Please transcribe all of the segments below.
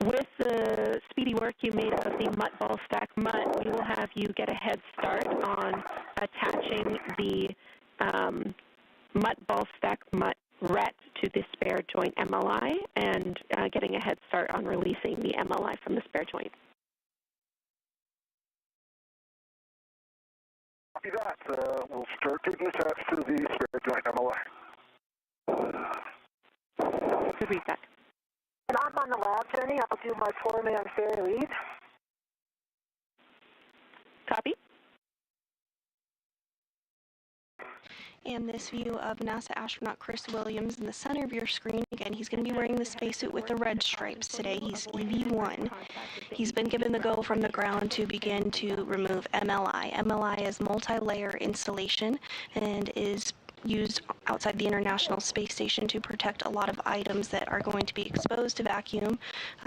With the speedy work you made of the mutt ball stack mutt, we will have you get a head start on attaching the mutt ball stack mutt ret to the spare joint MLI and getting a head start on releasing the MLI from the spare joint. Copy that. We'll start getting attached to the spare joint MLI. Good feedback. And I'm on the lab journey. I'll do my 4-man fair lead. Copy. And this view of NASA astronaut Chris Williams in the center of your screen. Again, he's going to be wearing the spacesuit with the red stripes today. He's EV1. He's been given the go from the ground to begin to remove MLI. MLI is multi-layer insulation and is used outside the International Space Station to protect a lot of items that are going to be exposed to vacuum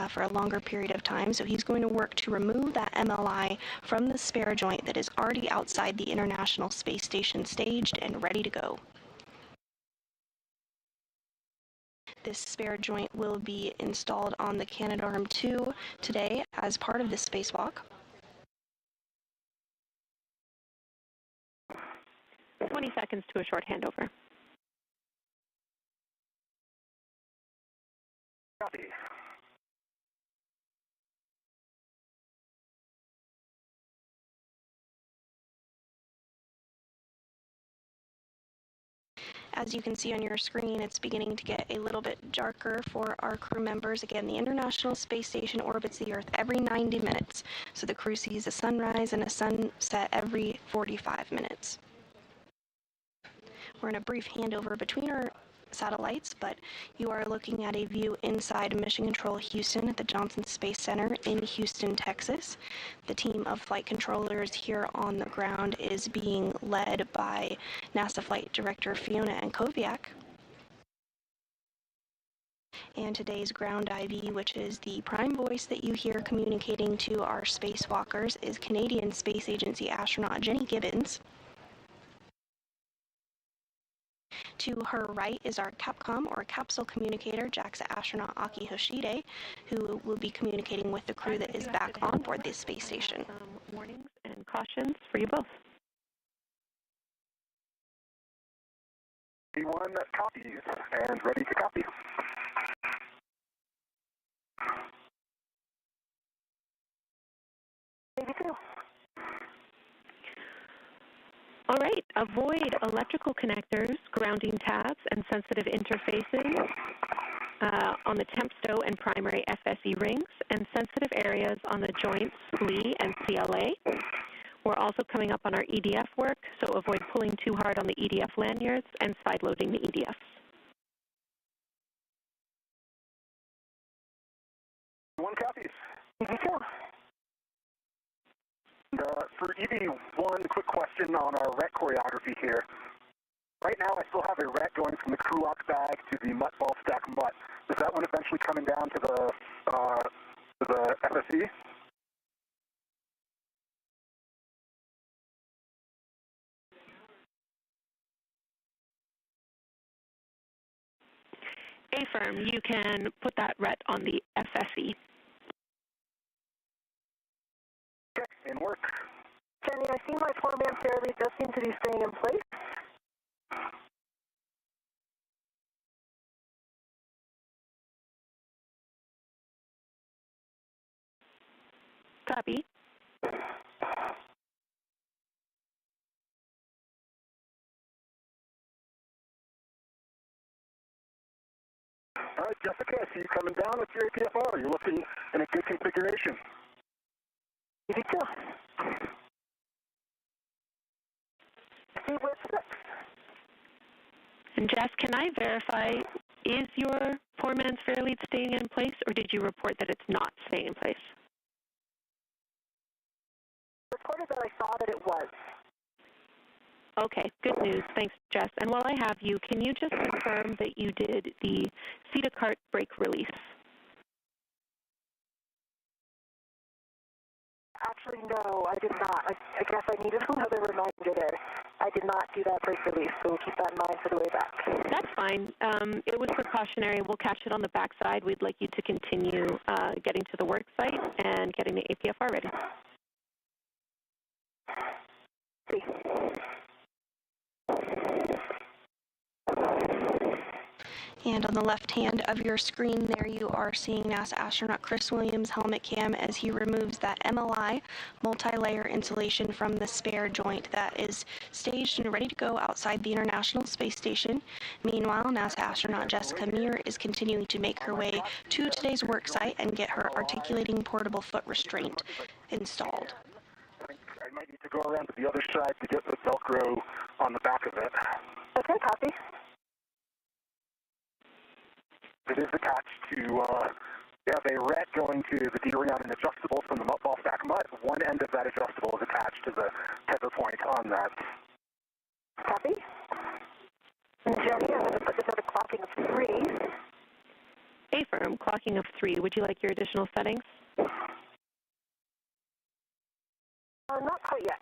for a longer period of time. So he's going to work to remove that MLI from the spare joint that is already outside the International Space Station, staged and ready to go. This spare joint will be installed on the Canadarm2 today as part of the spacewalk. 20 seconds to a short handover. Copy. As you can see on your screen, it's beginning to get a little bit darker for our crew members. Again, the International Space Station orbits the Earth every 90 minutes, so the crew sees a sunrise and a sunset every 45 minutes. We're in a brief handover between our satellites, but you are looking at a view inside Mission Control Houston at the Johnson Space Center in Houston, Texas. The team of flight controllers here on the ground is being led by NASA Flight Director Fiona Ankoviak. And today's ground IV, which is the prime voice that you hear communicating to our spacewalkers, is Canadian Space Agency astronaut Jenny Gibbons. To her right is our CAPCOM, or capsule communicator, JAXA astronaut Aki Hoshide, who will be communicating with the crew that is back on board this space station. Warnings and cautions for you both. P1 copies and ready to copy. Maybe two. All right, avoid electrical connectors, grounding tabs, and sensitive interfaces on the temp stow and primary FSE rings, and sensitive areas on the joints SLE and CLA. We're also coming up on our EDF work, so avoid pulling too hard on the EDF lanyards and side loading the EDFs. One copies. Maybe two. For EV1, quick question on our RET choreography here. Right now, I still have a RET going from the crew lock bag to the mutt ball stack mutt. Is that one eventually coming down to the FSE? A-firm, you can put that RET on the FSE. Okay, in work. Jenny, I see my 4-man fair lead does seem to be staying in place. Copy. All right, Jessica, I see you coming down with your APFR. You're looking in a good configuration. Maybe two. See what's next. And Jess, can I verify, is your 4-man fair lead staying in place, or did you report that it's not staying in place? Reported that I saw that it was. Okay, good news. Thanks, Jess. And while I have you, can you just confirm that you did the seat-a-cart brake release? Actually, no, I did not. I guess I needed another reminder there. I did not do that brake release, so we'll keep that in mind for the way back. That's fine. It was precautionary. We'll catch it on the backside. We'd like you to continue getting to the work site and getting the APFR ready. See. And on the left hand of your screen there you are seeing NASA astronaut Chris Williams' helmet cam as he removes that MLI multi-layer insulation from the spare joint that is staged and ready to go outside the International Space Station. Meanwhile, NASA astronaut Jessica Meir is continuing to make her way to today's work site and get her articulating portable foot restraint installed. I might need to go around to the other side to get the Velcro on the back of it. Okay, copy. It is attached to, we have a ret going to the D-ring on an adjustable from the ball stack mutt. One end of that adjustable is attached to the tether point on that. Copy. And Jenny, I'm going to put this at a clocking of 3. Affirm, clocking of 3. Would you like your additional settings? Not quite yet.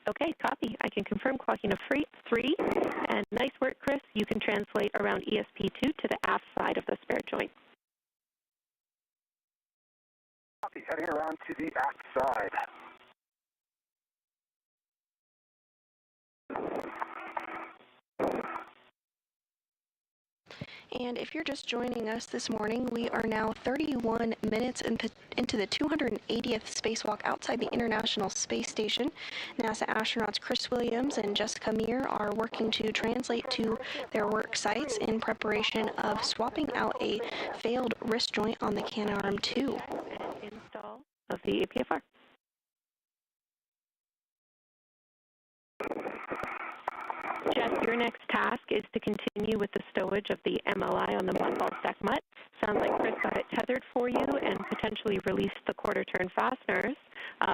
Okay, copy. I can confirm clocking of 3. And nice work, Chris. You can translate around ESP2 to the aft side of the spare joint. Copy. Heading around to the aft side. And if you're just joining us this morning, we are now 31 minutes into the 280th spacewalk outside the International Space Station. NASA astronauts Chris Williams and Jessica Meir are working to translate to their work sites in preparation of swapping out a failed wrist joint on the Canadarm2. And install of the APFR. Jess, your next task is to continue with the stowage of the MLI on the ball stack mutt. Sounds like Chris got it tethered for you and potentially released the quarter-turn fasteners.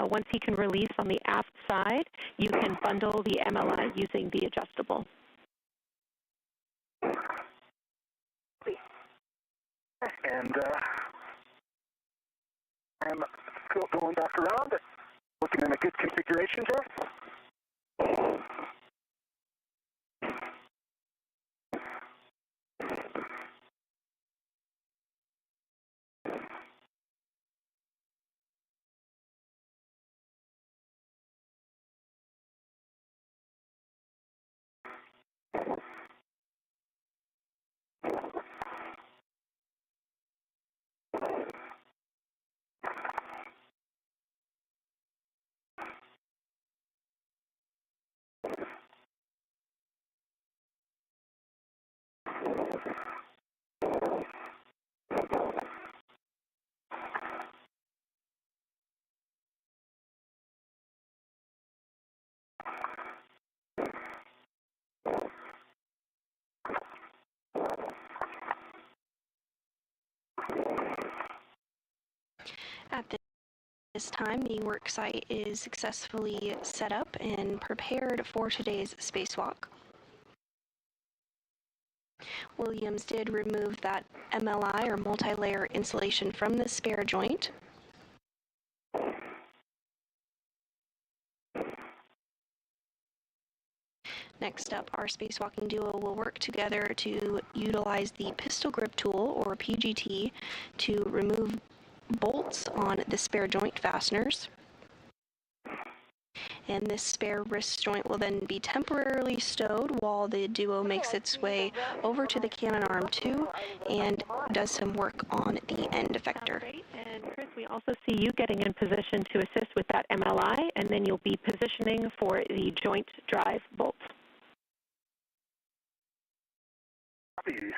Once he can release on the aft side, you can bundle the MLI using the adjustable. And I'm still going back around, looking in a good configuration here. At this time, the work site is successfully set up and prepared for today's spacewalk. Williams did remove that MLI or multi-layer insulation from the spare joint. Next up, our spacewalking duo will work together to utilize the pistol grip tool, or PGT, to remove bolts on the spare joint fasteners. And this spare wrist joint will then be temporarily stowed while the duo makes its way over to the Canadarm2 and does some work on the end effector. Great. And Chris, we also see you getting in position to assist with that MLI, and then you'll be positioning for the joint drive bolts. Copy.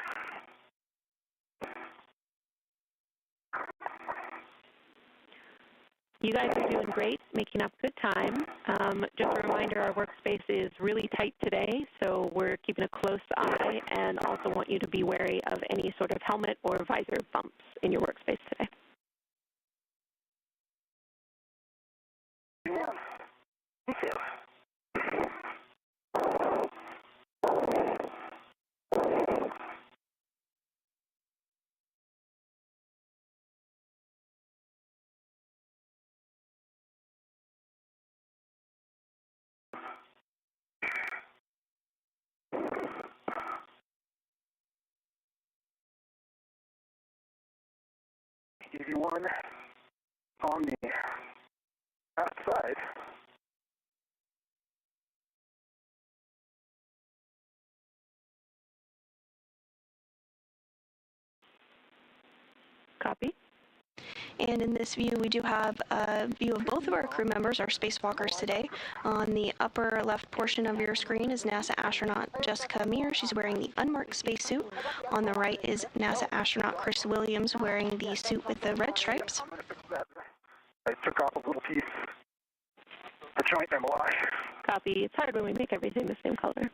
You guys are doing great, making up good time. Just a reminder, our workspace is really tight today, so we're keeping a close eye and also want you to be wary of any sort of helmet or visor bumps in your workspace today. Yeah. Me too. EV1 on the outside. Copy. And in this view, we do have a view of both of our crew members, our spacewalkers today. On the upper left portion of your screen is NASA astronaut Jessica Meir. She's wearing the unmarked spacesuit. On the right is NASA astronaut Chris Williams wearing the suit with the red stripes. I took off a little piece, the joint MLI. Copy. It's hard when we make everything the same color.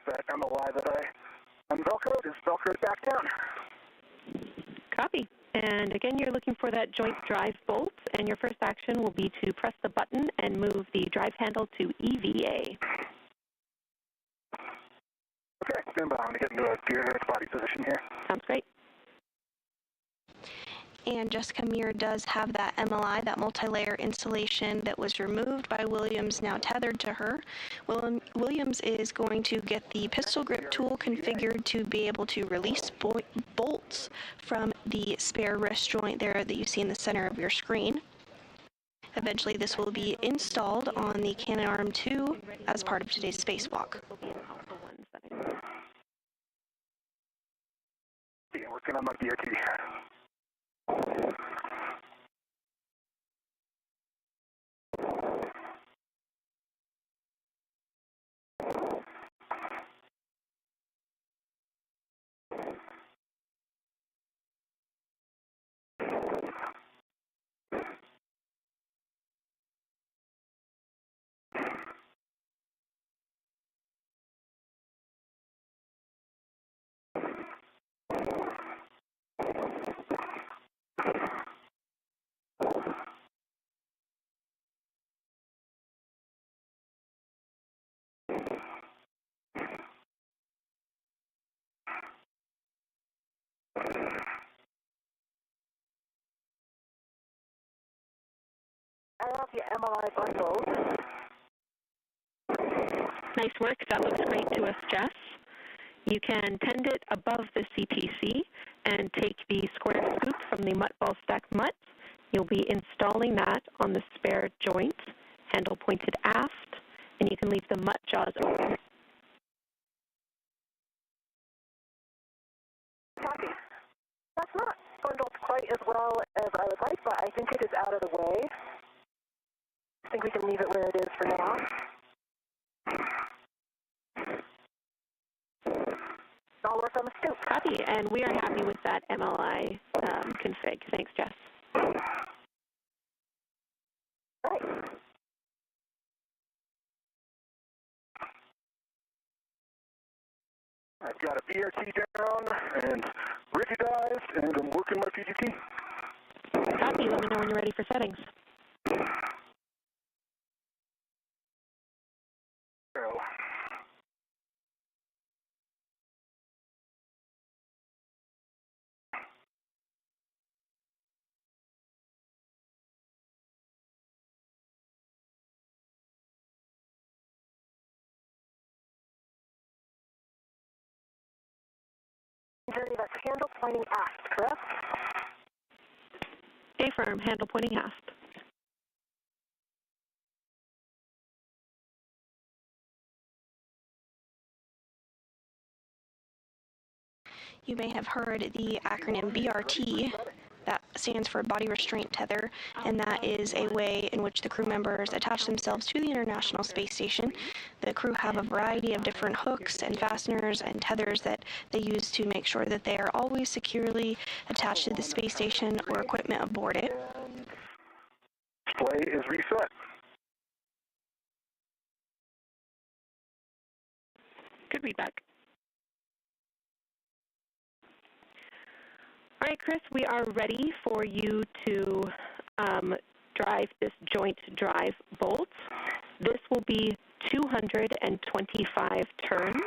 That MLI that I unvelcroed is velcroed back down. Copy. And again, you're looking for that joint drive bolt, and your first action will be to press the button and move the drive handle to EVA. Okay, stand by. I'm going to get into a gear body position here. Sounds great. And Jessica Meir does have that MLI, that multi-layer insulation that was removed by Williams, now tethered to her. Williams is going to get the pistol grip tool configured to be able to release bolts from the spare wrist joint there that you see in the center of your screen. Eventually, this will be installed on the Canadarm2 as part of today's spacewalk. Yeah, working on my BRT. I have the MLI bundled. Nice work. That looks great to us, Jess. You can tend it above the CPC and take the square scoop from the mutt ball stack mutt. You'll be installing that on the spare joint, handle pointed aft, and you can leave the mutt jaws open. Copy. That's not bundled quite as well as I would like, but I think it is out of the way. I think we can leave it where it is for now. I'll work on the scoop. Copy, and we are happy with that MLI config. Thanks, Jess. Right. I've got a BRT down and rigidized, and I'm working my PGT. Copy. Let me know when you're ready for settings. So, Jerry, that's handle pointing aft, correct? Affirm, handle pointing aft. You may have heard the acronym BRT. That stands for Body Restraint Tether, and that is a way in which the crew members attach themselves to the International Space Station. The crew have a variety of different hooks and fasteners and tethers that they use to make sure that they are always securely attached to the space station or equipment aboard it. display is reset. Good feedback. All right, Chris, we are ready for you to drive this joint drive bolt. This will be 225 turns.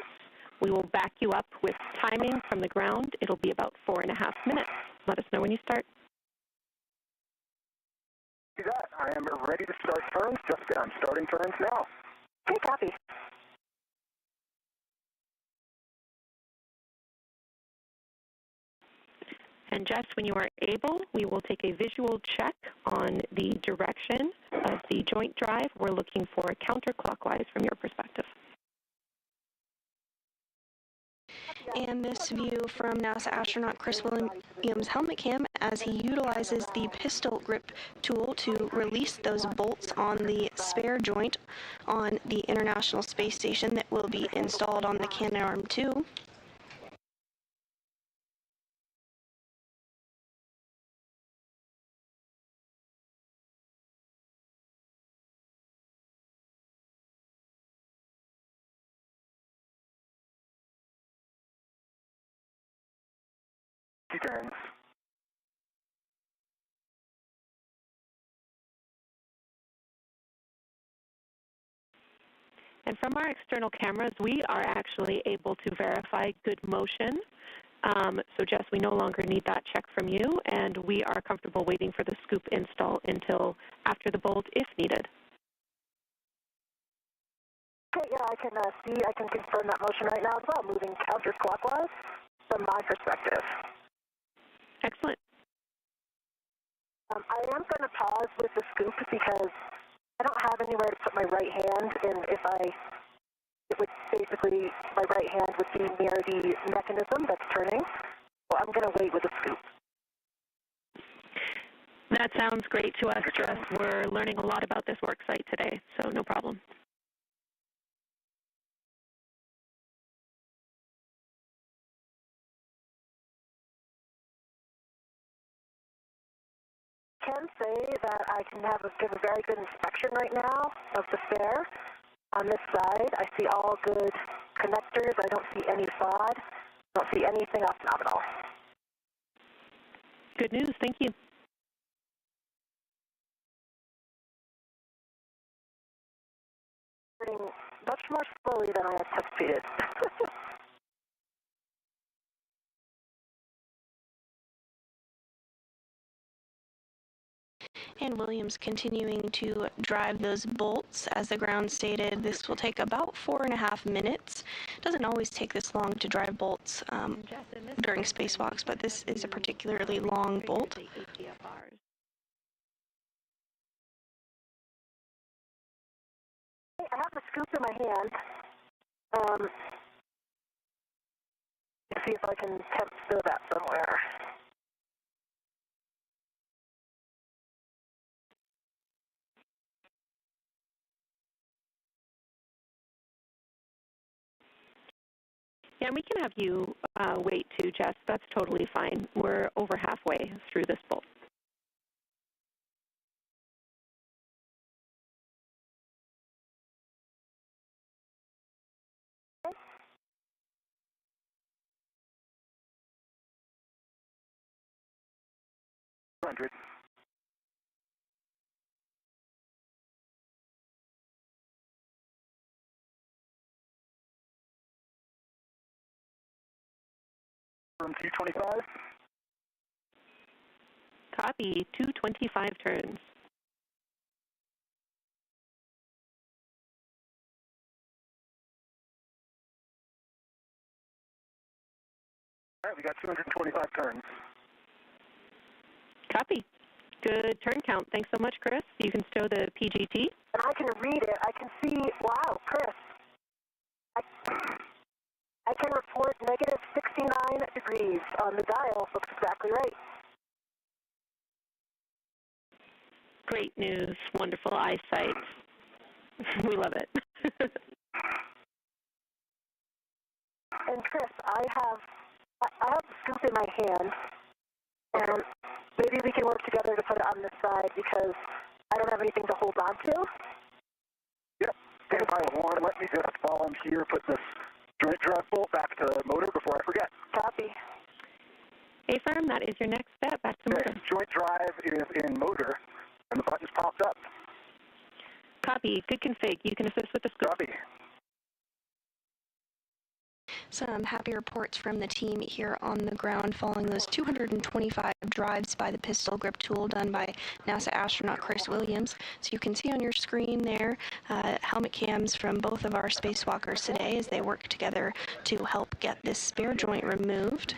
We will back you up with timing from the ground. It'll be about 4.5 minutes. Let us know when you start. See that? I am ready to start turns. Jessica, I'm starting turns now. Okay, copy. And Jess, when you are able, we will take a visual check on the direction of the joint drive. We're looking for counterclockwise from your perspective. And this view from NASA astronaut Chris Williams' helmet cam as he utilizes the pistol grip tool to release those bolts on the spare joint on the International Space Station that will be installed on the Canadarm2. Turns. And from our external cameras, we are actually able to verify good motion. So Jess, we no longer need that check from you, and we are comfortable waiting for the scoop install until after the bolt if needed. Okay, yeah, I can confirm that motion right now as well, moving counterclockwise from my perspective. Excellent. I am going to pause with the scoop because I don't have anywhere to put my right hand, and it would basically, my right hand would be near the mechanism that's turning, so I'm going to wait with the scoop. That sounds great to us, Jess. We're learning a lot about this work site today, so no problem. I can say that I can give a very good inspection right now of the spare. On this side, I see all good connectors. I don't see any fraud. I don't see anything off nominal. Good news. Thank you. Much more slowly than I anticipated. And Williams continuing to drive those bolts. As the ground stated, this will take about 4.5 minutes. Doesn't always take this long to drive bolts during spacewalks, but this is a particularly long bolt. I have the scoop in my hand. Let's see if I can temp stow that somewhere. Yeah, we can have you wait too, Jess. That's totally fine. We're over halfway through this bolt. $100. From 225. Copy. 225 turns. All right, we got 225 turns. Copy. Good turn count. Thanks so much, Chris. You can stow the PGT. And I can read it. I can see, wow, Chris. I can report negative 69 degrees on the dial. Looks exactly right. Great news. Wonderful eyesight. We love it. And Chris, I have the scoop in my hand, and maybe we can work together to put it on this side because I don't have anything to hold on to. Yep. Stand by the horn. Let me just volunteer put this joint drive bolt back to motor before I forget. Copy. A-firm, that is your next step. Back to motor. Joint drive is in motor, and the button's popped up. Copy. Good config. You can assist with the scoop. Copy. Some happy reports from the team here on the ground following those 225 drives by the pistol grip tool done by NASA astronaut Chris Williams. So you can see on your screen there helmet cams from both of our spacewalkers today as they work together to help get this spare joint removed.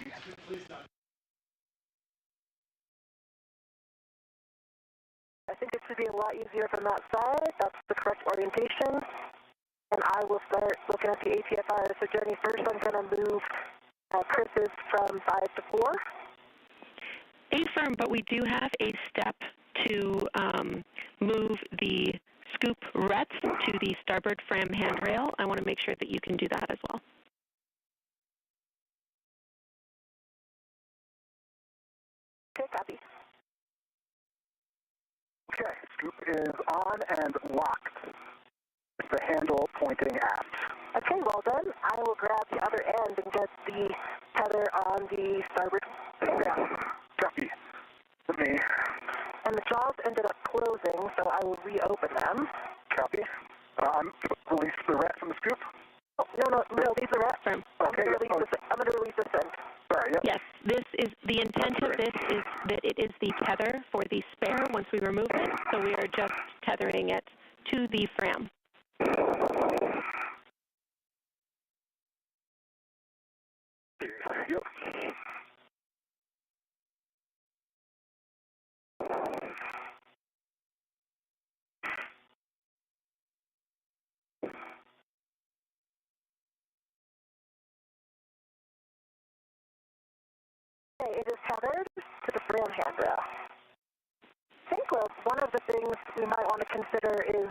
I think it should be a lot easier from that side. That's the correct orientation. And I will start looking at the ATFR. So Jenny, first I'm going to move Chris's from 5 to 4. Affirm, but we do have a step to move the scoop rest to the starboard fram handrail. I want to make sure that you can do that as well. Okay, copy. Okay, scoop is on and locked. With the handle pointing aft. Okay, well then, I will grab the other end and get the tether on the starboard handrail. Copy. Let me... And the jaws ended up closing, so I will reopen them. Copy. Release the rat from the scoop? Oh, no, leave the rat. Firm. Okay. I'm going to release this end. Sorry, yep. Yes, this is the intent of this is that it is the tether for the spare once we remove it, so we are just tethering it to the fram. Yep. Okay, it is tethered to the fram handrail. I think one of the things we might want to consider is,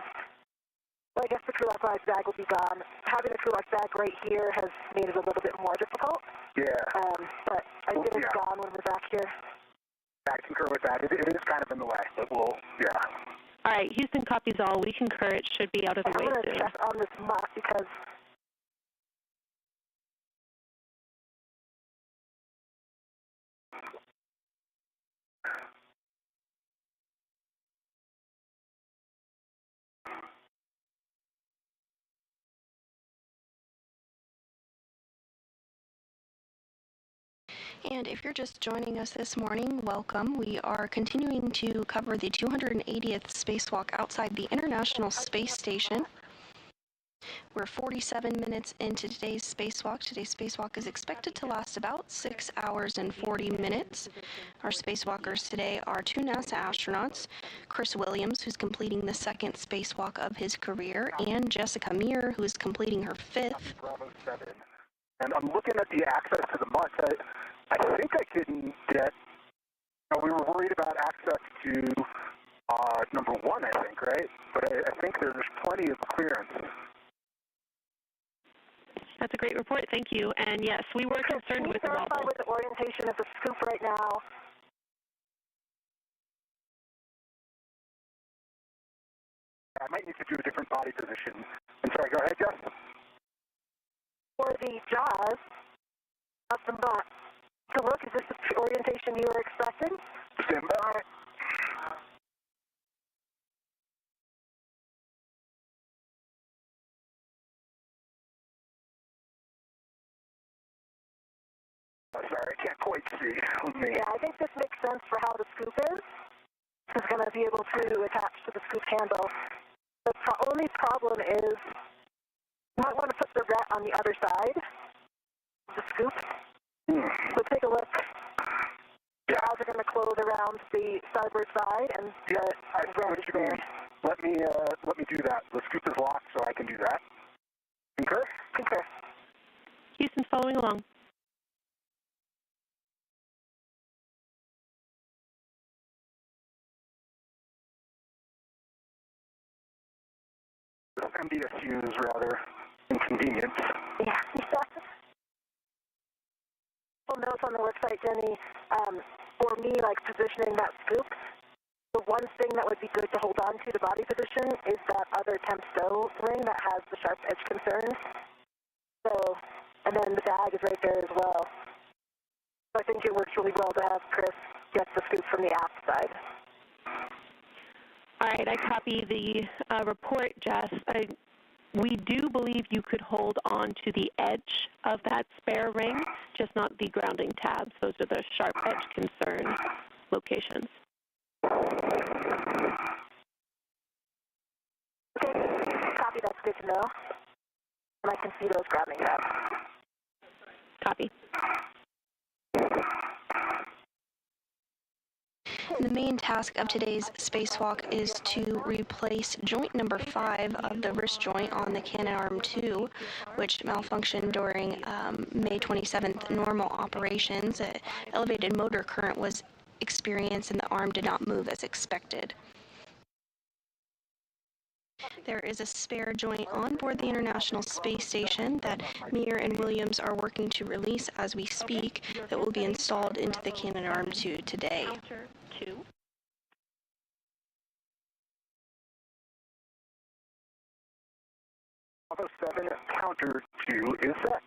well, I guess the crew lock bag will be gone. Having a crew lock bag right here has made it a little bit more difficult. Yeah. But I think it's gone when we're back here. I concur with that. It is kind of in the way, but yeah. All right, Houston copies all. We concur. It should be out of the way I'm going to soon. check on this mutt because And if you're just joining us this morning, welcome. We are continuing to cover the 280th spacewalk outside the International Space Station. We're 47 minutes into today's spacewalk. Today's spacewalk is expected to last about 6 hours and 40 minutes. Our spacewalkers today are 2 NASA astronauts, Chris Williams, who's completing the 2nd spacewalk of his career, and Jessica Meir, who is completing her 5th. Bravo 7. And I'm looking at the access to the mutts. I think I can get... we were worried about access to number 1, I think, right? But I think there's plenty of clearance. That's a great report. Thank you. And yes, we were concerned with the wobble. verify with the orientation of the scoop right now. I might need to do a different body position. I'm sorry, go ahead, Jess. For the jaws of the mutt. So look, is this the orientation you were expecting? Stand by. Sorry, I can't quite see. Yeah, I think this makes sense for how the scoop is. It's going to be able to attach to the scoop handle. The only problem is you might want to put the rat on the other side of the scoop. So take a look. The jaws are going to close around the starboard side, and the rat is there. Let me do that. The scoop is locked, so I can do that. Concur? Concur. Houston's following along. MDSU is rather inconvenient. Yeah. Well, notes on the website, Jenny, for me, like positioning that scoop, the one thing that would be good to hold on to the body position is that other temp stow ring that has the sharp edge concerns. So, and then the bag is right there as well. So I think it works really well to have Chris get the scoop from the aft side. All right, I copy the report, Jess. We do believe you could hold on to the edge of that spare ring, just not the grounding tabs. Those are the sharp edge concern locations. Okay, copy, that's good to know. And I can see those grounding tabs. Copy. The main task of today's spacewalk is to replace joint number 5 of the wrist joint on the Canadarm2, which malfunctioned during May 27th normal operations. An elevated motor current was experienced and the arm did not move as expected. There is a spare joint on board the International Space Station that Meir and Williams are working to release as we speak that will be installed into the Canadarm2 today. Bravo 7 counter 2 is set.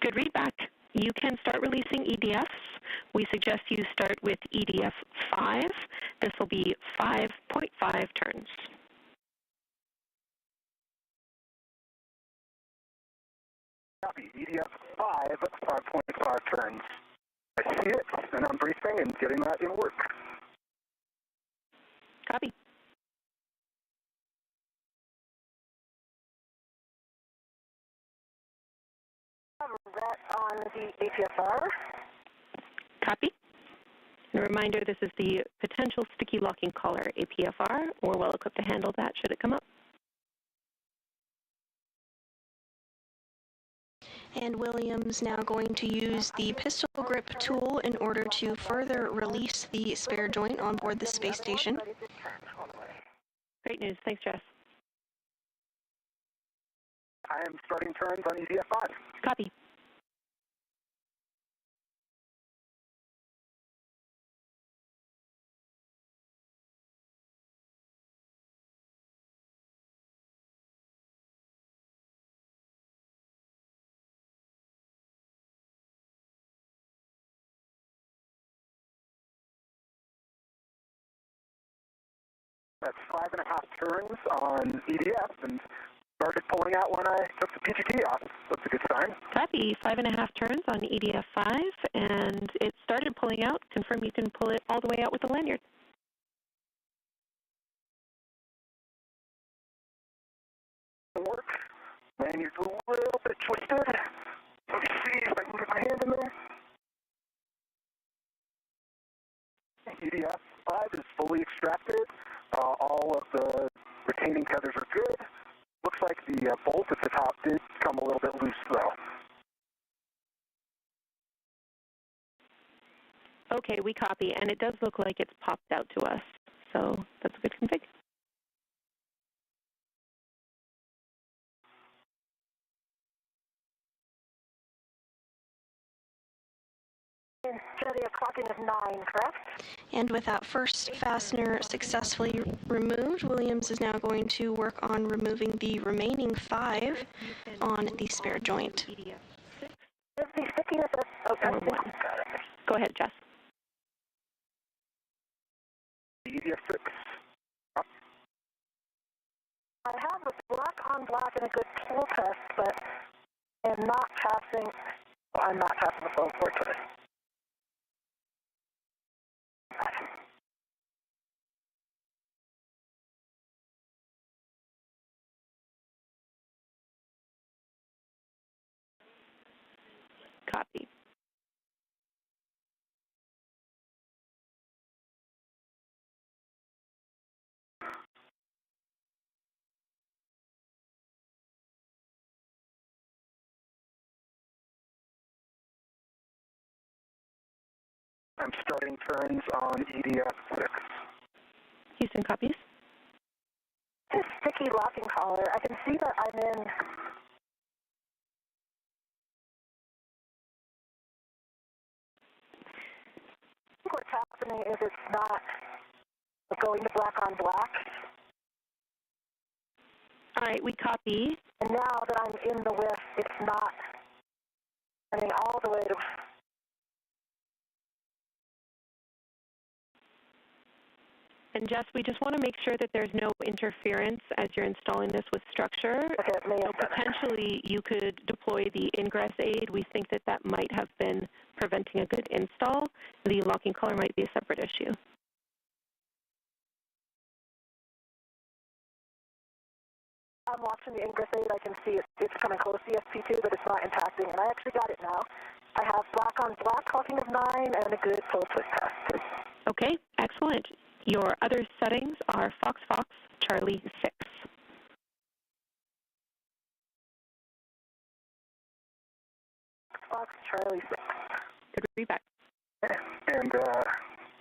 Good readback. You can start releasing EDFs. We suggest you start with EDF 5. This will be 5.5 turns. Copy. EDF 5, 5.5 turns. I see it, and I'm briefing and getting that in work. Copy. Ret on the APFR. Copy. And a reminder, this is the potential sticky locking collar APFR. We're well equipped to handle that should it come up. And Williams now going to use the pistol grip tool in order to further release the spare joint on board the space station. Great news. Thanks, Jess. I am starting turns on EDF 5. Copy. That's 5.5 turns on EDF and started pulling out when I took the PGT off. That's a good sign. Copy. 5.5 turns on EDF 5, and it started pulling out. Confirm you can pull it all the way out with the lanyard. Work. Lanyard's a little bit twisted. Let me see if I can get my hand in there. EDF 5 is fully extracted. All of the retaining tethers are good. Looks like the bolt at the top did come a little bit loose, though. Okay, we copy, and it does look like it's popped out to us, so that's a good config. Steady, a clocking of 9, correct? And with that first fastener successfully removed, Williams is now going to work on removing the remaining 5 on the spare joint. Is the stickiness of Or 1. Go ahead, Jess. EDF 6. I have a black on black and a good pull test, but I'm not passing the phone port today. Copy. I'm starting turns on EDF 6. Houston copies. This sticky locking collar, I can see that I'm in. I think what's happening is it's not going to black on black. All right, we copy. And now that I'm in the whiff, it's not running all the way to. And Jess, we just want to make sure that there's no interference as you're installing this with structure. Okay, so potentially you could deploy the ingress aid. We think that that might have been preventing a good install. The locking collar might be a separate issue. I'm watching the ingress aid. I can see it's coming close to the SP2, but it's not impacting. And I actually got it now. I have black on black clocking of 9 and a good pull twist test. Okay, excellent. Your other settings are Fox Fox Charlie 6. Fox Charlie 6. Good readback. And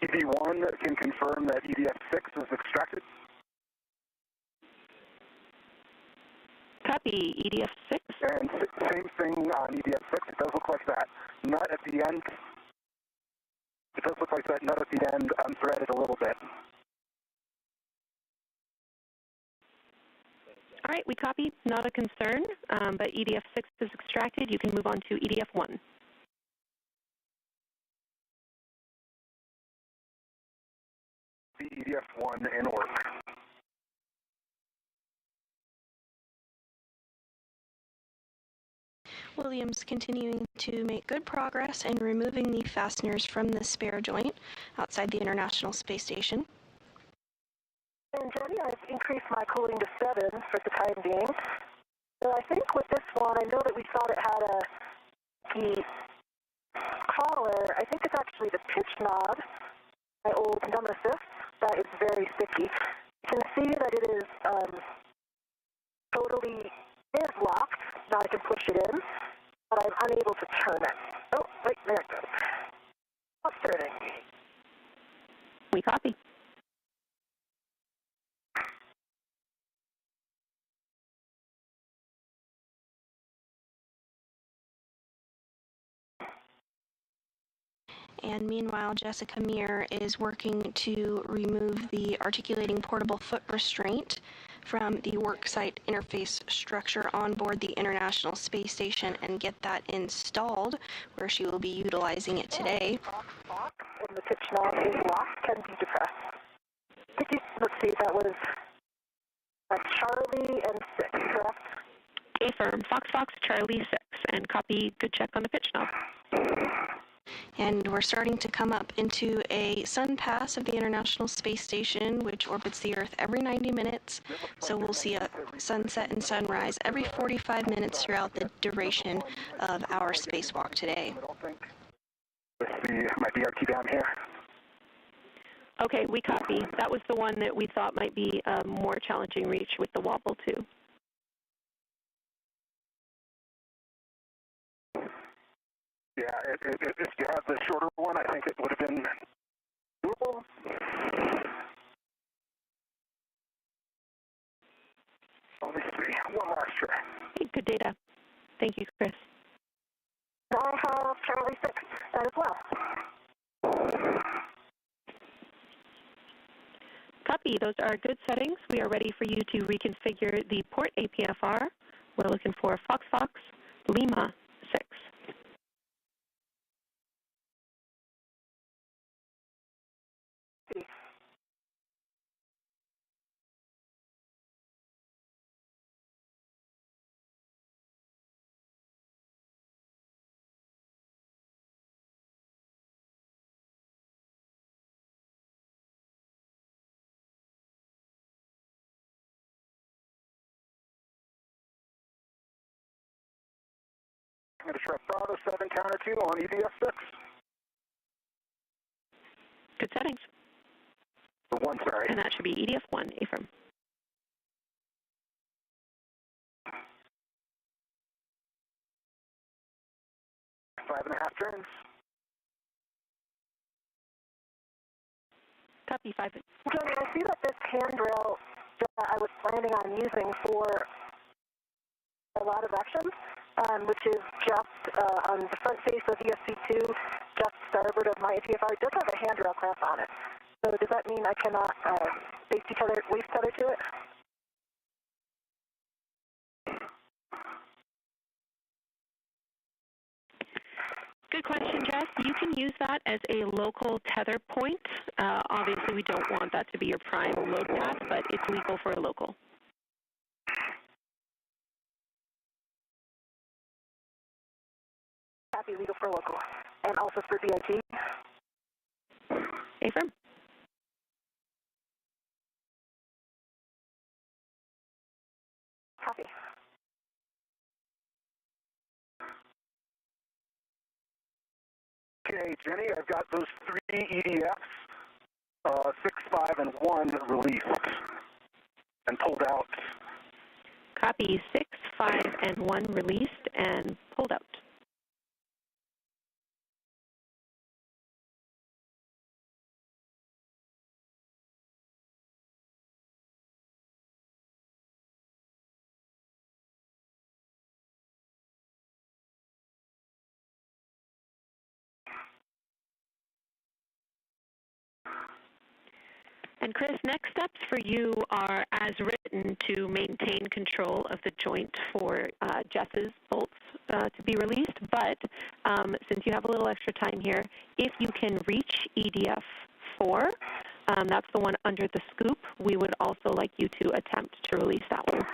ED1 can confirm that EDF6 is extracted. Copy, EDF6. And same thing on EDF6. It does look like that nut at the end. It does look like that nut at the end unthreaded a little bit. All right, we copy. Not a concern, but EDF6 is extracted. You can move on to EDF1. The EDF1 in work. Williams continuing to make good progress in removing the fasteners from the spare joint outside the International Space Station. And Jenny, I've increased my cooling to 7 for the time being. So I think with this one, I know that we thought it had the collar. I think it's actually the pitch knob, my old nemesis, that is very sticky. You can see that it is totally locked. Now I can push it in, but I'm unable to turn it. Oh, wait, there it goes. Stop turning. We copy. And meanwhile, Jessica Meir is working to remove the articulating portable foot restraint from the worksite interface structure on board the International Space Station and get that installed, where she will be utilizing it today. And the pitch knob is locked, can be depressed. Let's see, that was Charlie and 6, correct? Affirm, Fox Fox Charlie 6, and copy, good check on the pitch knob. And we're starting to come up into a sun pass of the International Space Station, which orbits the Earth every 90 minutes. So we'll see a sunset and sunrise every 45 minutes throughout the duration of our spacewalk today. With my BRT down here. Okay, we copy. That was the one that we thought might be a more challenging reach with the wobble, too. Yeah, if you had the shorter one, I think it would have been doable. Let me see. One last try. Hey, good data. Thank you, Chris. I have Charlie 6 as well. Copy. Those are good settings. We are ready for you to reconfigure the port APFR. We're looking for Fox Fox Lima 6. I'm going to try Bravo 7 counter 2 on EDF6. Good settings. The 1, sorry. And that should be EDF1, Affirm. Five and a half turns. Copy 5. Johnny, I see that this handrail that I was planning on using for a lot of actions, which is just on the front face of ESC2, just starboard of my APFR, does have a handrail clamp on it. So does that mean I cannot waste each other to it? Good question, Jess. You can use that as a local tether point. Obviously, we don't want that to be your prime load path, but it's legal for a local. Happy legal for local. And also for BIT. Affirm. Copy. Okay, Jenny, I've got those 3 EDFs 6, 5, and 1 released and pulled out. Copy. 6, 5, and 1 released and pulled out. And Chris, next steps for you are, as written, to maintain control of the joint for Jess's bolts to be released. But since you have a little extra time here, if you can reach EDF 4, that's the one under the scoop, we would also like you to attempt to release that one.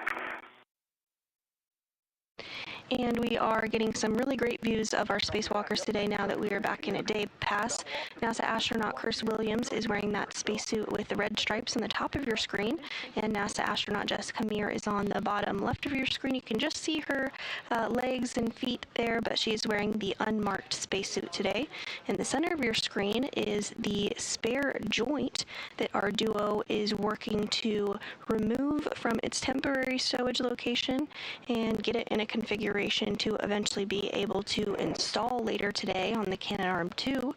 And we are getting some really great views of our spacewalkers today now that we are back in a day past. NASA astronaut Chris Williams is wearing that spacesuit with the red stripes on the top of your screen, and NASA astronaut Jessica Meir is on the bottom left of your screen. You can just see her legs and feet there, but she is wearing the unmarked spacesuit today. In the center of your screen is the spare joint that our duo is working to remove from its temporary stowage location and get it in a configuration to eventually be able to install later today on the Canadarm2.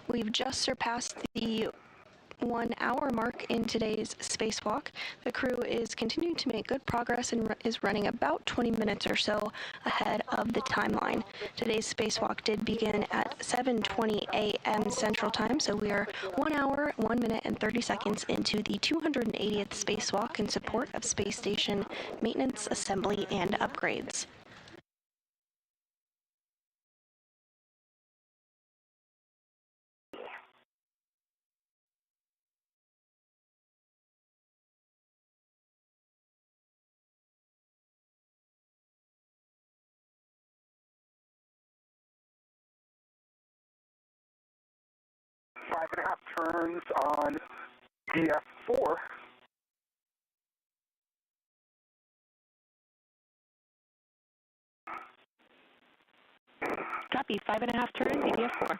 We've just surpassed the 1 hour mark in today's spacewalk. The crew is continuing to make good progress and is running about 20 minutes or so ahead of the timeline. Today's spacewalk did begin at 7:20 a.m. Central Time, so we are 1 hour, 1 minute, and 30 seconds into the 280th spacewalk in support of space station maintenance, assembly, and upgrades. Five and a half turns on DF4. Copy. 5.5 turns, EDF 4.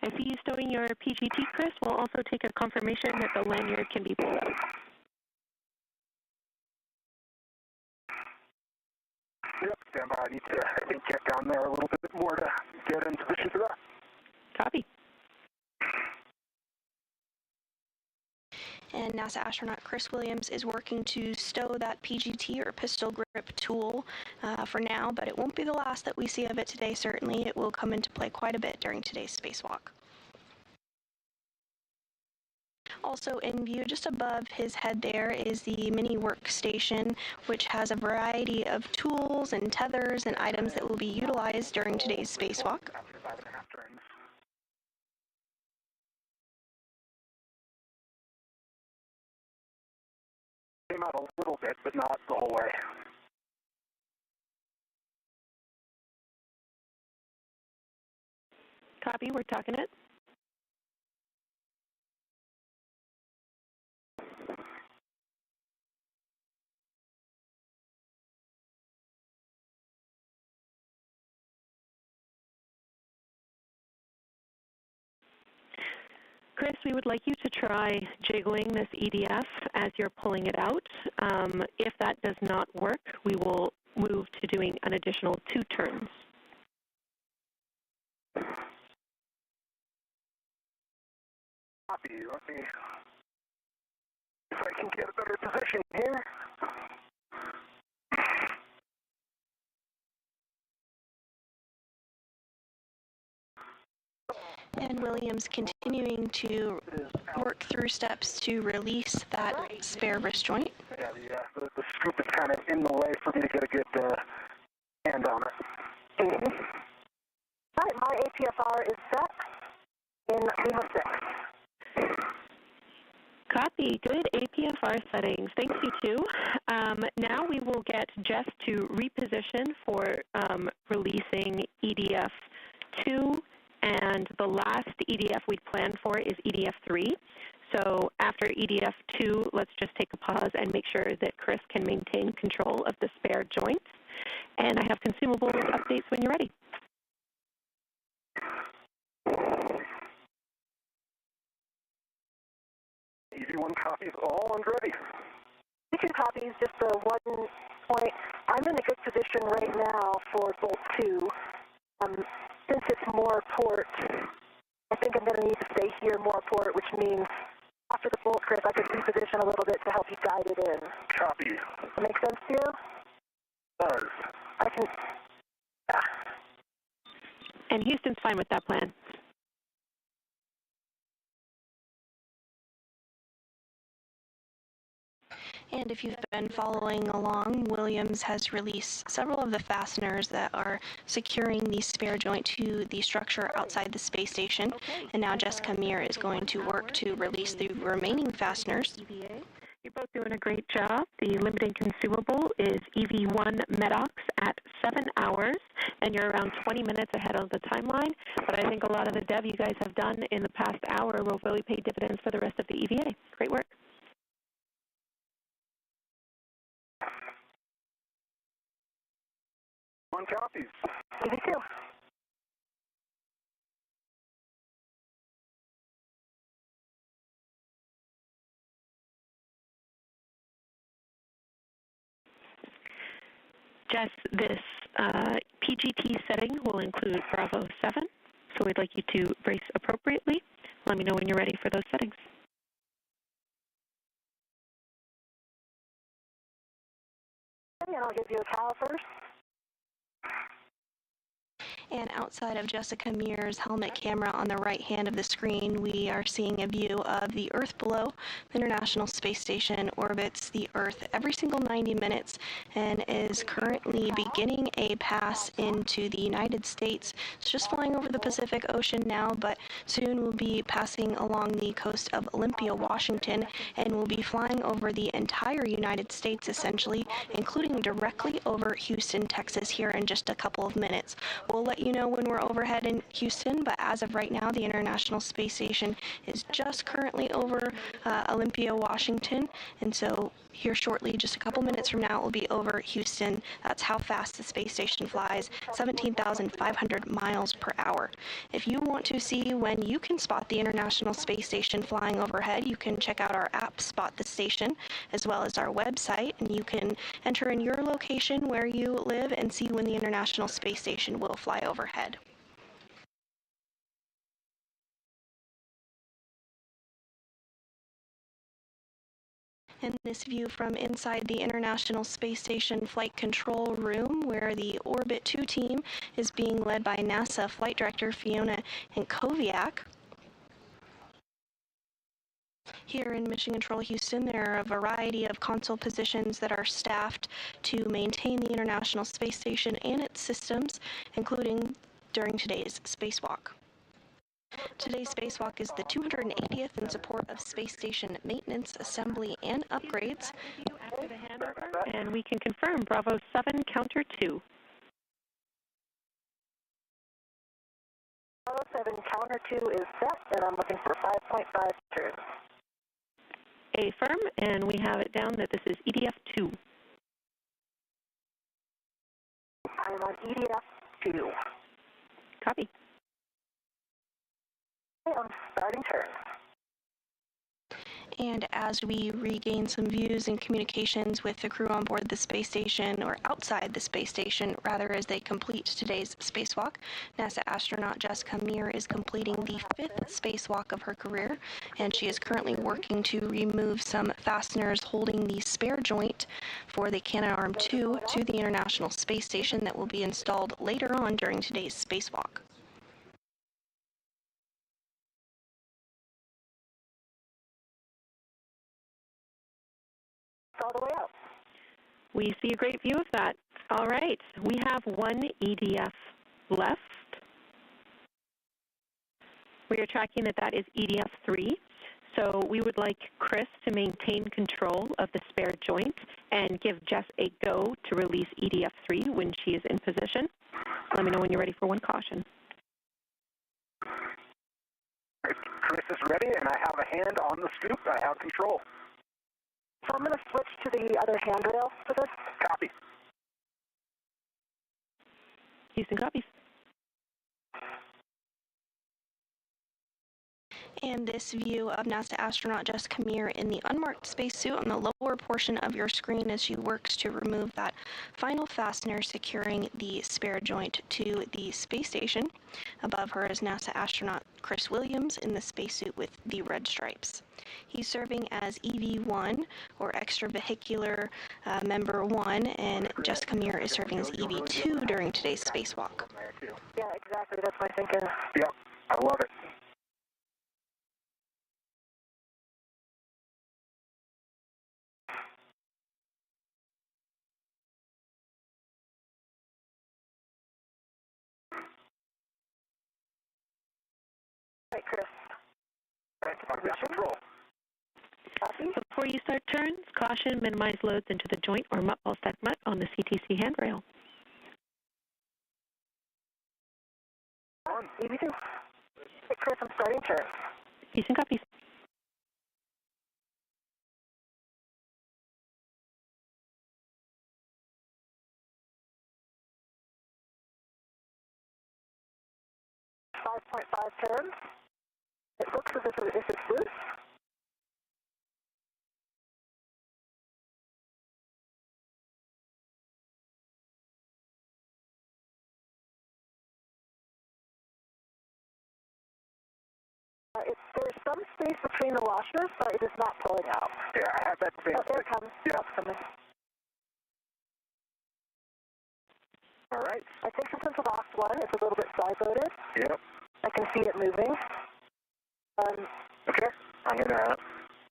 I see you stowing your PGT, Chris. We'll also take a confirmation that the lanyard can be pulled out. Yep, stand by. I need to, I think, get down there a little bit more to get in position for that. Copy. And NASA astronaut Chris Williams is working to stow that PGT or pistol grip tool for now, but it won't be the last that we see of it today, certainly. It will come into play quite a bit during today's spacewalk. Also in view just above his head there is the mini workstation, which has a variety of tools and tethers and items that will be utilized during today's spacewalk. After 5.5 turns. Came out a little bit, but not the whole way. Copy. We're talking it. Chris, we would like you to try jiggling this EDF as you're pulling it out. If that does not work, we will move to doing an additional 2 turns. Copy. Let me, if I can get a better position here. And Williams continuing to work through steps to release that spare wrist joint. Yeah, the scoop is kind of in the way for me to get a good hand on it. Mm-hmm. All right, my APSR is set in Lima 6. Copy. Good APFR settings. Thanks, you two. Now we will get Jess to reposition for releasing EDF 2 and the last EDF we planned for is EDF3. So after EDF2, let's just take a pause and make sure that Chris can maintain control of the spare joint. And I have consumables updates when you're ready. EV1 copies all and ready. EV2 copies, just the 1 point. I'm in a good position right now for Bolt 2. Since it's more port, I think I'm going to need to stay here more port, which means after the bolt, Chris, I could reposition a little bit to help you guide it in. Copy. Does that make sense to you? Does. I can... Yeah. And Houston's fine with that plan. And if you've been following along, Williams has released several of the fasteners that are securing the spare joint to the structure outside the space station. And now Jessica Meir is going to work to release the remaining fasteners. You're both doing a great job. The limiting consumable is EV1 MEDOX at 7 hours, and you're around 20 minutes ahead of the timeline. But I think a lot of the dev you guys have done in the past hour will really pay dividends for the rest of the EVA. Great work. One copies. EV2. Jess, this PGT setting will include Bravo 7, so we'd like you to brace appropriately. Let me know when you're ready for those settings. And I'll give you a caliper. And outside of Jessica Meir's helmet camera on the right hand of the screen, we are seeing a view of the Earth below. The International Space Station orbits the Earth every single 90 minutes and is currently beginning a pass into the United States. It's just flying over the Pacific Ocean now, but soon will be passing along the coast of Olympia, Washington, and will be flying over the entire United States, essentially, including directly over Houston, Texas, here in just a couple of minutes. We'll let you know when we're overhead in Houston, but as of right now, the International Space Station is just currently over Olympia, Washington, and so here shortly, just a couple minutes from now, it will be over Houston. That's how fast the space station flies, 17,500 miles per hour. If you want to see when you can spot the International Space Station flying overhead, you can check out our app, Spot the Station, as well as our website, and you can enter in your location where you live and see when the International Space Station will fly overhead. And this view from inside the International Space Station Flight Control Room, where the Orbit 2 team is being led by NASA Flight Director Fiona Enkoviak. Here in Mission Control Houston, there are a variety of console positions that are staffed to maintain the International Space Station and its systems, including during today's spacewalk. Today's spacewalk is the 280th in support of space station maintenance, assembly, and upgrades. After the handover, and we can confirm Bravo 7 counter 2. Bravo 7 counter 2 is set, and I'm looking for 5.5 turns. Affirm, and we have it down that this is EDF 2. I'm on EDF 2. Copy. I'm starting turn. And as we regain some views and communications with the crew on board the space station, or outside the space station, rather, as they complete today's spacewalk, NASA astronaut Jessica Meir is completing the 5th spacewalk of her career, and she is currently working to remove some fasteners holding the spare joint for the Canadarm2 to the International Space Station that will be installed later on during today's spacewalk. All the way out. We see a great view of that. All right, we have one EDF left. We are tracking that is EDF 3. So we would like Chris to maintain control of the spare joint and give Jess a go to release EDF 3 when she is in position. Let me know when you're ready for one caution. Chris is ready, and I have a hand on the scoop. I have control. So I'm going to switch to the other handrail for this. Copy. Houston copies. And this view of NASA astronaut Jessica Meir in the unmarked spacesuit on the lower portion of your screen as she works to remove that final fastener securing the spare joint to the space station. Above her is NASA astronaut Chris Williams in the spacesuit with the red stripes. He's serving as EV1, or extravehicular member 1, and Jessica Meir is serving as EV2 during today's spacewalk. Yeah, exactly. That's my thinking. Yep, I love it. All right, Chris. Right, I've got control. Copy. Before you start turns, caution, minimize loads into the joint or mutt ball stack mutt on the CTC handrail. On, EV2. Hey, Chris, I'm starting turn. Houston copies. Turns. It looks as if it's loose. There's some space between the washers, but it is not pulling out. Yeah, I have that same. Oh, there it comes. Yeah. It's coming. All right. I think since it's box 1, it's a little bit side-loaded. Yep. I can see it moving. Okay. I'm gonna.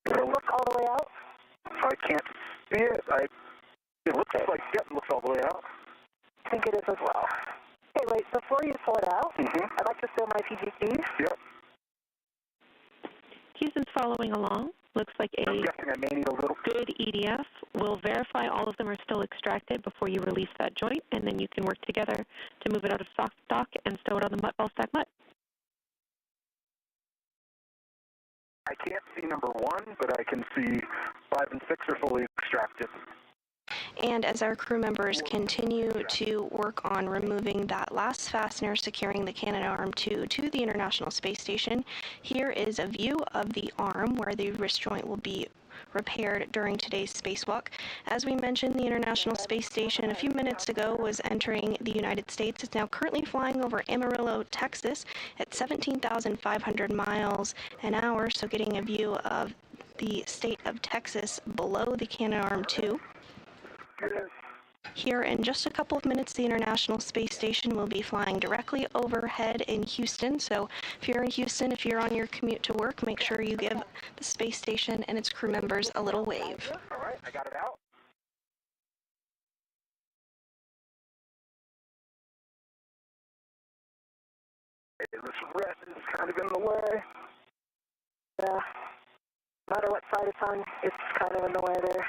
Does it look all the way out? I can't see it. It looks like it looks all the way out. I think it is as well. Okay, wait. Before you pull it out, Mm-hmm. I'd like to fill my PGTs. Yep. Houston's following along. Looks like I'm a guessing I may need a little. good EDF. We'll verify all of them are still extracted before you release that joint, and then you can work together to move it out of stock and stow it on the mutt ball stack mutt. I can't see number 1, but I can see 5 and 6 are fully extracted. And as our crew members continue to work on removing that last fastener securing the Canadarm2 to the International Space Station, here is a view of the arm where the wrist joint will be repaired during today's spacewalk. As we mentioned, the International Space Station a few minutes ago was entering the United States. It's now currently flying over Amarillo, Texas at 17,500 miles an hour, so getting a view of the state of Texas below the Canadarm2. Here in just a couple of minutes, the International Space Station will be flying directly overhead in Houston. So if you're in Houston, if you're on your commute to work, make sure you give the space station and its crew members a little wave. All right, I got it out. Hey, this red is kind of in the way. Yeah. No matter what side it's on, it's kind of in the way there.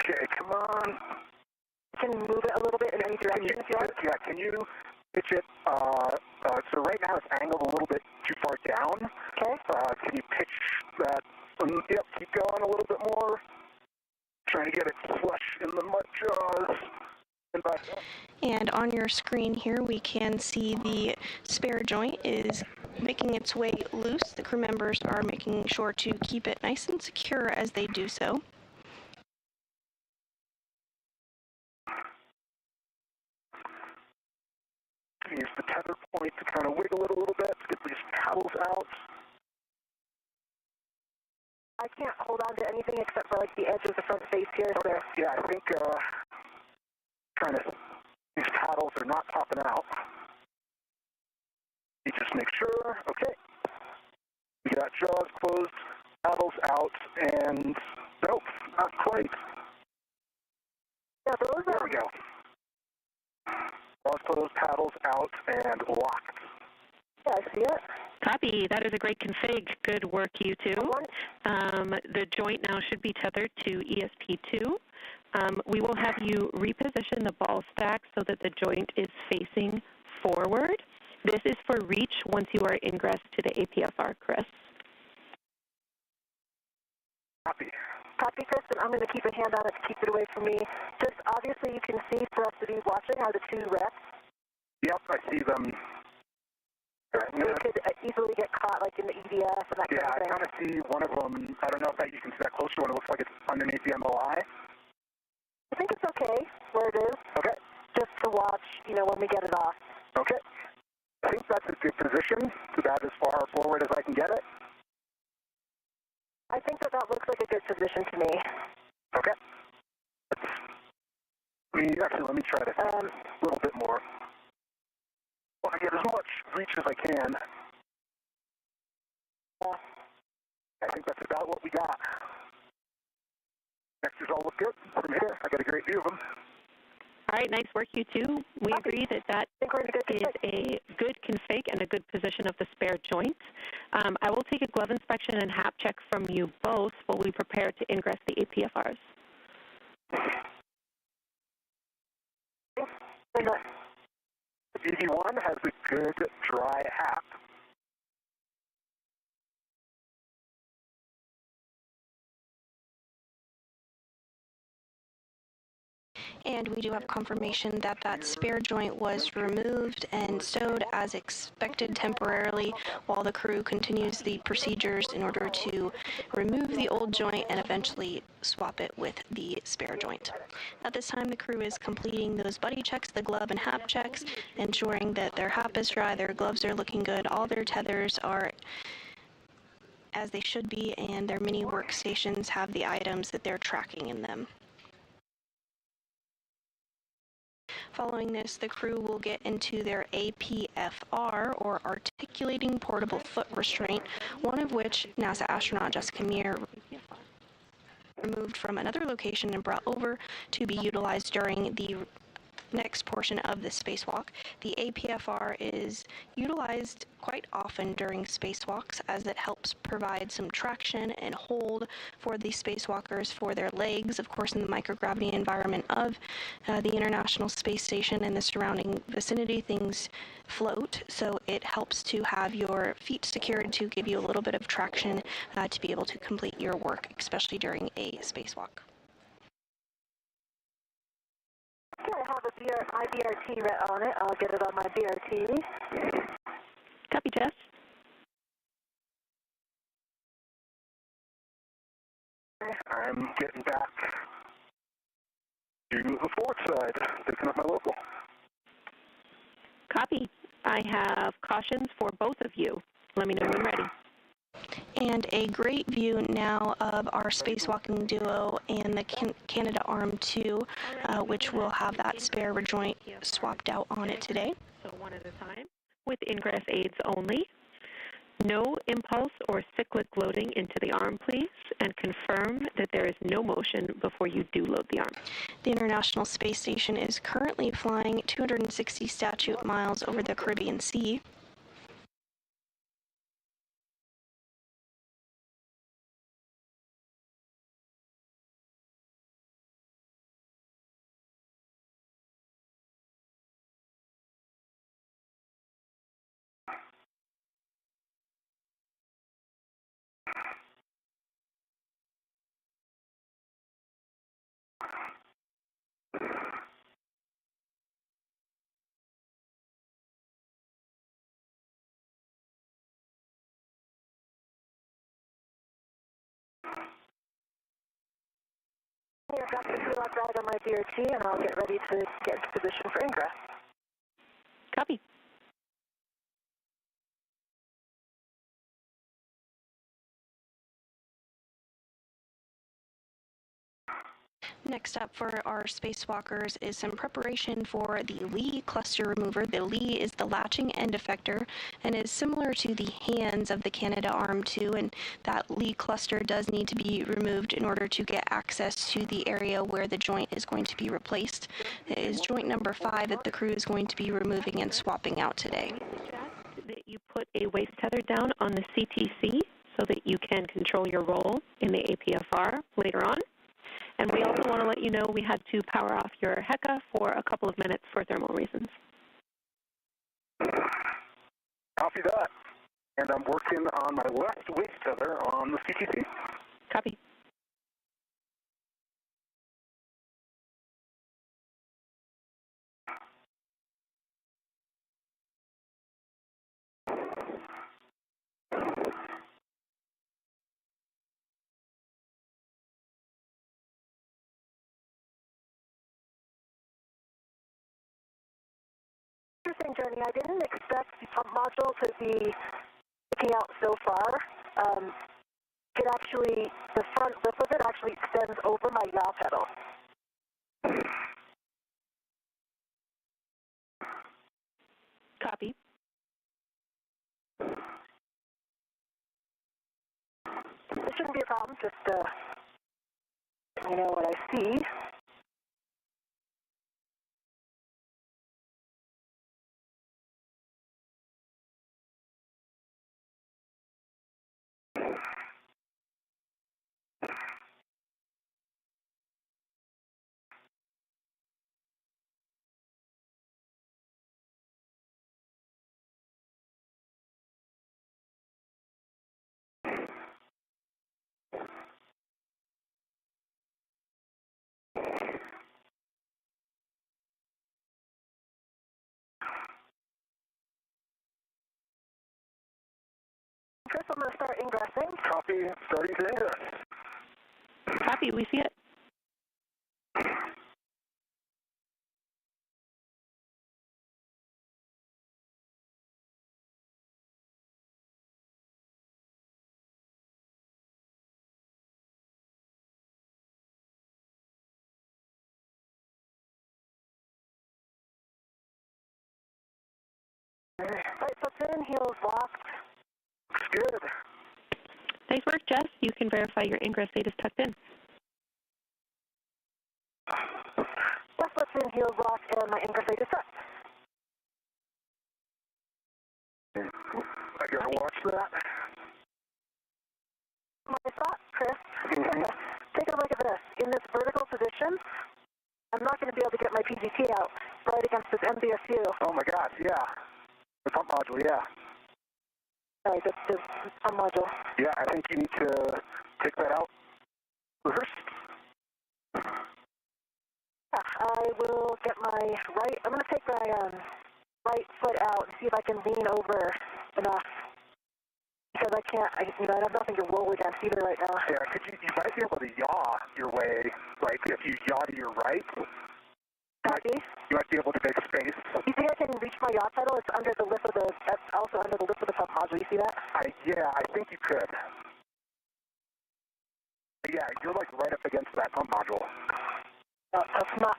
Okay, come on. You can move it a little bit in any direction if you want. Yeah, can you pitch it? So right now it's angled a little bit too far down. Okay. Can you pitch that? Yep, keep going a little bit more. Trying to get it flush in the mud jaws. And back up. And on your screen here, we can see the spare joint is making its way loose. The crew members are making sure to keep it nice and secure as they do so. Use the tether point to kind of wiggle it a little bit to get these paddles out. I can't hold on to anything except for like the edge of the front face here. Okay. Yeah, I think these paddles are not popping out. You just make sure. Okay. We got jaws closed, paddles out, and nope, not quite. Yeah, those There we go. Jaws closed, paddles out, and locked. Yeah, I see it. Copy. That is a great config. Good work, you two. The joint now should be tethered to ESP2. We will have you reposition the ball stack so that the joint is facing forward. This is for reach once you are ingress to the APSR, Chris. Copy. Copy, Chris, and I'm going to keep a hand on it to keep it away from me. Just obviously you can see for us to be watching are the two wrecks. Yep, I see them. They could easily get caught, like in the EDS and that kind of thing. Yeah, I kind of see one of them. I don't know if you can see that closer when it looks like it's underneath the MOI. I think it's okay where it is. Okay. Just to watch, when we get it off. Okay. I think that's a good position. So that as far forward as I can get it. I think that looks like a good position to me. Okay. Let me try to a little bit more. I want to get as much reach as I can. I think that's about what we got. Next is all look good from here. I got a great view of them. All right, nice work, you two. We agree that is a good config and a good position of the spare joint. I will take a glove inspection and hap check from you both while we prepare to ingress the APFRs. BD1 has a good dry hap. And we do have confirmation that that spare joint was removed and stowed as expected temporarily while the crew continues the procedures in order to remove the old joint and eventually swap it with the spare joint. At this time, the crew is completing those buddy checks, the glove and hap checks, ensuring that their hap is dry, their gloves are looking good, all their tethers are as they should be, and their mini workstations have the items that they're tracking in them. Following this, the crew will get into their APFR, or Articulating Portable Foot Restraint, one of which NASA astronaut Jessica Meir removed from another location and brought over to be utilized during the next portion of the spacewalk. The APFR is utilized quite often during spacewalks as it helps provide some traction and hold for the spacewalkers for their legs. Of course, in the microgravity environment of the International Space Station and the surrounding vicinity, things float, so it helps to have your feet secured to give you a little bit of traction to be able to complete your work, especially during a spacewalk. Okay, I have my BRT writ on it. I'll get it on my BRT. Copy, Jess. I'm getting back to the forward side, picking up my local. Copy. I have cautions for both of you. Let me know when ready. And a great view now of our spacewalking duo and the Canadarm2, which will have that spare joint swapped out on it today. So one at a time, with ingress aids only. No impulse or cyclic loading into the arm, please, and confirm that there is no motion before you do load the arm. The International Space Station is currently flying 260 statute miles over the Caribbean Sea. Here, I've got the two-lock ride on my BRT, and I'll get ready to get into position for ingress. Copy. Next up for our spacewalkers is some preparation for the Lee cluster remover. The Lee is the latching end effector and is similar to the hands of the Canadarm2, and that Lee cluster does need to be removed in order to get access to the area where the joint is going to be replaced. It is joint number 5 that the crew is going to be removing and swapping out today. That you put a waist tether down on the CTC so that you can control your role in the APFR later on. And we also want to let you know we had to power off your HECA for a couple of minutes for thermal reasons. Copy that. And I'm working on my left waist tether on the CTC. Copy. interesting journey. I didn't expect the pump module to be sticking out so far. It actually, the front lip of it actually extends over my yaw pedal. Copy. This shouldn't be a problem, just let me know what I see. Chris, I'm going to start ingressing. Copy, starting to ingress. Copy, we see it. Right foot's in, heels locked. Looks good. Nice work, Jess. You can verify your ingress date is tucked in. Left foot's in, heels locked, and my ingress date is set. I gotta watch that. My thought, Chris, take a look at this. In this vertical position, I'm not going to be able to get my PGT out right against this MBSU. Oh my God, yeah. The pump module, yeah. Sorry, the pump module. Yeah, I think you need to take that out. Reverse. Yeah, I will get my right, I'm going to take my right foot out and see if I can lean over enough. Because I can't, I have nothing to roll against either right now. Yeah, you might be able to yaw your way, like if you yaw to your right, Copy. you might be able to make space. You think I can reach my yaw pedal? It's under the lip of the, that's also under the lip of the pump module, you see that? Yeah, I think you could. Yeah, you're like right up against that pump module. That's not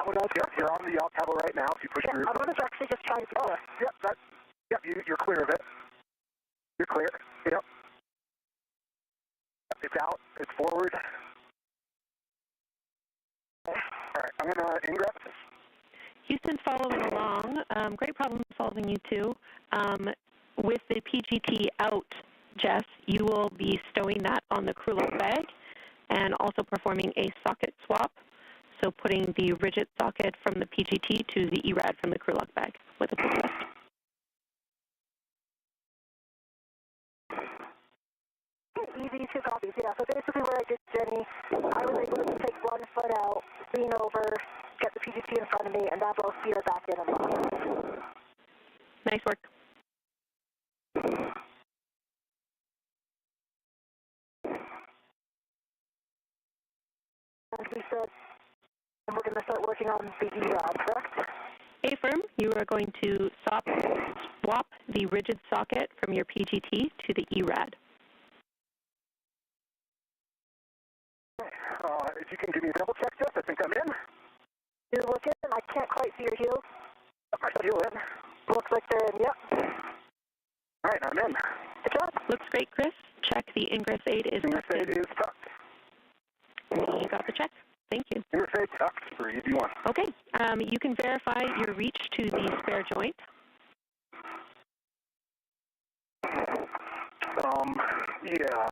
what I was Yep, you're on the yaw pedal right now. If you push your... I was actually just trying to do this. Yep, you're clear of it. You're clear. Yep. It's out. It's forward. All right, I'm going to ingress. Houston's following along. Great problem solving, you two. With the PGT out, Jess, you will be stowing that on the crew lock bag and also performing a socket swap. So putting the rigid socket from the PGT to the ERAD from the crew lock bag with a pull twist. Easy, 2 copies, yeah. So basically where I did Jenny, I was able to take 1 foot out, lean over, get the PGT in front of me, and that will feed her back in and lock. Nice work. And we said, and we're going to start working on the ERAD, correct? A-firm, you are going to swap the rigid socket from your PGT to the ERAD. If you can give me a double check, Jess, I think I'm in. You're looking, I can't quite see your heels. I feel in. Looks like they're in, yep. All right, I'm in. Good job. Looks great, Chris. Check the ingress aid is Ingress tucked aid in. is tucked. You got the check. Thank you. Ingress aid tucked for ED1. Okay. You can verify your reach to the spare joint. Yeah.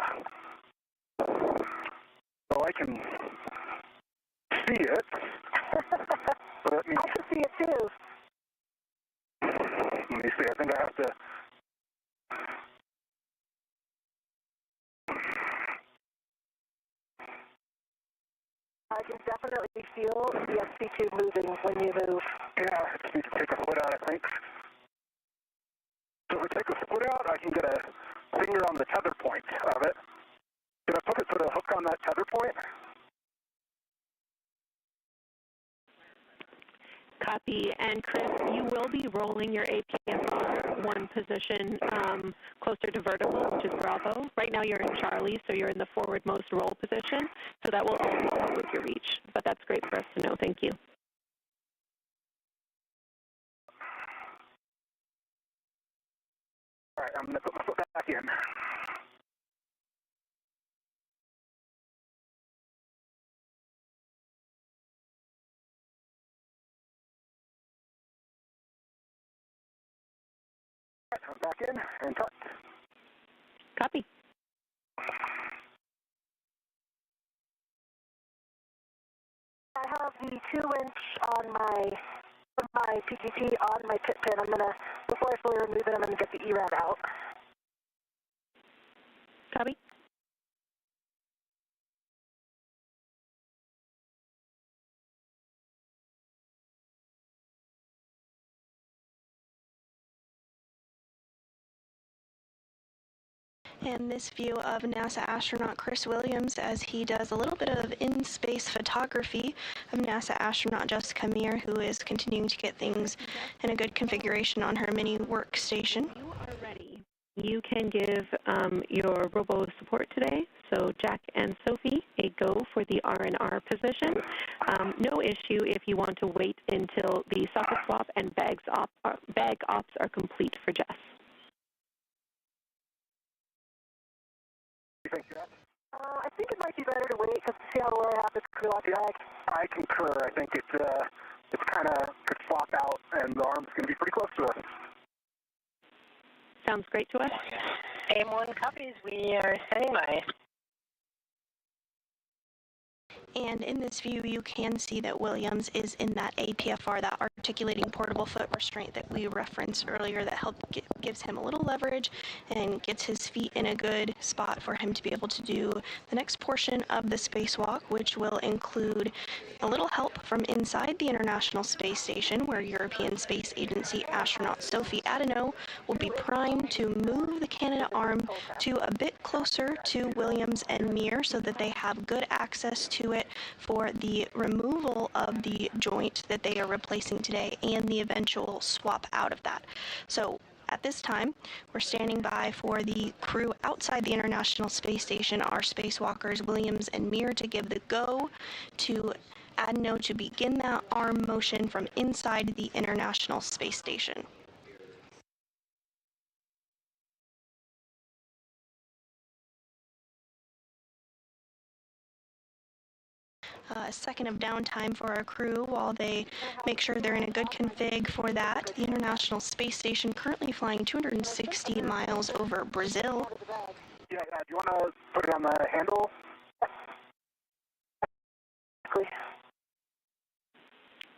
So I can see it. So that means... I can see it too. Let me see. I think I have to... I can definitely feel the SC2 moving when you move. Yeah, I just need to take a foot out, I think. So if I take a foot out, I can get a finger on the tether point of it. Did I put a hook on that tether point? Copy. And Chris, you will be rolling your APFR one position closer to vertical, which is Bravo. Right now you're in Charlie, so you're in the forwardmost roll position. So that will also help with your reach. But that's great for us to know. Thank you. All right, I'm going to put my foot back in. All right, I'm back in and tucked. Copy. I have the 2-inch on my PGT on my pit pin. I'm gonna, before I fully remove it, I'm gonna get the ERAD out. Copy. And this view of NASA astronaut Chris Williams as he does a little bit of in-space photography of NASA astronaut Jessica Meir, who is continuing to get things in a good configuration on her mini workstation. You are ready. You can give your robo support today. So Jack and Sophie, a go for the R&R position. No issue if you want to wait until the socket swap and bag ops are complete for Jess. You think, Jack? I think it might be better to wait because to see how well I have this crew on bag. I concur. I think it's kind of could flop out, and the arm's going to be pretty close to us. Sounds great to us. AM1 copies. We are standing by. And in this view, you can see that Williams is in that APFR, that articulating portable foot restraint that we referenced earlier that gives him a little leverage and gets his feet in a good spot for him to be able to do the next portion of the spacewalk, which will include a little help from inside the International Space Station, where European Space Agency astronaut Sophie Adeno will be primed to move the Canadarm to a bit closer to Williams and Meir so that they have good access to it for the removal of the joint that they are replacing today and the eventual swap out of that. So at this time, we're standing by for the crew outside the International Space Station, our spacewalkers Williams and Meir, to give the go to Adeno to begin that arm motion from inside the International Space Station. A second of downtime for our crew while they make sure they're in a good config for that. The International Space Station currently flying 260 miles over Brazil. Yeah, do you want to put it on the handle?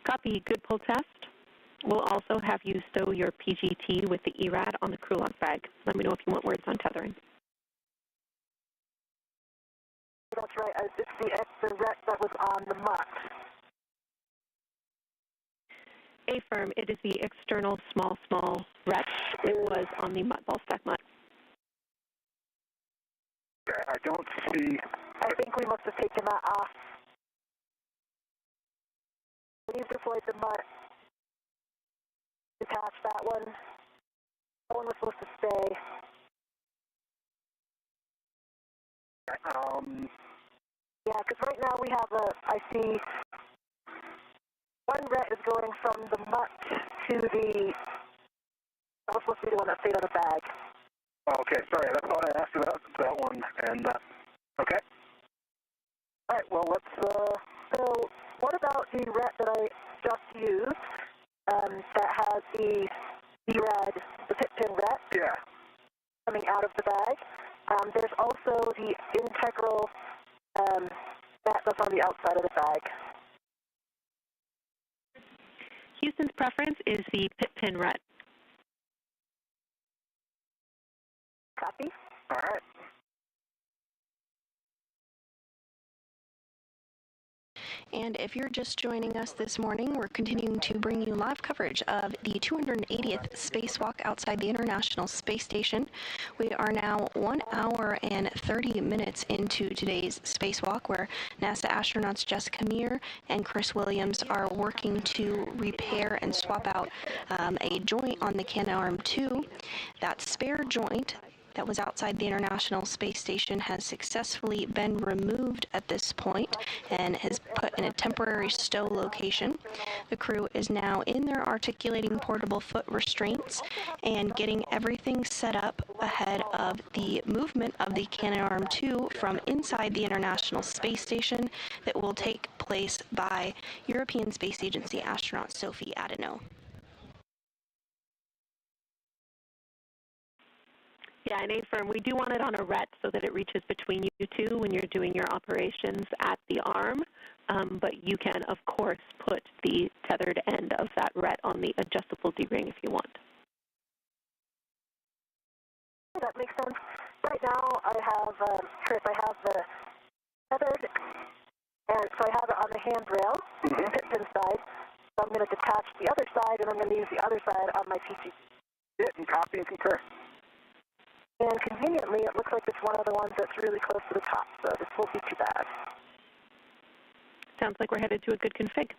Copy. Good pull test. We'll also have you stow your PGT with the ERAD on the crew lock bag. Let me know if you want words on tethering. That's right. It's the ret that was on the mutt. Affirm, it is the external small ret. It was on the mutt ball stack mutt. I don't see. I think we must have taken that off. When you deployed the mutt, detach that one. That one was supposed to stay. Yeah, because right now we have I see one ret is going from the mutt to the, that was supposed to be the one that stayed on the bag. Okay, sorry, I thought I asked about that one, and, okay. All right, well, let's, So what about the ret that I just used, that has the ERAD, the pit pin ret? Yeah. Coming out of the bag. There's also the integral that's on the outside of the bag. Houston's preference is the pit pin ret. Copy. All right. And if you're just joining us this morning, we're continuing to bring you live coverage of the 280th Spacewalk outside the International Space Station. We are now 1 hour and 30 minutes into today's spacewalk, where NASA astronauts Jessica Meir and Chris Williams are working to repair and swap out a joint on the Canadarm2. That spare joint that was outside the International Space Station has successfully been removed at this point and has put in a temporary stow location. The crew is now in their articulating portable foot restraints and getting everything set up ahead of the movement of the Canadarm2 from inside the International Space Station that will take place by European Space Agency astronaut Sophie Adeno. Yeah, and A-firm, we do want it on a RET so that it reaches between you two when you're doing your operations at the arm, but you can, of course, put the tethered end of that RET on the adjustable D-ring if you want. That makes sense. Right now, I have, Chris, I have the tethered, and so I have it on the handrail, pin side, so I'm going to detach the other side, and I'm going to use the other side on my PC. Yeah, and copy and concur. And conveniently, it looks like it's one of the ones that's really close to the top, so this won't be too bad. Sounds like we're headed to a good config.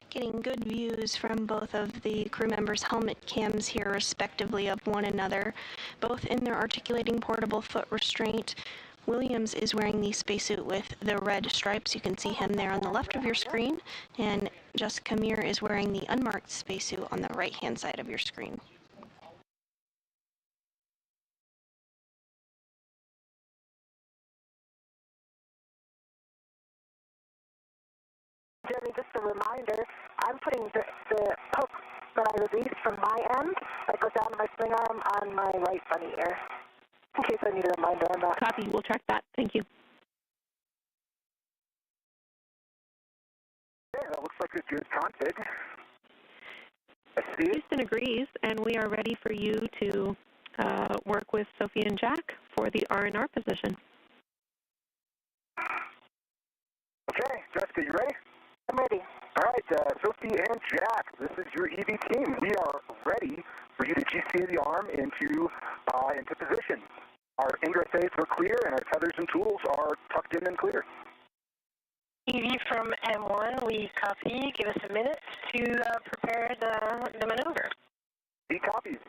Getting good views from both of the crew members' helmet cams here, respectively, of one another, both in their articulating portable foot restraint. Williams is wearing the spacesuit with the red stripes. You can see him there on the left of your screen, and Jessica Meir is wearing the unmarked spacesuit on the right-hand side of your screen. Jeremy, just a reminder, I'm putting the hook that I released from my end that goes down to my swing arm on my right bunny ear, in case I need a reminder on that. Copy. We'll track that. Thank you. Yeah, that looks like a good config. I see it. Houston agrees, and we are ready for you to work with Sophie and Jack for the R&R position. Okay, Jessica, you ready? I'm ready. All right, Sophie and Jack, this is your EV team. We are ready for you to GC the arm into position. Our ingress aids are clear, and our tethers and tools are tucked in and clear. EV from M1, we copy. Give us a minute to prepare the maneuver. He copies.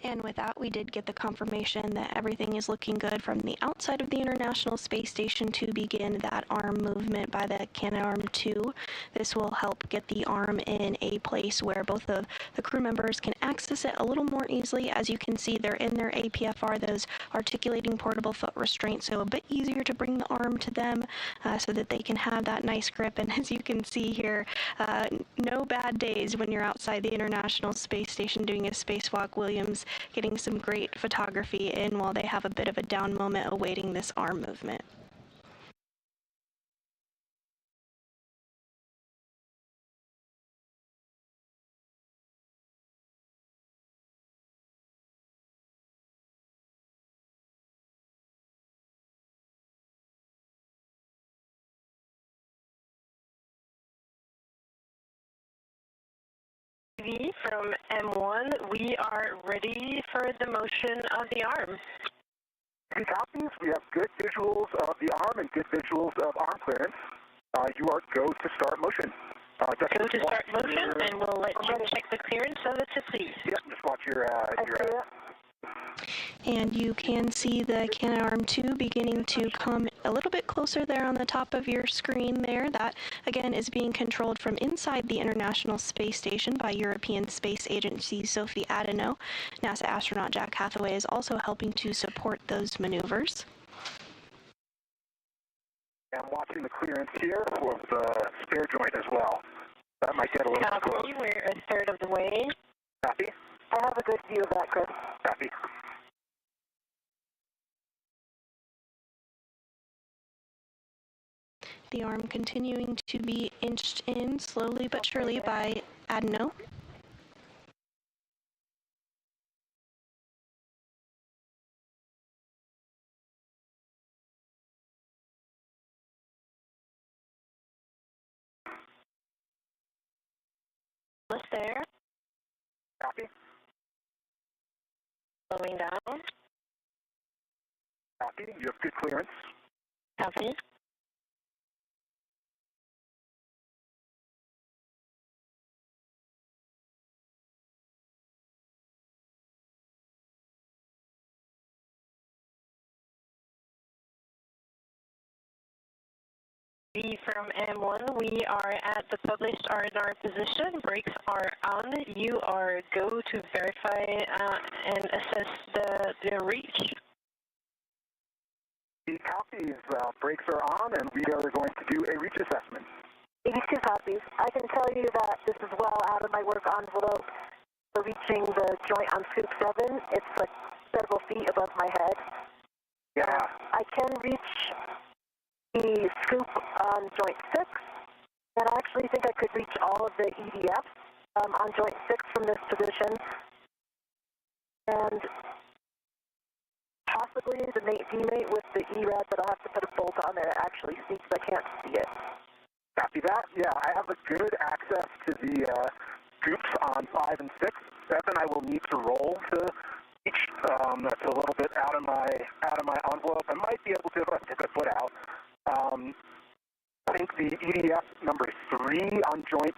And with that, we did get the confirmation that everything is looking good from the outside of the International Space Station to begin that arm movement by the Canadarm2. This will help get the arm in a place where both of the crew members can access it a little more easily. As you can see, they're in their APFR, those articulating portable foot restraints, so a bit easier to bring the arm to them so that they can have that nice grip. And as you can see here, no bad days when you're outside the International Space Station doing a spacewalk. Williams getting some great photography in while they have a bit of a down moment awaiting this arm movement. EV from M1, we are ready for the motion of the arm. He copies. We have good visuals of the arm and good visuals of arm clearance. You are go to start motion. Go to start motion, and we'll let you check the clearance of it to see. Yep, just watch your And you can see the Canadarm2 beginning to come a little bit closer there on the top of your screen there. That, again, is being controlled from inside the International Space Station by European Space Agency Sophie Adeno. NASA astronaut Jack Hathaway is also helping to support those maneuvers. I'm watching the clearance here for the spare joint as well. That might get a little close. Copy, we're a third of the way. Copy? I have a good view of that, Chris. Copy. The arm continuing to be inched in slowly but surely by Adeno. Almost there. Copy? Slowing down. Copy. You have good clearance. Copy. V from M1, we are at the published R&R position. Brakes are on. You are go to verify and assess the reach. The copies, brakes are on, and we are going to do a reach assessment. 82 copies. I can tell you that this is well out of my work envelope for reaching the joint on scoop 7. It's like several feet above my head. Yeah. I can reach the scoop on joint 6, and I actually think I could reach all of the EDFs on joint 6 from this position, and possibly the mate demate with the ERAD, but I'll have to put a bolt on there to actually see because I can't see it. Copy that. Yeah, I have a good access to the scoops on 5 and 6. 7 I will need to roll to each. That's a little bit out of my envelope. I might be able to if I took a foot out. I think the EDF number 3 on joint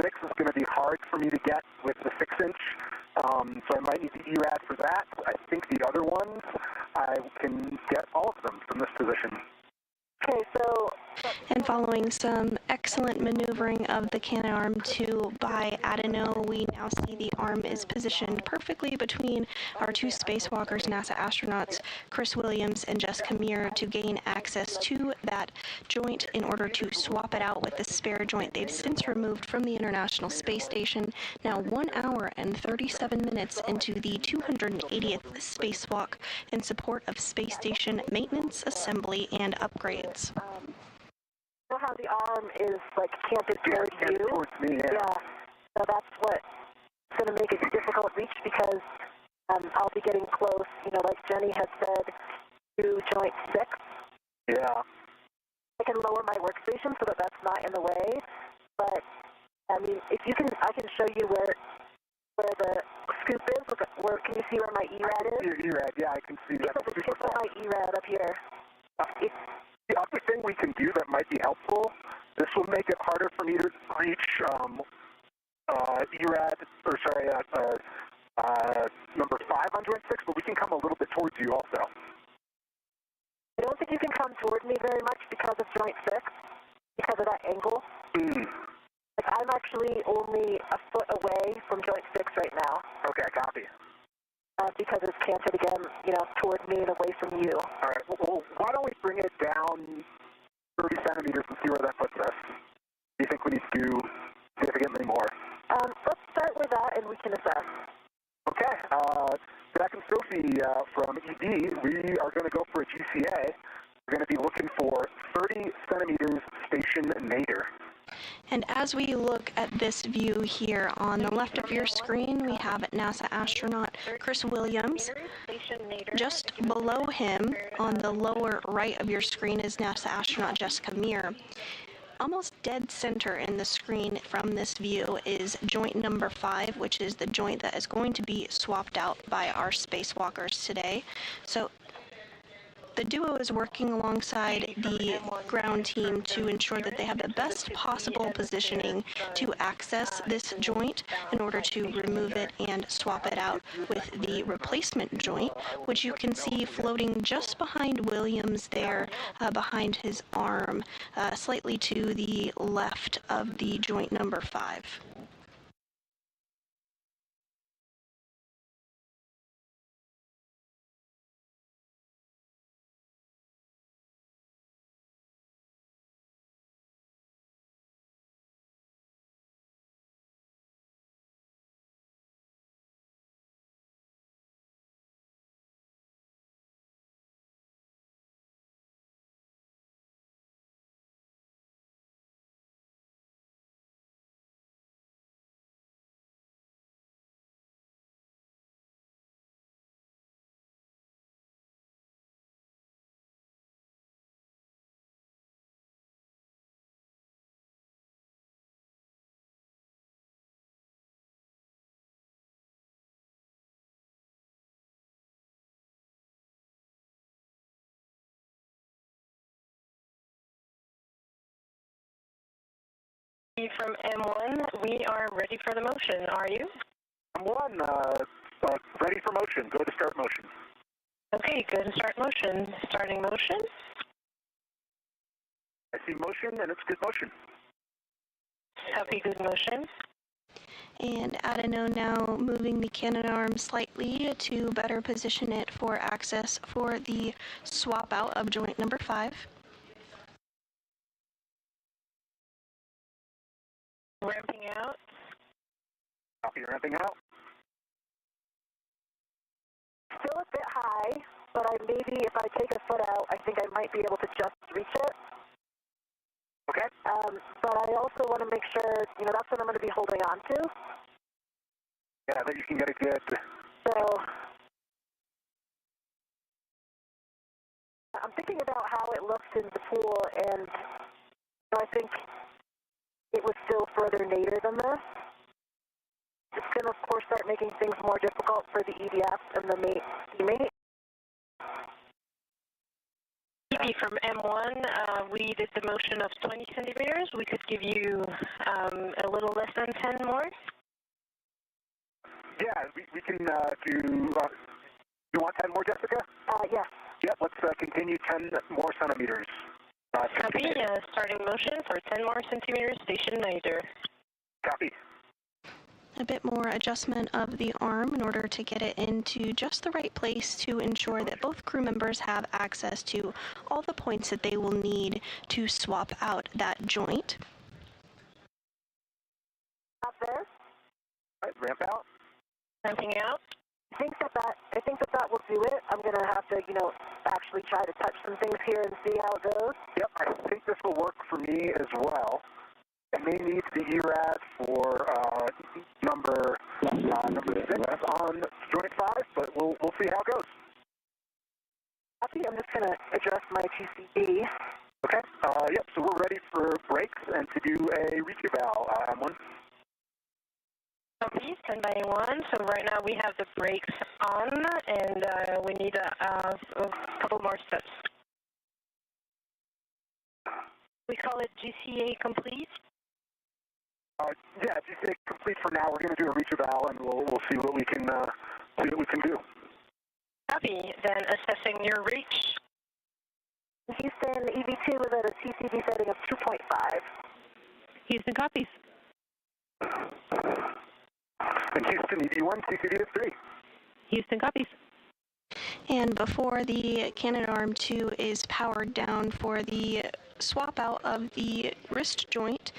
6 is going to be hard for me to get with the 6-inch, so I might need the ERAD for that. I think the other ones, I can get all of them from this position. Okay, so... And following some excellent maneuvering of the cannon arm 2 by Adeno, we now see the arm is positioned perfectly between our two spacewalkers, NASA astronauts Chris Williams and Jessica Meir, to gain access to that joint in order to swap it out with the spare joint they've since removed from the International Space Station, now 1 hour and 37 minutes into the 280th spacewalk in support of space station maintenance, assembly, and upgrades. You know how the arm is like canted towards you? Towards me, Yeah. So that's what's going to make it difficult reach because I'll be getting close, you know, like Jenny has said, to joint 6. Yeah. I can lower my workstation so that that's not in the way, but I mean, if you can, I can show you where the scoop is. Look at where. Can you see where my ERAD is? Your ERAD, yeah, I can see that. It's the tip of my ERAD up here. The other thing we can do that might be helpful, this will make it harder for me to reach ERAD, or sorry, number 5 on joint 6, but we can come a little bit towards you also. I don't think you can come toward me very much because of joint 6, because of that angle. Like, I'm actually only a foot away from joint 6 right now. Okay, copy. Because it's canted again, you know, toward me and away from you. All right, well, why don't we bring it down 30 centimeters and see where that puts us? Do you think we need to do significantly more? Let's start with that and we can assess. Okay, Zach and Sophie from ED, we are going to go for a GCA. We're going to be looking for 30 centimeters station nadir. And as we look at this view here, on the left of your screen, we have NASA astronaut Chris Williams. Just below him, on the lower right of your screen, is NASA astronaut Jessica Meir. Almost dead center in the screen from this view is joint number 5, which is the joint that is going to be swapped out by our spacewalkers today. So the duo is working alongside the ground team to ensure that they have the best possible positioning to access this joint in order to remove it and swap it out with the replacement joint, which you can see floating just behind Williams there, behind his arm, slightly to the left of the joint number 5. Copy from M1. We are ready for the motion. Are you? M1, ready for motion. Go to start motion. Okay, go to start motion. Starting motion. I see motion, and it's good motion. Copy, good motion. And Adeno now moving the cannon arm slightly to better position it for access for the swap out of joint number 5. Ramping out. Copy, ramping out. Still a bit high, but maybe if I take a foot out, I think I might be able to just reach it. Okay. But I also want to make sure, that's what I'm going to be holding on to. Yeah, that you can get a good... So, I'm thinking about how it looks in the pool, and I think it was still further nadir than this. It's going to, of course, start making things more difficult for the EDF and the teammate. From M1, we did the motion of 20 centimeters. We could give you a little less than 10 more. Yeah, we can do... you want 10 more, Jessica? Yes. Yep, let's continue 10 more centimeters. Copy, starting motion for 10 more centimeters, station nadir. Copy. A bit more adjustment of the arm in order to get it into just the right place to ensure that both crew members have access to all the points that they will need to swap out that joint. Up there. All right, ramp out. Ramping out. I think that will do it. I'm gonna have to, actually try to touch some things here and see how it goes. Yep, I think this will work for me as well. I may need the ERAD for number 6 on joint 5, but we'll see how it goes. Copy. I'm just gonna adjust my TCB. Okay. Yep. So we're ready for brakes and to do a reach eval. M1. Copy, standby 1. So right now we have the brakes on, and we need a couple more steps. We call it GCA complete. Yeah, GCA complete for now. We're going to do a reach eval, and we'll see what we can do. Copy. Then assessing your reach. Houston, EV2 is at a TCB setting of 2.5. Houston copies. And Houston, EV1, TCB is 3. Houston copies. And before the cannon arm 2 is powered down for the swap out of the wrist joint,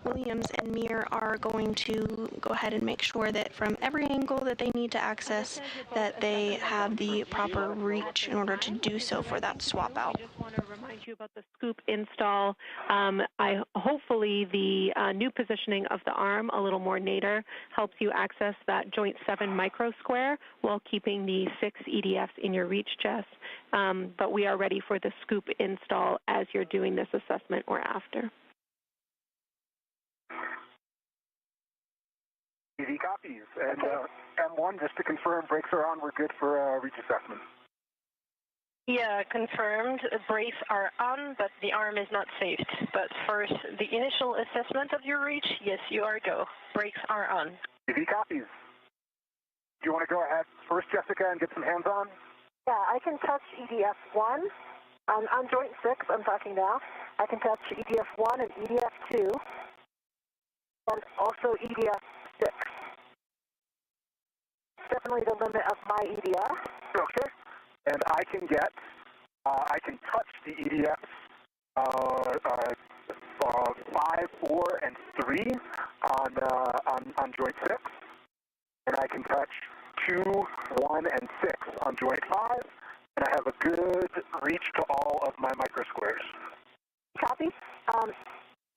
Williams and Meir are going to go ahead and make sure that from every angle that they need to access, that they have the proper reach in order to do so for that swap out. I just want to remind you about the scoop install. Hopefully the new positioning of the arm, a little more nadir, helps you access that joint 7 micro square while keeping the 6 EDFs in your reach chest. But we are ready for the scoop install as you're doing this assessment or after. EV copies. And M1, just to confirm, brakes are on. We're good for reach assessment. Yeah, confirmed. Brakes are on, but the arm is not saved. But first, the initial assessment of your reach, yes, you are go. Brakes are on. EV copies. Do you want to go ahead first, Jessica, and get some hands-on? Yeah, I can touch EDF1. On joint 6, I'm talking now. I can touch EDF1 and EDF2. And also EDF6. Definitely the limit of my EDF. Okay. And I can touch the EDFs 5, 4, and 3 on joint 6. And I can touch 2, 1, and 6 on joint 5. And I have a good reach to all of my microsquares. Copy.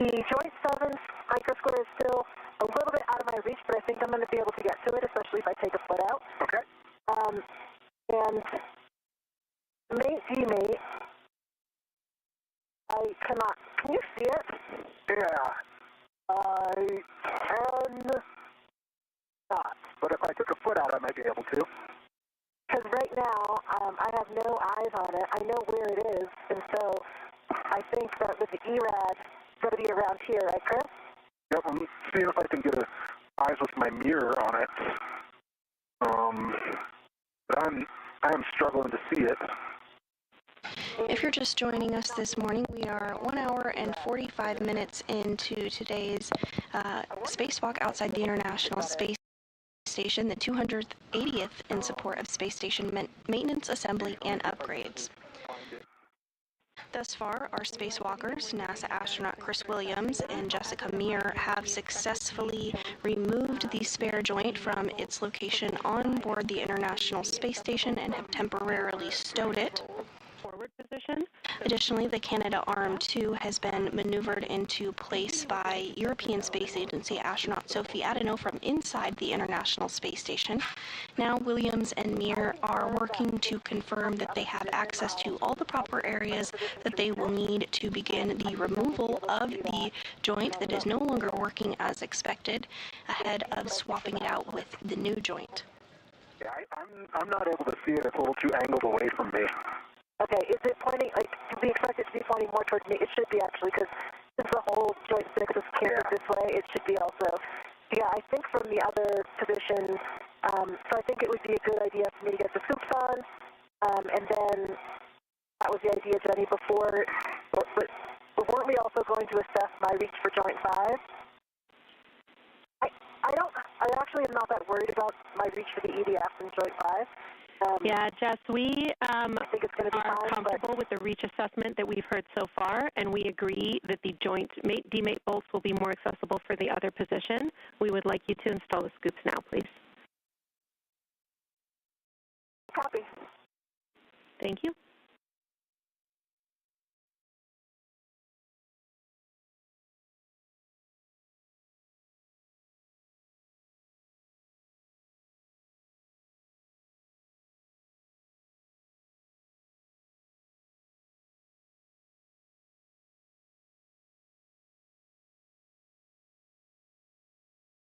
The joint 7 microsquare is still a little bit out of my reach, but I think I'm going to be able to get to it, especially if I take a foot out. Okay. And mate, G-mate, I cannot. Can you see it? Yeah. I can not. But if I took a foot out, I might be able to. Because right now, I have no eyes on it. I know where it is, and so I think that with the ERAD, it's going to be around here, right, Chris? Yep, I'm seeing if I can get eyes with my mirror on it. But I am struggling to see it. If you're just joining us this morning, we are 1 hour and 45 minutes into today's spacewalk outside the International Space Station, the 280th in support of space station maintenance, assembly, and upgrades. Thus far, our spacewalkers, NASA astronaut Chris Williams and Jessica Meir, have successfully removed the spare joint from its location on board the International Space Station and have temporarily stowed it. Forward position. Additionally, the Canadarm2 has been maneuvered into place by European Space Agency astronaut Sophie Adano from inside the International Space Station. Now, Williams and Meir are working to confirm that they have access to all the proper areas that they will need to begin the removal of the joint that is no longer working as expected, ahead of swapping it out with the new joint. Yeah, I'm not able to see it. It's a little too angled away from me. Okay, is it pointing, like, do we expect it to be pointing more towards me? It should be, actually, because since the whole joint 6 is canted this way, it should be also. Yeah, I think from the other position, so I think it would be a good idea for me to get the scoops on, and then that was the idea, Jenny, before, but weren't we also going to assess my reach for joint 5? I actually am not that worried about my reach for the EDF in joint 5. Yeah, Jess, we I think it's going to be are fine, comfortable with the reach assessment that we've heard so far, and we agree that the joint demate bolts will be more accessible for the other position. We would like you to install the scoops now, please. Copy. Thank you.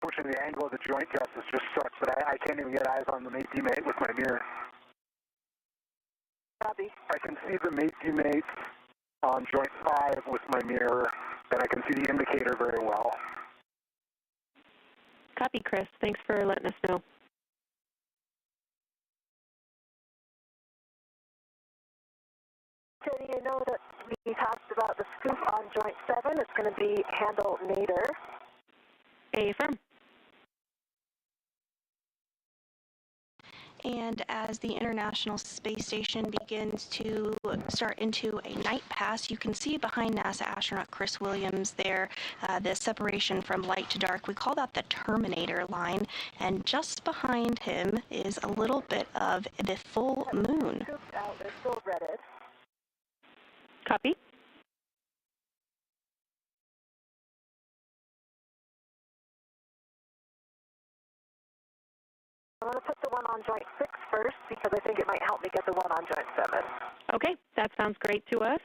Unfortunately, the angle of the joint test is just such that I can't even get eyes on the mate demate with my mirror. Copy. I can see the mate demate on joint 5 with my mirror, and I can see the indicator very well. Copy, Chris. Thanks for letting us know. Jenny, I know that we talked about the scoop on joint 7. It's going to be handle nadir. Affirm. And as the International Space Station begins to start into a night pass, you can see behind NASA astronaut Chris Williams there, the separation from light to dark. We call that the Terminator line. And just behind him is a little bit of the full moon. Out, they're still redded. Copy. I'm going to put the one on joint 6 first because I think it might help me get the one on joint 7. Okay, that sounds great to us.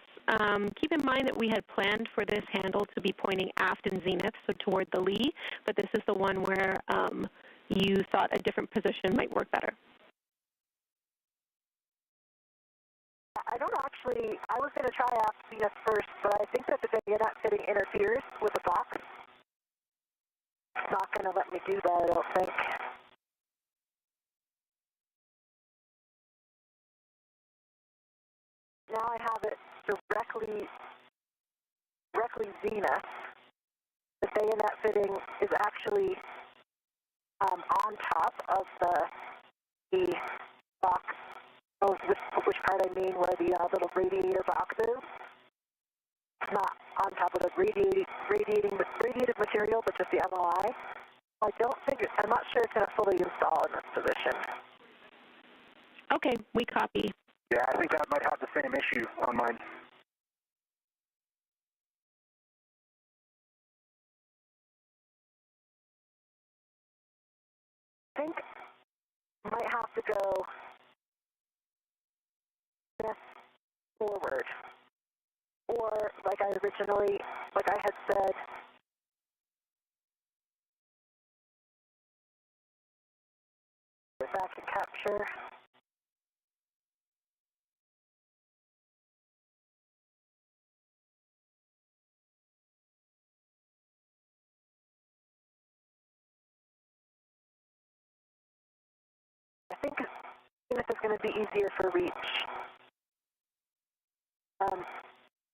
Keep in mind that we had planned for this handle to be pointing aft in zenith, so toward the lee, but this is the one where you thought a different position might work better. I don't actually, I was going to try aft zenith first, but I think that the bayonet fitting interferes with the box. It's not going to let me do that, I don't think. Now I have it directly zenith. The bayonet fitting is actually on top of the box. Oh, which part I mean, where the little radiator box is. It's not on top of the radiated material, but just the MOI. I don't think I'm not sure it's going to fully install in this position. Okay, we copy. Yeah, I think that might have the same issue on mine. I think I might have to go forward. Or, like I had said, back and capture. think even if it's going to be easier for reach,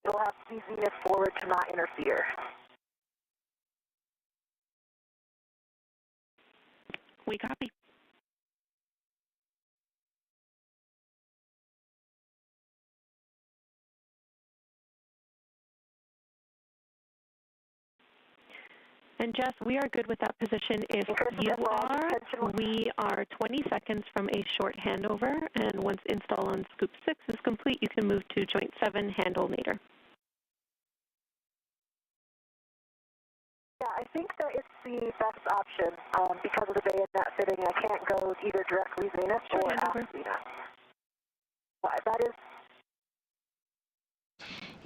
it'll have to be zenith forward to not interfere. We copy. And Jess, we are good with that position. If you are, we are 20 seconds from a short handover, and once install on Scoop 6 is complete, you can move to Joint 7, handle nadir. Yeah, I think that it's the best option because of the bayonet fitting. I can't go either directly zenith or aft zenith. That is.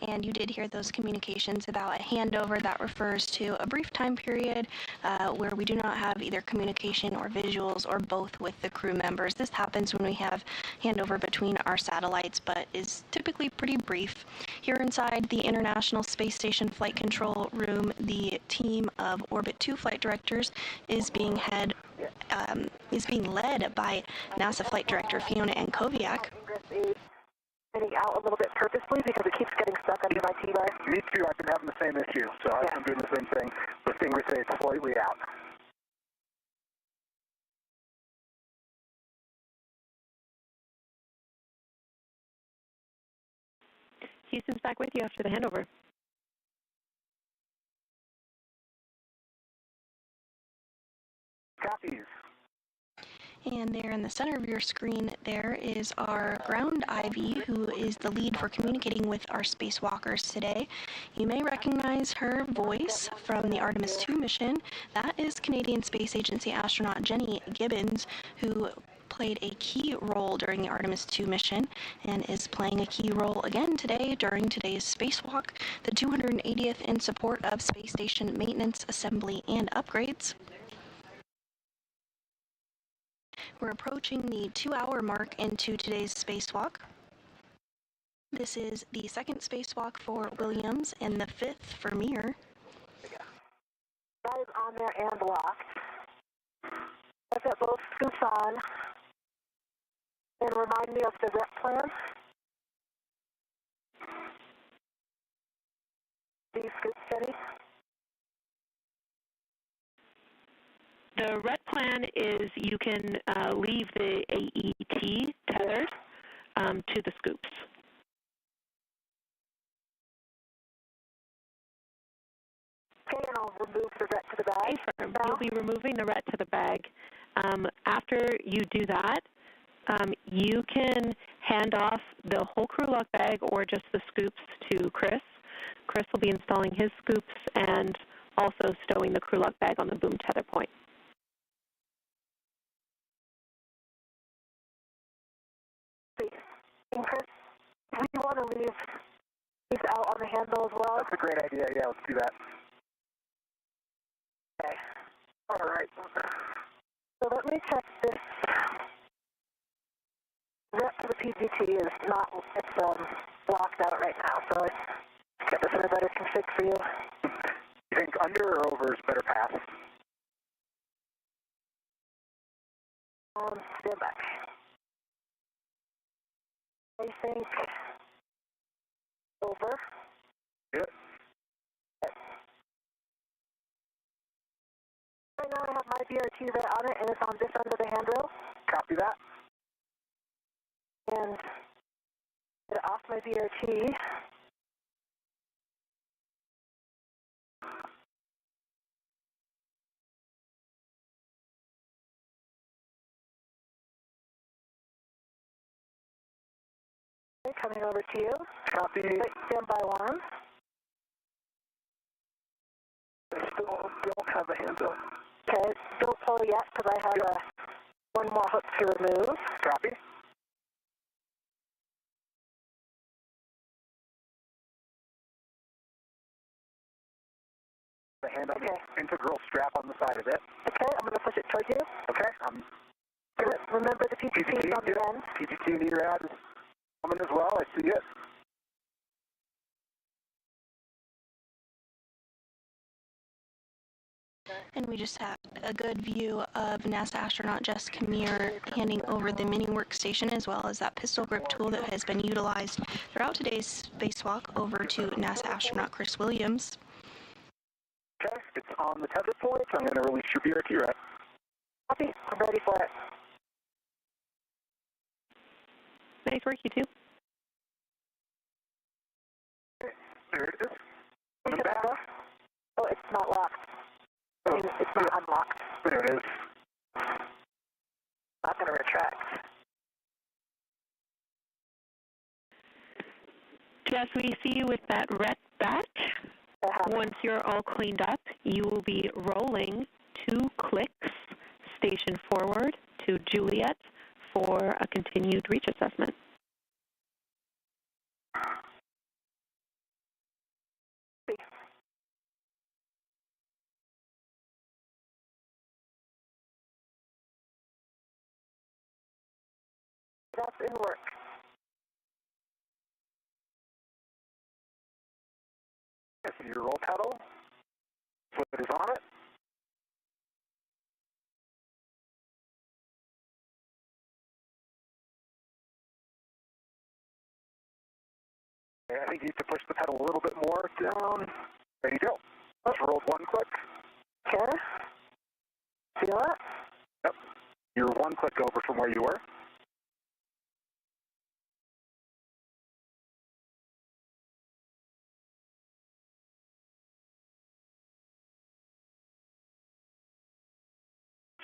And you did hear those communications about a handover. That refers to a brief time period where we do not have either communication or visuals or both with the crew members. This happens when we have handover between our satellites, but is typically pretty brief. Here inside the International Space Station Flight Control Room, the team of Orbit 2 flight directors is being led by NASA Flight Director Fiona Ankoviak. Out a little bit purposely because it keeps getting stuck under my T-bar. Me too. I've been having the same issue, so yeah. I'm doing the same thing. The finger stays slightly out. Houston's back with you after the handover. Copies. And there in the center of your screen, there is our ground Ivy, who is the lead for communicating with our spacewalkers today. You may recognize her voice from the Artemis 2 mission. That is Canadian Space Agency astronaut Jenny Gibbons, who played a key role during the Artemis 2 mission and is playing a key role again today during today's spacewalk, the 280th in support of space station maintenance, assembly, and upgrades. We're approaching the 2-hour mark into today's spacewalk. This is the second spacewalk for Williams and the 5th for Meir. That is on there and locked. I've got both scoops on. And remind me of the rep plan. These scoops, Jenny? The red plan is you can leave the AET tethered to the scoops. Okay, and I'll remove the ret to the bag. You'll be removing the ret to the bag. After you do that, you can hand off the whole crew lock bag or just the scoops to Chris. Chris will be installing his scoops and also stowing the crew lock bag on the boom tether point. And Chris, do you want to leave these out on the handle as well? That's a great idea. Yeah, let's do that. Okay. All right. So let me check this. Rep for the PGT is not, it's blocked out right now, so let's get this in a better config for you. You think under or over is better pass? Stand back. I think over. Good. Right now I have my BRT right on it, and it's on this end of the handrail. Copy that. And get off my BRT. Coming over to you. Copy. Stand by one. I still don't have a hand up. Okay, don't pull yet because I have one more hook to remove. Copy. The hand on the integral strap on the side of it. Okay, I'm going to push it towards you. Okay. Remember the PGT is on the end. PGT meter out is coming as well. I see it. And we just had a good view of NASA astronaut Jessica Meir handing over the mini workstation as well as that pistol grip tool that has been utilized throughout today's spacewalk over to NASA astronaut Chris Williams. Okay, it's on the tether point. I'm going to release your BRT rack. Copy. I'm ready for it. Nice work, you two. Okay, there it is. Coming back. Oh, it's not locked. I mean, it's not unlocked. There it is. Not going to retract. Jess, we see you with that red batch. Once you're all cleaned up, you will be rolling 2 clicks station forward to Juliet for a continued reach assessment. That's in work. Yes, your roll pedal. Foot is on it. Okay, I think you need to push the pedal a little bit more down. There you go. Just rolled 1 click. Okay. Feel it? Yep. You're 1 click over from where you were.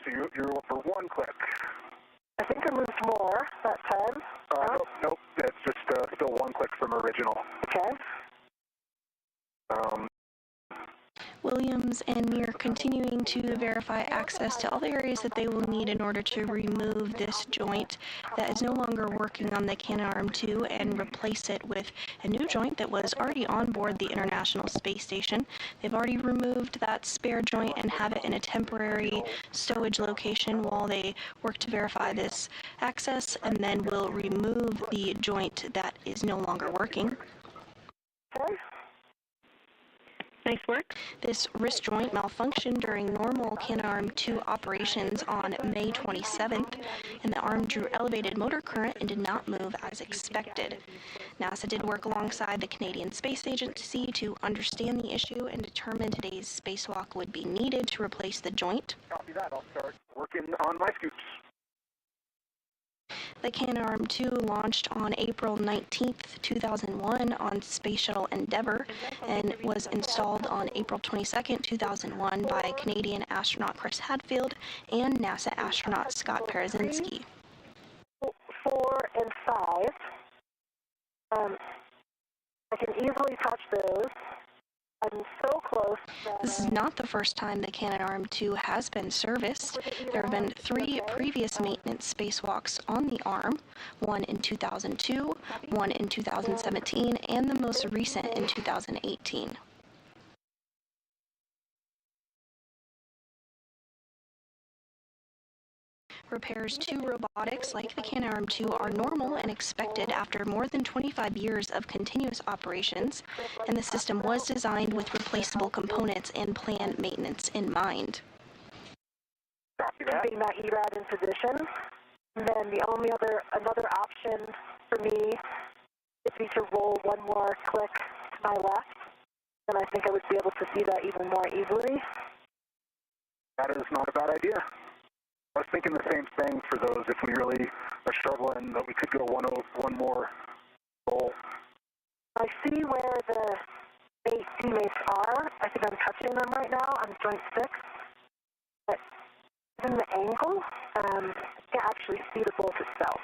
So you're over 1 click. I think I moved more that time. Nope. It's just still 1 click from original. Okay. Williams and Meir continuing to verify access to all the areas that they will need in order to remove this joint that is no longer working on the Canadarm2 and replace it with a new joint that was already on board the International Space Station. They've already removed that spare joint and have it in a temporary stowage location while they work to verify this access, and then will remove the joint that is no longer working. Okay. Nice work. This wrist joint malfunctioned during normal Canadarm2 operations on May 27th, and the arm drew elevated motor current and did not move as expected. NASA did work alongside the Canadian Space Agency to understand the issue and determine today's spacewalk would be needed to replace the joint. Copy that. I'll start working on my scoops. The Canadarm2 launched on April 19th, 2001 on Space Shuttle Endeavour and was installed on April 22nd, 2001 by Canadian astronaut Chris Hadfield and NASA astronaut Scott Parazynski. 4 and 5. I can easily touch those. I'm so close that... This is not the first time the Canadarm2 has been serviced. There have been 3 previous maintenance spacewalks on the arm, one in 2002, one in 2017, and the most recent in 2018. Repairs to robotics like the Canadarm2 are normal and expected after more than 25 years of continuous operations, and the system was designed with replaceable components and planned maintenance in mind. Keeping that ERAD in position. And then another option for me is to roll 1 more click to my left, and I think I would be able to see that even more easily. That is not a bad idea. I was thinking the same thing for those if we really are struggling, that we could go one more roll. I see where the 8 teammates are. I think I'm touching them right now on joint 6. But in the angle, I can't actually see the bolt itself.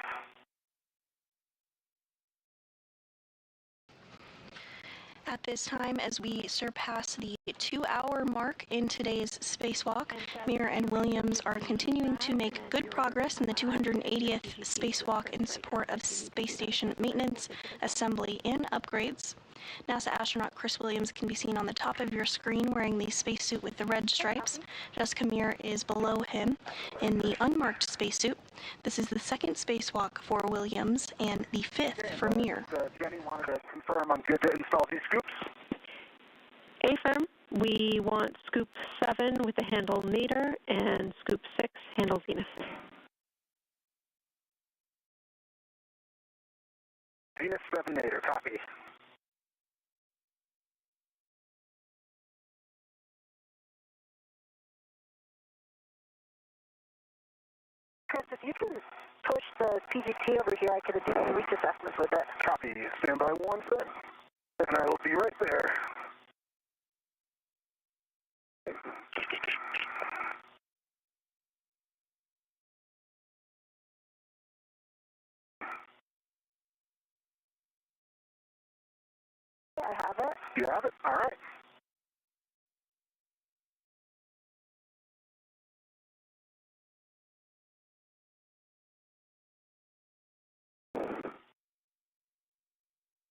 At this time, as we surpass the 2-hour mark in today's spacewalk, Meir and Williams are continuing to make good progress in the 280th spacewalk in support of space station maintenance, assembly, and upgrades. NASA astronaut Chris Williams can be seen on the top of your screen wearing the spacesuit with the red stripes. Jessica Meir is below him in the unmarked spacesuit. This is the 2nd spacewalk for Williams and the 5th for Meir. Jenny wanted to confirm I'm good to install these scoops. Affirm. We want scoop 7 with the handle nadir and scoop 6 handle zenith. Zenith 7 nadir, copy. Chris, if you can push the PGT over here, I can do some reach assessments with it. Copy. Stand by 1 sec, and I will be right there. I have it. You have it? All right.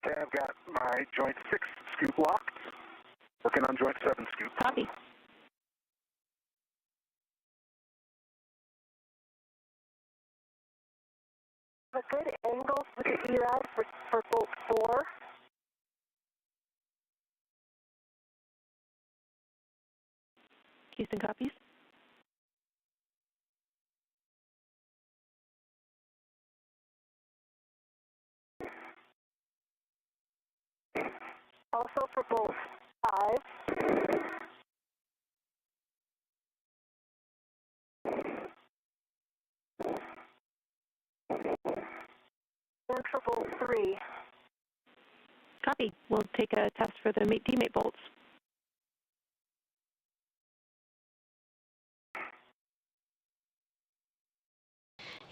Okay, I've got my joint 6 scoop locked. Working on joint 7 scoop. Copy. A good angle with the ERAD for bolt 4. Houston copies. Also for bolt 5. And for bolt 3. Copy. We'll take a test for the demate bolts.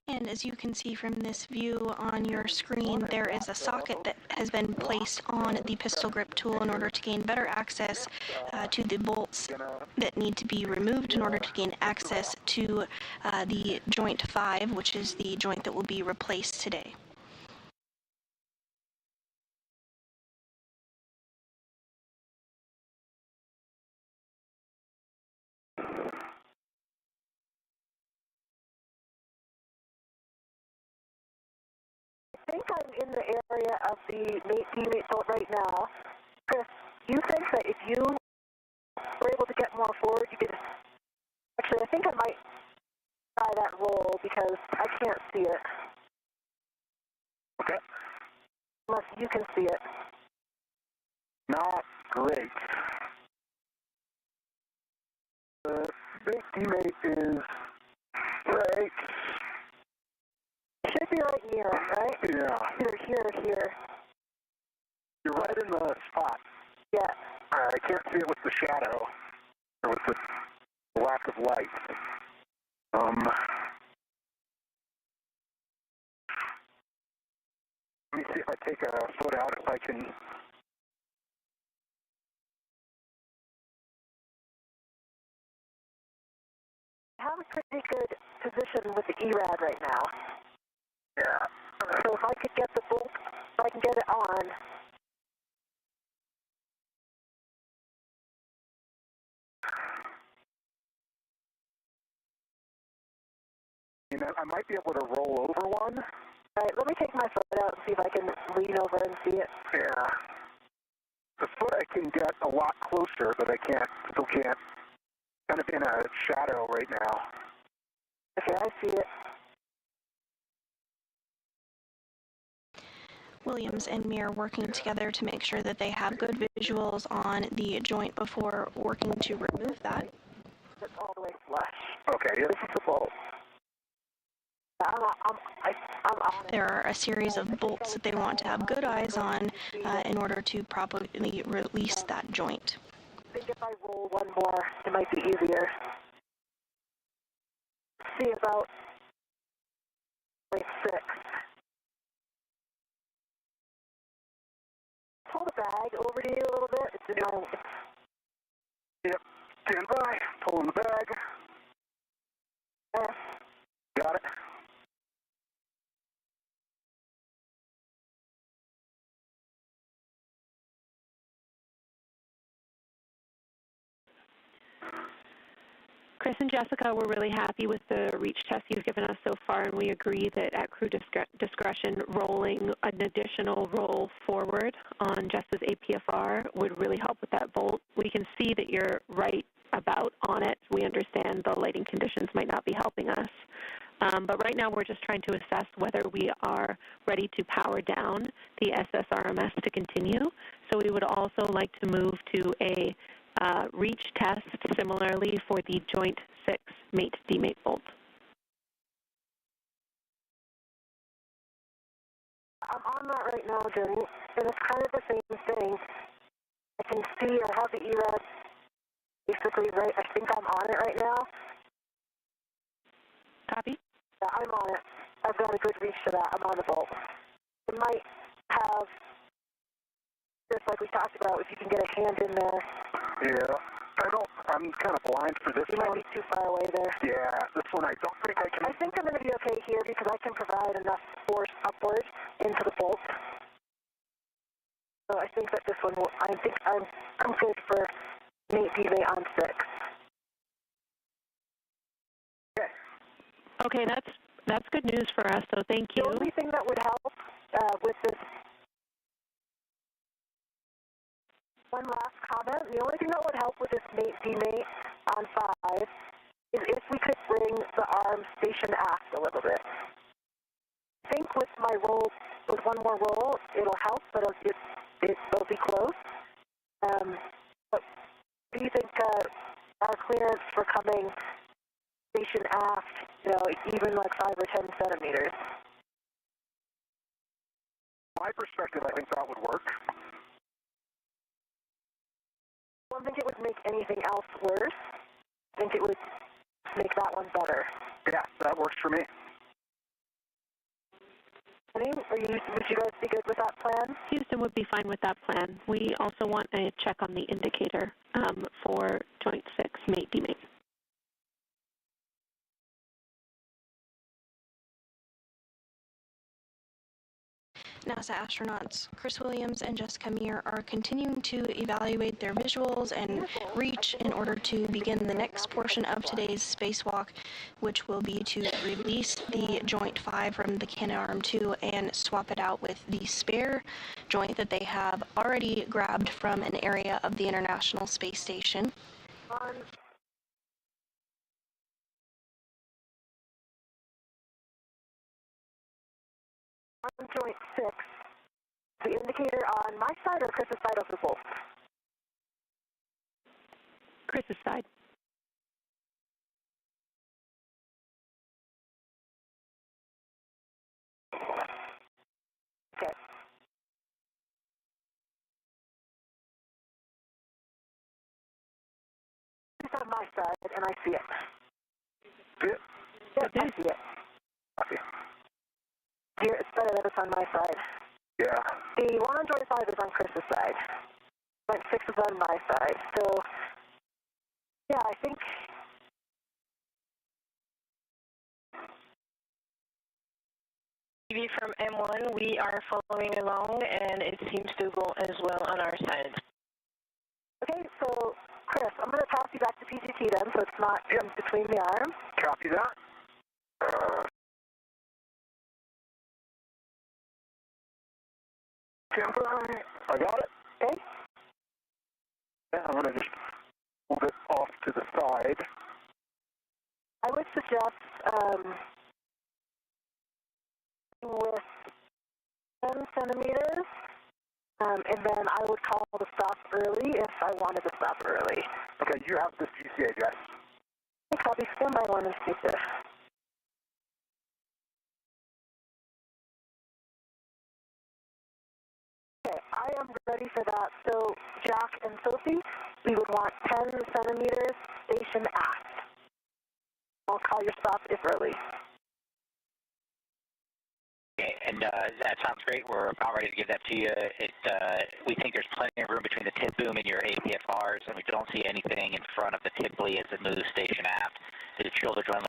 And as you can see from this view on your screen, there is a socket that has been placed on the pistol grip tool in order to gain better access to the bolts that need to be removed in order to gain access to the joint 5, which is the joint that will be replaced today. I think I'm in the area of the demate bolt right now. Chris, do you think that if you were able to get more forward, you could... Actually, I think I might try that roll because I can't see it. Okay. Unless you can see it. Not great. The big demate is right. Should be right near it, right? Yeah. Here. You're right in the spot. Yeah. I can't see it with the shadow, or with the lack of light. Let me see if I take a foot out, if I can. I have a pretty good position with the ERAD right now. Yeah. So if I could get the bolt, if I can get it on. You know, I might be able to roll over one. All right, let me take my foot out and see if I can lean over and see it. Yeah. The foot I can get a lot closer, but I still can't. Kind of in a shadow right now. Okay, I see it. Williams and Meir working together to make sure that they have good visuals on the joint before working to remove that. It's all the way flush. Okay, yeah. This is the bolt. I'm on it. There are a series of bolts that they want to have good eyes on in order to properly release that joint. I think if I roll one more, it might be easier. See about 0.6. Pull the bag over to you a little bit. It's in my... Yep. Stand by. Pulling the bag. Got it. Chris and Jessica, we're really happy with the reach test you've given us so far, and we agree that at crew discretion, rolling an additional roll forward on Jessa's APFR would really help with that bolt. We can see see that you're right about on it. We understand the lighting conditions might not be helping us. But right now we're just trying to assess whether we are ready to power down the SSRMS to continue. So we would also like to move to a reach test similarly for the Joint 6 mate-demate bolt. I'm on that right now, Jenny, and it's kind of the same thing. I can see I have the ERAD basically right. I think I'm on it right now. Copy? Yeah, I'm on it. I've got a good reach to that. I'm on the bolt. It might have, just like we talked about, if you can get a hand in there. Yeah. I'm kind of blind for this one. You might be too far away there. Yeah, this one I don't think I can. I think I'm going to be okay here because I can provide enough force upward into the bolt. So I think that this one will, I think I'm good for mate demate on 6. Okay. Okay, that's good news for us, so thank you. The only thing that would help with this, one last comment, the only thing that would help with this mate demate on 5 is if we could bring the arm station aft a little bit. I think with my roll, with one more roll, it'll help, but it'll be close. But do you think our clearance for coming station aft, even like 5 or 10 centimeters? From my perspective, I think that would work. I don't think it would make anything else worse. I think it would make that one better. Yeah, that works for me. Would you guys be good with that plan? Houston would be fine with that plan. We also want a check on the indicator for Joint 6 mate-demate. NASA astronauts Chris Williams and Jessica Meir are continuing to evaluate their visuals and reach in order to begin the next portion of today's spacewalk, which will be to release the Joint 5 from the Canadarm2 and swap it out with the spare joint that they have already grabbed from an area of the International Space Station. On Joint 6, the indicator on my side or Chris's side of the bolt? Chris's side. Okay. It's on my side, and I see it. See it? Yep, I see it. Copy. Here, it's better that it's on my side. Yeah. The one on Joint 5 is on Chris's side. Joint 6 is on my side. So, yeah, I think... TV from M1, we are following along, and it seems to go as well on our side. Okay, so, Chris, I'm going to toss you back to PGT then, so it's not in between the arms. Copy that. I got it. Okay. Yeah, I'm going to just move it off to the side. I would suggest with 10 centimeters, and then I would call the stop early if I wanted to stop early. Okay, you have this GCA, yes? Okay, copy. Stand by 1 and speak this. Okay, I am ready for that. So, Jack and Sophie, we would want 10 centimeters station aft. I'll call your stop if early. Okay, and that sounds great. We're about ready to give that to you. We think there's plenty of room between the tip boom and your APFRs, and we don't see anything in front of the tip buoy as it moves station aft. The shoulder joint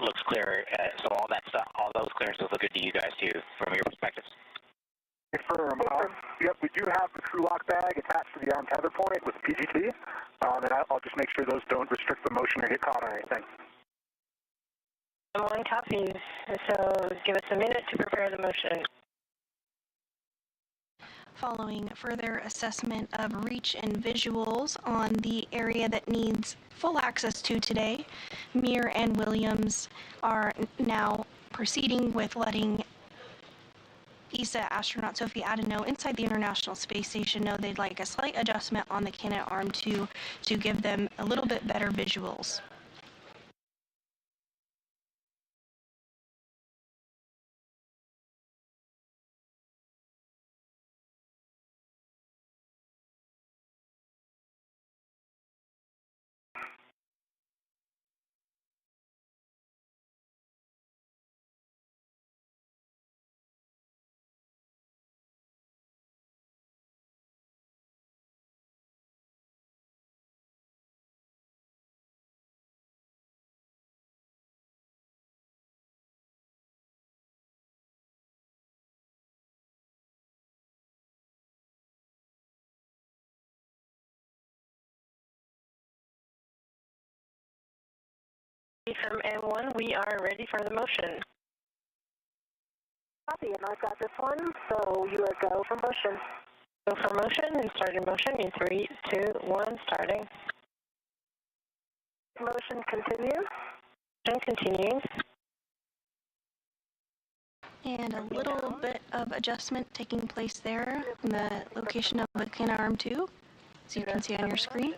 looks clear, so all that stuff, all those clearances look good to you guys too, from your perspectives. Confirm. Yep, we do have the crew lock bag attached to the arm tether point with PGT, and I'll just make sure those don't restrict the motion or get caught on anything. One copy, so give us a minute to prepare the motion. Following further assessment of reach and visuals on the area that needs full access to today, Meir and Williams are now proceeding with letting ESA astronaut Sophie Adano inside the International Space Station know they'd like a slight adjustment on the Canadarm2 to give them a little bit better visuals. From M1, we are ready for the motion. Copy, and I've got this one, so you are go for motion. Go for motion and start your motion in 3, 2, 1, starting. Motion continue. And continuing. And a little bit of adjustment taking place there in the location of the Canadarm2, as you can see on your screen.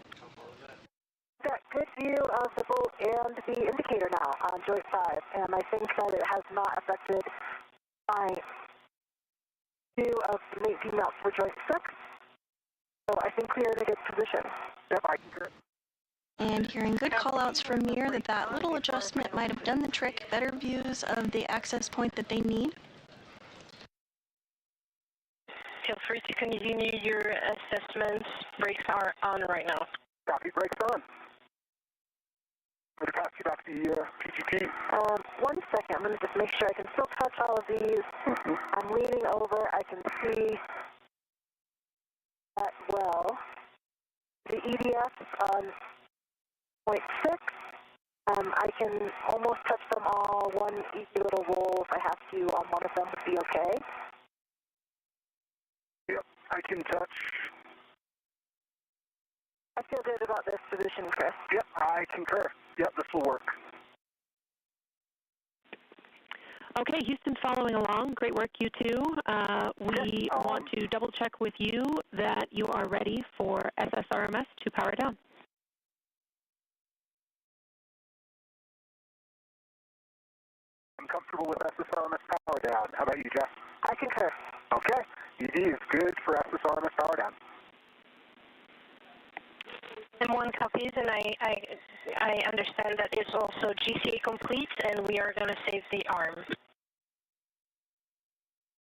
Got good view of the bolt and the indicator now on joint 5, and I think that it has not affected my view of the mate beam out for joint 6. So I think we are in a good position. Yep, I concur. And hearing good call-outs from Meir that little adjustment might have done the trick, better views of the access point that they need. Feel free to continue your assessments. Brakes are on right now. Copy, brakes on. I'm going to pass you back the PGT. 1 second, I'm going to just make sure I can still touch all of these. I'm leaning over, I can see that well. The EDF on point 6, I can almost touch them all. One easy little roll if I have to on one of them would be okay. Yep, I can touch. I feel good about this position, Chris. Yep, I concur. Yep, this will work. Okay, Houston's following along. Great work, you two. We want to double check with you that you are ready for SSRMS to power down. I'm comfortable with SSRMS power down. How about you, Jeff? I concur. Okay, ED is good for SSRMS power down. M1 copies, and I understand that it's also GCA complete, and we are going to save the arm.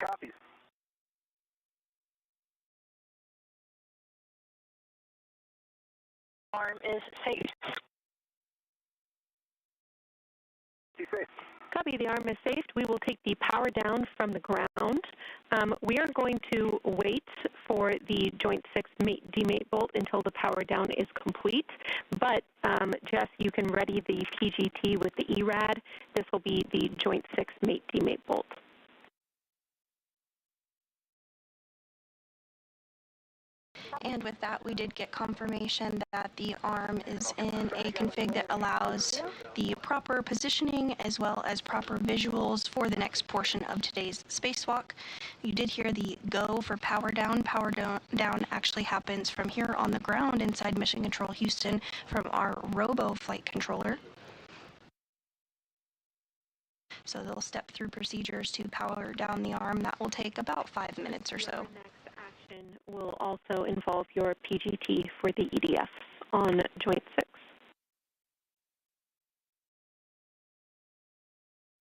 Copies. Arm is saved. Be safe. Copy, the arm is saved. We will take the power down from the ground. We are going to wait for the Joint 6 demate bolt until the power down is complete. But, Jess, you can ready the PGT with the ERAD. This will be the Joint 6 demate bolt. And with that, we did get confirmation that the arm is in a config that allows the proper positioning as well as proper visuals for the next portion of today's spacewalk. You did hear the go for power down. Power down actually happens from here on the ground inside Mission Control Houston from our robo flight controller. So they'll step through procedures to power down the arm. That will take about 5 minutes or so. Will also involve your PGT for the EDF on Joint 6.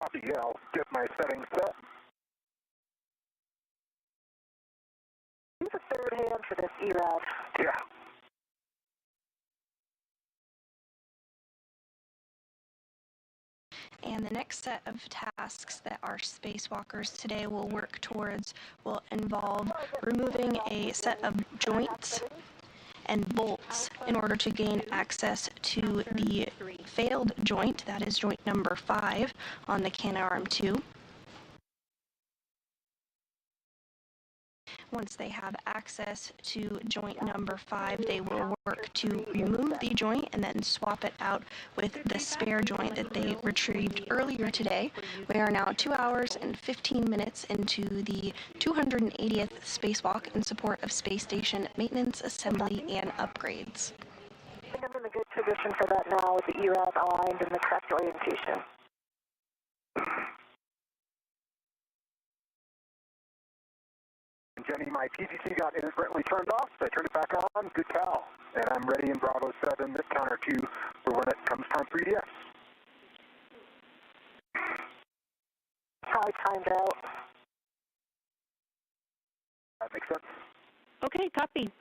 Copy, yeah, I'll get my settings set. Use a third hand for this ERAD. Yeah. And the next set of tasks that our spacewalkers today will work towards will involve removing a set of joints and bolts in order to gain access to the failed joint, that is joint number 5 on the Canadarm2. Once they have access to joint number 5, they will work to remove the joint and then swap it out with the spare joint that they retrieved earlier today. We are now 2 hours and 15 minutes into the 280th spacewalk in support of space station maintenance, assembly, and upgrades. I think I'm in a good position for that now with the ERAD aligned in the correct orientation. Jenny, my PGT got inadvertently turned off, so I turned it back on. Good cow. And I'm ready in Bravo 7, counter 2, for when it comes time 3DS. Probably timed out. That makes sense. Okay, copy.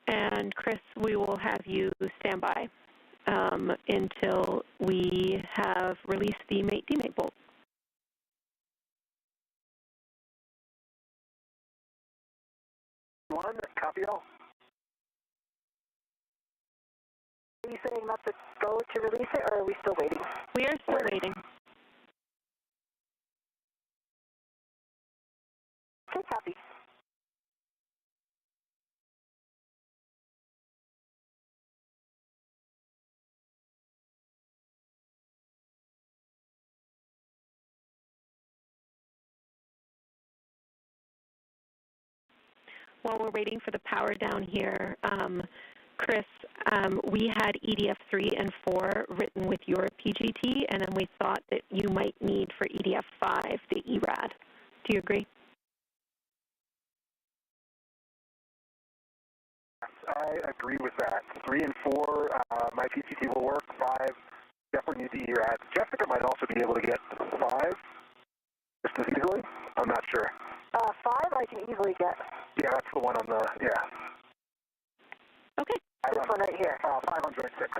And Chris, we will have you stand by until we have released the mate-demate bolt. One, copy all. Are you saying that's a go to release it, or are we still waiting? We are still waiting. Okay, copy. While we're waiting for the power down here, Chris, we had EDF 3 and 4 written with your PGT, and then we thought that you might need for EDF 5 the ERAD. Do you agree? I agree with that. 3 and 4, my PGT will work. 5, definitely need the ERAD. Jessica might also be able to get 5 just as easily. I'm not sure. 5 I can easily get. Yeah, that's the one on the, yeah. Okay. This one right here. 5 on joint 6.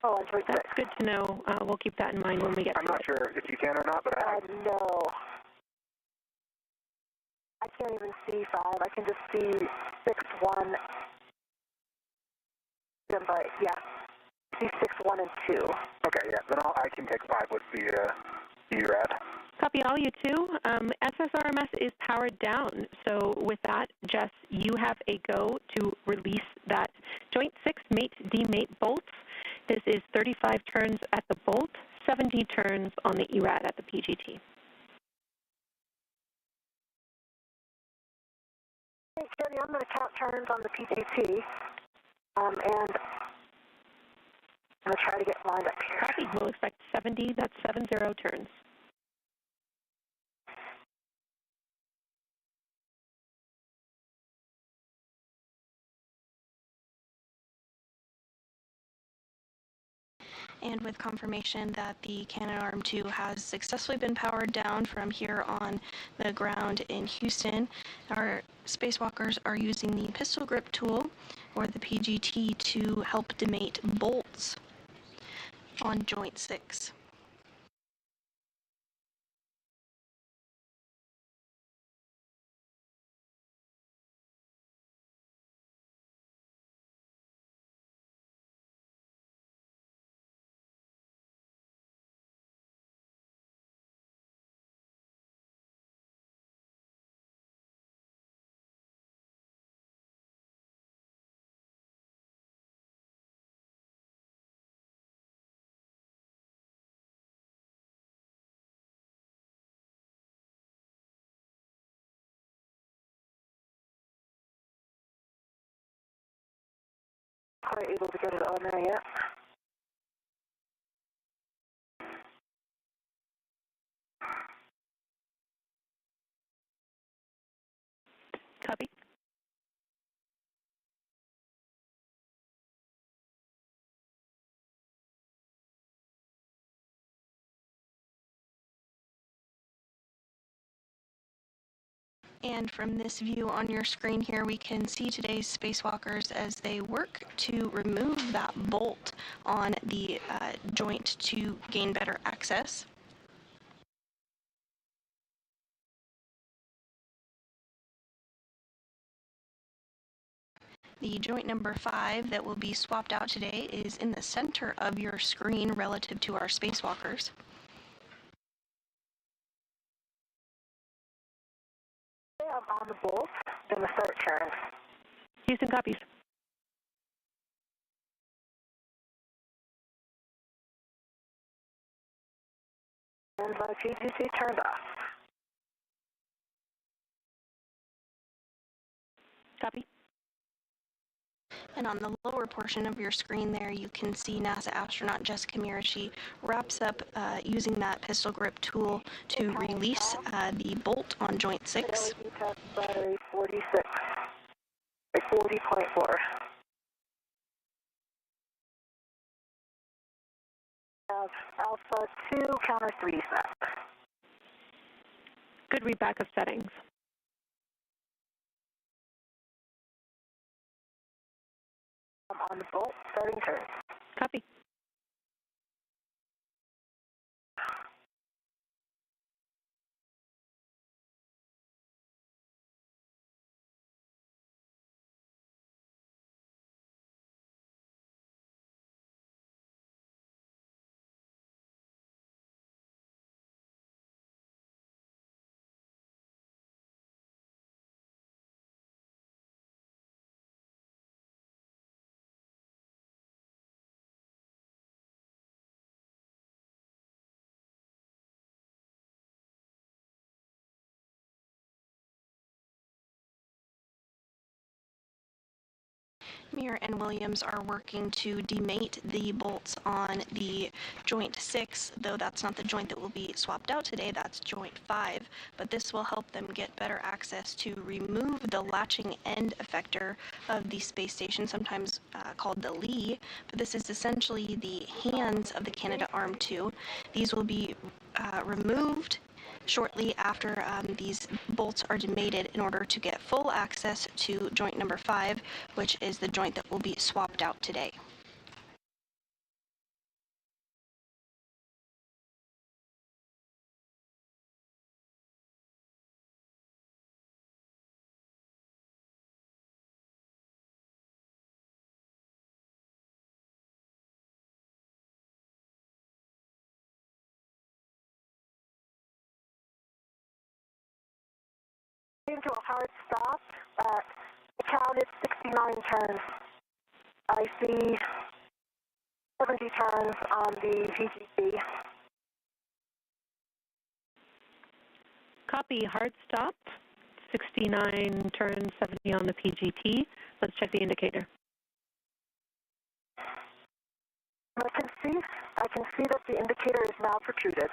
Oh, on joint 6. That's good to know. We'll keep that in mind when we get to it. I'm not sure if you can or not, but no. I can't even see 5. I can just see 6, 1. But, yeah. See 6, 1, and 2. Okay, yeah. Then I can take 5 with the ERAD. Copy all, you two. SSRMS is powered down. So with that, Jess, you have a go to release that Joint 6 mate-demate bolts. This is 35 turns at the bolt, 70 turns on the ERAD at the PGT. Hey, Jenny, I'm going to count turns on the PGT, and I'm going to try to get lined up here. Copy. We'll expect 70. That's 70 turns. And with confirmation that the Canadarm2 has successfully been powered down from here on the ground in Houston, our spacewalkers are using the pistol grip tool, or the PGT, to help demate bolts on Joint 6. Quite able to get it on there yet. Copy. And from this view on your screen here, we can see today's spacewalkers as they work to remove that bolt on the joint to gain better access. The joint number 5 that will be swapped out today is in the center of your screen relative to our spacewalkers. on the bolt, then the start turn. Houston copies. And my PGT turned off. Copy. And on the lower portion of your screen there, you can see NASA astronaut Jessica Meir. She wraps up using that pistol grip tool to release the bolt on joint 6. LED test battery 46, 40.4. Have Alpha 2 counter 3 set. Good readback of settings. On the bolt, starting turn. Copy. Meir and Williams are working to demate the bolts on the joint 6, though that's not the joint that will be swapped out today, that's joint 5. But this will help them get better access to remove the latching end effector of the space station, sometimes called the lee. But this is essentially the hands of the Canadarm2. These will be removed shortly after these bolts are demated in order to get full access to joint number 5, which is the joint that will be swapped out today. Came to a hard stop. I counted 69 turns. I see 70 turns on the PGT. Copy. Hard stop. 69 turns, 70 on the PGT. Let's check the indicator. I can see that the indicator is now protruded.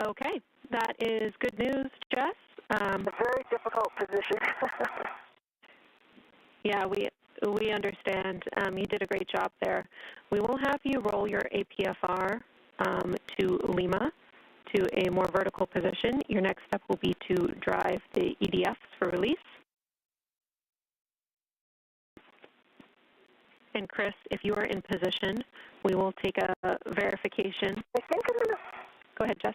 Okay, that is good news, Jess. A very difficult position. Yeah, we understand. You did a great job there. We will have you roll your APFR to Lima to a more vertical position. Your next step will be to drive the EDFs for release. And Chris, if you are in position, we will take a verification. I think I'm going to... Go ahead, Jess.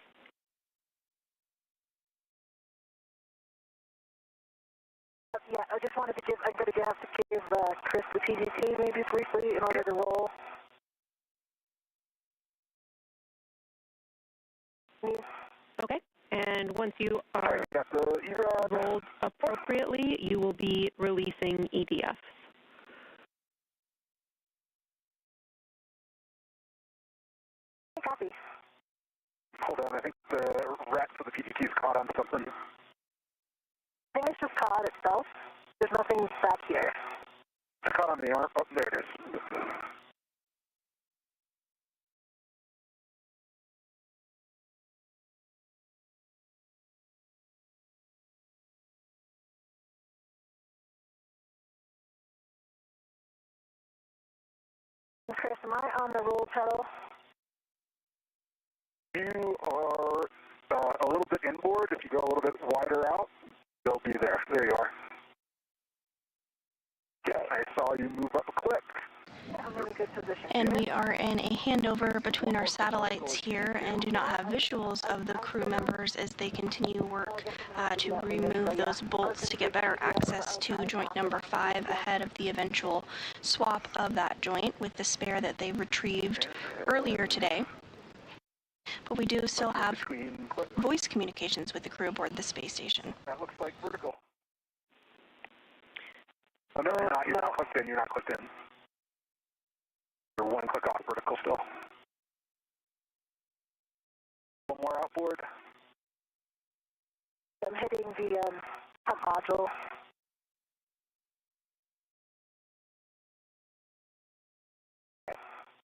Yeah, I just wanted to give, I'm going to have to give Chris the PGT maybe briefly in order to roll. Okay, and once you are rolled appropriately, you will be releasing EDFs. Copy. Hold on, I think the rat for the PGT is caught on something. I think it's just caught itself. There's nothing back here. It's caught on the arm. Oh, there it is. Chris, am I on the roll pedal? You are a little bit inboard. If you go a little bit wider out, you'll be there. There you are. Yeah, I saw you move up a clip. I'm in a good position. And we are in a handover between our satellites here and do not have visuals of the crew members as they continue work to remove those bolts to get better access to joint number 5 ahead of the eventual swap of that joint with the spare that they retrieved earlier today. but we do still have voice communications with the crew aboard the space station. That looks like vertical. Oh, no, you're not clicked in, you're not clicked in. You're one click off vertical still. One more outboard. I'm hitting the pump module.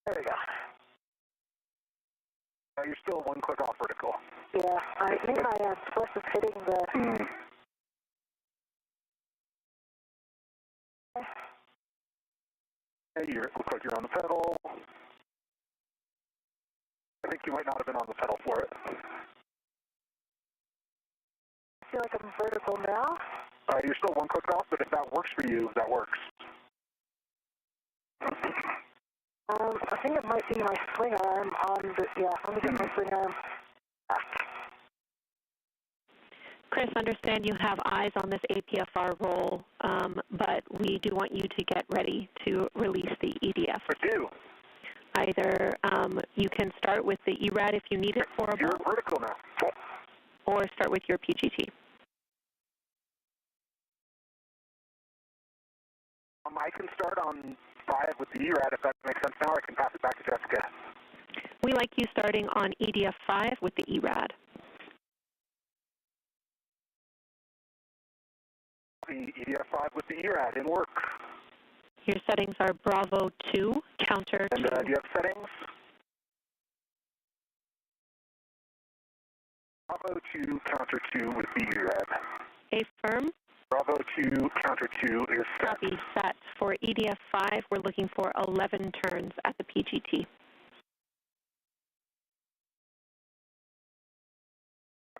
There we go. You're still one click off vertical. Yeah, I think my plus is hitting the... Hey, you look like you're on the pedal. I think you might not have been on the pedal for it. I feel like I'm vertical now. You're still one click off, but if that works for you, that works. I think it might be my swing arm on the... Yeah, let me get my swing arm back. Chris, understand you have eyes on this APFR roll, but we do want you to get ready to release the EDF. I do. Either you can start with the ERAD if you need it for a You're vertical now. or start with your PGT. I can start on 5 with the ERAD if that makes sense now, or I can pass it back to Jessica. We like you starting on EDF 5 with the ERAD. The EDF 5 with the ERAD in work. Your settings are Bravo 2, counter 2. And do you have settings? Bravo 2, counter 2 with the ERAD. Affirm. Bravo 2, counter 2 is set. Copy, set. For EDF 5, we're looking for 11 turns at the PGT.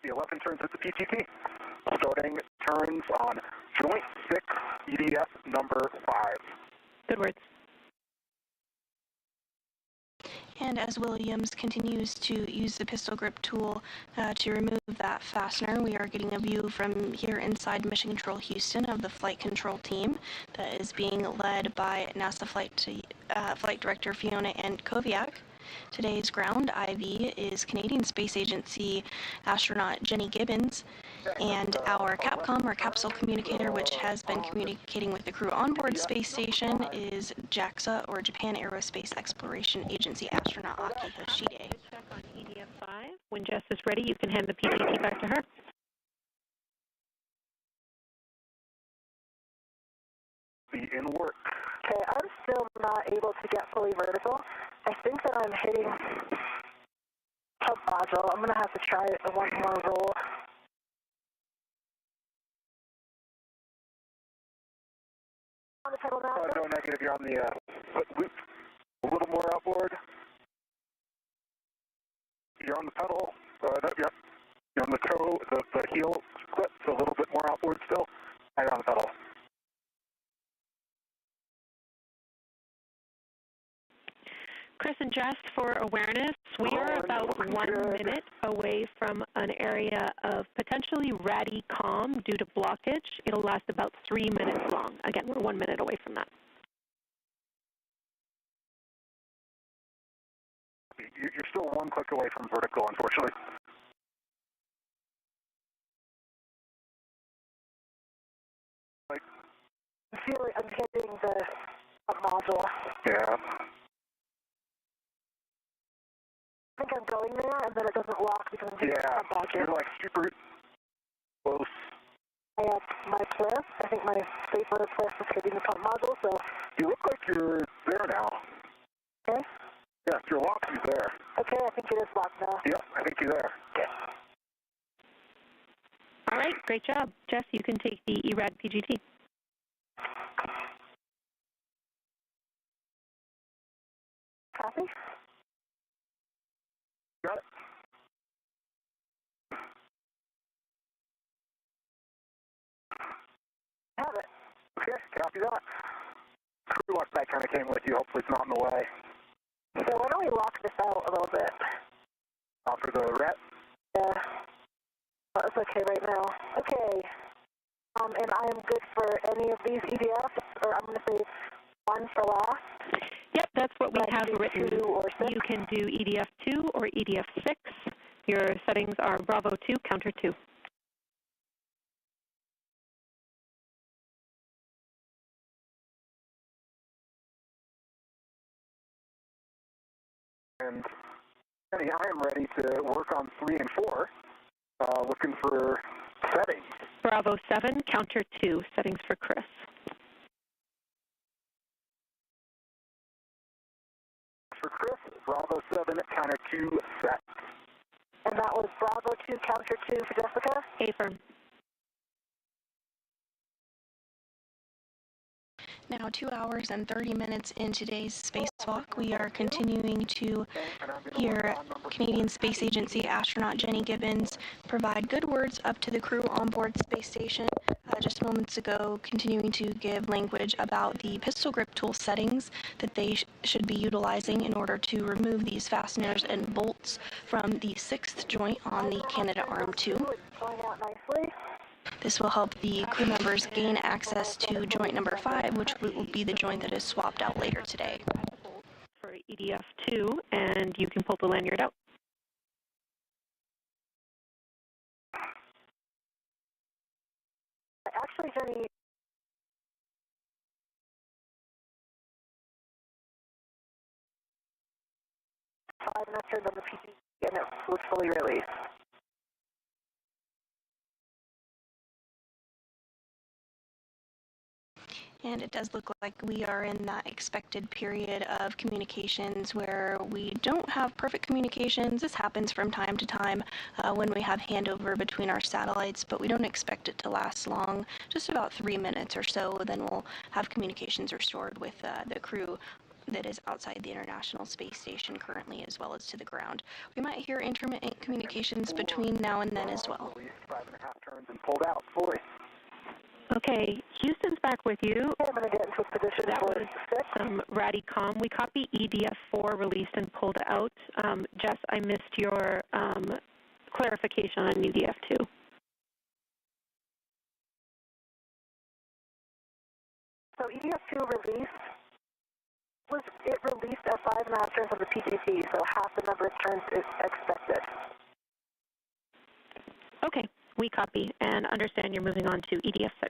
The 11 turns at the PGT. Starting turns on Joint 6, EDF number 5. Good words. And as Williams continues to use the pistol grip tool to remove that fastener, we are getting a view from here inside Mission Control Houston of the flight control team that is being led by NASA Flight Director Fiona Koviak. Today's ground IV is Canadian Space Agency astronaut Jenny Gibbons, and our CAPCOM, or capsule communicator, which has been communicating with the crew onboard space station, is JAXA, or Japan Aerospace Exploration Agency astronaut Aki Hoshide. Check on EDF 5. When Jess is ready, you can hand the PGT back to her. Be in work. Okay, I'm still not able to get fully vertical. I think that I'm hitting pump module. I'm going to have to try one more roll. On the pedal now? No, negative. You're on the loop. A little more outboard. You're on the pedal. Yep. You're on the toe, the heel clip, so a little bit more outboard still. And you're on the pedal. Chris and Jess, for awareness, we are about 1 minute away from an area of potentially ratty calm due to blockage. It'll last about 3 minutes long. Again, we're 1 minute away from that. You're still one click away from vertical, unfortunately. I feel like I'm hitting the module. Yeah. I think I'm going there, and then it doesn't lock because I'm hitting the module. You're like super close. I have my cliff. I think my stapler cliff is hitting the pump module, so... You look like you're there now. Okay. Yeah, if you're locked, you're there. Okay, I think it is locked now. Yep, I think you're there. Okay. All right, great job. Jess, you can take the ERAD PGT. Copy? Got it. Have it. Okay, copy that. Crew lock that kind of came with you. Hopefully it's not in the way. So why don't we lock this out a little bit? For the ret? Yeah. Oh, it's okay right now. Okay. And I am good for any of these EDFs, or I'm going to say one for last. Yep, that's what what we have written, you can do EDF2 or EDF6. Your settings are Bravo 2, counter 2. And Jenny, I am ready to work on 3 and 4, looking for settings. Bravo 7, counter 2, settings for Chris. For Chris, Bravo 7, counter 2, set. And that was Bravo 2, counter 2 for Jessica? Affirm. Now 2 hours and 30 minutes in today's spacewalk, we are continuing to hear Canadian Space Agency astronaut Jenny Gibbons provide good words up to the crew on board space station. Just moments ago, continuing to give language about the pistol grip tool settings that they should be utilizing in order to remove these fasteners and bolts from the 6th joint on the Canadarm2. This will help the crew members gain access to joint number 5, which will be the joint that is swapped out later today. For EDF2, and you can pull the lanyard out. Actually, Jenny, five and I turned on the PC and it was fully released. And it does look like we are in that expected period of communications where we don't have perfect communications. This happens from time to time when we have handover between our satellites, but we don't expect it to last long, just about 3 minutes or so. Then we'll have communications restored with the crew that is outside the International Space Station currently, as well as to the ground. We might hear intermittent communications between now and then as well. 5.5 turns and pulled out fully. Okay, Houston's back with you. I'm going to get into a position That for was 6. Radicom. We copy EDF4 released and pulled out. Jess, I missed your clarification on EDF2. So EDF2 release, it released at 5.5 turns of the PGT, so half the number of turns is expected. Okay, we copy and understand you're moving on to EDF6.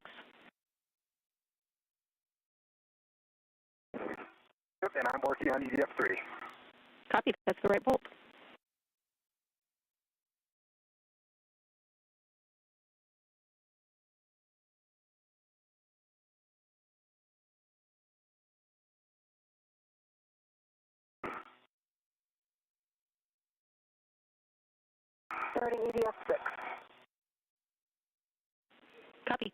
Yep, and I'm working on EDF3. Copy, that's the right bolt. Starting EDF6. Copy.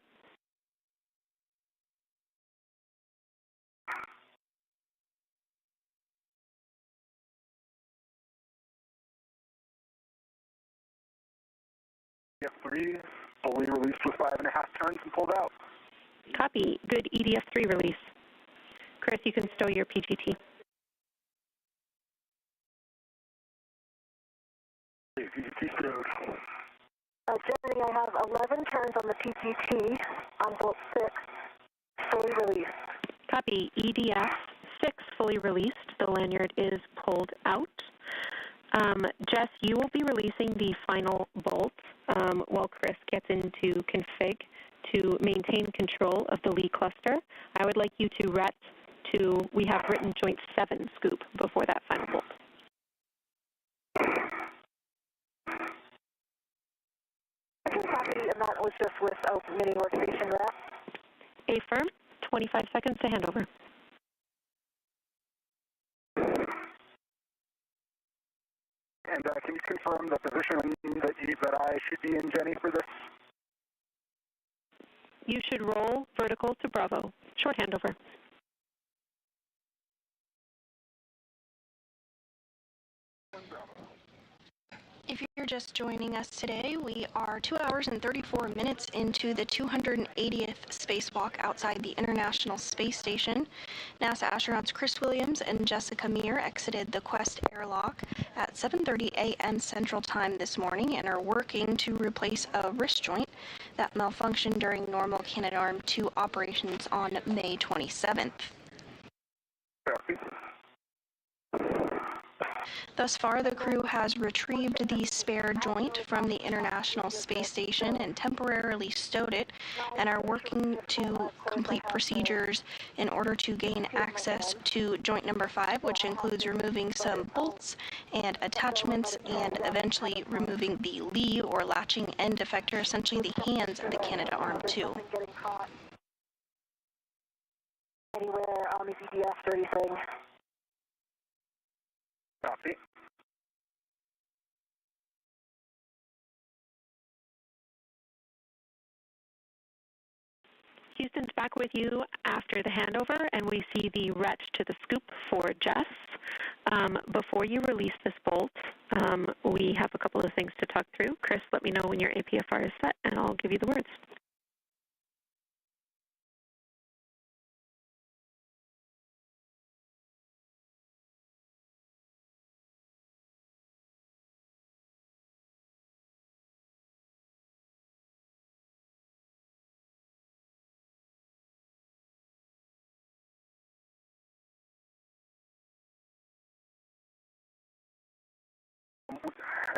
EDF3 fully released with 5.5 turns and pulled out. Copy. Good EDF3 release. Chris, you can stow your PGT. PGT stowed. Jenny, I have 11 turns on the PGT on bolt 6, fully released. Copy. EDF6 fully released. The lanyard is pulled out. Jess, you will be releasing the final bolt while Chris gets into config to maintain control of the Lee cluster. I would like you to ret to, we have written joint 7 scoop before that final bolt. I can copy, and that was just with a mini workstation wrap. Affirm, 25 seconds to handover. And can you confirm the position that I should be in, Jenny, for this? You should roll vertical to Bravo. Short handover. If you're just joining us today, we are 2 hours and 34 minutes into the 280th spacewalk outside the International Space Station. NASA astronauts Chris Williams and Jessica Meir exited the Quest airlock at 7:30 a.m. Central Time this morning and are working to replace a wrist joint that malfunctioned during normal Canadarm2 operations on May 27th. Thus far, the crew has retrieved the spare joint from the International Space Station and temporarily stowed it, and are working to complete procedures in order to gain access to joint number 5, which includes removing some bolts and attachments and eventually removing the lee or latching end effector, essentially the hands of the Canadarm2. Anywhere on the EDF or anything. Copy. Houston's back with you after the handover, and we see the ret to the scoop for Jess. Before you release this bolt, we have a couple of things to talk through. Chris, let me know when your APFR is set, and I'll give you the words.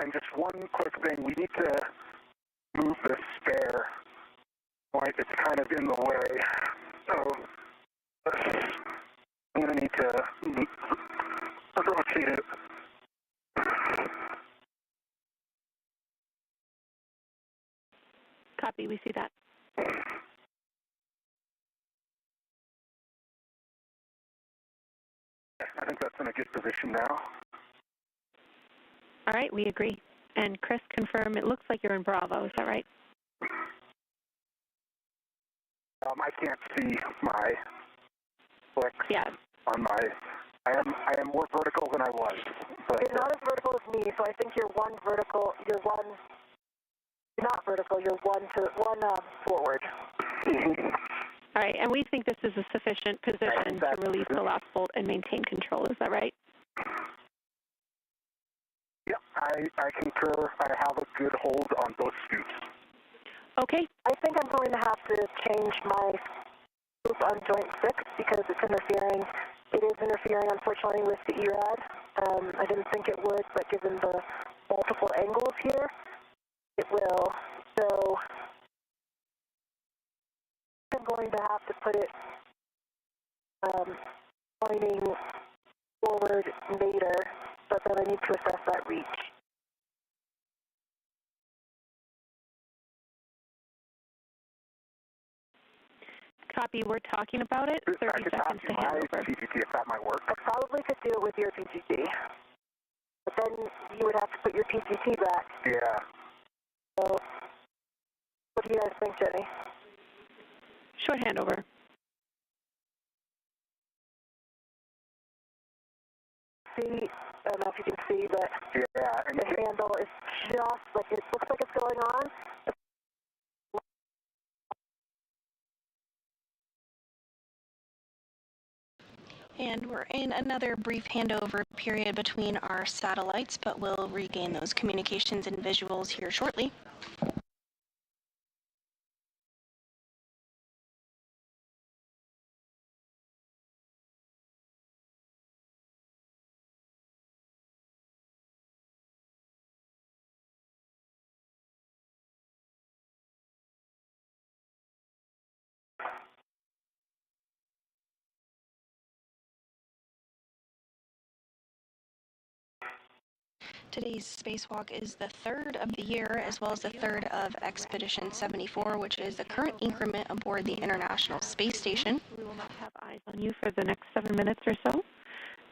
And just one quick thing, we need to move the spare point. It's kind of in the way. So I'm going to need to rotate it. Copy, we see that. I think that's in a good position now. All right, we agree. And Chris, confirm, it looks like you're in Bravo, is that right? I can't see my flicks on my... I am more vertical than I was. But you're not as vertical as me, so I think you're one vertical, you're not vertical, you're one forward. All right, and we think this is a sufficient position to release the last bolt and maintain control, is that right? Yep, I concur. I have a good hold on both scoops. Okay. I think I'm going to have to change my scoop on joint 6 because it's interfering. It is interfering, unfortunately, with the ERAD. I didn't think it would, but given the multiple angles here, it will. So I'm going to have to put it pointing forward later, but then I need to assess that reach. Copy, we're talking about it. 30 seconds to hand over. PGT if that might work. I probably could do it with your PGT, but then you would have to put your PGT back. Yeah. So, what do you guys think, Jenny? Short handover. See, I don't know if you can see, but and the handle is just like, it looks like it's going on. And we're in another brief handover period between our satellites, but we'll regain those communications and visuals here shortly. Today's spacewalk is the third of the year, as well as the third of Expedition 74, which is the current increment aboard the International Space Station. We will not have eyes on you for the next 7 minutes or so.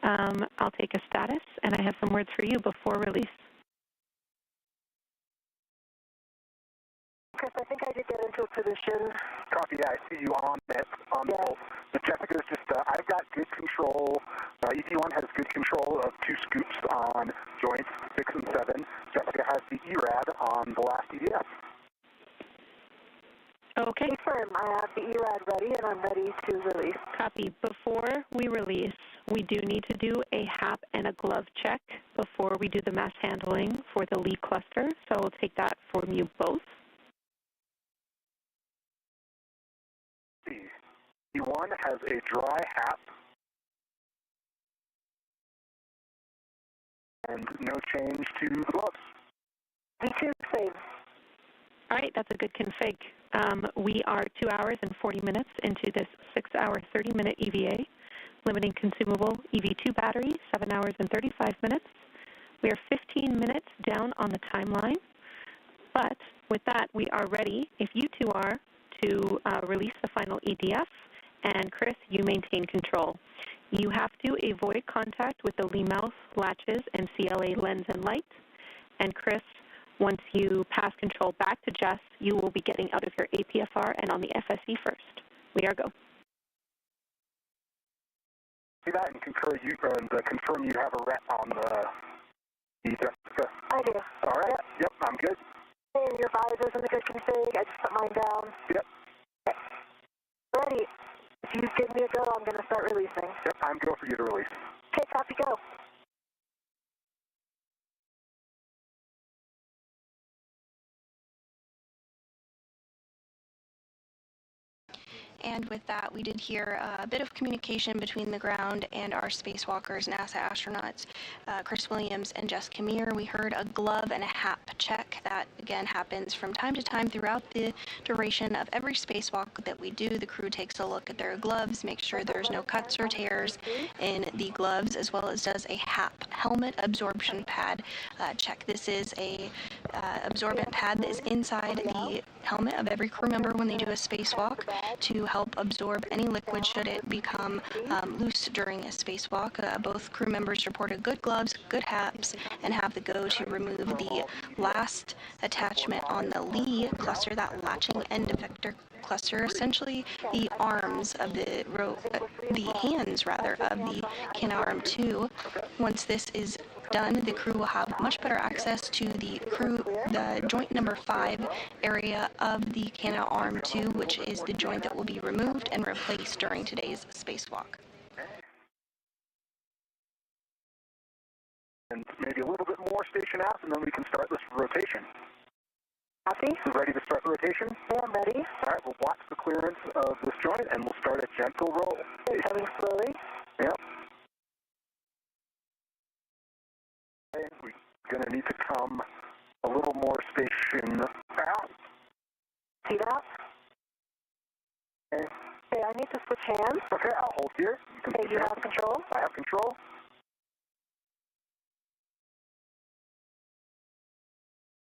I'll take a status, and I have some words for you before release. Chris, I think I did get into a position. Copy, I see you on it, on the bolt. But Jessica's just, I've got good control. EP1 has good control of 2 scoops on joints 6 and 7. Jessica has the ERAD on the last EDF. Okay. Confirm, I have the ERAD ready, and I'm ready to release. Copy. Before we release, we do need to do a HAP and a glove check before we do the mass handling for the lead cluster, so I'll take that from you both. EP1 has a dry HAP and no change to the gloves. V2, same. All right, that's a good config. We are 2 hours and 40 minutes into this 6-hour, 30-minute EVA. Limiting consumable EV2 battery, 7 hours and 35 minutes. We are 15 minutes down on the timeline. But with that, we are ready, if you two are, to release the final EDF. And Chris, you maintain control. You have to avoid contact with the lee mouth, latches, and CLA lens and light. And Chris, once you pass control back to Jess, you will be getting out of your APFR and on the FSE first. We are go. See that and confirm you have a rep on the Jessica? I do. All right. Yep, I'm good. And your visor's in a good config. I just put mine down. Yep. Okay. Ready. If you give me a go, I'm going to start releasing. Yep, I'm go for you to release. Okay, copy, go. And with that, we did hear a bit of communication between the ground and our spacewalkers, NASA astronauts, Chris Williams and Jessica Meir. We heard a glove and a hap check. That, again, happens from time to time throughout the duration of every spacewalk that we do. The crew takes a look at their gloves, makes sure there's no cuts or tears in the gloves, as well as does a hap, helmet absorption pad check. This is a absorbent pad that is inside the helmet of every crew member when they do a spacewalk to help absorb any liquid should it become loose during a spacewalk. Both crew members reported good gloves, good haps, and have the go to remove the last attachment on the lee cluster, that latching end effector cluster, essentially the arms of the hands rather of the Canadarm 2. Once this is done, the crew will have much better access to the joint number 5 area of the Canadarm 2, which is the joint that will be removed and replaced during today's spacewalk. And maybe a little bit more station aft, and then we can start this rotation. Copy. Ready to start the rotation? Yeah, I'm ready. All right, we'll watch the clearance of this joint, and we'll start a gentle roll. Okay, coming slowly. Yep. Okay, we're going to need to come a little more station aft. See that? Okay. Okay, I need to switch hands. Okay, I'll hold here. Okay, you have control? I have control.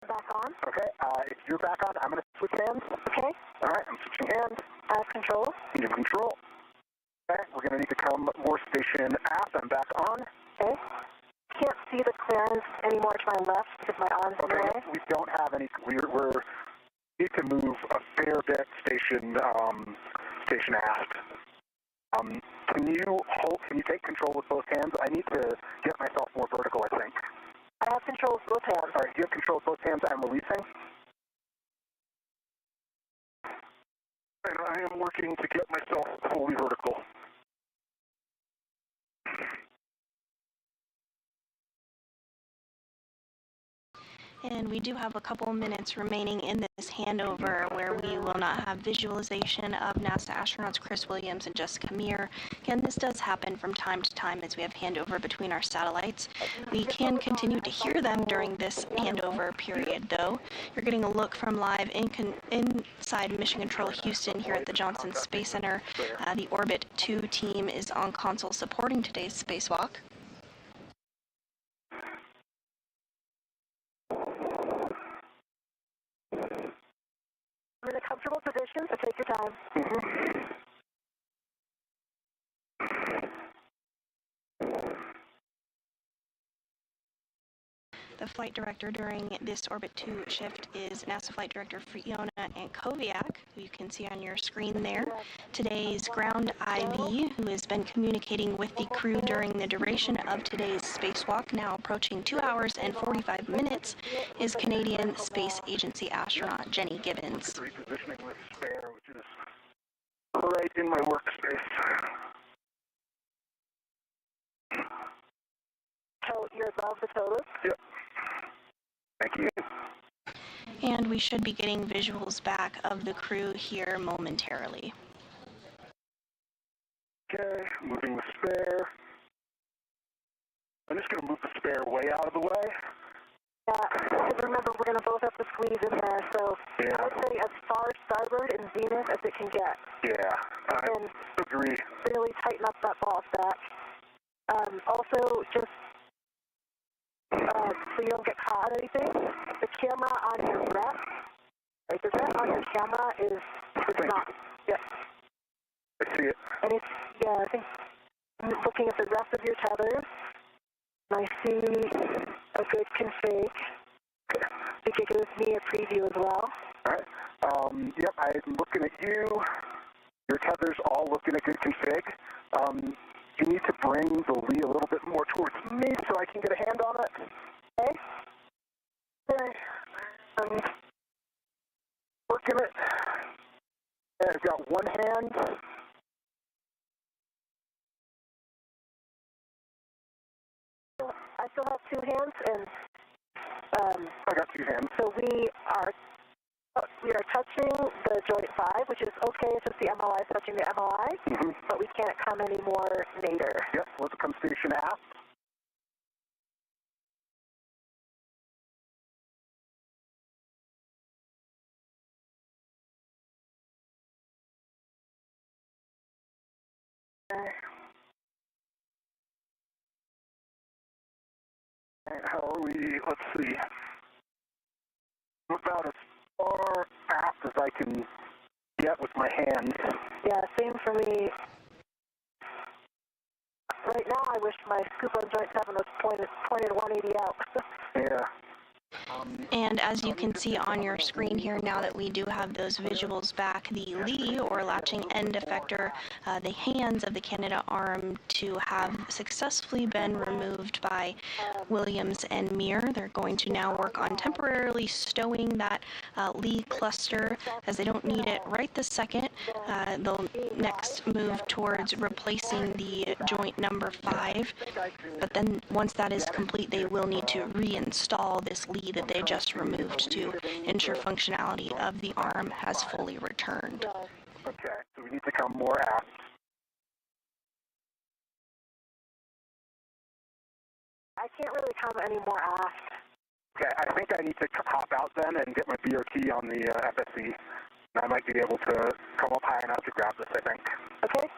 Back on. Okay, if you're back on, I'm going to switch hands. Okay. All right, I'm switching hands. I have control. You have control. Okay, we're going to need to come more station aft. I'm back on. Okay. Can't see the clearance anymore to my left because my arm's in the way. We don't have any. We need to move a fair bit station aft. Can you take control with both hands? I need to get myself more vertical, I think. I have control with both hands. All right, do you have control with both hands? I'm releasing. And I am working to get myself fully vertical. And we do have a couple minutes remaining in this handover where we will not have visualization of NASA astronauts Chris Williams and Jessica Meir. Again, this does happen from time to time as we have handover between our satellites. We can continue to hear them during this handover period, though. You're getting a look from live inside Mission Control Houston here at the Johnson Space Center. The Orbit 2 team is on console supporting today's spacewalk. I'm in a comfortable position, so take your time. The flight director during this Orbit 2 shift is NASA Flight Director Fiona Ankoviak, who you can see on your screen there. Today's ground IV, who has been communicating with the crew during the duration of today's spacewalk, now approaching 2 hours and 45 minutes, is Canadian Space Agency astronaut Jenny Gibbons. Repositioning this spare, which is right in my workspace. So you're above the total? Yep. Thank you. And we should be getting visuals back of the crew here momentarily. Okay, moving the spare. I'm just going to move the spare way out of the way. Yeah, because remember, we're going to both have to squeeze in there, so Yeah. I would say as far starboard and zenith as it can get. Yeah, I And agree. really tighten up that ball stack. Also, just so you don't get caught or anything, the camera on your rest, right, the rest on your camera is not, yeah. I see it. And it's, yeah, I think I'm looking at the rest of your tethers, and I see a good config. I think it gives me a preview as well. All right. Yep, I'm looking at you. Your tethers all look in a good config. You need to bring the Lee a little bit more towards me so I can get a hand on it. Okay? Okay. I'm working it. And I've got one hand. I still have two hands, and I got two hands. so we are touching the joint 5, which is okay. It's just the MLI touching the MLI, but we can't come any more later. Yep, let's come station aft. How are we? Let's see. I'm about as far aft as I can get with my hands. Yeah, same for me. Right now, I wish my scoop on joint 7 was pointed 180 out. Yeah. And as you can see on your screen here, now that we do have those visuals back, the Lee, or latching end effector, the hands of the Canadarm2 have successfully been removed by Williams and Meir. They're going to now work on temporarily stowing that Lee cluster, as they don't need it right this second. They'll next move towards replacing the joint number 5, but then once that is complete, they will need to reinstall this Lee that they just removed to ensure functionality of the arm has fully returned. Okay, so we need to come more aft. I can't really come any more aft. Okay, I think I need to hop out then and get my BRT on the FSC. I might be able to come up high enough to grab this, I think. Okay?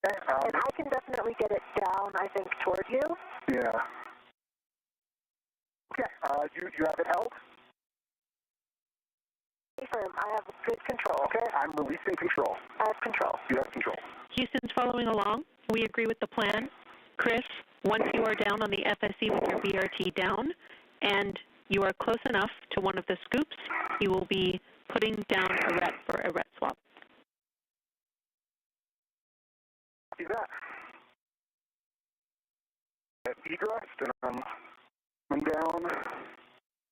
Okay, And I can definitely get it down, I think, toward you. Yeah. Okay, you have it held? Stay firm. I have good control. Okay, I'm releasing control. I have control. You have control. Houston's following along. We agree with the plan. Chris, once you are down on the FSC with your BRT down, and you are close enough to one of the scoops, you will be putting down a ret for a ret swap. See that? Egress, and I'm coming down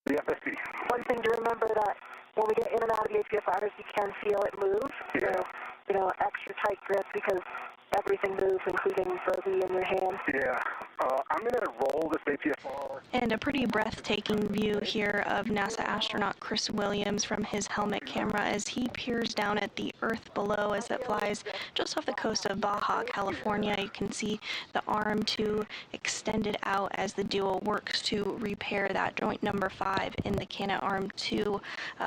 the FSC. One thing to remember that when we get in and out of the APFRs, you can feel it move. Yeah. So, extra tight grip because everything moves, including the Lee in your hand. Yeah. I'm going to roll this APFR. And a pretty breathtaking view here of NASA astronaut Chris Williams from his helmet camera as he peers down at the Earth below as it flies just off the coast of Baja, California. You can see the arm 2 extended out as the duo works to repair that joint number 5 in the Canadarm2,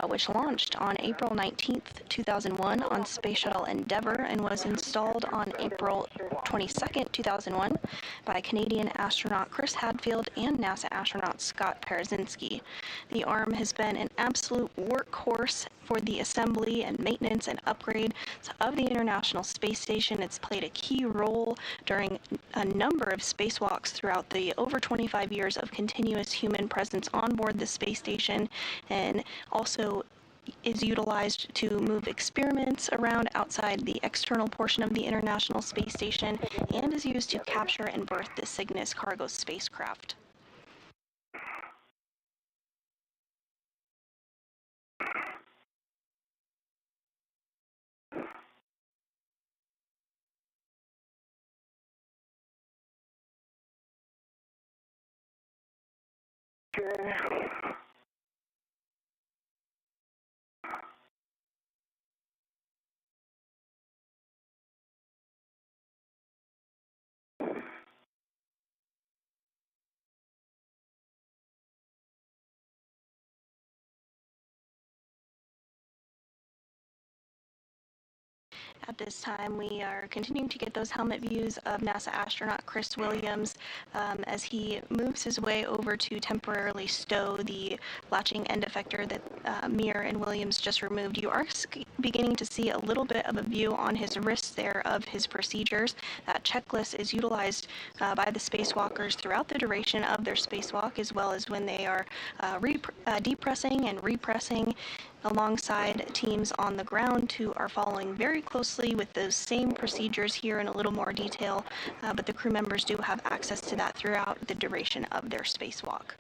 which launched on April 19th, 2001 on Space Shuttle Endeavour and was installed on April 22nd, 2001 by Canadian astronaut Chris Hadfield and NASA astronaut Scott Parzynski. The arm has been an absolute workhorse for the assembly and maintenance and upgrade of the International Space Station. It's played a key role during a number of spacewalks throughout the over 25 years of continuous human presence on board the space station, and also is utilized to move experiments around outside the external portion of the International Space Station, and is used to capture and berth the Cygnus cargo spacecraft. Okay. At this time, we are continuing to get those helmet views of NASA astronaut Chris Williams as he moves his way over to temporarily stow the latching end effector that Meir and Williams just removed. You are beginning to see a little bit of a view on his wrists there of his procedures. That checklist is utilized by the spacewalkers throughout the duration of their spacewalk, as well as when they are depressing and repressing, alongside teams on the ground who are following very closely with those same procedures here in a little more detail, but the crew members do have access to that throughout the duration of their spacewalk.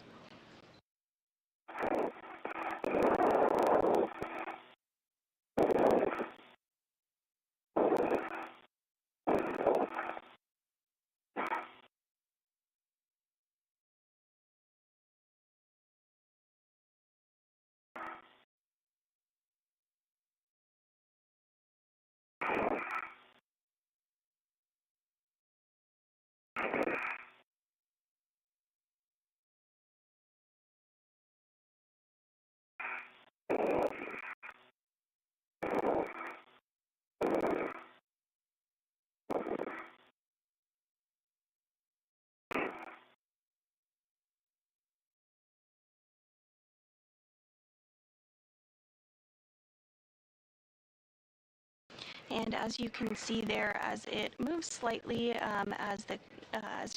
And as you can see there, as it moves slightly, as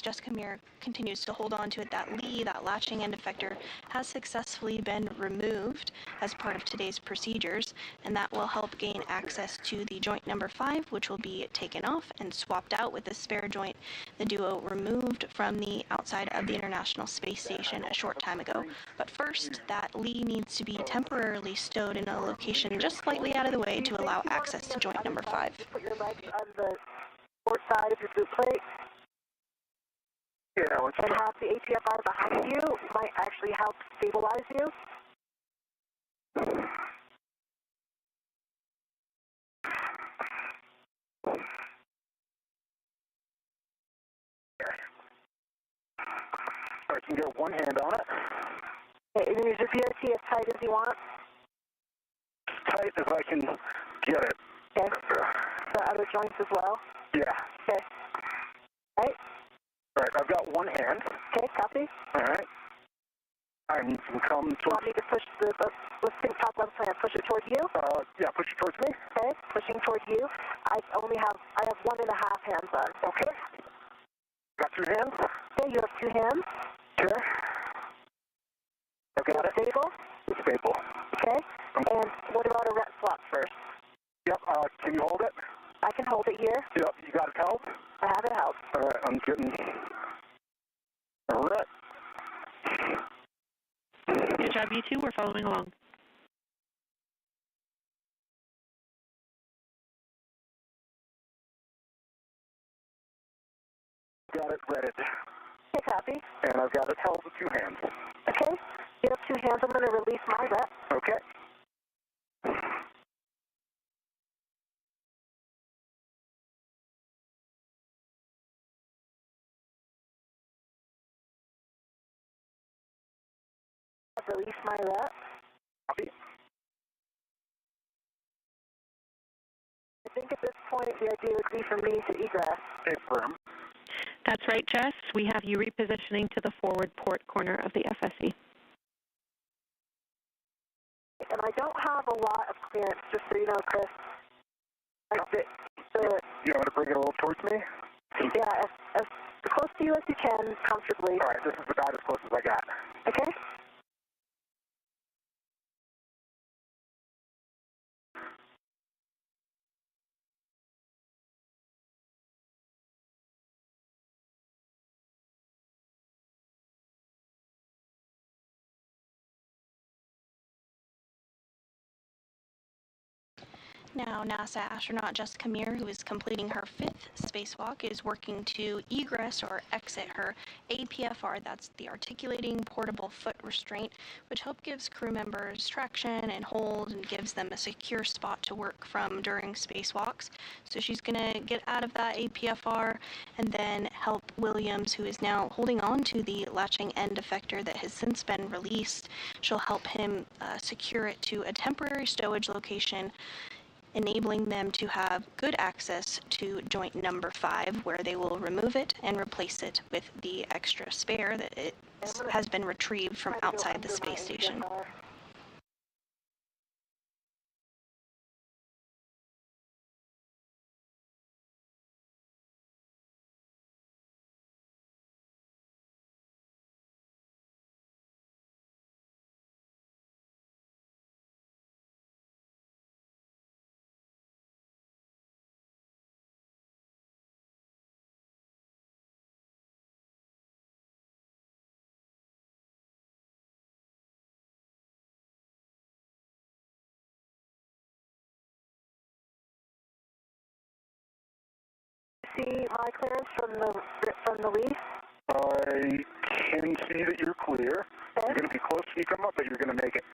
Jessica Meir continues to hold on to it, that latching end effector has successfully been removed as part of today's procedures, and that will help gain access to the joint number 5, which will be taken off and swapped out with the spare joint the duo removed from the outside of the International Space Station a short time ago. But first, that Lee needs to be temporarily stowed in a location just slightly out of the way to allow access to joint number 5. Put your legs on the port side of your boot plate. Yeah, and have the APFR behind you might actually help stabilize you. I can get one hand on it. Okay, and then is your VRT as tight as you want? As tight as I can get it. Okay. The other joints as well? Yeah. Okay. Right? All right, I've got one hand. Okay, copy. All right. I need some come towards... You want me to push let's think top left hand, push it towards you? Yeah, push it towards me. Okay, pushing towards you. I have 1.5 hands on. Okay. Got 2 hands? Okay, you have 2 hands. Okay. I've got it. Stable? It's stable. Okay. And what about a ret swap first? Yep, can you hold it? I can hold it here. Yep, you got it held? I have it held. All right, I'm getting a ret. Good job, you two. We're following along. Got it redded. Okay, copy. And I've got it held with 2 hands. Okay. You have 2 hands. I'm going to release my ret. Okay. Release my ret. Copy. I think at this point the idea would be for me to egress. Affirm. That's right, Jess. We have you repositioning to the forward port corner of the FSE. And I don't have a lot of clearance, just so you know, Chris. You want to bring it a little towards me? Yeah, as close to you as you can, comfortably. All right, this is about as close as I got. Okay. Now, NASA astronaut Jessica Meir, who is completing her 5th spacewalk, is working to egress or exit her APFR, that's the articulating portable foot restraint, which gives crew members traction and hold and gives them a secure spot to work from during spacewalks. So she's going to get out of that APFR and then help Williams, who is now holding on to the latching end effector that has since been released. She'll help him secure it to a temporary stowage location enabling them to have good access to joint number 5, where they will remove it and replace it with the extra spare that it has been retrieved from outside the space station. See my clearance from the lead? I can see that you're clear. Okay. You're going to be close when you come up, but you're going to make it.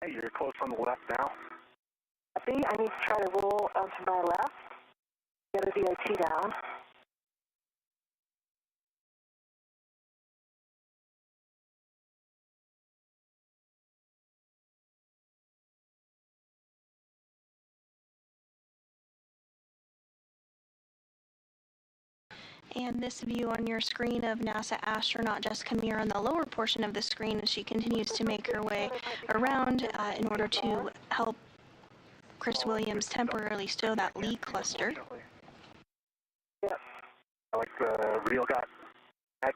Hey, you're close on the left now. See, I need to try to roll onto my left. Get a DIT down. And this view on your screen of NASA astronaut Jessica Meir on the lower portion of the screen as she continues to make her way around in order to help Chris Williams temporarily stow that leak cluster. Yep. I like the reel got back.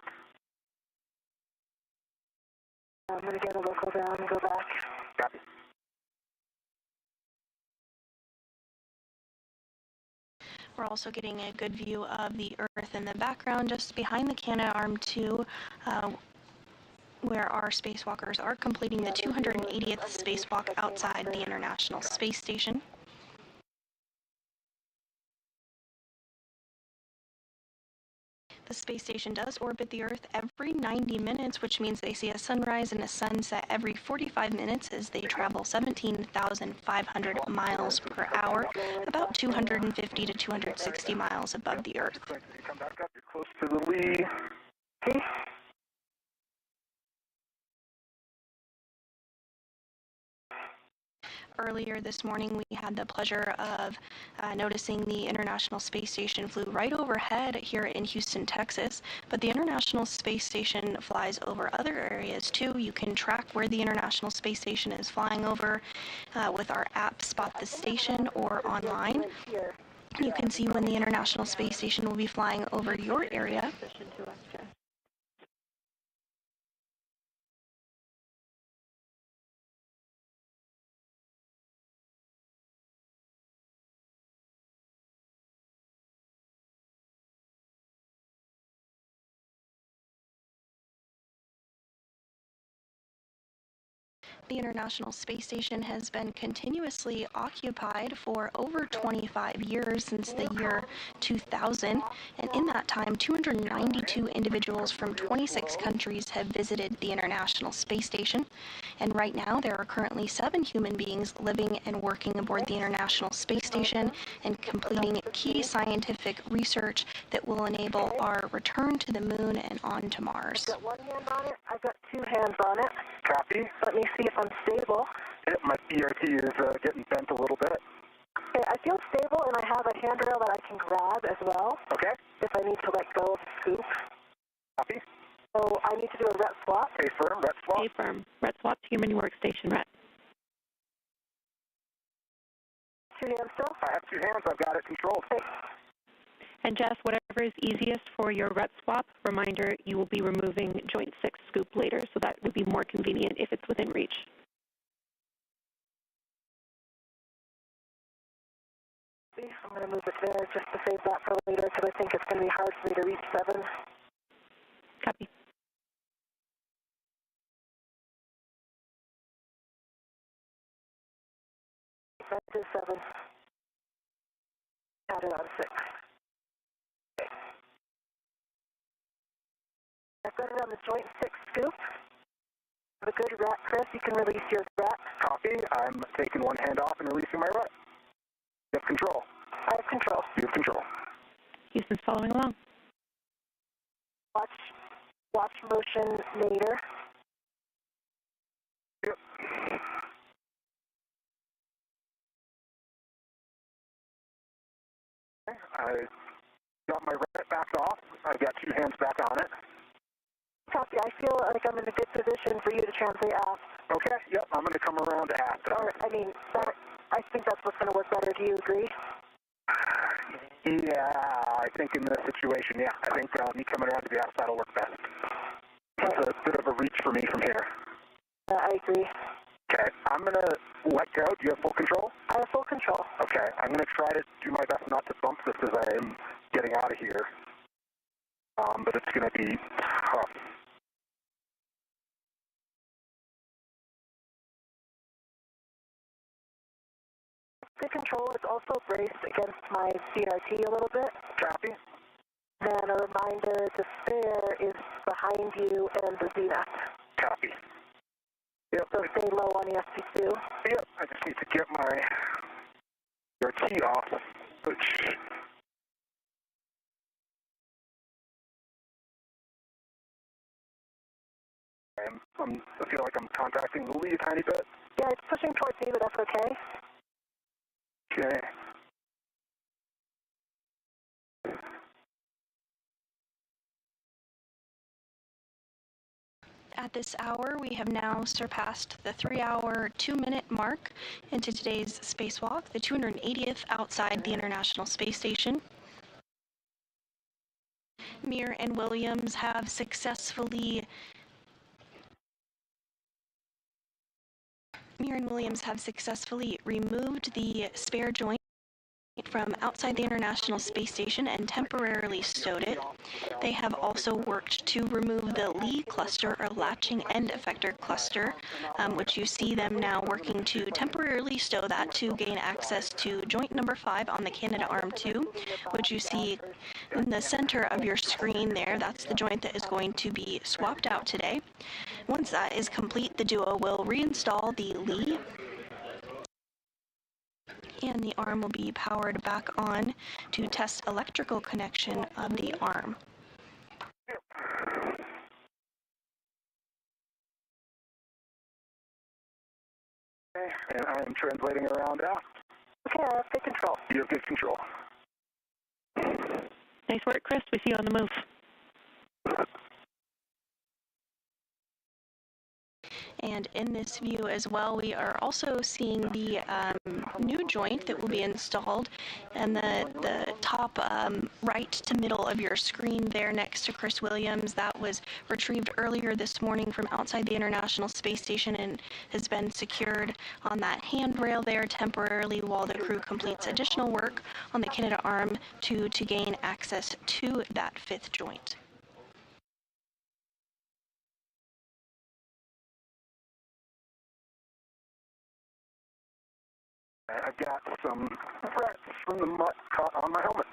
I'm going to get a local down and go back. Copy. We're also getting a good view of the Earth in the background just behind the Canadarm2, where our spacewalkers are completing the 280th spacewalk outside the International Space Station. The space station does orbit the Earth every 90 minutes, which means they see a sunrise and a sunset every 45 minutes as they travel 17,500 miles per hour, about 250 to 260 miles above the Earth. You come back up, you're close to the lee. See? Earlier this morning, we had the pleasure of noticing the International Space Station flew right overhead here in Houston, Texas. But the International Space Station flies over other areas too. You can track where the International Space Station is flying over with our app Spot the Station or online. You can see when the International Space Station will be flying over your area. The International Space Station has been continuously occupied for over 25 years, since the year 2000, and in that time, 292 individuals from 26 countries have visited the International Space Station. And right now, there are currently 7 human beings living and working aboard the International Space Station and completing key scientific research that will enable our return to the moon and on to Mars. I've got one hand on it. I've got 2 hands on it. Copy. Let me see if I'm stable. Yep, my ERT is getting bent a little bit. Okay, I feel stable, and I have a handrail that I can grab as well. Okay. If I need to let go of the scoop. Copy. So I need to do a ret swap. A-firm, ret swap. A-firm. Ret swap to human workstation ret. 2 hands still? I have 2 hands. I've got it controlled. Okay. And Jess, whatever is easiest for your ret swap, reminder, you will be removing joint 6 scoop later, so that would be more convenient if it's within reach. I'm going to move it there just to save that for later, because I think it's going to be hard for me to reach 7. Copy. That is 7. Had it on 6. Okay. I've got it on the joint 6 scoop. Have a good rat, Chris. You can release your rat. Copy. I'm taking one hand off and releasing my ret. You have control. I have control. You have control. Houston's following along. Watch Watch motion Meir. Yep. I got my ret back off. I've got 2 hands back on it. Copy. I feel like I'm in a good position for you to translate aft. Okay, yep, I'm going to come around aft. Or, I mean, I think that's what's going to work better. Do you agree? Yeah, I think in this situation, yeah. I think me coming around to the aft side will work best. It's a bit of a reach for me from here. I agree. Okay, I'm going to let go. Do you have full control? I have full control. Okay, I'm going to try to do my best not to bump this as I am getting out of here. But it's going to be tough. The control is also braced against my CRT a little bit. Copy. Then a reminder, the spare is behind you and the zenith. Copy. Yep. So stay low on the SP2. Yep, I just need to get my CRT off, which... I feel like I'm contacting the lead a tiny bit. Yeah, it's pushing towards me, but that's okay. Okay. At this hour, we have now surpassed the 3-hour, 2-minute mark into today's spacewalk, the 280th outside the International Space Station. Meir and Williams have successfully removed the spare joint from outside the International Space Station and temporarily stowed it. They have also worked to remove the Lee cluster, or latching end effector cluster, which you see them now working to temporarily stow that to gain access to joint number 5 on the Canadarm2, which you see in the center of your screen there. That's the joint that is going to be swapped out today. Once that is complete, the duo will reinstall the Lee, and the arm will be powered back on to test electrical connection of the arm. Okay, and I am translating around aft. Okay, I have good control. You have good control. Nice work, Chris. We see you on the move. And in this view as well, we are also seeing the new joint that will be installed, and the top right to middle of your screen there next to Chris Williams. That was retrieved earlier this morning from outside the International Space Station and has been secured on that handrail there temporarily while the crew completes additional work on the Canadarm to gain access to that 5th joint. I've got some frets from the mutt caught on my helmet.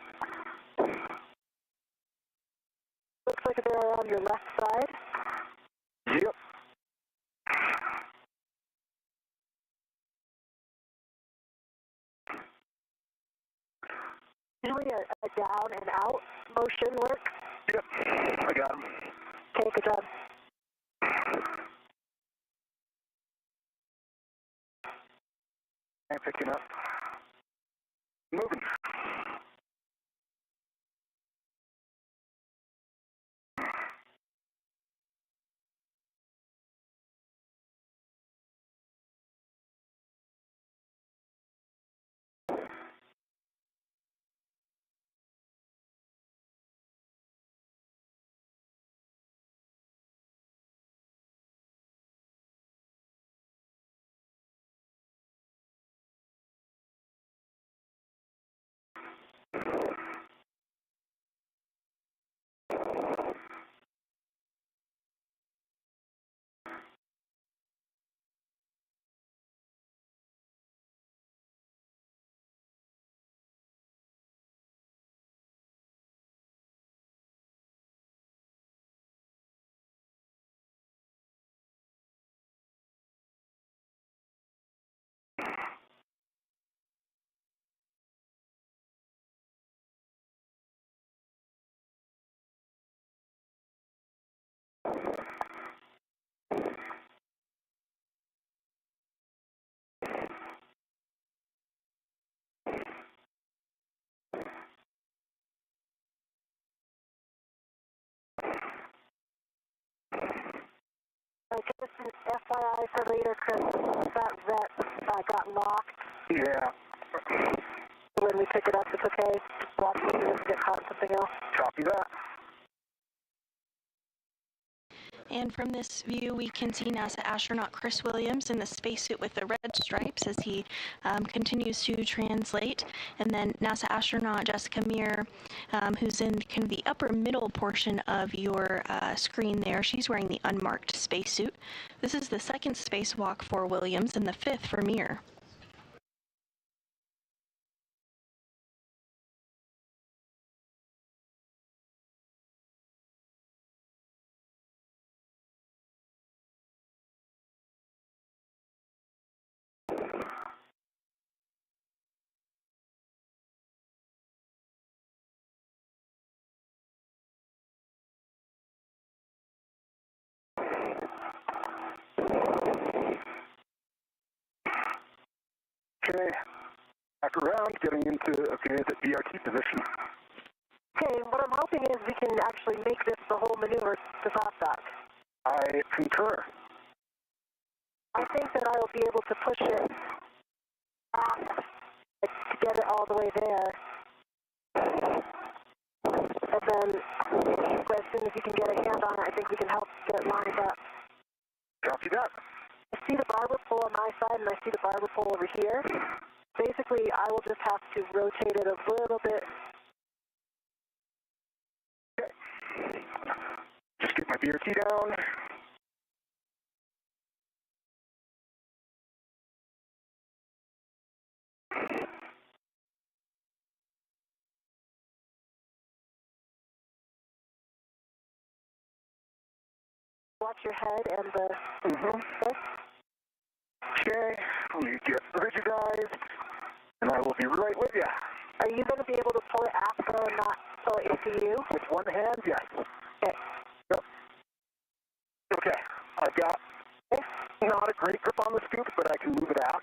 Looks like they're on your left side. Yep. Doing a down and out motion work. Yep, I got him. Okay, good job. I'm picking up. Moving. Just an FYI for later, Chris, that ret got locked. Yeah. When we pick it up, it's okay. Watch it, it doesn't get caught in something else. Copy that. And from this view, we can see NASA astronaut Chris Williams in the spacesuit with the red stripes as he continues to translate. And then NASA astronaut Jessica Meir, who's in kind of the upper middle portion of your screen there. She's wearing the unmarked spacesuit. This is the second spacewalk for Williams and the fifth for Meir. Okay, back around, getting into a good BRT position. Okay, what I'm hoping is we can actually make this the whole maneuver to soft dock. I concur. I think that I will be able to push it back to get it all the way there. And then as soon as you can get a hand on it, I think we can help get it lined up. Copy that. I see the barber pole on my side, and I see the barber pole over here. Basically, I will just have to rotate it a little bit. Okay. Just get my BRT down. Watch your head and the... Okay, let me get rigidized, and I will be right with you. Are you going to be able to pull it after and not pull it into you? With one hand, yes. Okay. Yep. Okay, I've got not a great grip on the scoop, but I can move it out.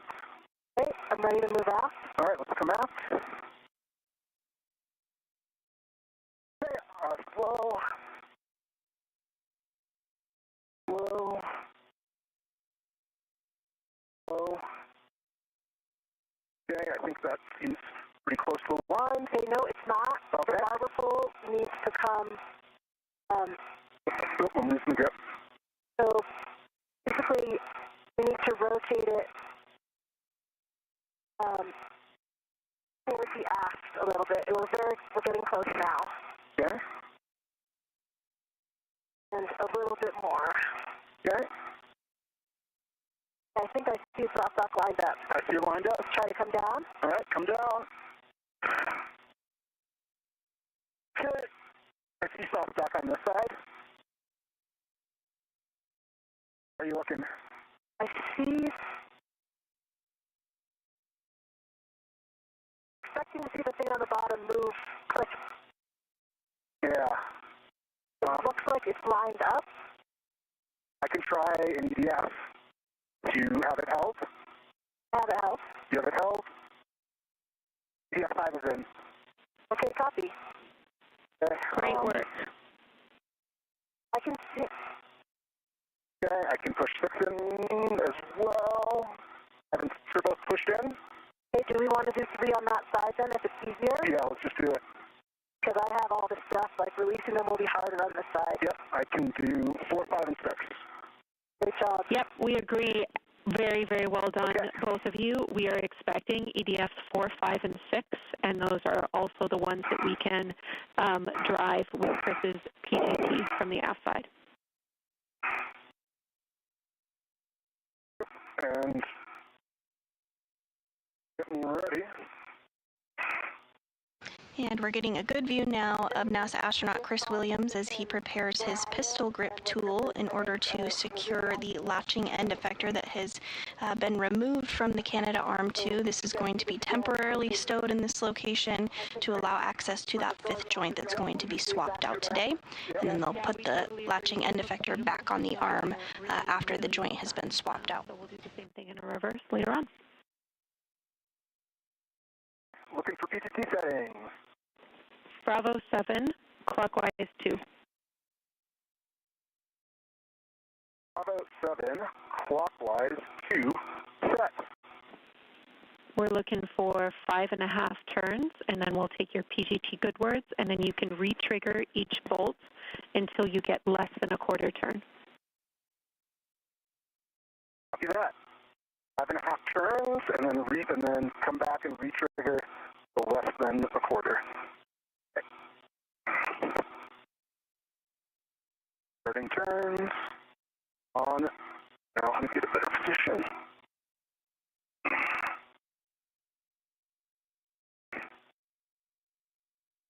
Okay, I'm ready to move out. All right, let's come out. Okay, slow. Slow. Slow. Okay, I think that seems pretty close to the line. Okay, no, it's not. Okay. The barber pole needs to come, Oh, I'm losing the grip. so basically we need to rotate it towards the aft a little bit. We're getting close now. Okay. And a little bit more. Okay. I think I see soft dock lined up. I see you lined up. Let's try to come down. All right, come down. Okay. I see soft dock on this side. How are you looking? I see. Expecting to see the thing on the bottom move. Click. Yeah. It looks like it's lined up. I can try an EDF. Do you have it held? Have it help. Do you have it held? EDF 5 is in. Okay, copy. Okay. Great work. I can see. Okay, I can push 6 in as well. Haven't sure both pushed in. Hey, do we want to do 3 on that side then, if it's easier? Yeah, let's just do it. Because I have all this stuff, like releasing them will be harder on this side. Yep, I can do 4, 5, and 6. Great job. Yep, we agree. Very, very well done, Okay. both of you. We are expecting EDFs 4, 5, and 6, and those are also the ones that we can drive with Chris's PGT from the aft side. And getting ready. And we're getting a good view now of NASA astronaut Chris Williams as he prepares his pistol grip tool in order to secure the latching end effector that has been removed from the Canadarm2. This is going to be temporarily stowed in this location to allow access to that 5th joint that's going to be swapped out today. And then they'll put the latching end effector back on the arm after the joint has been swapped out. So we'll do the same thing in a reverse later on. Looking for PGT settings. Bravo 7, clockwise 2. Bravo 7, clockwise, 2, set. We're looking for 5.5 turns, and then we'll take your PGT good words, and then you can re-trigger each bolt until you get less than a quarter turn. Copy that. 5.5 turns, and then come back and re-trigger the less than a quarter. Okay. Starting turns on. Now I'm going to get a better position.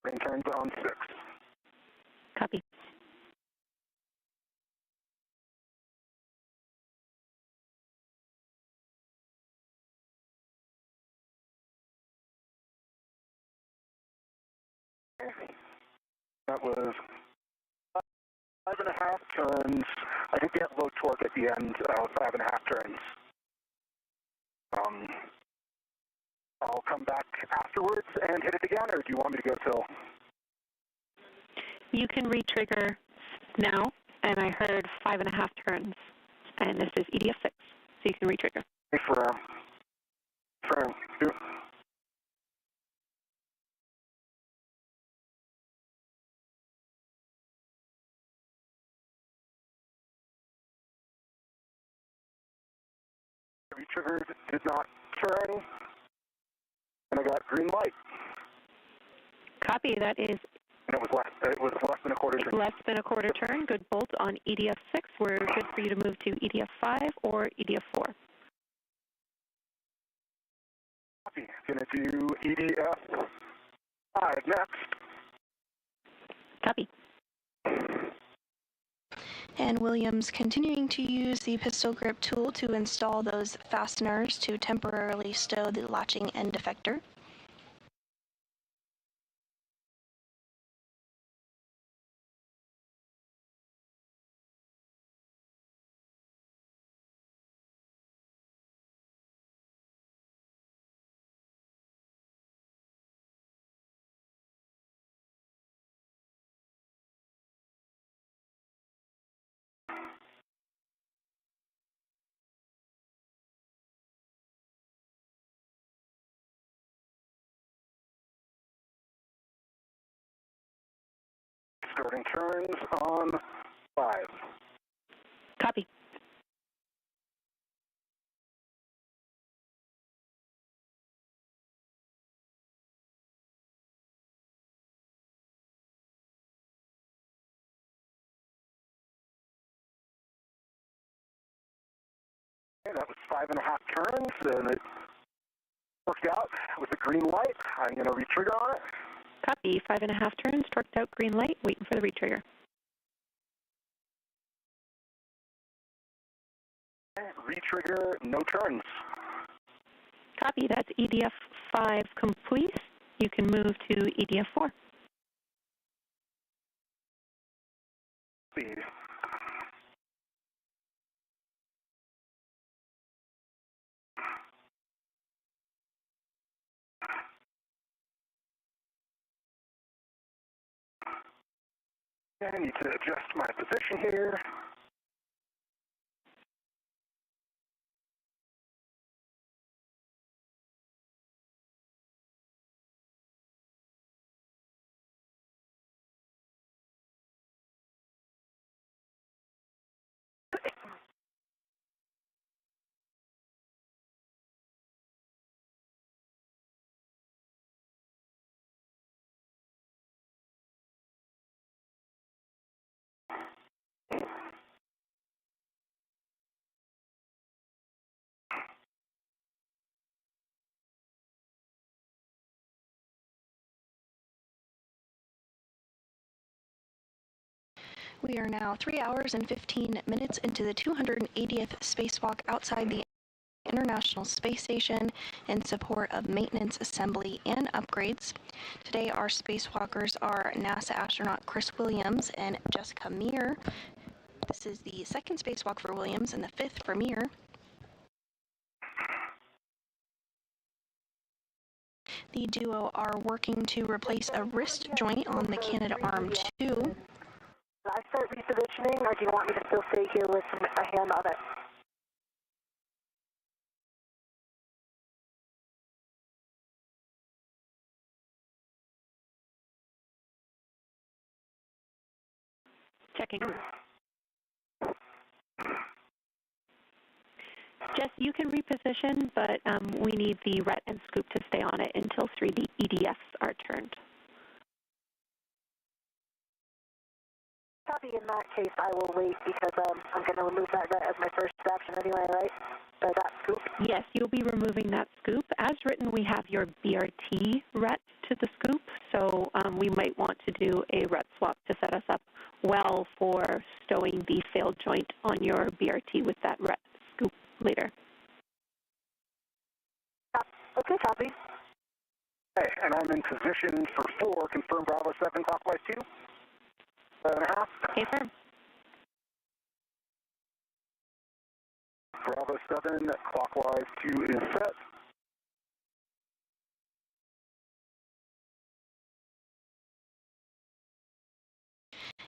Starting turns on 6. Copy. That was 5.5 turns. I did get low torque at the end of 5.5 turns. I'll come back afterwards and hit it again, or do you want me to go till? You can re-trigger now, and I heard 5.5 turns, and this is EDF 6, so you can re-trigger. For re-triggered, did not turn, and I got green light. Copy. That is. And it was less than a quarter turn. Less than a quarter turn. Good bolt on EDF 6. We're good for you to move to EDF 5 or EDF 4. Copy. Gonna do EDF 5 next. Copy. And Williams continuing to use the pistol grip tool to install those fasteners to temporarily stow the latching end effector. Starting turns on 5. Copy. Okay, that was 5.5 turns, and it worked out with a green light. I'm going to re-trigger on it. Copy. 5.5 turns, torqued out, green light, waiting for the re-trigger. Okay, re-trigger, no turns. Copy. That's EDF 5 complete. You can move to EDF 4. Speed. I need to adjust my position here. We are now 3 hours and 15 minutes into the 280th spacewalk outside the International Space Station in support of maintenance, assembly, and upgrades. Today our spacewalkers are NASA astronaut Chris Williams and Jessica Meir. This is the second spacewalk for Williams and the fifth for Meir. The duo are working to replace a wrist joint on the Canadarm2. Should I start repositioning, or do you want me to still stay here with a hand on it? Checking. Jess, you can reposition, but we need the RET and scoop to stay on it until 3D EDFs are turned. Copy. In that case, I will wait because I'm going to remove that RET as my first action anyway, right? Or that scoop? Yes, you'll be removing that scoop. As written, we have your BRT RET to the scoop, so we might want to do a RET swap to set us up well for stowing the failed joint on your BRT with that RET scoop later. Okay, copy. Okay, and I'm in position for 4, confirm Bravo 7, clockwise 2. 7.5. Okay, firm. Bravo 7, clockwise 2 is set.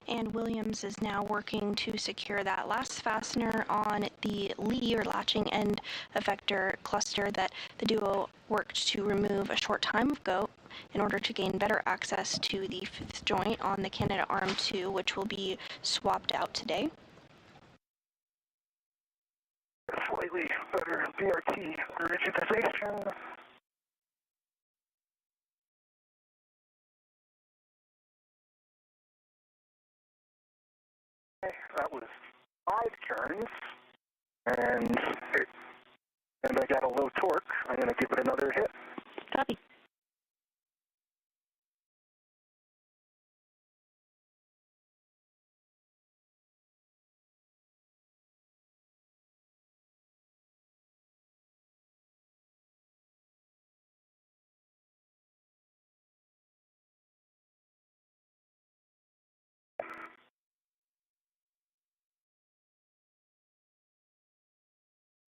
And Williams is now working to secure that last fastener on the Lee or latching end effector cluster that the duo worked to remove a short time ago in order to gain better access to the 5th joint on the Canada Arm 2, which will be swapped out today. Slightly better BRT rigidization. That was 5 turns, and I got a low torque. I'm going to give it another hit. Copy.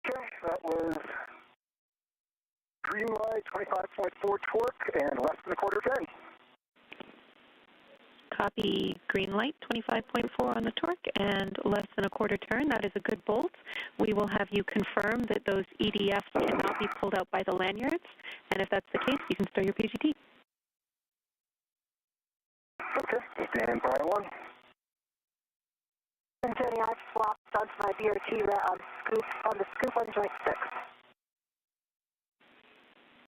Okay, that was green light, 25.4 torque, and less than a quarter turn. Copy. Green light, 25.4 on the torque and less than a quarter turn. That is a good bolt. We will have you confirm that those EDFs cannot be pulled out by the lanyards, and if that's the case, you can stow your PGT. Okay, stand by 1. And Jenny, I've swapped onto my BRT RET on the scoop on joint 6.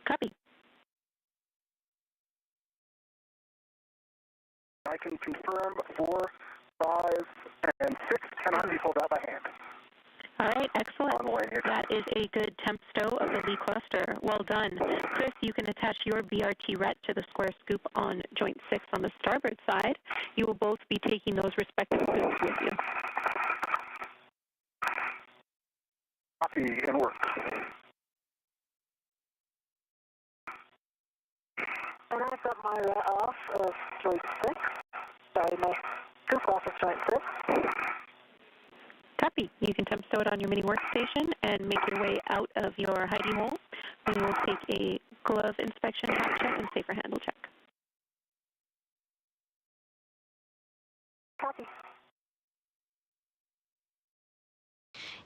Copy. I can confirm 4, 5, and 6 cannot be pulled out by hand. All right, excellent. On the lanyard. That is a good temp stow of the Lee cluster. Well done. Chris, you can attach your BRT RET to the square scoop on joint 6 on the starboard side. You will both be taking those respective scoops with you. Copy and work. And I've got my RET off of joint 6. Sorry, my scoop off of joint 6. Copy. You can temp stow it on your mini workstation and make your way out of your hidey hole. We will take a glove inspection, hat check, and safer handle check. Copy.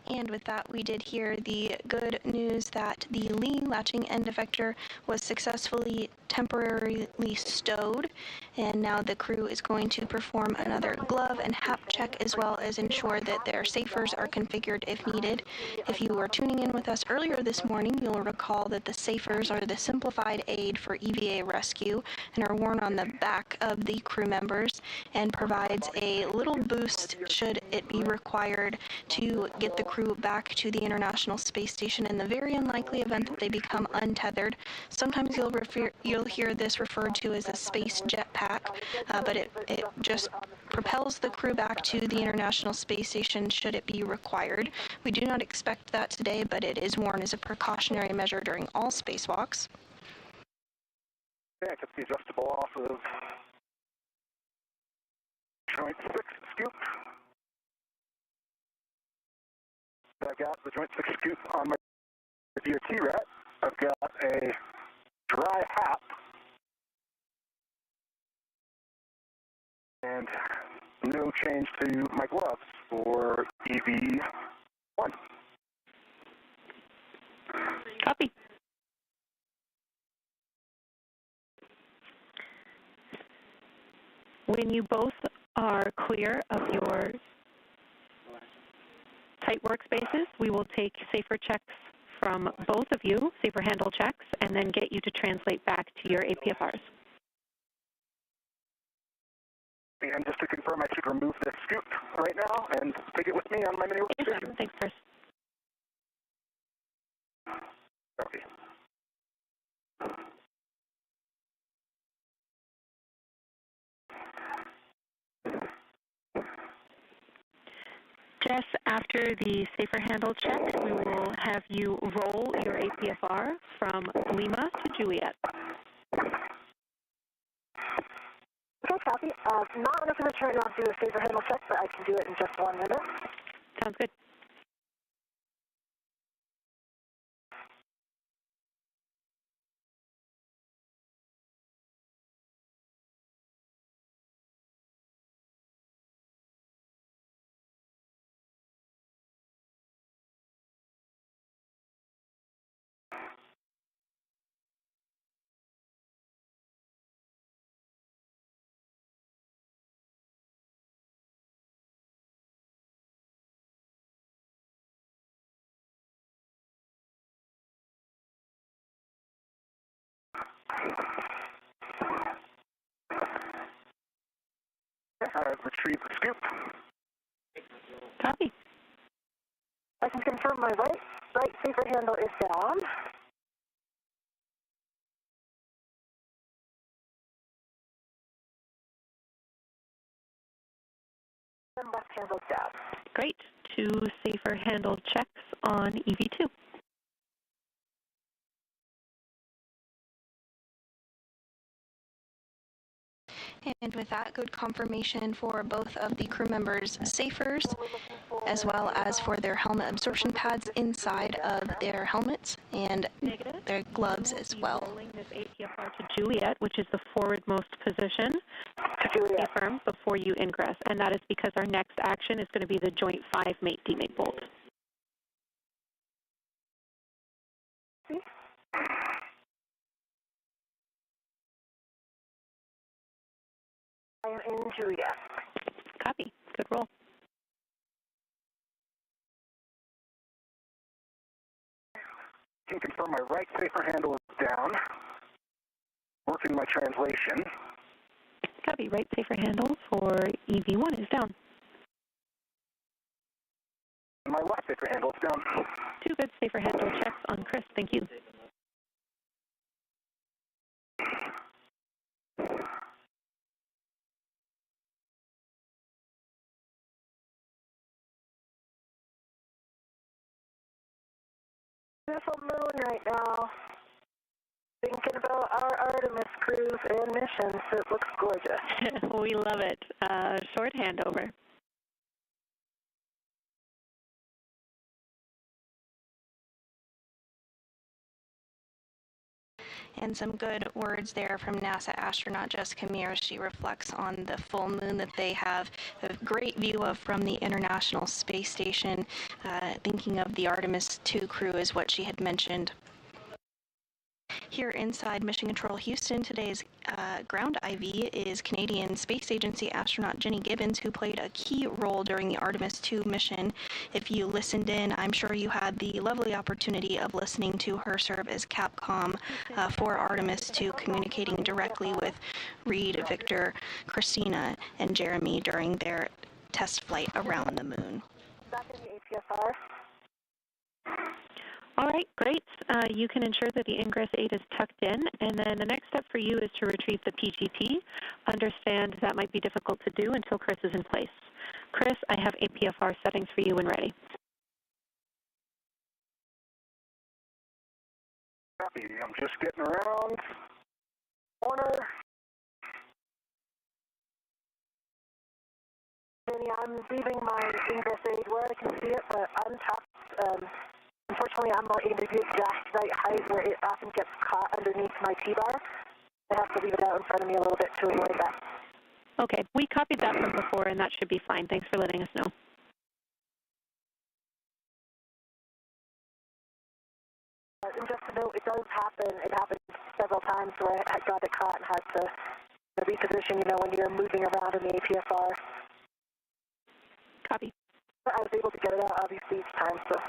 And with that, we did hear the good news that the Lee latching end effector was successfully temporarily stowed, and now the crew is going to perform another glove and hap check as well as ensure that their safers are configured if needed. If you were tuning in with us earlier this morning, you'll recall that the safers are the simplified aid for EVA rescue and are worn on the back of the crew members and provides a little boost should it be required to get the crew back to the International Space Station in the very unlikely event that they become untethered. Sometimes you'll hear this referred to as a space jetpack, but it just propels the crew back to the International Space Station should it be required. We do not expect that today, but it is worn as a precautionary measure during all spacewalks. Yeah, I took the adjustable off of joint 6 scoop. I've got the joint 6 scoop on my DOT rat. I've got a dry hap. And no change to my gloves for EV1. Copy. When you both are clear of your tight workspaces, we will take safer checks from both of you, safer handle checks, and then get you to translate back to your APFRs. And just to confirm, I should remove this scoop right now and take it with me on my mini workstation. Thanks, Chris. Okay. Jess, after the safer handle check, we will have you roll your APFR from Lima to Juliet. Okay, copy. Not in a position right now to do a safer handle check, but I can do it in just 1 minute. Sounds good. I've retrieved the scoop. Copy. I can confirm my right safer handle is down. And left handle's down. Great. 2 safer handle checks on EV2. And with that, good confirmation for both of the crew members' safers, as well as for their helmet absorption pads inside of their helmets and their gloves as well. Rolling this APFR to Juliet, which is the forwardmost position, to firm before you ingress. And that is because our next action is going to be the joint 5-mate demate bolt. I am in Juliet. Copy. Good roll. Can confirm my right safer handle is down. Working my translation. Copy. Right safer handle for EV1 is down. My left safer handle is down. 2 good safer handle checks on Chris. Thank you. Beautiful moon right now. Thinking about our Artemis cruise and missions. It looks gorgeous. We love it. Short handover. And some good words there from NASA astronaut Jessica Meir. She reflects on the full moon that they have a great view of from the International Space Station. Thinking of the Artemis II crew is what she had mentioned. Here inside Mission Control Houston, today's ground IV is Canadian Space Agency astronaut Jenny Gibbons, who played a key role during the Artemis II mission. If you listened in, I'm sure you had the lovely opportunity of listening to her serve as Capcom for Artemis II, communicating directly with Reed, Victor, Christina, and Jeremy during their test flight around the moon. Back in the APFR. All right, great. You can ensure that the ingress aid is tucked in, and then the next step for you is to retrieve the PGP. Understand that might be difficult to do until Chris is in place. Chris, I have APFR settings for you when ready. Copy. I'm just getting around. Corner. Jenny, I'm leaving my ingress aid where I can see it, but untapped. Unfortunately, I'm not able to be exact right height where it often gets caught underneath my T-bar. I have to leave it out in front of me a little bit to avoid that. Okay, we copied that from before, and that should be fine. Thanks for letting us know. And just to note, it does happen. It happened several times where I got it caught and had to reposition, when you're moving around in the APFR. Copy. But I was able to get it out, obviously, each time, so.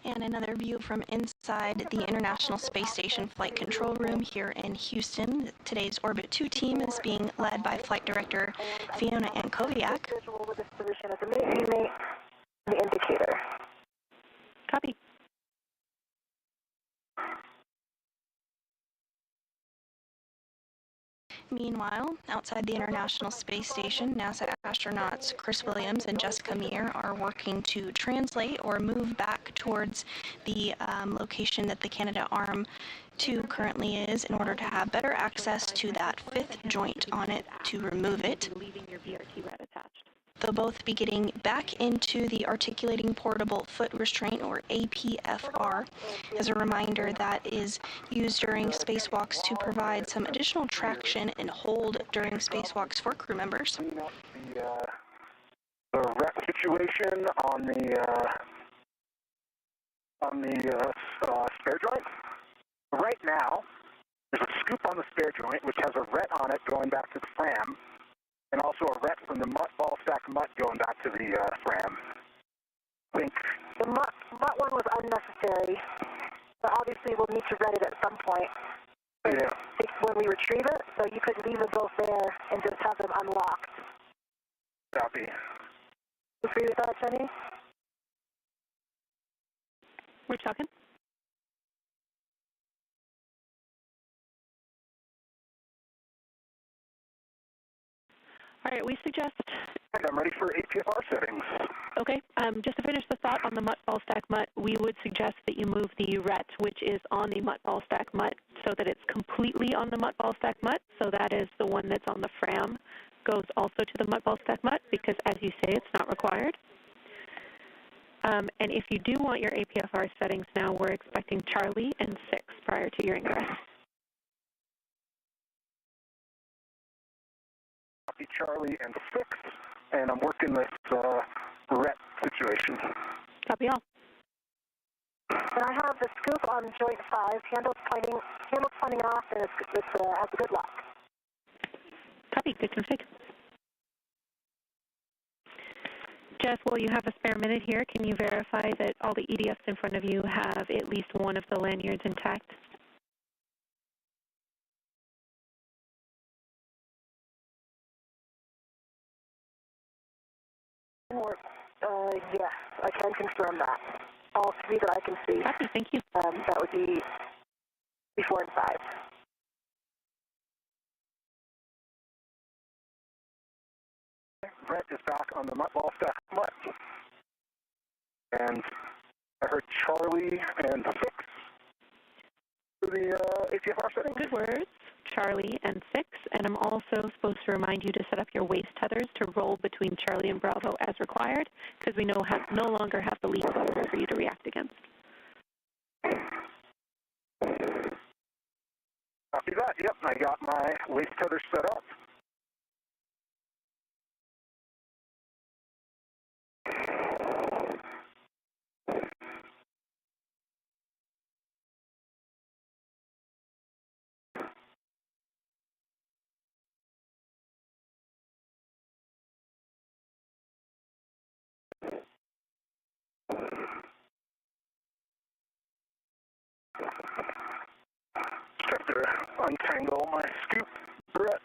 And another view from inside the International Space Station Flight Control Room here in Houston. Today's Orbit 2 team is being led by Flight Director Fiona Ankoviak. Visual with this position as a teammate, the indicator. Copy. Meanwhile, outside the International Space Station, NASA astronauts Chris Williams and Jessica Meir are working to translate or move back towards the location that the Canadarm2 currently is in order to have better access to that fifth joint on it to remove it. Leaving your BRT red attached. They'll both be getting back into the Articulating Portable Foot Restraint, or APFR. As a reminder, that is used during spacewalks to provide some additional traction and hold during spacewalks for crew members. The wreck situation on the spare joint. Right now, there's a scoop on the spare joint which has a ret on it going back to the FRAM, and also a ret from the ball stack mutt going back to the FRAM. I think the mutt one was unnecessary, but obviously we'll need to ret it at some point. Yeah. When we retrieve it, so you could leave them both there and just have them unlocked. Copy. You agree with that, Jenny? We're talking. All right, we suggest... I'm ready for APFR settings. Okay, just to finish the thought on the mutt ball stack mutt, we would suggest that you move the ret, which is on the mutt ball stack mutt, so that it's completely on the mutt ball stack mutt. So that is the one that's on the FRAM goes also to the mutt ball stack mutt, because as you say, it's not required. And if you do want your APFR settings now, we're expecting Charlie and 6 prior to your ingress. Copy Charlie and 6, and I'm working this ret situation. Copy all. And I have the scoop on joint 5, handles pointing off, and it has a good lock. Copy, good config. Jess, while you have a spare minute here, can you verify that all the EDFs in front of you have at least one of the lanyards intact? Yes, I can confirm that. All 3 that I can see. Copy, thank you. That would be 4 and 5. Ret is back on the mutt ball stack mutt. And I heard Charlie and 6 for the APFR settings. Good words, Charlie and 6. And I'm also supposed to remind you to set up your waist tethers to roll between Charlie and Bravo as required, because we no longer have the lead buffer for you to react against. Copy that. Yep, I got my waist tethers set up. Have to untangle my scoop rets.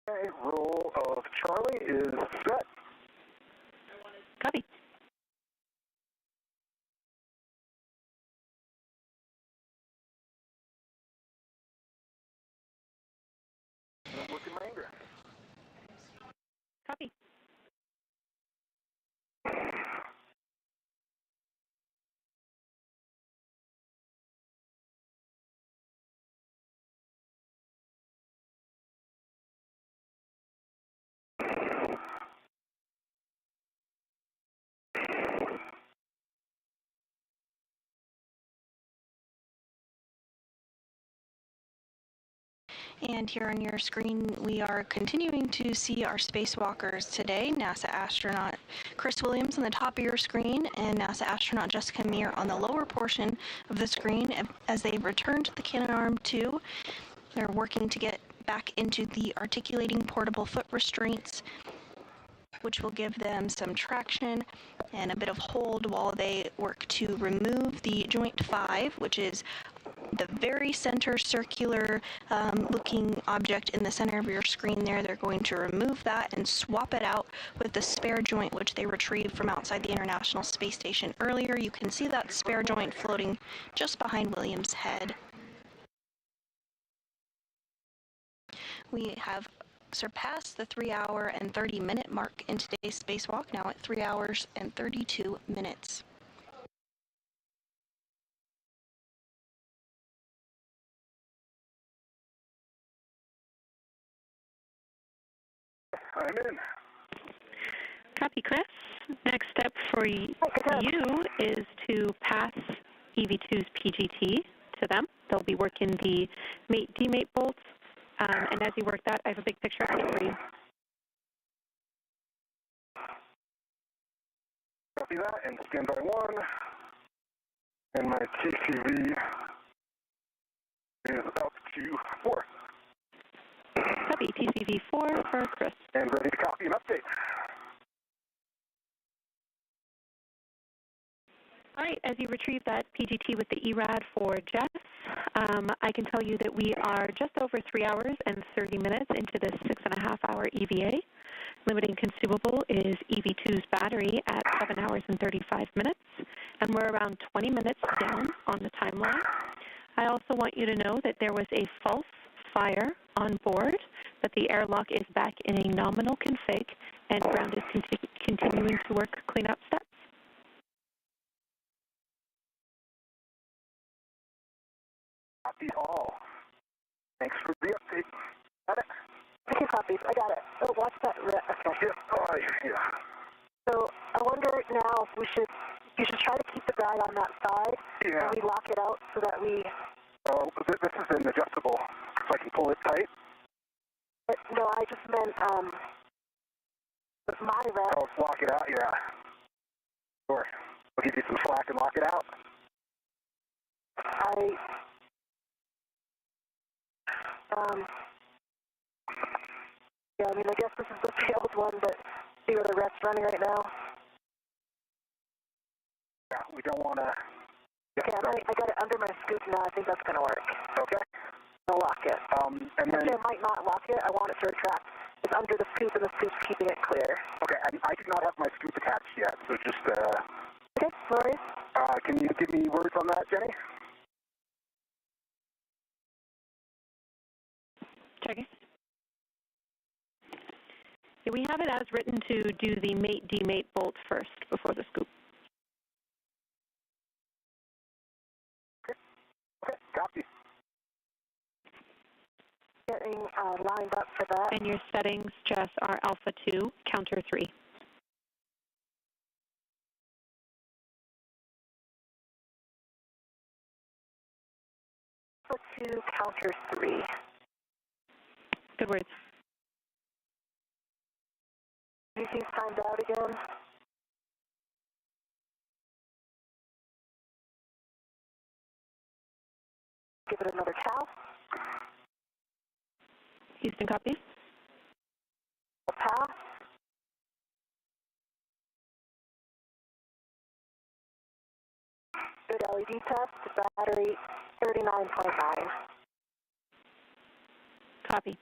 Okay, roll of Charlie is set. Copy. I'm working my ingress. Copy. And here on your screen, we are continuing to see our spacewalkers today. NASA astronaut Chris Williams on the top of your screen and NASA astronaut Jessica Meir on the lower portion of the screen as they return to the Canadarm2. They're working to get back into the articulating portable foot restraints, which will give them some traction and a bit of hold while they work to remove the joint 5, which is the very center circular looking object in the center of your screen there. They're going to remove that and swap it out with the spare joint, which they retrieved from outside the International Space Station earlier. You can see that spare joint floating just behind Williams' head. We have surpassed the 3-hour and 30-minute mark in today's spacewalk, now at 3 hours and 32 minutes. I'm in. Copy, Chris. Next step for you is to pass EV2's PGT to them. They'll be working the mate-demate bolts, and as you work that, I have a big picture added for you. Copy that, and standby 1. And my TCV is up to 4. Copy, TCV 4 for Chris. And ready to copy and update. All right, as you retrieve that PGT with the ERAD for Jess, I can tell you that we are just over 3 hours and 30 minutes into this 6.5-hour EVA. Limiting consumable is EV2's battery at 7 hours and 35 minutes, and we're around 20 minutes down on the timeline. I also want you to know that there was a false fire on board, but the airlock is back in a nominal config, and ground is continuing to work cleanup steps. Copy all. Thanks for the update. Got it? Okay, copies. I got it. Oh, watch that. Okay. Yeah. So I wonder now if you should try to keep the guide on that side. Yeah. And we lock it out so that we... Oh, this is an adjustable, so I can pull it tight? No, I just meant, with my rep. Oh, lock it out? Yeah. Sure. I'll give you some slack and lock it out. Yeah, I mean, I guess this is the failed one, but see where the rep's running right now? Yeah, we don't want to... Okay, I got it under my scoop now. I think that's going to work. Okay. I'll lock it. And then... I might not lock it. I want it to retract. It's under the scoop, and the scoop's keeping it clear. Okay, I do not have my scoop attached yet, so just, Okay, no worries. Can you give me words on that, Jenny? Checking. Yeah, we have it as written to do the mate-demate bolt first before the scoop. Okay, copy. Getting lined up for that. And your settings, Jess, are Alpha 2, Counter 3. Alpha 2, Counter 3. Good words. Everything's timed out again. Give it another cow. Houston copies. A pass. Good LED test. Battery 39.9. Copy.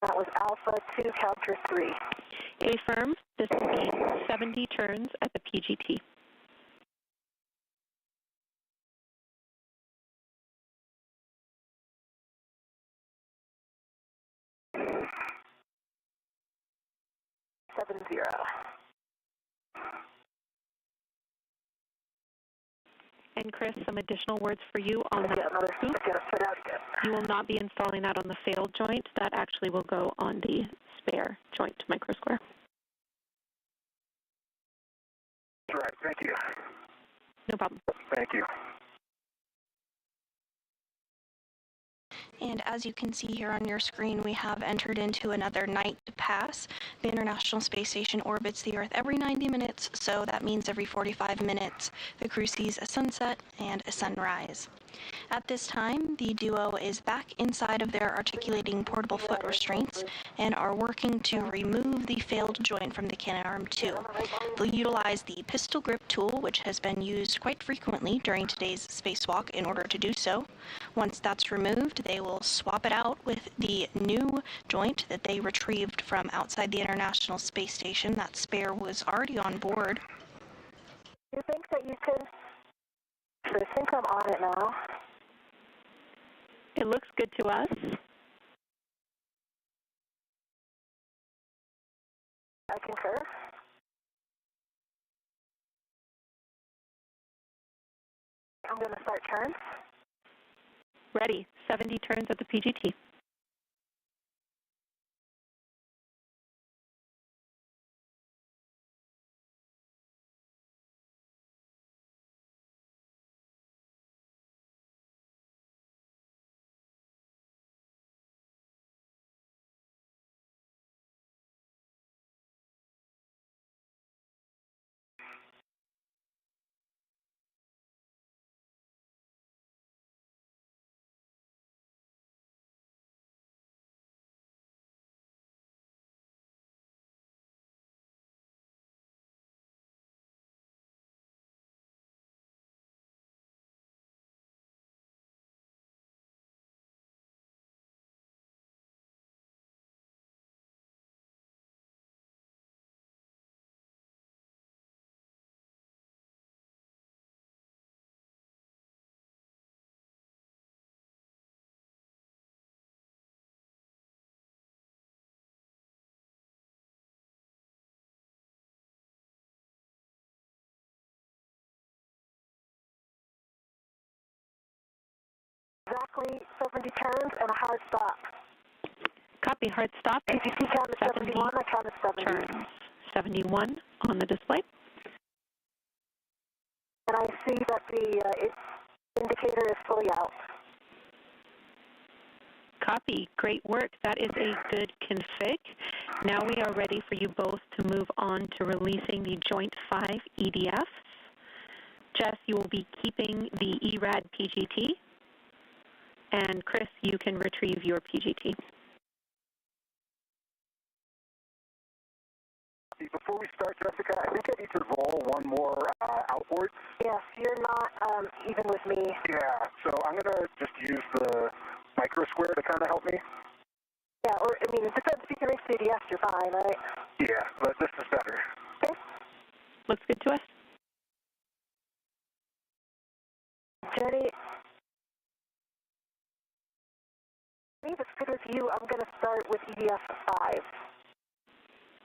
That was Alpha 2, counter 3. Affirm, this will be 70 turns at the PGT. Seven zero. And Chris, some additional words for you on the scoop. You will not be installing that on the failed joint. That actually will go on the spare joint microsquare. Right, thank you. No problem. Thank you. And as you can see here on your screen, we have entered into another night to pass. The International Space Station orbits the Earth every 90 minutes, so that means every 45 minutes the crew sees a sunset and a sunrise. At this time, the duo is back inside of their articulating portable foot restraints and are working to remove the failed joint from the Canadarm 2. They'll utilize the pistol grip tool, which has been used quite frequently during today's spacewalk in order to do so. Once that's removed, they will swap it out with the new joint that they retrieved from outside the International Space Station. That spare was already on board. You think that you could... I think I'm on it now. It looks good to us. I concur. I'm going to start turns. Ready. 70 turns at the PGT. Exactly 70 turns and a hard stop. Copy. Hard stop. PGT count is 71, I count is 70. Turns. 71 on the display. And I see that the indicator is fully out. Copy. Great work. That is a good config. Now we are ready for you both to move on to releasing the Joint 5 EDFs. Jess, you will be keeping the ERAD PGT. And Chris, you can retrieve your PGT. Before we start, Jessica, I think I need to roll one more outboard. Yes, you're not even with me. Yeah, so I'm going to just use the micro square to kind of help me. Yeah, or, I mean, it depends if you can reach the EDS, you're fine, right? Yeah, but this is better. Okay. Looks good to us. Jenny, if it's good with you, I'm going to start with EDF 5.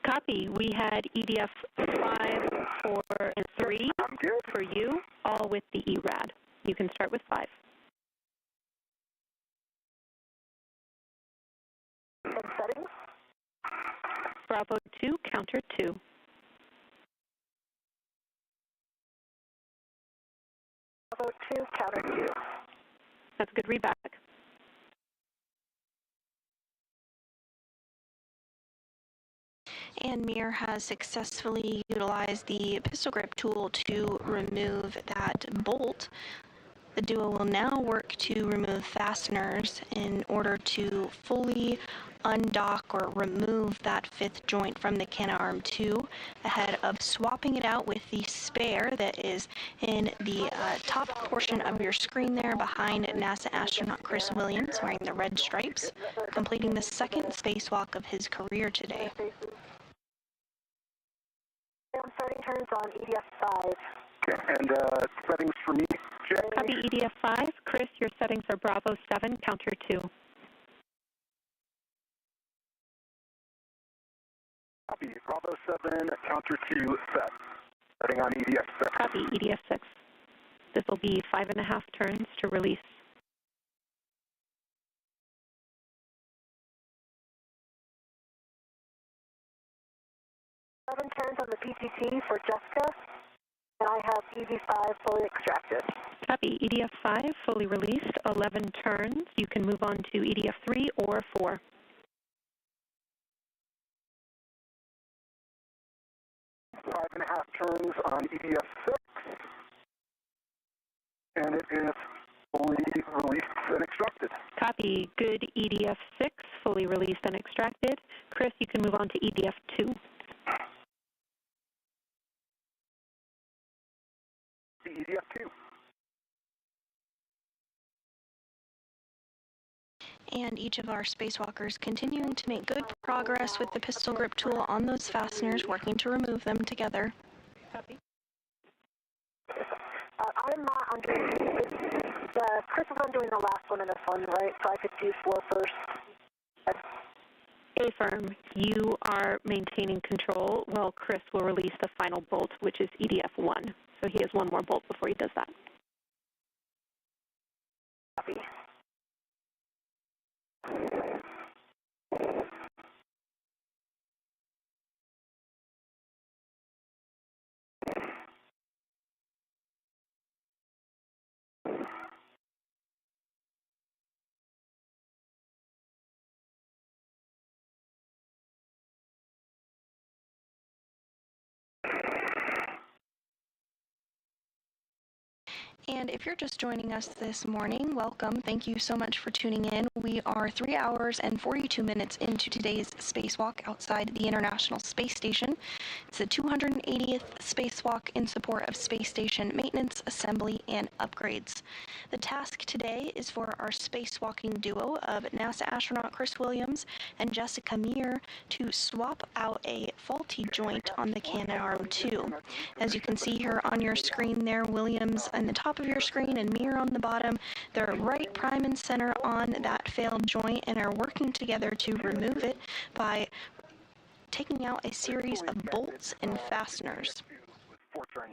Copy. We had EDF 5, 4, and 3 I'm good. for you, all with the ERAD. You can start with 5. And settings? Bravo 2, counter 2. Bravo 2, counter 2. That's a good readback. And Meir has successfully utilized the pistol grip tool to remove that bolt. The duo will now work to remove fasteners in order to fully undock or remove that fifth joint from the Canadarm2 ahead of swapping it out with the spare that is in the top portion of your screen there behind NASA astronaut Chris Williams wearing the red stripes, completing the second spacewalk of his career today. I'm starting turns on EDF5. Okay, and settings for me, Jay? Copy EDF5. Chris, your settings are Bravo 7, counter 2. Copy, Bravo 7, counter 2 set. Setting on EDF6. Copy EDF6. This will be 5.5 turns to release. 7 turns on the PTT for Jessica, and I have ED5 fully extracted. Copy. EDF5 fully released, 11 turns. You can move on to EDF3 or 4. Five and a half turns on EDF6, and it is fully released and extracted. Copy. Good. EDF6 fully released and extracted. Chris, you can move on to EDF2. The EDF2. And each of our spacewalkers continuing to make good progress with the pistol grip tool on those fasteners, working to remove them together. Copy. I'm not undoing Chris is undoing the last one in this one, right? So I could do 4 first. Affirm. You are maintaining control while Chris will release the final bolt, which is EDF1. So he has one more bolt before he does that. Copy. And if you're just joining us this morning, welcome. Thank you so much for tuning in. We are 3 hours and 42 minutes into today's spacewalk outside the International Space Station. It's the 280th spacewalk in support of space station maintenance, assembly, and upgrades. The task today is for our spacewalking duo of NASA astronaut Chris Williams and Jessica Meir to swap out a faulty joint on the Canadarm2. As you can see here on your screen there, Williams on the top of your screen and Meir on the bottom, they're right prime and center on that failed joint and are working together to remove it by taking out a series of bolts and fasteners.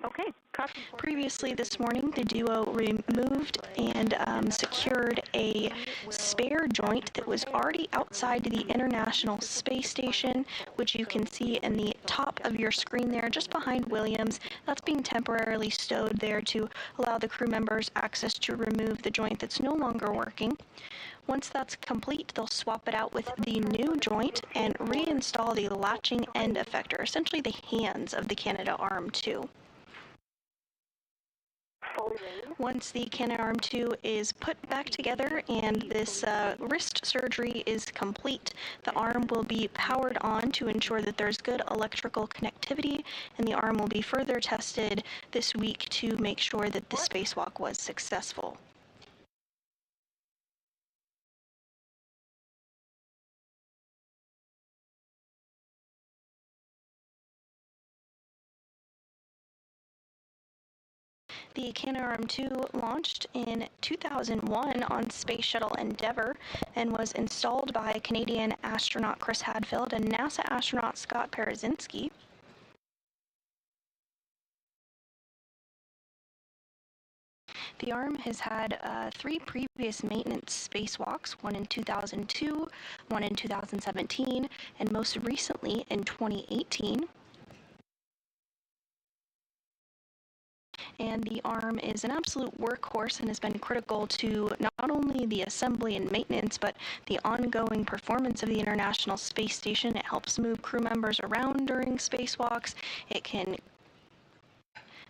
Okay. Copy. Previously this morning, the duo removed and secured a spare joint that was already outside the International Space Station, which you can see in the top of your screen there, just behind Williams. That's being temporarily stowed there to allow the crew members access to remove the joint that's no longer working. Once that's complete, they'll swap it out with the new joint and reinstall the latching end effector, essentially the hands of the Canadarm2. Once the Canadarm2 is put back together and this wrist surgery is complete, the arm will be powered on to ensure that there's good electrical connectivity, and the arm will be further tested this week to make sure that the spacewalk was successful. The Canadarm2 launched in 2001 on Space Shuttle Endeavour and was installed by Canadian astronaut Chris Hadfield and NASA astronaut Scott Parazynski. The arm has had 3 previous maintenance spacewalks, one in 2002, one in 2017, and most recently in 2018. And the arm is an absolute workhorse and has been critical to not only the assembly and maintenance, but the ongoing performance of the International Space Station. It helps move crew members around during spacewalks. It can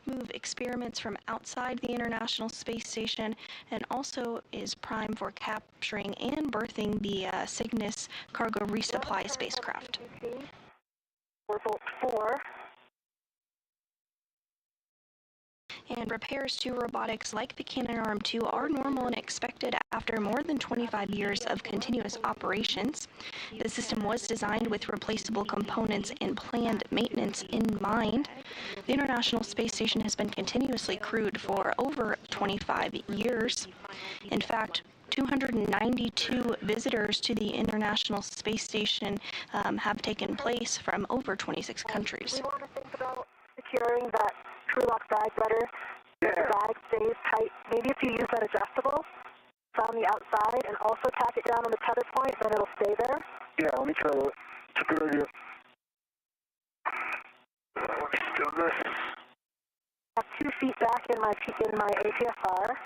move experiments from outside the International Space Station, and also is primed for capturing and berthing the Cygnus cargo resupply spacecraft. 4 And repairs to robotics like the Canadarm2 are normal and expected after more than 25 years of continuous operations. The system was designed with replaceable components and planned maintenance in mind. The International Space Station has been continuously crewed for over 25 years. In fact, 292 visitors to the International Space Station have taken place from over 26 countries. We want to think about securing that crew lock bag better. The bag stays tight. Maybe if you use that adjustable on the outside and also tack it down on the tether point, then it'll stay there. Yeah, let me try that. It's a good idea. Let's do this. I have 2 feet back in my APFR.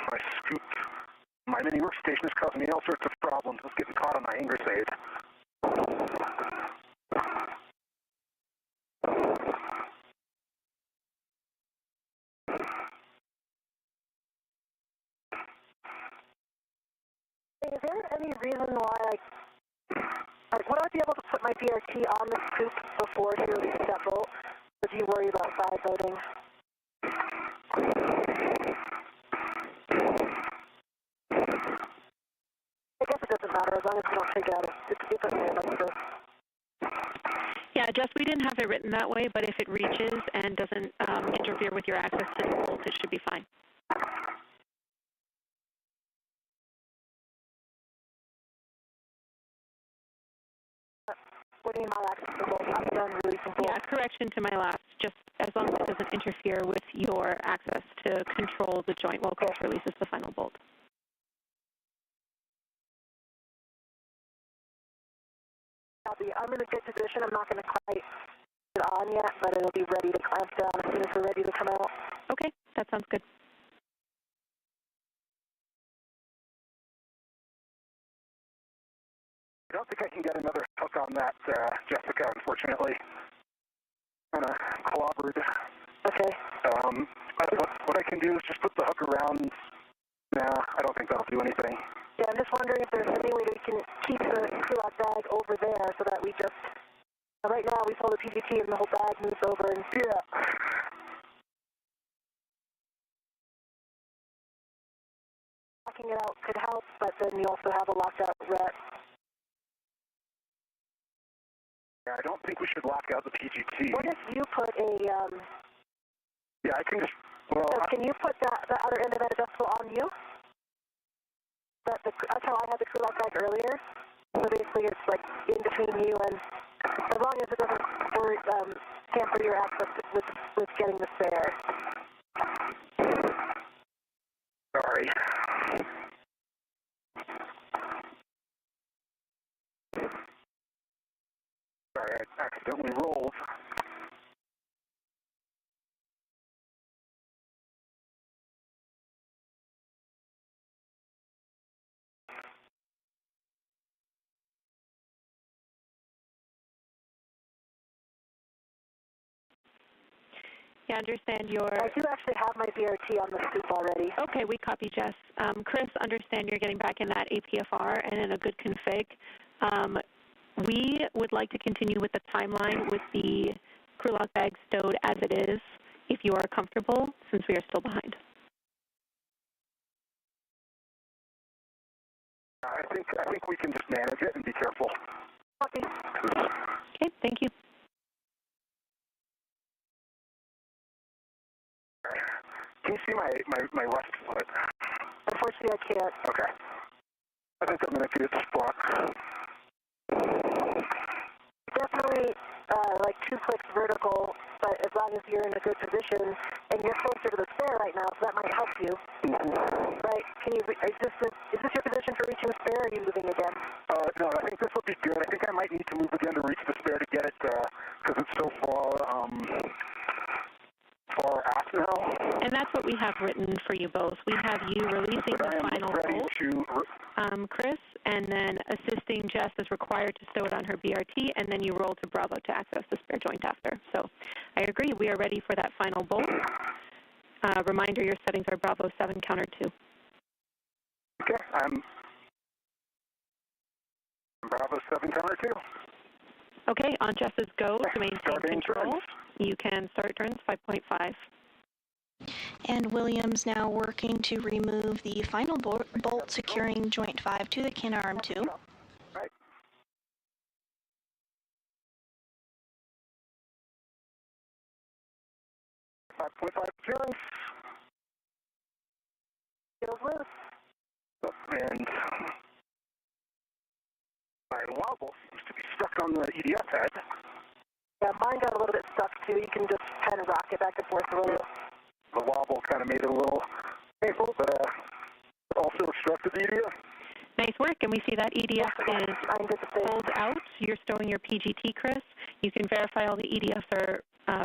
My scoop. My mini workstation is causing me all sorts of problems. It's getting caught on my Ingress aid. Is there any reason why would I be able to put my BRT on the scoop before he releases that bolt? Or do you worry about side loading? I guess it doesn't matter as long as we don't take it out. It's okay like this. Yeah, Jess, we didn't have it written that way, but if it reaches and doesn't interfere with your access to the bolt, it should be fine. What do you mean my access to the bolt? I'm done releasing bolt. Yeah, correction to my last. Just as long as it doesn't interfere with your access to control the joint while Chris releases the final bolt. I'm in a good position. I'm not going to quite get on yet, but it'll be ready to clamp down as soon as we're ready to come out. Okay, that sounds good. I don't think I can get another hook on that, Jessica, unfortunately. Kind of clobbered. Okay. What I can do is just put the hook around. Nah, I don't think that'll do anything. Yeah, I'm just wondering if there's any way we can keep the crew lock bag over there so that we just... Right now, we pull the PGT and the whole bag moves over and... Yeah. Locking it out could help, but then you also have a locked out ret. Yeah, I don't think we should lock out the PGT. What if you put a... Yeah, I can just... Well, can you put the other end of that adjustable on you? That's how I had the crew lock bag earlier. So basically it's like in between you and... As long as it doesn't hamper your access with getting the spare. Sorry. Sorry, I accidentally rolled. Yeah, understand your... I do actually have my BRT on the scoop already. Okay, we copy, Jess. Chris, understand you're getting back in that APFR and in a good config. We would like to continue with the timeline with the crew lock bag stowed as it is, if you are comfortable, since we are still behind. I think we can just manage it and be careful. Copy. Okay, thank you. Can you see my left foot? Unfortunately, I can't. Okay. I think I'm going to get this block. Definitely like 2 clicks vertical, but as long long as you're in a good position, and you're closer to the spare right now, so that might help you. Right? Is this your position for reaching the spare, or are you moving again? No, I think this will be good. I think I might need to move again to reach the spare to get it, because it's so far aft now. And that's what we have written for you both. We have you releasing the final bolt, Chris, and then assisting Jess as required to stow it on her BRT, and then you roll to Bravo to access the spare joint after. So I agree. We are ready for that final bolt. Reminder, your settings are Bravo 7, counter 2. Okay, I'm Bravo 7, counter 2. Okay, on Jess's go to maintain control, you can start turns 5.5. And Williams now working to remove the final bolt securing joint 5 to the Canadarm 2. Right. turns. Feels loose. And my wobble seems to be stuck on the EDF head. Yeah, mine got a little bit stuck too. You can just kind of rock it back and forth a little. The wobble kind of made it a little painful, but also obstructed the EDF. Nice work, and we see that EDF is pulled out. You're stowing your PGT, Chris. You can verify all the EDFs are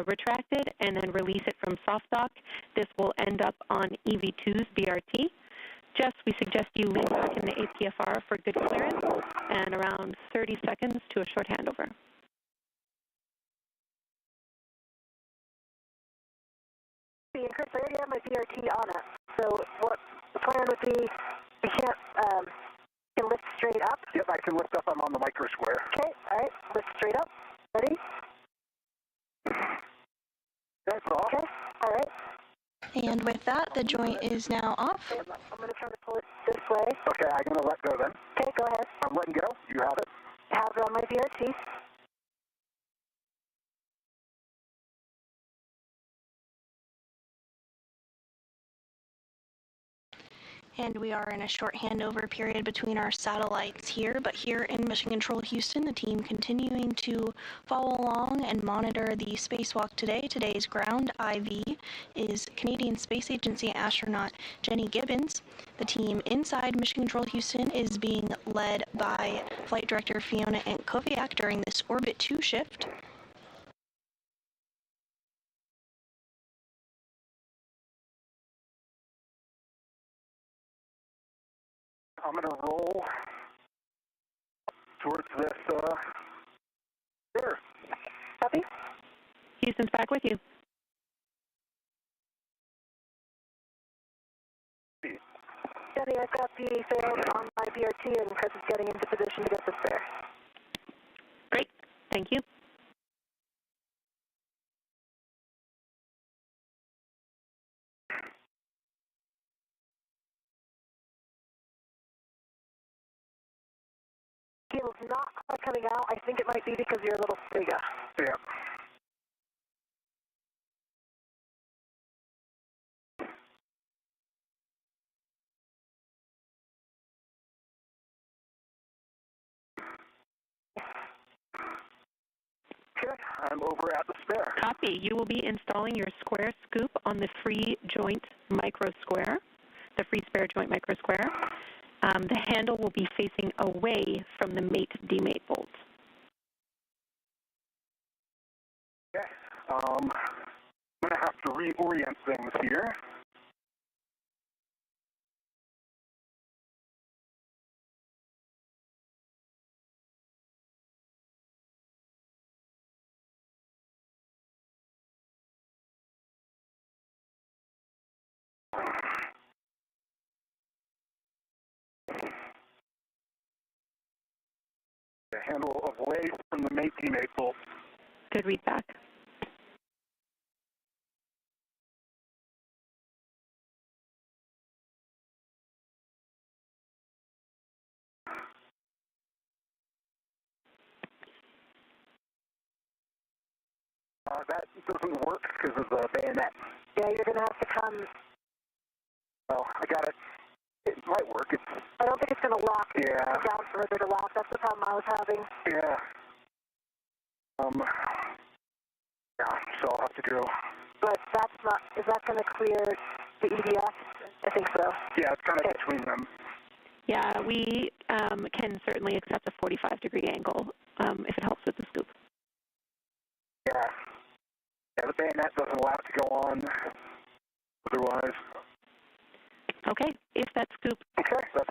retracted and then release it from soft dock. This will end up on EV2's BRT. Jess, we suggest you lean back in the APFR for good clearance and around 30 seconds to a short handover. And Chris, I already have my BRT on it. So what the plan would be, I can lift straight up. Yep, I can lift up. I'm on the micro square. Okay, all right. Lift straight up. Ready? That's all. Okay, all right. And with that, the joint is now off. I'm going to try to pull it this way. Okay, I'm going to let go then. Okay, go ahead. I'm letting go. You have it. I have it on my BRT. And we are in a short handover period between our satellites here, but here in Mission Control Houston, the team continuing to follow along and monitor the spacewalk today. Today's ground IV is Canadian Space Agency astronaut Jenny Gibbons. The team inside Mission Control Houston is being led by Flight Director Fiona Antkowiak during this Orbit 2 shift. I'm going to roll towards this, there. Copy? Houston's back with you. Jenny, I've got the fails on my BRT, and Chris is getting into position to get the spare. Great. Thank you. Feels not quite coming out. I think it might be because you're a little bigger. Yeah. Okay, I'm over at the spare. Copy. You will be installing your square scoop on the free joint micro square, the free spare joint micro square. The handle will be facing away from the mate-demate bolt. Okay, I'm going to have to reorient things here. The handle away from the mate-demate bolt. Good read back. That doesn't work because of the bayonet. Yeah, you're going to have to come. Well, I got it. It might work. I don't think it's going to lock. Yeah. It's down further to lock. That's the problem I was having. Yeah. Yeah, so I'll have left to go. But that's not, is that going to clear the EDF? I think so. Yeah, it's kind of between them. Yeah, we can certainly accept a 45-degree angle if it helps with the scoop. Yeah. Yeah, the bayonet doesn't allow it to go on otherwise. Okay, if that scoop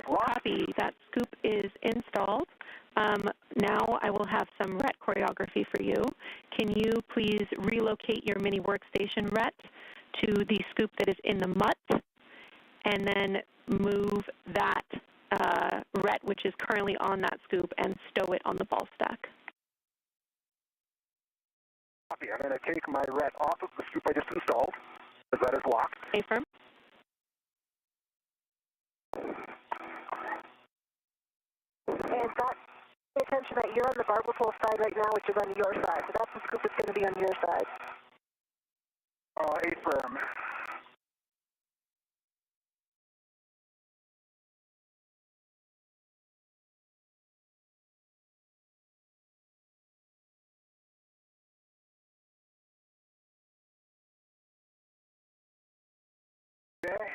copy, that scoop is installed. Now I will have some RET choreography for you. Can you please relocate your mini workstation RET to the scoop that is in the MUT, and then move that RET, which is currently on that scoop, and stow it on the ball stack. Copy. I'm going to take my RET off of the scoop I just installed, because that is locked. Affirm. And that, pay attention that you're on the barber pole side right now, which is on your side. So that's the scoop that's going to be on your side. Affirm. Okay.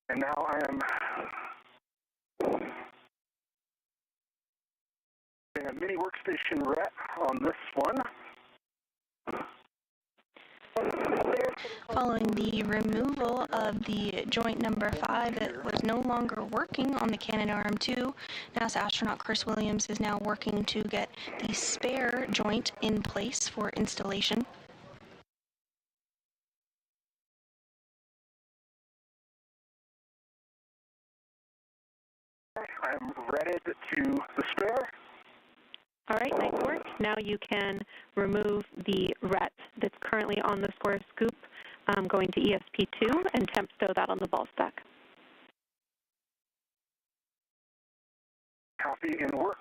And now I am putting a mini workstation RET on this one. Following the removal of the joint number 5 that was no longer working on the Canadarm2, NASA astronaut Chris Williams is now working to get the spare joint in place for installation. I'm readied to the spare. All right, nice work. Now you can remove the RET that's currently on the square scoop, going to ESP2, and temp stow that on the ball stack. Copy in work.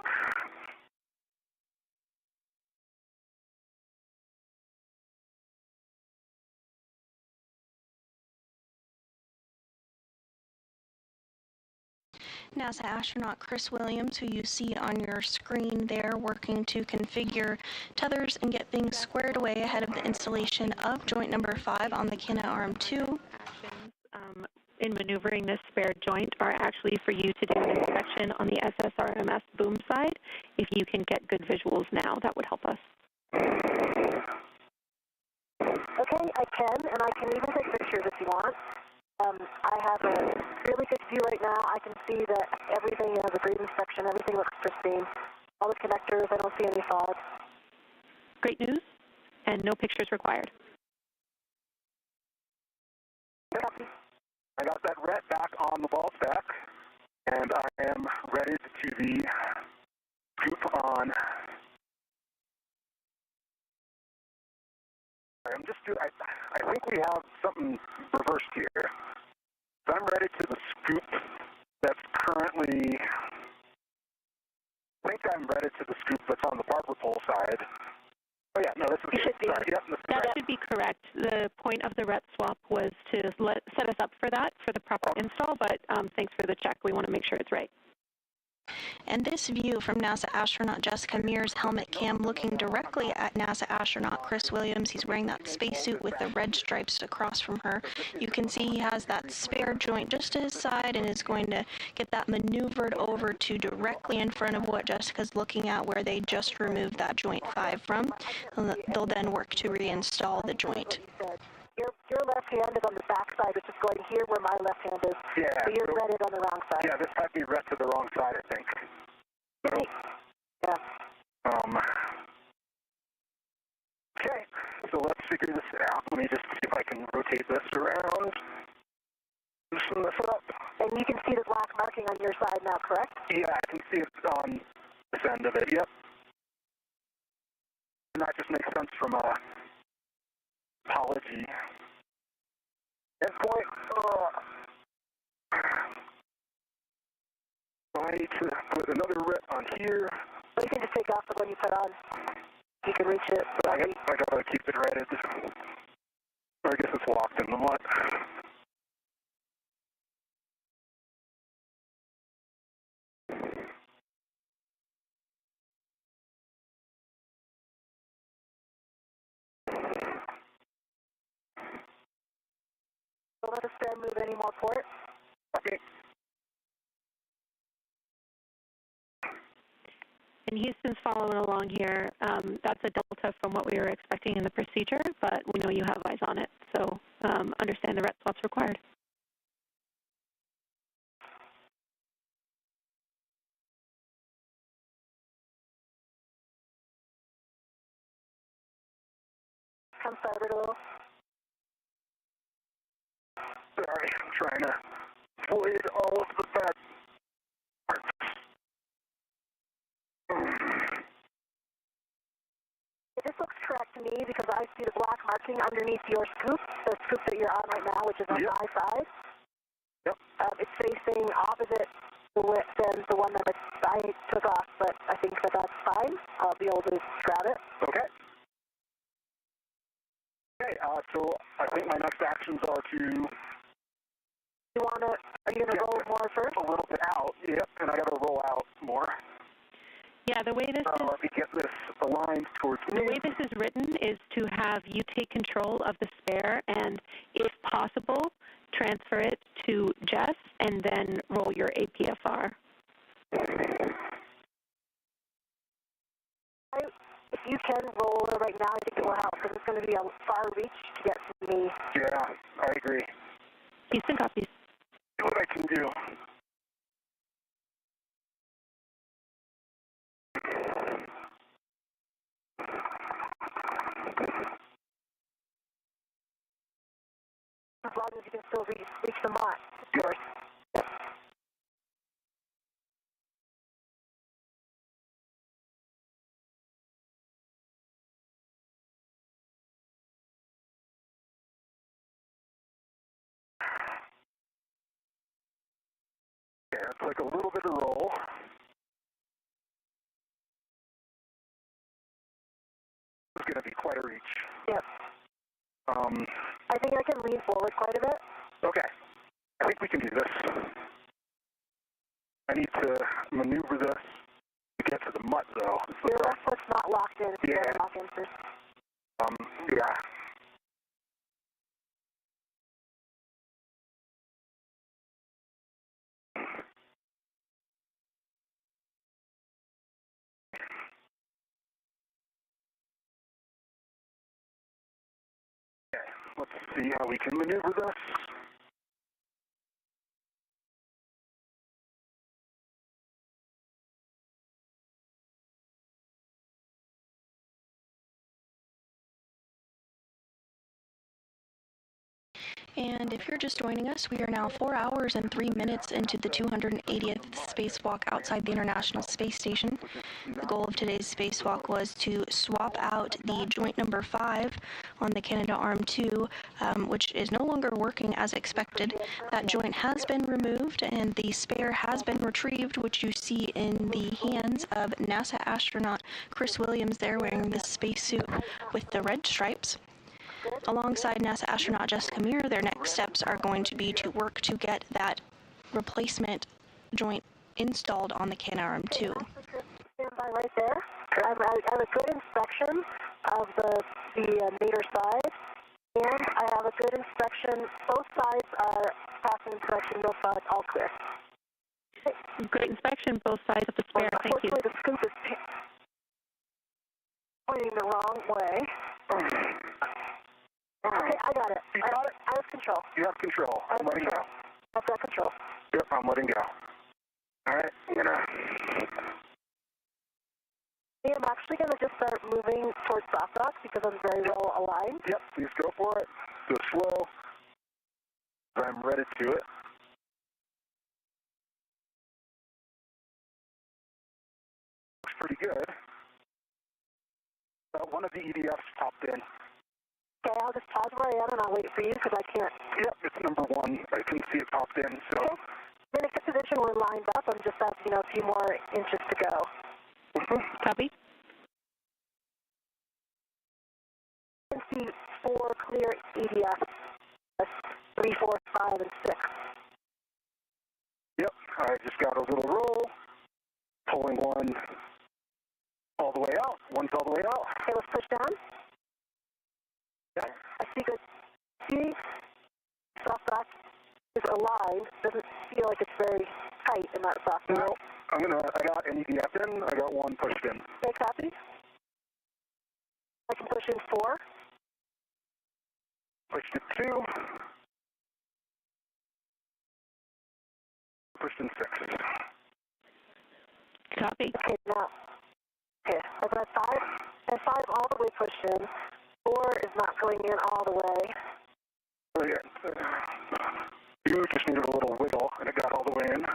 NASA astronaut Chris Williams, who you see on your screen there, working to configure tethers and get things squared away ahead of the installation of joint number 5 on the Canadarm2. Actions in maneuvering this spare joint are actually for you to do an inspection on the SSRMS boom side. If you can get good visuals now, that would help us. Okay, I can, and I can even take pictures if you want. I have a really good view right now. I can see that everything has a great inspection. Everything looks pristine. All the connectors, I don't see any fog. Great news, and no pictures required. Copy. I got that RET back on the ball stack, and I am ready to the scoop on. I think we have something reversed here. So I'm ready to the scoop that's currently, I think I'm ready to the scoop that's on the barber pole side. Oh yeah, no, this is good. Sorry, yep, this is That right. should be correct. The point of the RET swap was to set us up for that, for the proper install, but thanks for the check. We want to make sure it's right. And this view from NASA astronaut Jessica Meir's helmet cam looking directly at NASA astronaut Chris Williams. He's wearing that spacesuit with the red stripes across from her. You can see he has that spare joint just to his side and is going to get that maneuvered over to directly in front of what Jessica's looking at, where they just removed that joint 5 from. They'll then work to reinstall the joint. Your left hand is on the back side, which is going here where my left hand is. Yeah. So you're redded on the wrong side. Yeah, this had me RET to the wrong side, I think. So, yeah. Okay, so let's figure this out. Let me just see if I can rotate this around. Loosen this up. And you can see the black marking on your side now, correct? Yeah, I can see it on this end of it, yep. And that just makes sense from a topology endpoint. I need to put another RET on here. Well, you can just take off the one you put on. You can reach it. But I gotta keep it redded. Or I guess it's locked in the mud. remove any more port. Okay. And Houston's following along here. That's a delta from what we were expecting in the procedure, but we know you have eyes on it, so understand the ret swaps required. Come forward a little. Sorry, I'm trying to avoid all of the bad parts. This looks correct to me because I see the black marking underneath your scoop, the scoop that you're on right now, which is on my side. Yep. It's facing opposite than the one that I took off, but I think that that's fine. I'll be able to grab it. Okay. Okay, so I think my next actions are to... Are you going to roll more first? A little bit out, yep, and I got to roll out more. Yeah, the way this is... let me get this aligned towards me. The way this is written is to have you take control of the spare and, if possible, transfer it to Jess and then roll your APFR. If you can roll it right now, I think it will help because it's going to be a far reach to get to me. Yeah, I agree. Houston copies. See what I can do. As long as you can still reach the mark. Good. Yeah, it's like a little bit of roll. It's going to be quite a reach. Yep. I think I can lean forward quite a bit. Okay. I think we can do this. I need to maneuver this to get to the mutt, though. Your left foot's not locked in. Yeah. Lock in first. Yeah. Okay, let's see how we can maneuver this. And if you're just joining us, we are now 4 hours and 3 minutes into the 280th spacewalk outside the International Space Station. The goal of today's spacewalk was to swap out the joint number 5 on the Canadarm2, which is no longer working as expected. That joint has been removed and the spare has been retrieved, which you see in the hands of NASA astronaut Chris Williams there wearing the spacesuit with the red stripes. Alongside NASA astronaut Jessica Meir, their next steps are going to be to work to get that replacement joint installed on the Canadarm2. Stand by right there. I have a good inspection of the mater side, and I have a good inspection. Both sides are passing inspection. Both sides all clear. Great inspection, both sides of the spare. Thank you. Unfortunately, the scoop is pointing the wrong way. Okay, I got it. You got it? I have control. You have control. I'm letting go. I've got control. Yep, I'm letting go. All right, I'm actually going to just start moving towards soft dock because I'm very well aligned. Yep, please go for it. Go slow. I'm ready to do it. Looks pretty good. One of the EDFs popped in. Okay, I'll just pause where I am and I'll wait for you because I can't. Yep, it's number 1. I can see it popped in, so. Okay. We're in a good position. We're lined up. I'm just asking a few more inches to go. Copy. I can see 4 clear EDFs. That's 3, 4, 5, and 6. Yep, I just got a little roll. Pulling one all the way out. One's all the way out. Okay, let's push down. Yeah. I see good. See? Soft dock. aligned. Doesn't feel like it's very tight in that soft spot. No, I got an EDF in, I got one pushed in. Okay, copy. I can push in 4. Pushed in 2. Pushed in 6. Copy. Okay, now. Okay, I've got 5. And 5 all the way pushed in. 4 is not going in all the way. Oh, yeah. You just needed a little wiggle, and it got all the way in.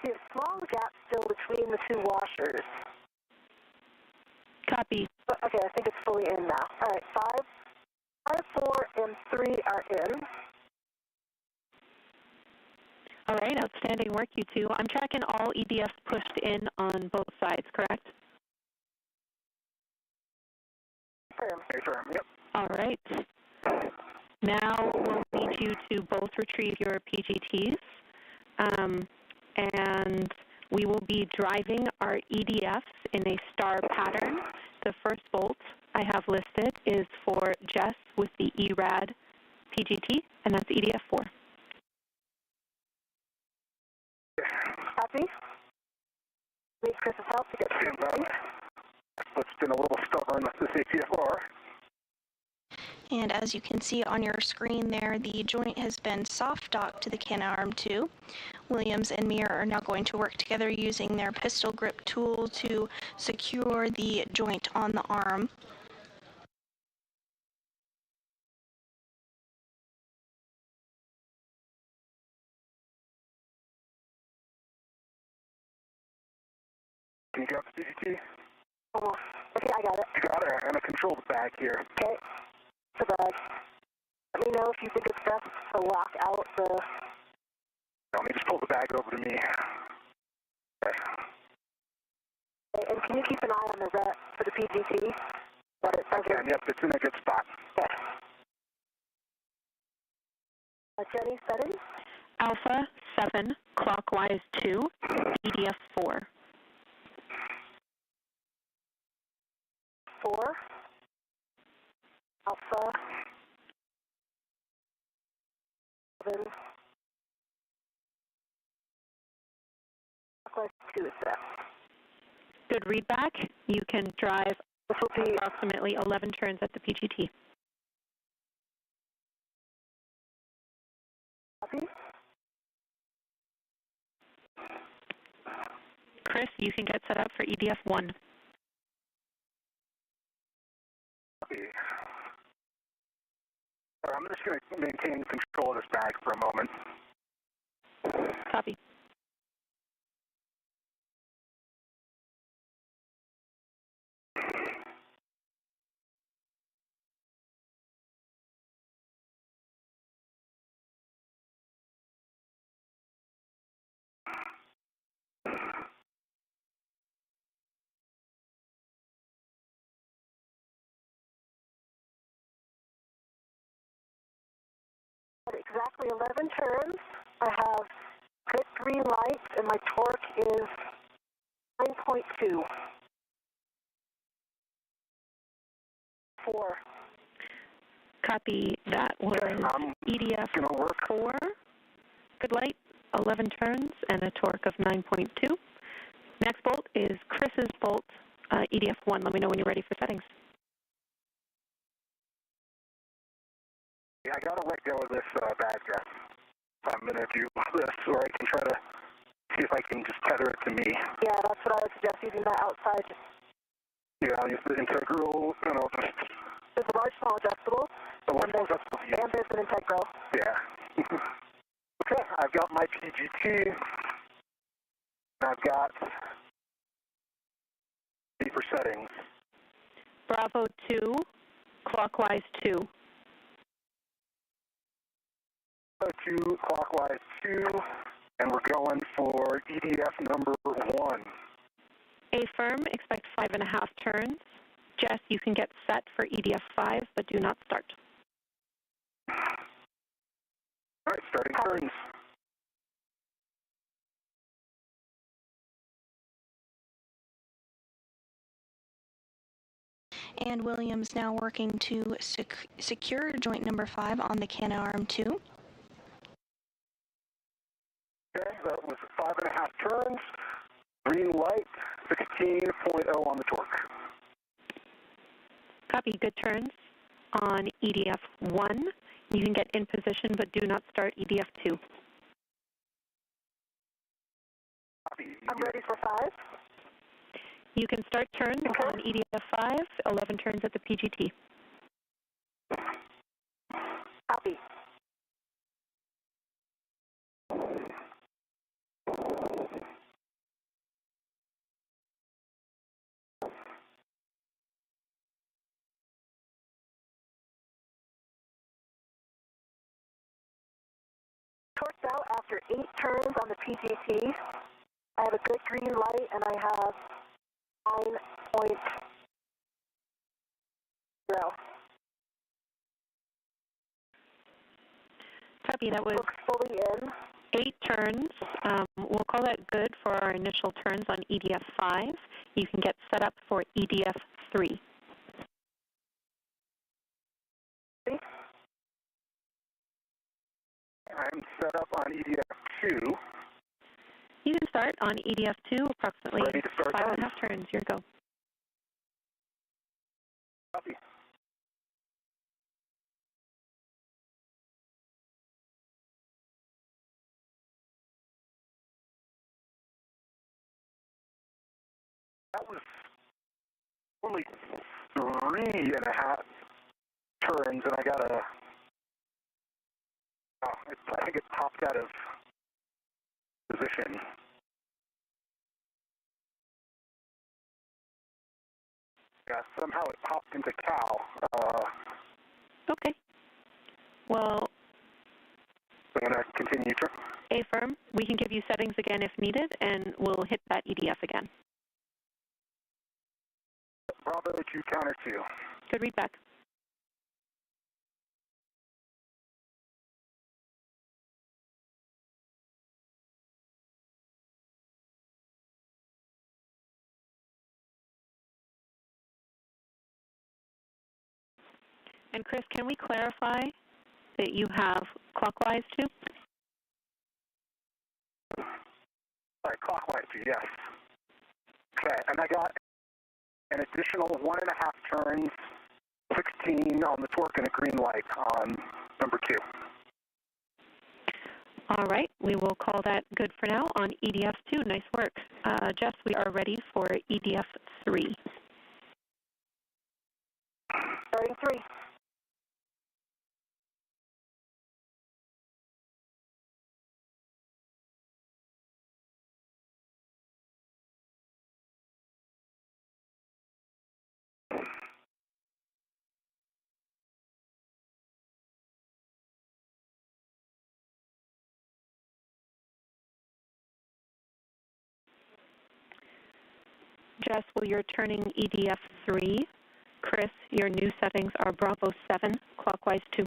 See a small gap still between the 2 washers. Copy. But, okay, I think it's fully in now. All right, 5, 4, and 3 are in. All right, outstanding work, you two. I'm tracking all EDFs pushed in on both sides, correct? Firm. Firm, yep. All right. Now we'll need you to both retrieve your PGTs, and we will be driving our EDFs in a star pattern. The first bolt I have listed is for Jess with the ERAD PGT, and that's EDF 4. Copy. Need Chris's help to get Stand by. It's been a little stubborn with this ATFR. And as you can see on your screen there, the joint has been soft docked to the Canadarm 2. Williams and Meir are now going to work together using their pistol grip tool to secure the joint on the arm. Can you grab the PGT? Oh, okay, I got it. You got it. I'm going to control the bag here. Okay. The bag. Let me know if you think it's best to lock out the... Let me just pull the bag over to me. Okay. And can you keep an eye on the ret for the PGT? That it doesn't... Yep, it's in a good spot. Okay. Jenny, settings? Alpha 7, clockwise 2, EDF 4. 4. Alpha 7. Clockwise 2 is set. Good readback. You can drive This will be... approximately 11 turns at the PGT. Copy. Chris, you can get set up for EDF 1. Copy. I'm just going to maintain control of this bag for a moment. Copy. At exactly 11 turns, I have good green lights, and my torque is 9.2. 4. Copy. That was EDF 4. Good light, 11 turns, and a torque of 9.2. Next bolt is Chris's bolt, EDF 1. Let me know when you're ready for settings. Yeah, I got to let go of this bag, Jeff. I'm going to do this, or I can try to see if I can just tether it to me. Yeah, that's what I would suggest, using that outside. Yeah, I'll use the integral, and I'll just... There's a large, small adjustable. The large, small adjustable, yeah. And there's an integral. Yeah. Okay, I've got my PGT. I've got for settings. Bravo 2, clockwise 2. Bravo 2, clockwise 2, and we're going for EDF number 1. A-firm, expect 5.5 turns. Jess, you can get set for EDF 5, but do not start. All right, starting turns. And Williams now working to secure joint number 5 on the Canadarm2. Okay, that was 5.5 turns. Green light, 16.0 on the torque. Copy, good turns on EDF 1. You can get in position, but do not start EDF 2. Copy. I'm ready for 5. You can start turns on EDF 5, 11 turns at the PGT. Copy. Torqued out after 8 turns on the PGT. I have a good green light, and I have 9.0. Copy, that was Looks fully in. 8 turns. We'll call that good for our initial turns on EDF 5. You can get set up for EDF 3. I'm set up on EDF 2. You can start on EDF 2, approximately Ready to start 5.5 turns. Your go. Copy. That was only 3.5 turns, and I got a. Oh, I think it popped out of position. Yeah, somehow it popped into cow. Okay. Well, I'm going to continue. affirm. We can give you settings again if needed, and we'll hit that EDF again. Bravo 2, counter 2. Good read back. And Chris, can we clarify that you have clockwise too? Sorry, clockwise 2, yes. Okay, and I got an additional 1.5 turns, 16 on the torque and a green light on number 2. All right, we will call that good for now on EDF 2. Nice work. Jess, we are ready for EDF 3. Starting 3. Jess, well, you're turning EDF 3. Chris, your new settings are Bravo 7, clockwise 2.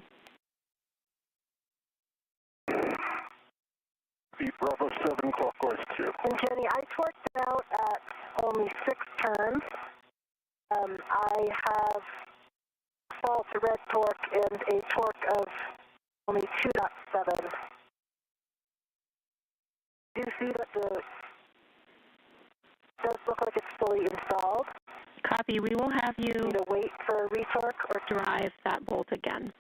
The Bravo 7, clockwise 2. And Jenny, I torqued out at only 6 turns. I have fall to red torque and a torque of only 2.7. Do you see that the does look like it's fully installed? Copy. We will have you Need to wait for a retorque or drive that bolt again.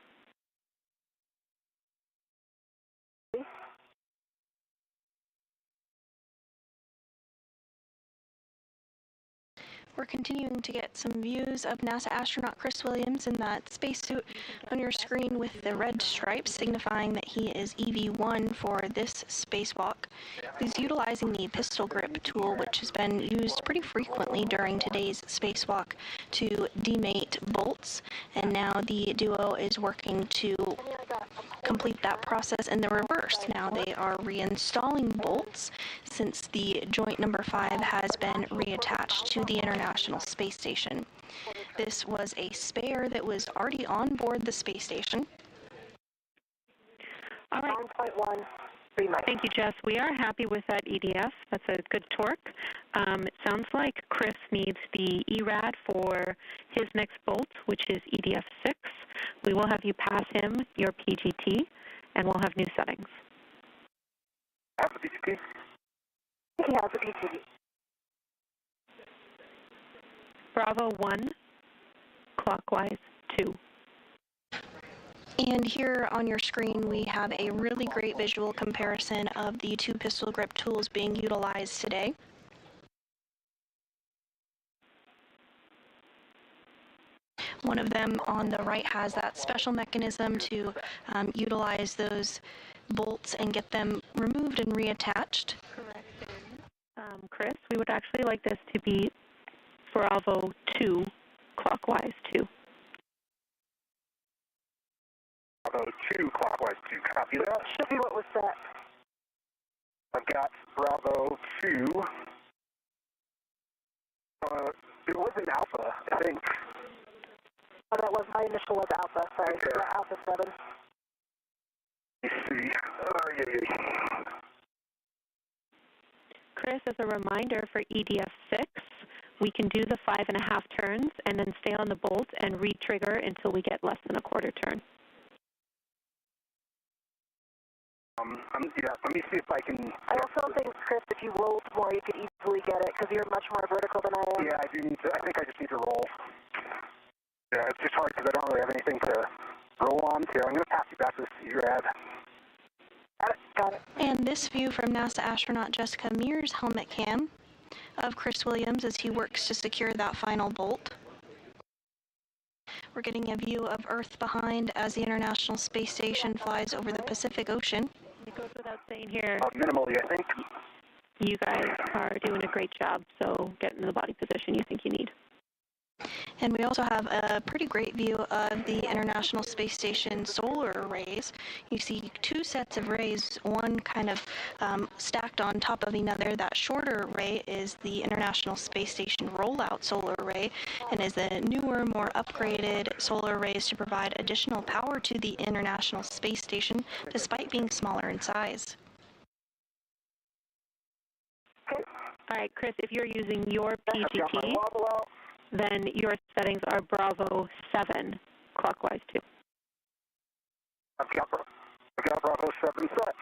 We're continuing to get some views of NASA astronaut Chris Williams in that spacesuit on your screen with the red stripes signifying that he is EV1 for this spacewalk. He's utilizing the pistol grip tool, which has been used pretty frequently during today's spacewalk to demate bolts, and now the duo is working to complete that process in the reverse. Now they are reinstalling bolts since the joint number 5 has been reattached to the International Space Station. This was a spare that was already on board the space station. All right. 9.1. Green light. Thank you, Jess. We are happy with that EDF. That's a good torque. It sounds like Chris needs the ERAD for his next bolt, which is EDF 6. We will have you pass him your PGT, and we'll have new settings. Have the PGT? He has a PGT. Bravo 1, clockwise 2. And here on your screen, we have a really great visual comparison of the two pistol grip tools being utilized today. One of them on the right has that special mechanism to utilize those bolts and get them removed and reattached. Chris, we would actually like this to be Bravo 2, clockwise 2. Bravo 2, clockwise 2. Copy that. That should be what was set. I've got Bravo 2. It was an Alpha, I think. Oh, that was my initial was Alpha. Sorry, Okay. Alpha 7. Let's see. Yeah. Chris, as a reminder for EDF 6, we can do the 5.5 turns and then stay on the bolt and re-trigger until we get less than a quarter turn. Yeah, let me see if I can... I also think, Chris, if you rolled more, you could easily get it, because you're much more vertical than I am. Yeah, I think I just need to roll. Yeah, it's just hard because I don't really have anything to roll on. Here, I'm going to pass you back this ERAD. Got it. And this view from NASA astronaut Jessica Meir's helmet cam of Chris Williams as he works to secure that final bolt. We're getting a view of Earth behind as the International Space Station flies over the Pacific Ocean. It goes without saying here, Minimally, I think. you guys are doing a great job, so get in the body position you think you need. And we also have a pretty great view of the International Space Station solar arrays. You see two sets of rays, one kind of stacked on top of another. That shorter array is the International Space Station rollout solar array, and is the newer, more upgraded solar arrays to provide additional power to the International Space Station, despite being smaller in size. All right, Chris, if you're using your I've got my PGT, wobble out. then your settings are Bravo 7, clockwise 2. I've got Bravo 7 set.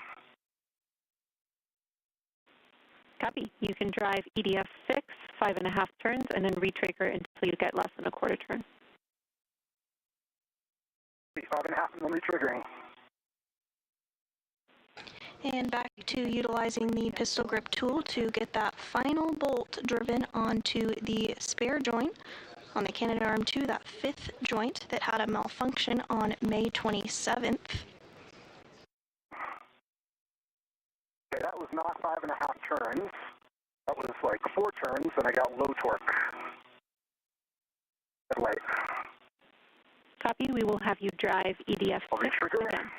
Copy. You can drive EDF 6, 5.5 turns, and then re-trigger until you get less than a quarter turn. 5.5 and then re-triggering. And back to utilizing the pistol grip tool to get that final bolt driven onto the spare joint on the Canadarm2, that 5th joint that had a malfunction on May 27th. Okay, that was not 5.5 turns. That was like 4 turns, and I got low torque. Headlight. Copy. We will have you drive EDF 6 re-trigger. again.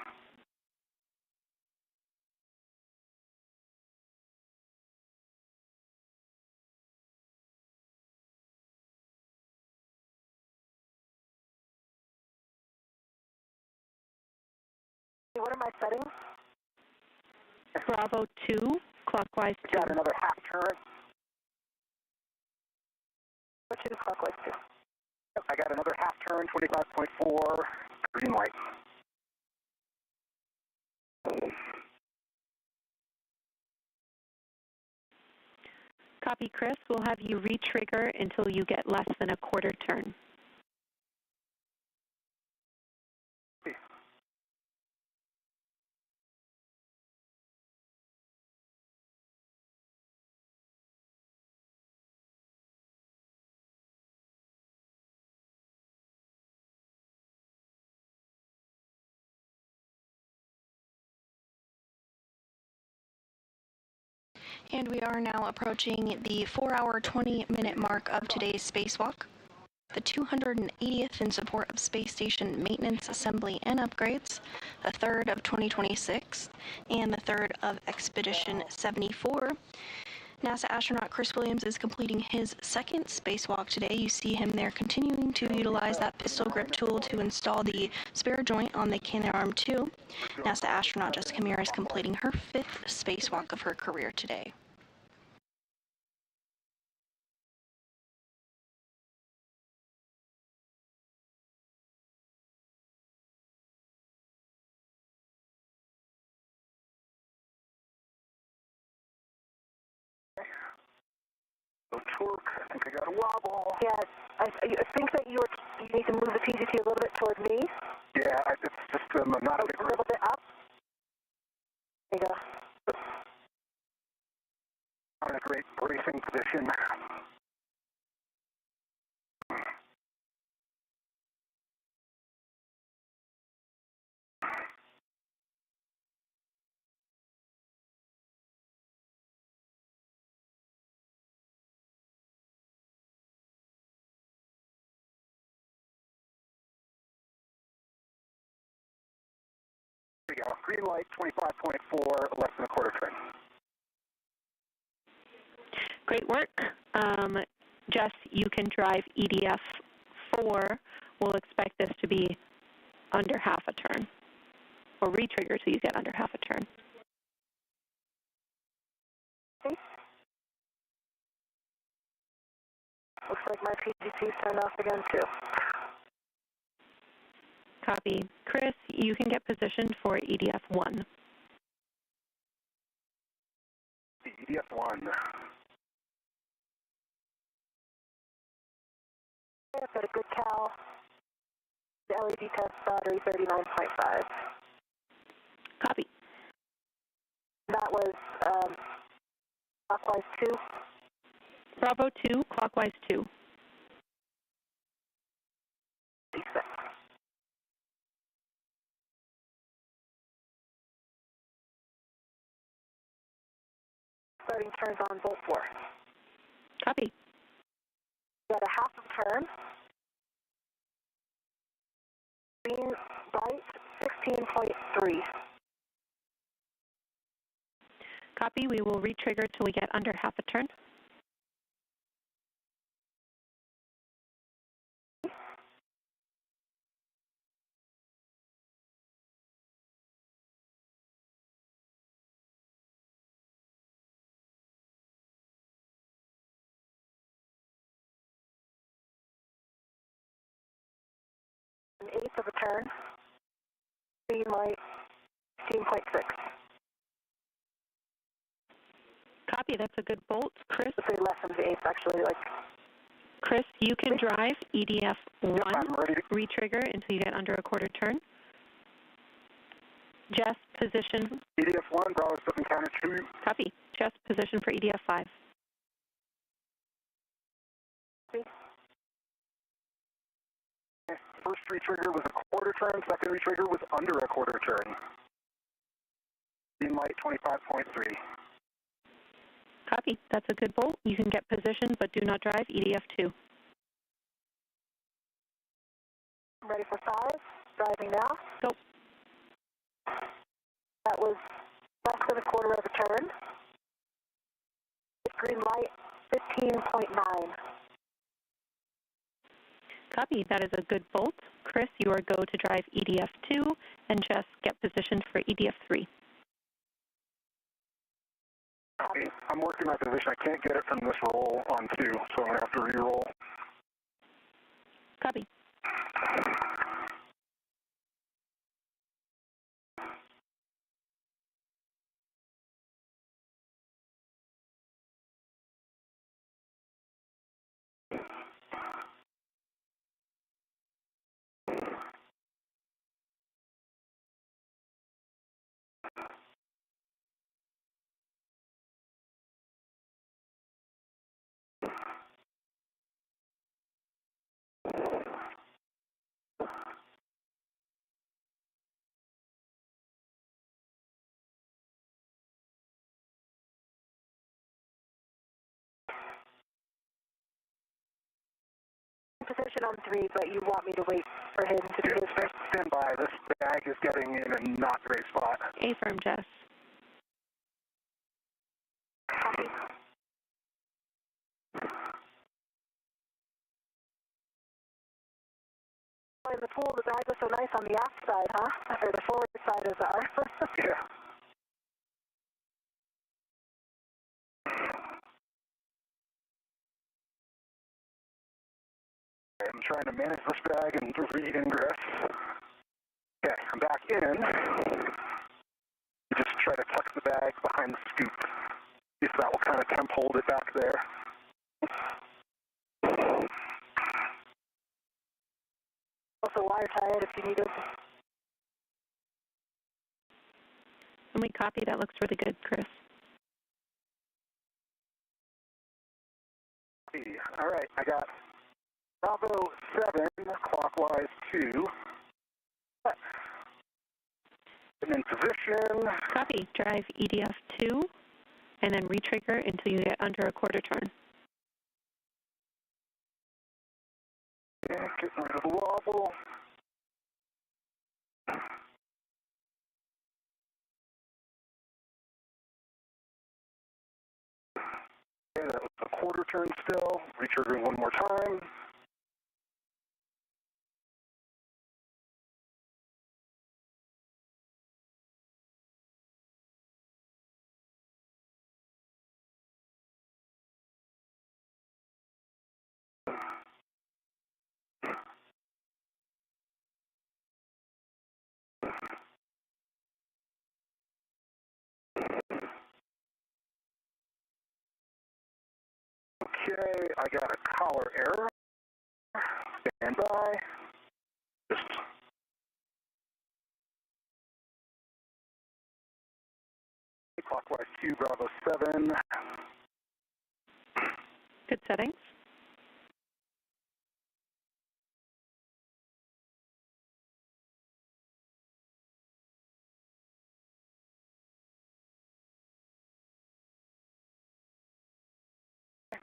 What are my settings? Bravo 2, clockwise 2. Got another half turn. Which is clockwise 2. Yep, I got another half turn, 25.4, green light. Copy, Chris. We'll have you re-trigger until you get less than a quarter turn. And we are now approaching the 4-hour, 20-minute mark of today's spacewalk, the 280th in support of space station maintenance, assembly, and upgrades, the 3rd of 2026, and the 3rd of Expedition 74. NASA astronaut Chris Williams is completing his second spacewalk today. You see him there continuing to utilize that pistol grip tool to install the spare joint on the Canadarm2. NASA astronaut Jessica Meir is completing her 5th spacewalk of her career today. So torque, I think I got a wobble. Yeah, I think that you need to move the PGT a little bit toward me. Yeah, it's just not a little bit up. There you go. I'm in a great bracing position. There we go. Green light, 25.4, less than a quarter turn. Great work. Jess, you can drive EDF 4. We'll expect this to be under half a turn, or retrigger till you get under half a turn. Okay. Looks like my PGT's turned off again too. Copy. Chris, you can get positioned for EDF 1. EDF 1. I've got a good cal. The LED test battery 39.5. Copy. That was clockwise 2. Bravo 2, clockwise 2. Starting turns on volt 4. Copy. Got a half of turn. Green light 16.3. Copy. We will retrigger till we get under half a turn. An eighth of a turn. Green light 16.6. Copy. That's a good bolt. Chris? Let's say less than the eighth, actually. Chris, you can drive EDF 1. Yep, I'm ready to Retrigger until you get under a quarter turn. Jess, position. EDF 1, Bravo 7 counter 2. Copy. Jess, position for EDF 5. First retrigger was a quarter turn, second retrigger was under a quarter turn. Green light 25.3. Copy. That's a good bolt. You can get position, but do not drive EDF 2. Ready for 5. Driving now. Go. That was less than a quarter of a turn. Green light 15.9. Copy. That is a good bolt. Chris, you are go to drive EDF 2, and Jess, get positioned for EDF 3. Copy. I'm working my position. I can't get it from this roll on 2, so I'm going to have to re-roll. Copy. Position on 3, but you want me to wait for him to do his first. Stand by. This bag is getting in a not great spot. Affirm, Jess. Copy. in the pool, the bag was so nice on the aft side, huh? Or the forward side is ours. Yeah. I'm trying to manage this bag and read ingress. Okay, I'm back in. Just try to tuck the bag behind the scoop. See if that will kind of temp hold it back there. Also wire tie it if you need it. And we copy. That looks really good, Chris. All right, I got Bravo 7, clockwise 2. And in position. Copy. Drive EDF 2, and then retrigger until you get under a quarter turn. Yeah, getting rid of the wobble. Okay, that was a quarter turn still. Retriggering one more time. Okay, I got a collar error. Stand by. Just clockwise 2, Bravo 7. Good settings.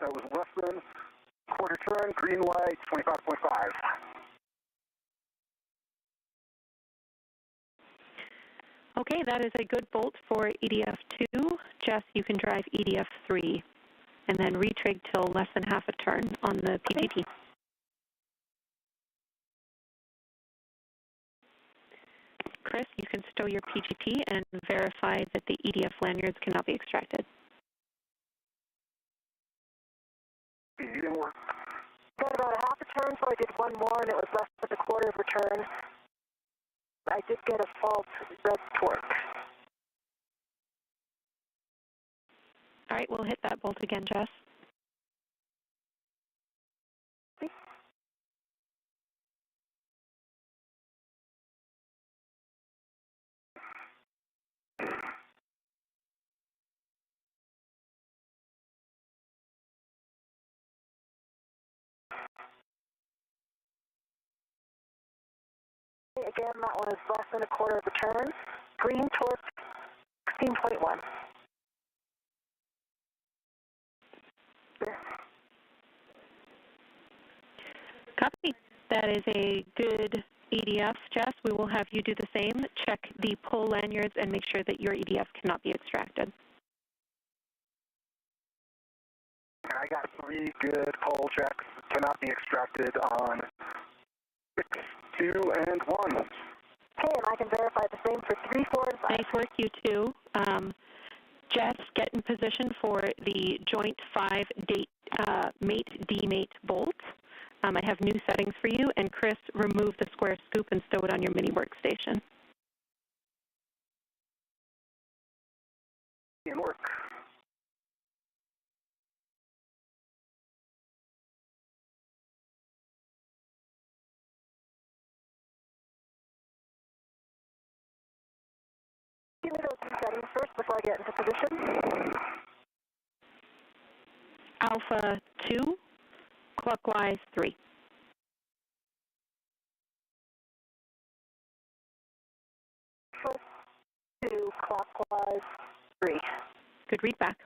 That was less than quarter turn, green light, 25.5. Okay, that is a good bolt for EDF 2. Jess, you can drive EDF 3, and then retrig till less than half a turn on the PGP. Chris, you can stow your PGP and verify that the EDF lanyards cannot be extracted. It didn't work. Got about a half a turn, so I did one more, and it was less than a quarter of a turn. I did get a false red torque. All right, we'll hit that bolt again, Jess. Again, that one is less than a quarter of a turn. Green torque, 16.1. Copy. That is a good EDF, Jess. We will have you do the same. Check the pull lanyards and make sure that your EDF cannot be extracted. I got 3 good pull checks. Cannot be extracted on 6, 2, and 1. Okay, and I can verify the same for 3, 4, and 5. Nice work, you two. Jess, get in position for the joint 5 mate demate bolt. I have new settings for you, and Chris, remove the square scoop and stow it on your mini workstation. Didn't work. Give me those 2 settings first before I get into position. Alpha 2, clockwise 3. Alpha 2, clockwise 3. Good read back.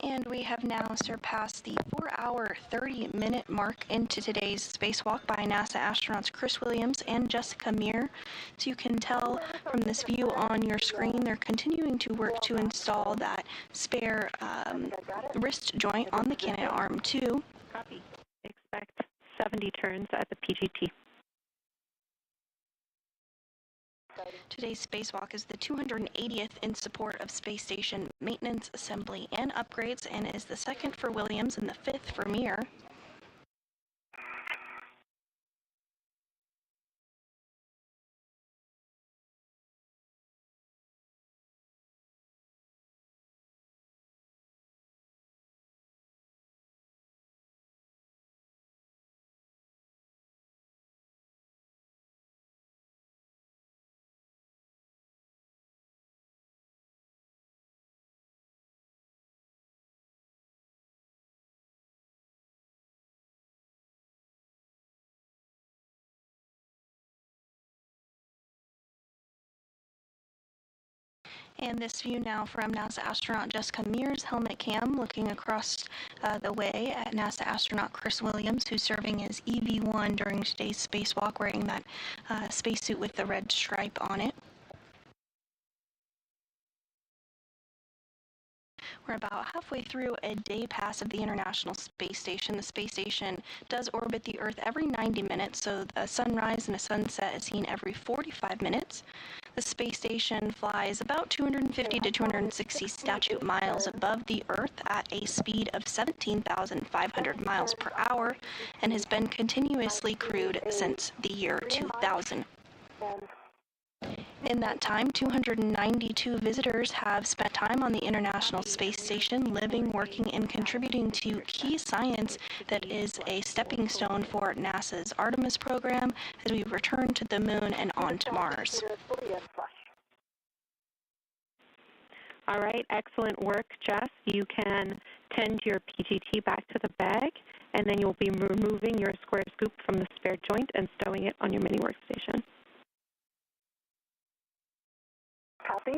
And we have now surpassed the 4-hour, 30-minute mark into today's spacewalk by NASA astronauts Chris Williams and Jessica Meir. So you can tell from this view on your screen, they're continuing to work to install that spare wrist joint on the Canadarm2. Copy. Expect 70 turns at the PGT. Today's spacewalk is the 280th in support of space station maintenance, assembly, and upgrades, and is the second for Williams and the fifth for Meir. And this view now from NASA astronaut Jessica Meir's helmet cam, looking across the way at NASA astronaut Chris Williams, who's serving as EV1 during today's spacewalk, wearing that spacesuit with the red stripe on it. We're about halfway through a day pass of the International Space Station. The space station does orbit the Earth every 90 minutes, so a sunrise and a sunset is seen every 45 minutes. The space station flies about 250 to 260 statute miles above the Earth at a speed of 17,500 miles per hour and has been continuously crewed since the year 2000. In that time, 292 visitors have spent time on the International Space Station, living, working, and contributing to key science that is a stepping stone for NASA's Artemis program as we return to the Moon and on to Mars. All right, excellent work, Jess. You can tend your PGT back to the bag, and then you'll be removing your square scoop from the spare joint and stowing it on your mini workstation. Copy.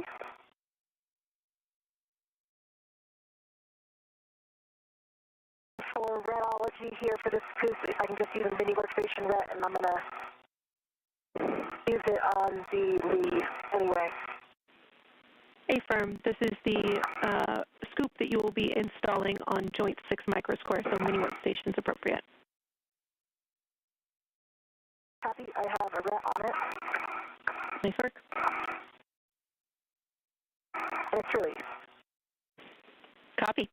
For retology here for this scoop, if I can just use a mini workstation ret, and I'm going to use it on the lead anyway. Affirm, this is the scoop that you will be installing on joint 6 microsquare, so mini workstation is appropriate. Copy, I have a ret on it. Nice work. And it's released. Copy.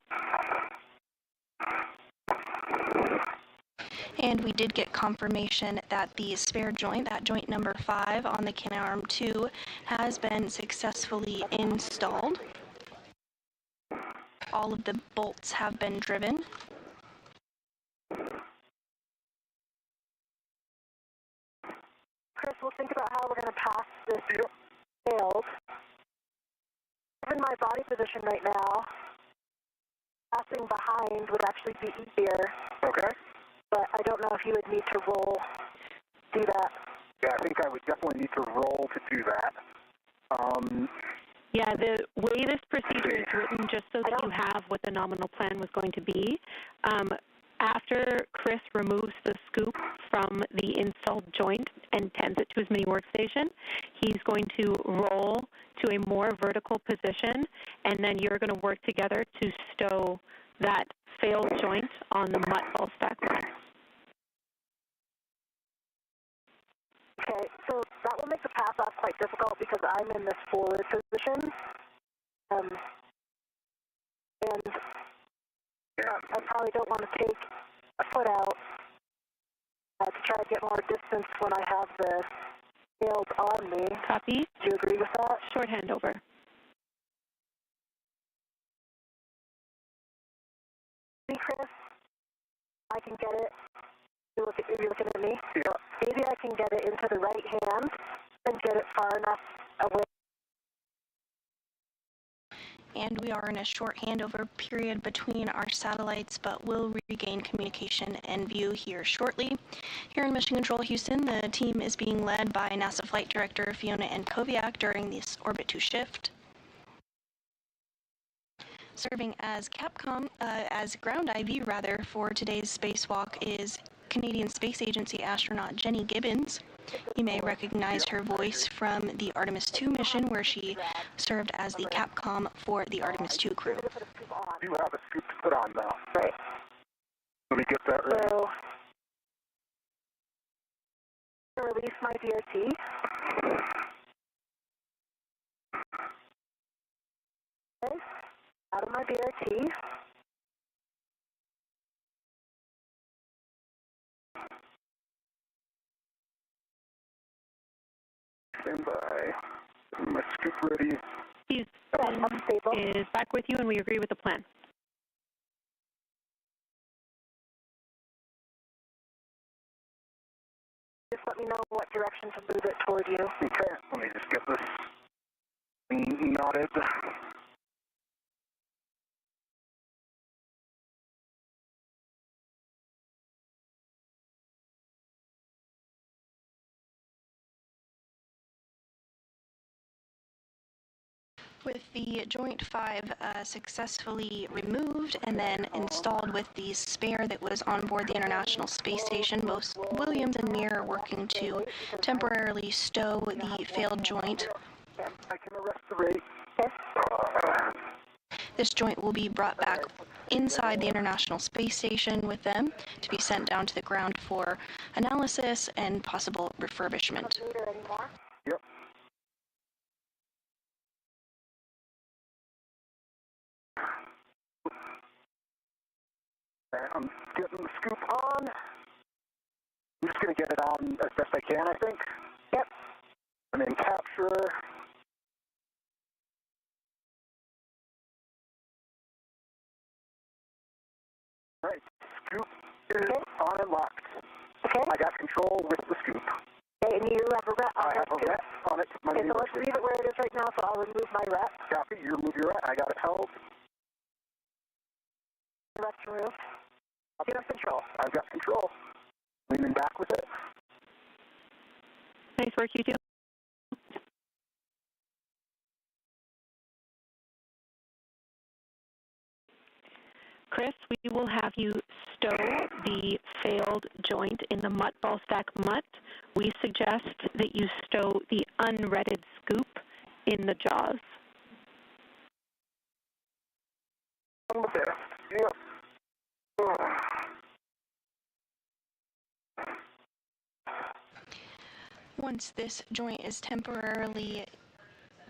And we did get confirmation that the spare joint, that joint number 5 on the Canadarm2, has been successfully installed. All of the bolts have been driven. Chris, we'll think about how we're going to pass this failed. Given my body position right now, passing behind would actually be easier. Okay. But I don't know if you would need to do that. Yeah, I think I would definitely need to roll to do that. Yeah, the way this procedure is written, just so that you have what the nominal plan was going to be, after Chris removes the scoop from the installed joint and tends it to his mini workstation, he's going to roll to a more vertical position, and then you're going to work together to stow that failed joint on the mutt ball stack line. Okay, so that will make the pass off quite difficult because I'm in this forward position. And I probably don't want to take a foot out to try to get more distance when I have the nails on me. Copy. Do you agree with that? Short handover. See, Chris, I can get it. You're looking at me? Yeah. Maybe I can get it into the right hand and get it far enough away. And we are in a short handover period between our satellites, but will regain communication and view here shortly. Here in Mission Control Houston, the team is being led by NASA Flight Director Fiona N. Koviak during this Orbit 2 shift. Serving as as ground IV rather, for today's spacewalk is Canadian Space Agency astronaut Jenny Gibbons. You may recognize her voice from the Artemis II mission, where she served as the Capcom for the Artemis II crew. You have a scoop to put on, though. Right. Let me get that ready. So, release my DRT. Okay. Out of my BRT. Stand by. My scoop ready. He's is back with you, and we agree with the plan. Just let me know what direction to move it toward you. Okay, let me just get this knotted. With the Joint 5 successfully removed and then installed with the spare that was on board the International Space Station, both Williams and Meir are working to temporarily stow the failed joint. I can arrest the rate. This joint will be brought back inside the International Space Station with them to be sent down to the ground for analysis and possible refurbishment. Yep. I'm getting the scoop on. I'm just going to get it on as best I can, I think. Yep. I'm in capture. Right. Scoop is on and locked. Okay. I got control with the scoop. Okay, and you have a ret on I have a ret on it. Okay, so let's leave it where it is right now, so I'll remove my ret. Copy. You remove your ret. I got it held. The ret's removed. You have control. I've got control. Leaning back with it. Nice work, you two. Chris, we will have you stow the failed joint in the mutt ball stack mutt. We suggest that you stow the unretted scoop in the jaws. Okay. Yep. Once this joint is temporarily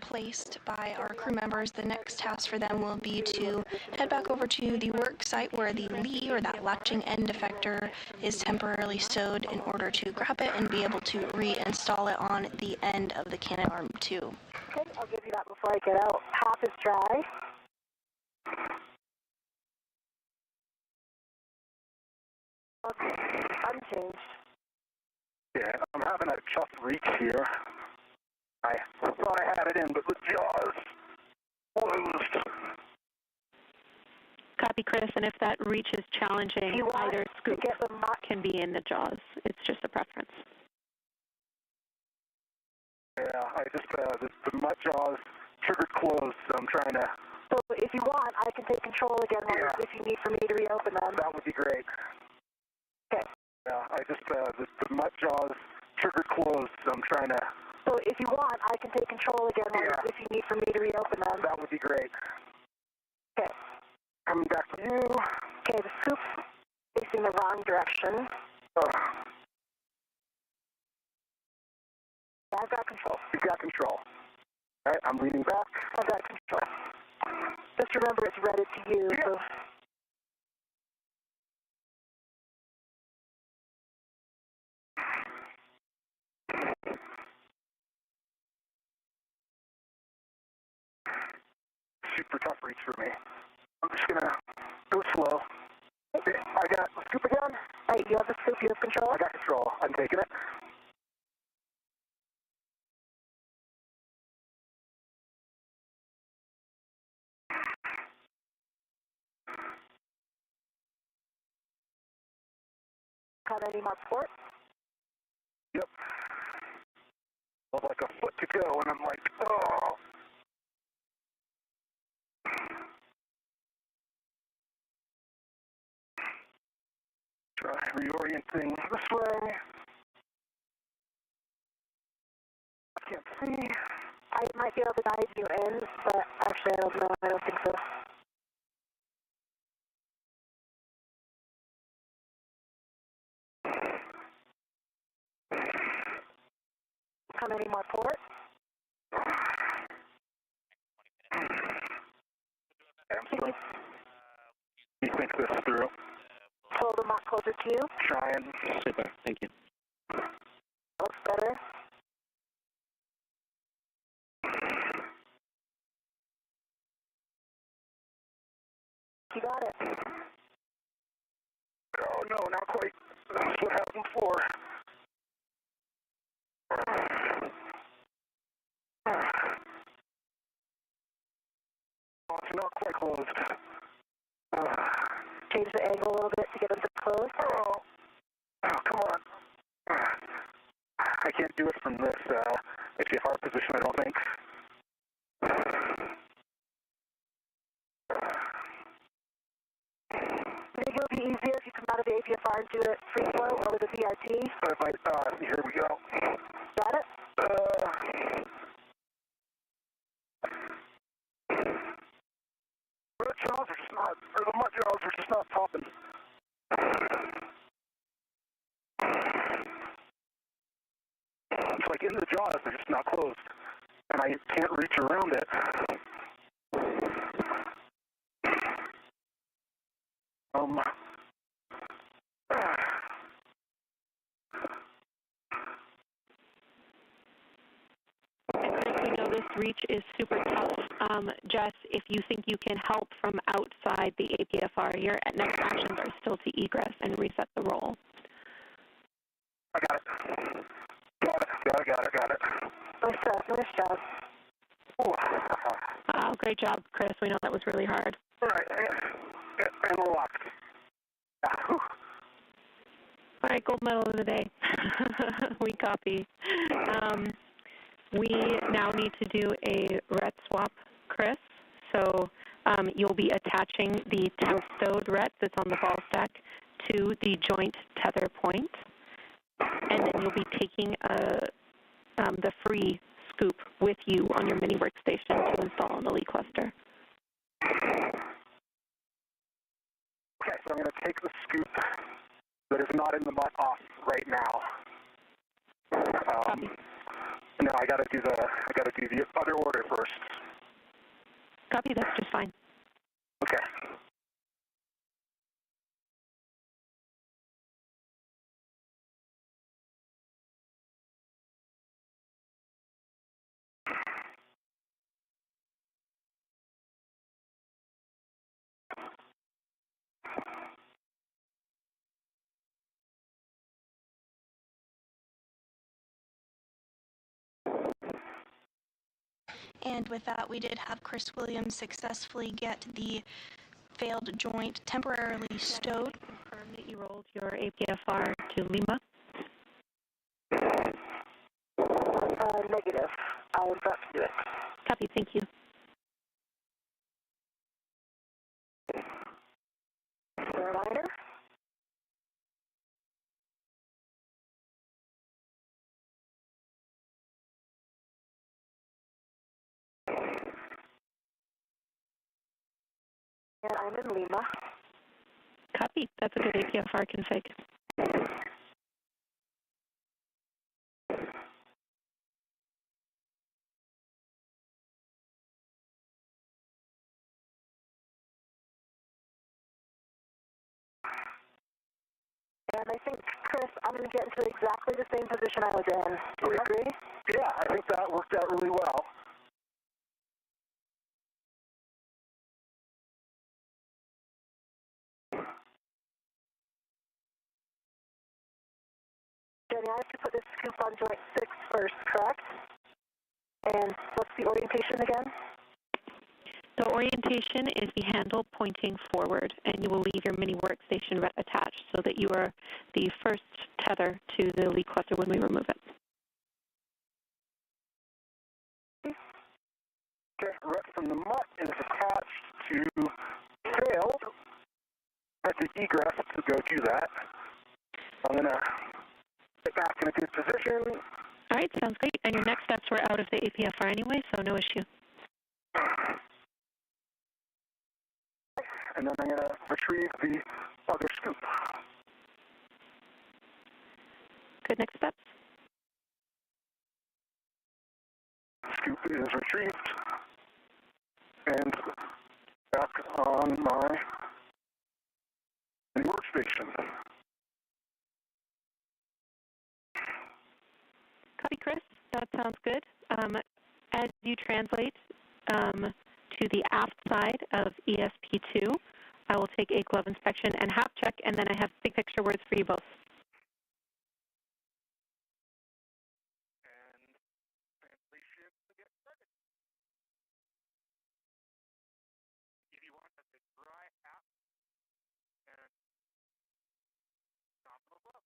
placed by our crew members, the next task for them will be to head back over to the work site where the lee, or that latching end effector, is temporarily stowed in order to grab it and be able to reinstall it on the end of the Canadarm 2. Okay, I'll give you that before I get out. Half is dry. Unchanged. Yeah, I'm having a tough reach here. I thought I had it in, but the jaws closed. Copy, Chris, and if that reach is challenging, either scoop can be in the jaws. It's just a preference. Yeah, I just, the mutt jaws triggered closed, so I'm trying to... So if you want, I can take control again if you need for me to reopen them. That would be great. Okay. Yeah, I just, the mutt jaws triggered closed, so I'm trying to... So if you want, I can take control again if you need for me to reopen them. That would be great. Okay. Coming back to you. Okay, the scoop's facing the wrong direction. I've got control. You've got control. All right, I'm leaning back. I've got control. Just remember it's ready to use. Yeah. So. Super tough reach for me. I'm just gonna go slow. Okay, I got the scoop again. All right, you have the scoop, you have control? I got control. I'm taking it. Got any more port? Yep. Well, like a foot to go, and I'm like, oh. Try reorienting this way. I can't see. I might be able to guide you in, but actually I don't know. I don't think so. How many more ports? You think this through? Pull the mach closer to you. Trying. Super, thank you. Looks better. You got it. Oh no, not quite. That's what happened before. Oh, it's not quite closed. Change the angle a little bit to get them to close. Oh, come on. I can't do it from this HFR position, I don't think. I think it would be easier if you come out of the APFR and do it free flow or with a VRT. Here we go. Got it? The jaws are just not, or the mud jaws are just not popping. It's like in the jaws, they're just not closed. And I can't reach around it. We know this reach is super tough. Jess, if you think you can help from outside the APFR, your next actions are still to egress and reset the roll. I got it. Got it. Nice job. Wow, great job, Chris. We know that was really hard. All right, and we're locked. All right, gold medal of the day. We copy. We now need to do a ret swap, Chris. So you'll be attaching the temp stowed ret that's on the ball stack to the joint tether point, and then you'll be taking the free scoop with you on your mini workstation to install on the Lee cluster. Okay, so I'm going to take the scoop that is not in the mutt off right now. No, I got to do the other order first. Copy. That's just fine. Okay. And with that, we did have Chris Williams successfully get the failed joint temporarily stowed. Confirm that you rolled your APFR to Lima. Negative. I am about to do it. Copy. Thank you. Reminder. And I'm in Lima. Copy. That's a good APFR config. And I think, Chris, I'm going to get into exactly the same position I was in. Do you agree? Yeah, I think that worked out really well. Jenny, I have to put this scoop on joint 6 first, correct? And what's the orientation again? The orientation is the handle pointing forward, and you will leave your mini workstation ret attached so that you are the first tether to the Lee cluster when we remove it. Okay, ret from the mutt is attached to failed. I have to egress to go do that. APFR anyway, so no issue. And then I'm going to retrieve the other scoop. Good, next steps. Scoop is retrieved and back on my workstation. Copy, Chris. That sounds good. As you translate to the aft side of ESP2, I will take a glove inspection and HAP check, and then I have big picture words for you both. And translation to get started. EV1 has a dry app and nominal glove.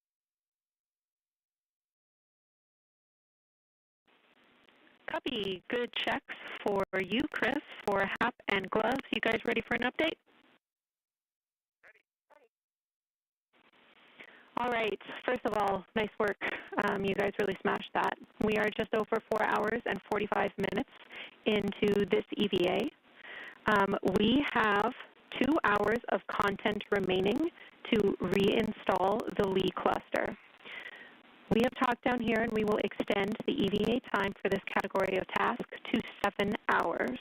Copy. Good checks for you, Chris, for HAP and gloves. You guys ready for an update? Ready. All right. First of all, nice work. You guys really smashed that. We are just over 4 hours and 45 minutes into this EVA. We have 2 hours of content remaining to reinstall the Lee cluster. We have talked down here, and we will extend the EVA time for this category of task to 7 hours.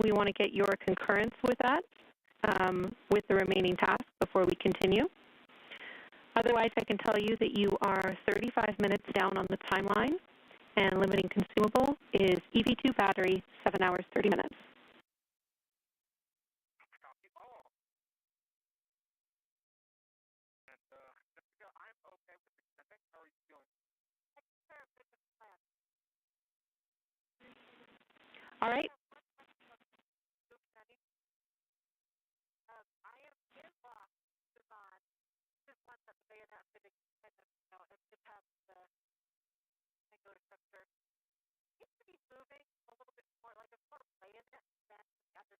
We want to get your concurrence with that, with the remaining tasks before we continue. Otherwise, I can tell you that you are 35 minutes down on the timeline, and limiting consumable is EV2 battery, 7 hours, 30 minutes. Copy all. And Jessica, I'm okay with extending. How are you feeling? All right. I am in lock on this one that they announced it and it has the singular structure. It seems to be moving a little bit more like a sort of play in it than the other.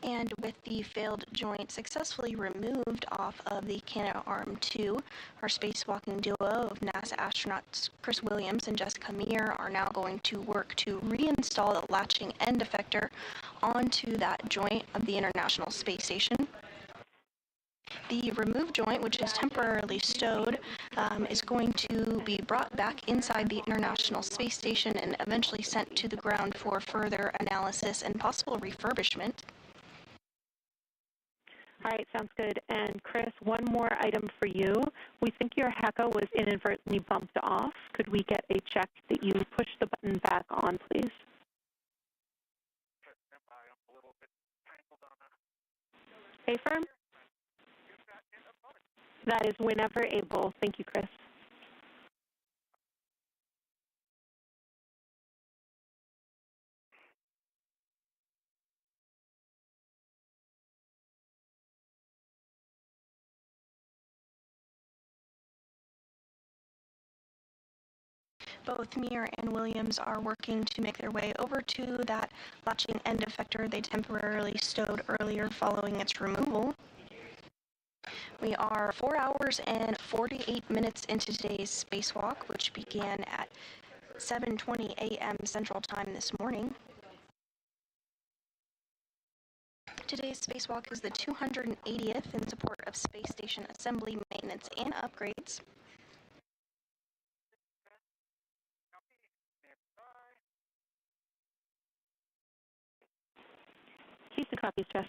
And with the failed joint successfully removed off of the Canadarm2, our spacewalking duo of NASA astronauts Chris Williams and Jessica Meir are now going to work to reinstall the latching end effector onto that joint of the International Space Station. The removed joint, which is temporarily stowed, is going to be brought back inside the International Space Station and eventually sent to the ground for further analysis and possible refurbishment. All right, sounds good. And Chris, one more item for you. We think your HECA was inadvertently bumped off. Could we get a check that you push the button back on, please? I'm a little bit tangled on that. Hey, firm? That is whenever able. Thank you, Chris. Both Meir and Williams are working to make their way over to that latching end effector they temporarily stowed earlier following its removal. We are 4 hours and 48 minutes into today's spacewalk, which began at 7:20 a.m. Central Time this morning. Today's spacewalk is the 280th in support of space station assembly, maintenance, and upgrades. Houston copies, Jess.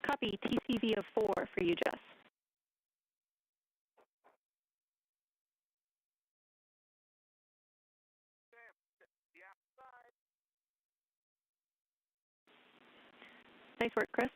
Copy TCV of 4 for you, Jess. Nice work, Chris.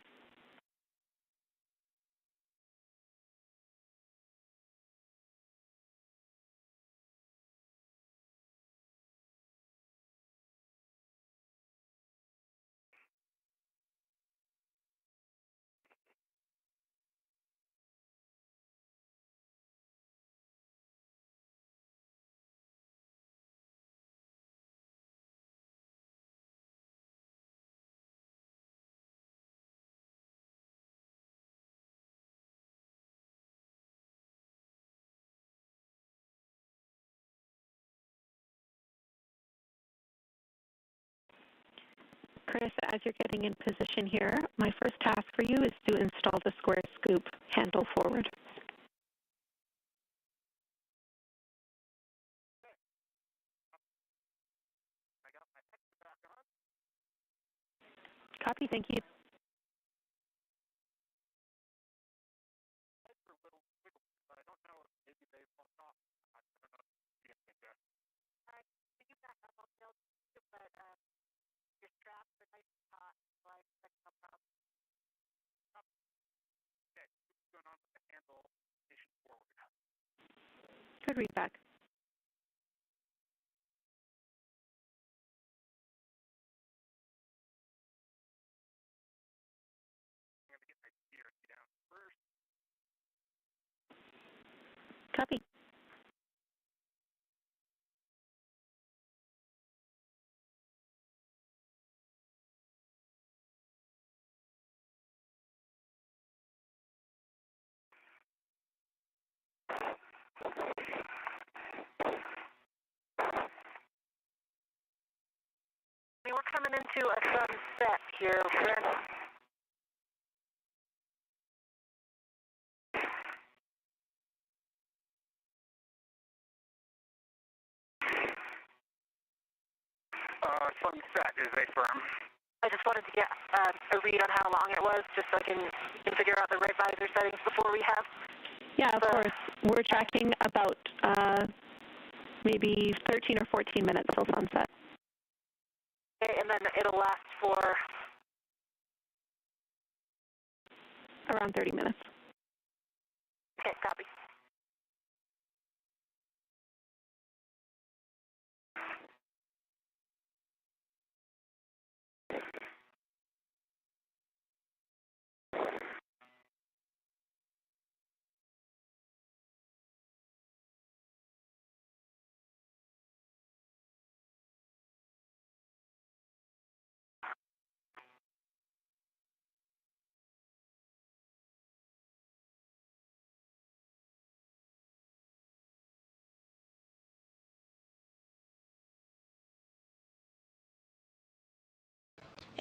Chris, as you're getting in position here, my first task for you is to install the square scoop handle forward. Copy, thank you. Your straps are nice and taut, so I expect no problem. Okay, what's going on with the handle station forward? Good read back. I'm going to get my gear down first. Copy. We're coming into a sunset here, okay? Sunset is a firm. I just wanted to get a read on how long it was, just so I can figure out the right visor settings before we have. Yeah, of course. We're tracking about maybe 13 or 14 minutes till sunset. Okay, and then it'll last for around 30 minutes. Okay, copy.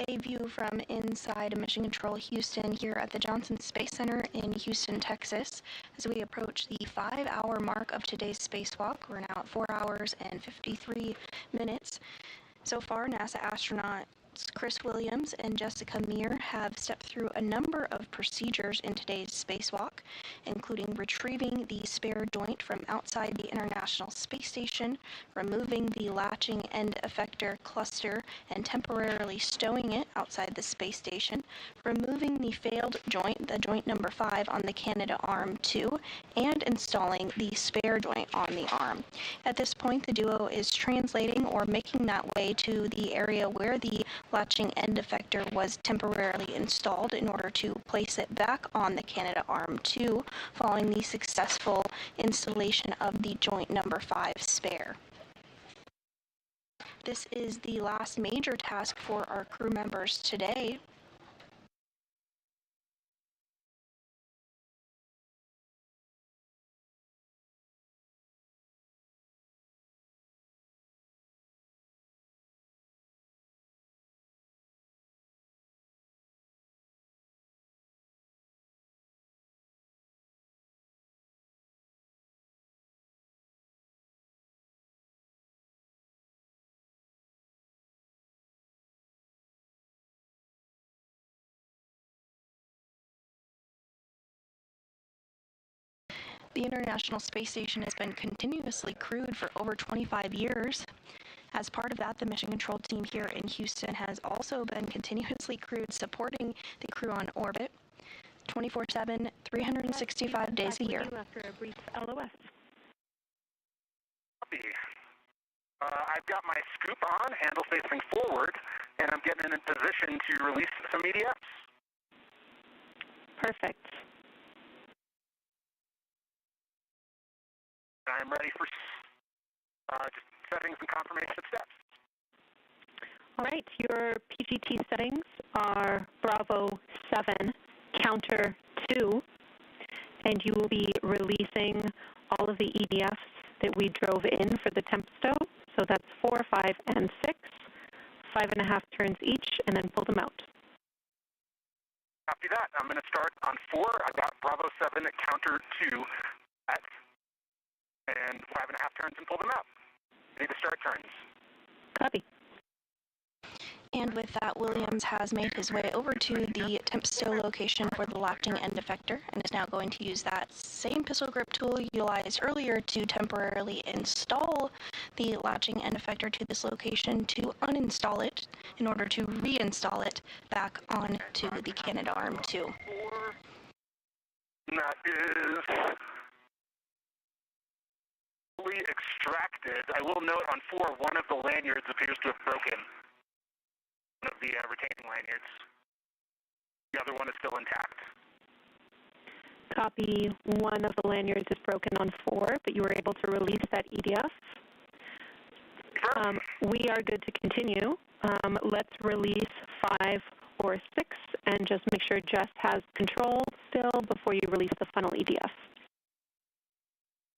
A view from inside Mission Control Houston here at the Johnson Space Center in Houston, Texas. As we approach the 5-hour mark of today's spacewalk, we're now at 4 hours and 53 minutes. So far, NASA astronauts Chris Williams and Jessica Meir have stepped through a number of procedures in today's spacewalk, including retrieving the spare joint from outside the International Space Station, removing the latching end effector cluster and temporarily stowing it outside the space station, removing the failed joint, the joint number 5 on the Canadarm2, and installing the spare joint on the arm. At this point, the duo is translating or making that way to the area where the latching end effector was temporarily installed in order to place it back on the Canadarm2 following the successful installation of the joint number 5 spare. This is the last major task for our crew members today. The International Space Station has been continuously crewed for over 25 years. As part of that, the mission control team here in Houston has also been continuously crewed, supporting the crew on orbit 24/7, 365 days a year. After a brief LOS. I've got my scoop on, handle facing forward, and I'm getting in position to release some media. Perfect. I'm ready for just settings and confirmation of steps. All right, your PGT settings are Bravo 7, counter 2, and you will be releasing all of the EDFs that we drove in for the temp stow. So that's 4, 5, and 6, 5.5 turns each, and then pull them out. Copy that. I'm going to start on 4. I've got Bravo 7 at counter 2 at, and 5.5 turns and pull them out. Ready to start turns. Copy. And with that, Williams has made his way over to the temp stow location for the latching end effector and is now going to use that same pistol grip tool utilized earlier to temporarily install the latching end effector to this location to uninstall it in order to reinstall it back onto the Canada Arm 2. That is fully extracted. I will note on 4, one of the lanyards appears to have broken. One of the retaining lanyards. The other one is still intact. Copy. One of the lanyards is broken on 4, but you were able to release that EDF. Sure. We are good to continue. Let's release 5 or 6 and just make sure Jess has control still before you release the final EDF.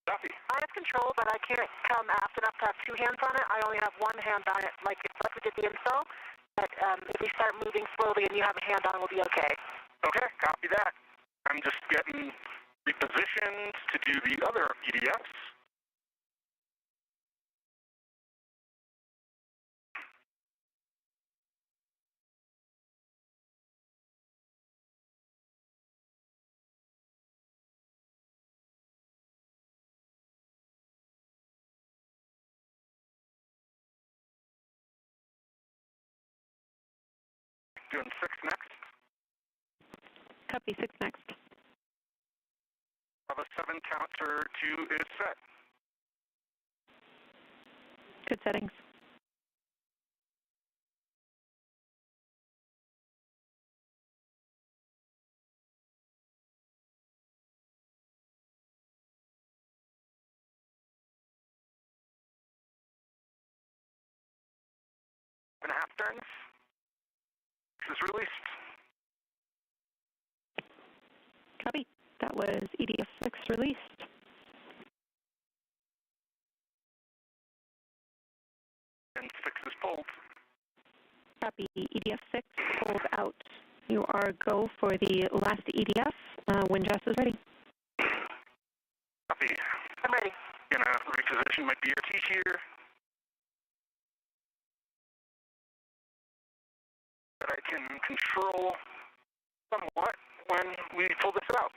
Copy. I have control, but I can't come fast enough to have 2 hands on it. I only have 1 hand on it, like we did the install. But if we start moving slowly and you have a hand on, we'll be okay. Okay, copy that. I'm just getting repositioned to do the other EDFs. Doing 6 next. Copy. 6 next. Bravo 7 counter 2 is set. Good settings. And a half turns. This is released. Copy. That was EDF 6 released. And 6 is pulled. Copy. EDF 6 pulled out. You are go for the last EDF when Jess is ready. Copy. I'm ready. Gonna reposition my BRT here. That I can control somewhat when we pull this out.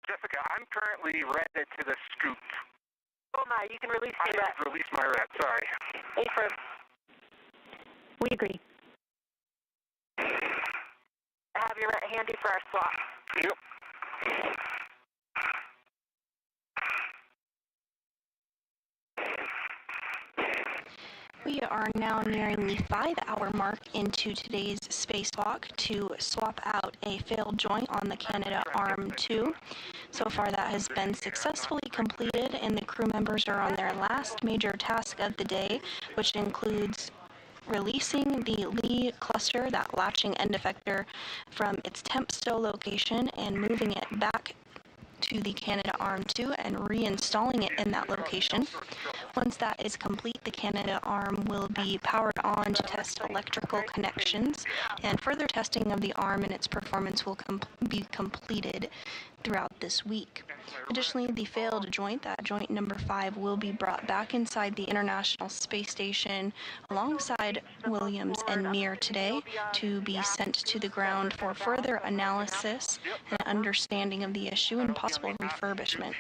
Jessica, I'm currently redded to the scoop. Oh my, you can release I me have released my red, sorry. Affirm. We agree. I have your ret handy for our swap. Yep. We are now nearing the 5-hour mark into today's spacewalk to swap out a failed joint on the Canada Arm 2. So far that has been successfully completed and the crew members are on their last major task of the day, which includes releasing the Lee cluster, that latching end effector, from its temp stow location and moving it back to the Canada Arm 2 and reinstalling it in that location. Once that is complete, the Canada Arm will be powered on to test electrical connections, and further testing of the arm and its performance will be completed throughout this week. Additionally, the failed joint, that joint number 5, will be brought back inside the International Space Station alongside Williams and Meir today to be sent to the ground for further analysis and understanding of the issue and possible refurbishment.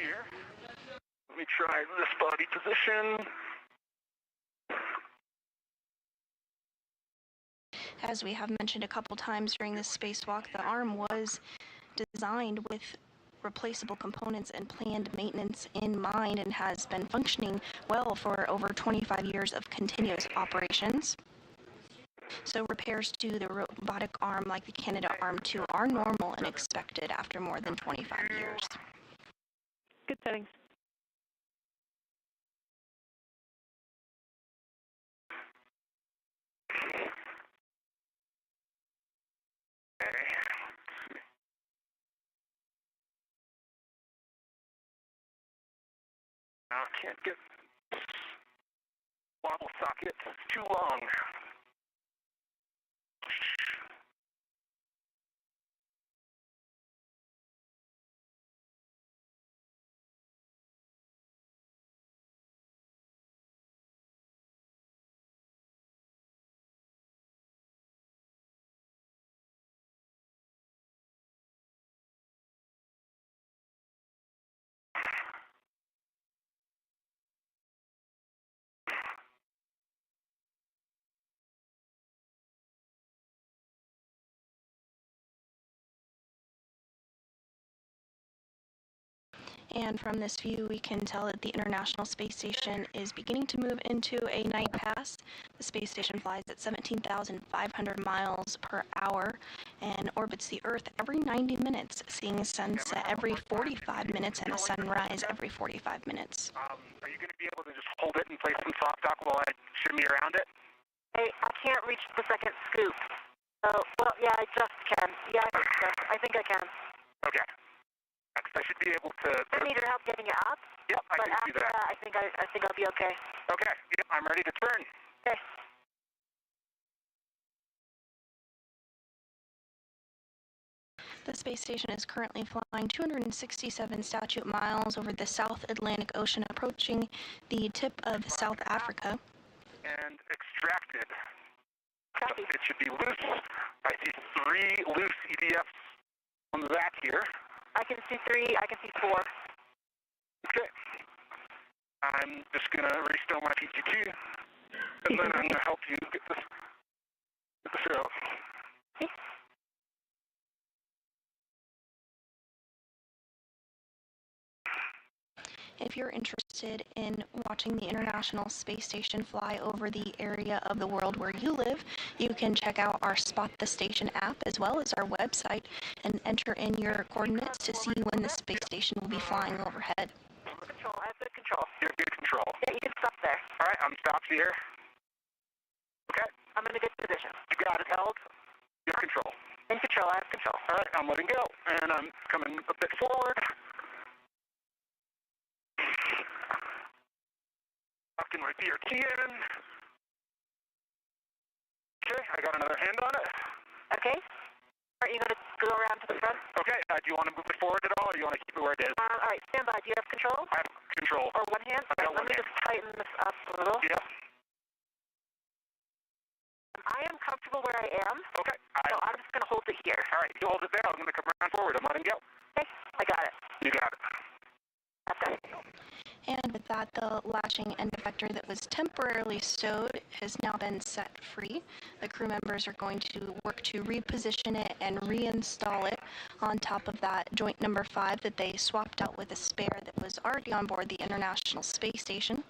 Let me try this body position. As we have mentioned a couple times during this spacewalk, the arm was designed with replaceable components and planned maintenance in mind and has been functioning well for over 25 years of continuous operations. So repairs to the robotic arm like the Canadarm2 are normal and expected after more than 25 years. Good settings. Now I can't get wobble socket. It's too long. And from this view, we can tell that the International Space Station is beginning to move into a night pass. The space station flies at 17,500 miles per hour and orbits the Earth every 90 minutes, seeing a sunset every 45 minutes and a sunrise every 45 minutes. Are you going to be able to just hold it and play some soft talk while I shimmy around it? Hey, I can't reach the second scoop. Oh, well, yeah, I just can. Yeah, I think I can. Okay. I should be able to... I need your help getting it up. Yep, I can do that. But after that, I think I'll be okay. Okay, yep, I'm ready to turn. Okay. The space station is currently flying 267 statute miles over the South Atlantic Ocean, approaching the tip of South Africa. And extracted. Copy. It should be loose. I see 3 loose EDFs on that here. I can see 3, I can see 4. Okay. I'm just going to restore my PGT, and then I'm going to help you get this out. Okay. If you're interested in watching the International Space Station fly over the area of the world where you live, you can check out our Spot the Station app as well as our website and enter in your coordinates to see when the space station will be flying overhead. Control, I have good control. You have good control. Yeah, you can stop there. All right, I'm stopped here. Okay. I'm in a good position. You got it held. You have control. In control, I have control. All right, I'm letting go, and I'm coming a bit forward. Locking my BRT in. Okay, I got another hand on it. Okay. Are you going to go around to the front? Okay, do you want to move it forward at all, or do you want to keep it where it is? All right, stand by. Do you have control? I have control. Or one hand? I've got Let one me hand. just tighten this up a little. Yeah. I am comfortable where I am. Okay. So I'm just going to hold it here. All right, you hold it there. I'm going to come around forward. I'm letting go. Okay, I got it. You got it. That's it. And with that, the latching end effector that was temporarily stowed has now been set free. The crew members are going to work to reposition it and reinstall it on top of that joint number 5 that they swapped out with a spare that was already on board the International Space Station.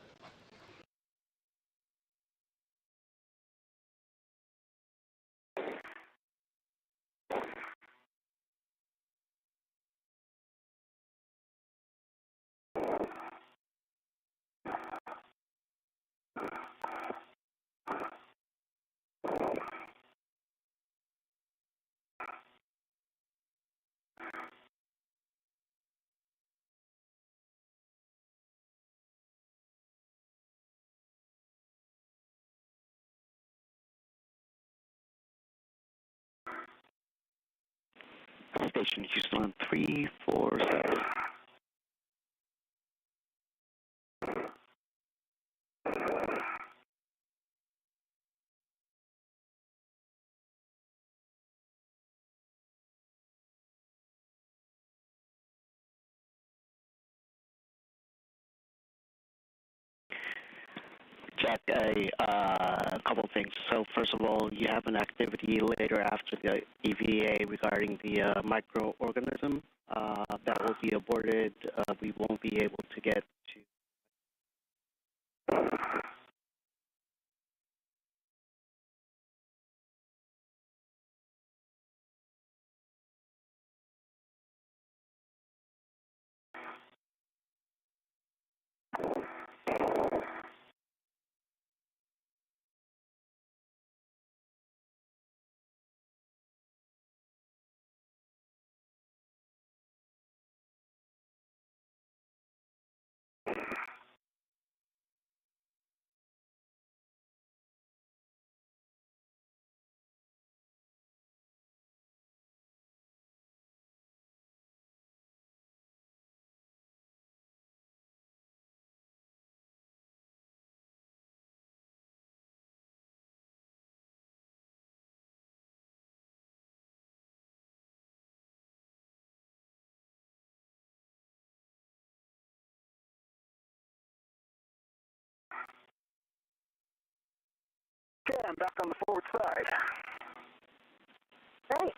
Station Houston on 347. check a couple things. So first of all, you have an activity later after the EVA regarding the microorganism that will be aborted. We won't be able to get to. Okay, I'm back on the forward side. Great.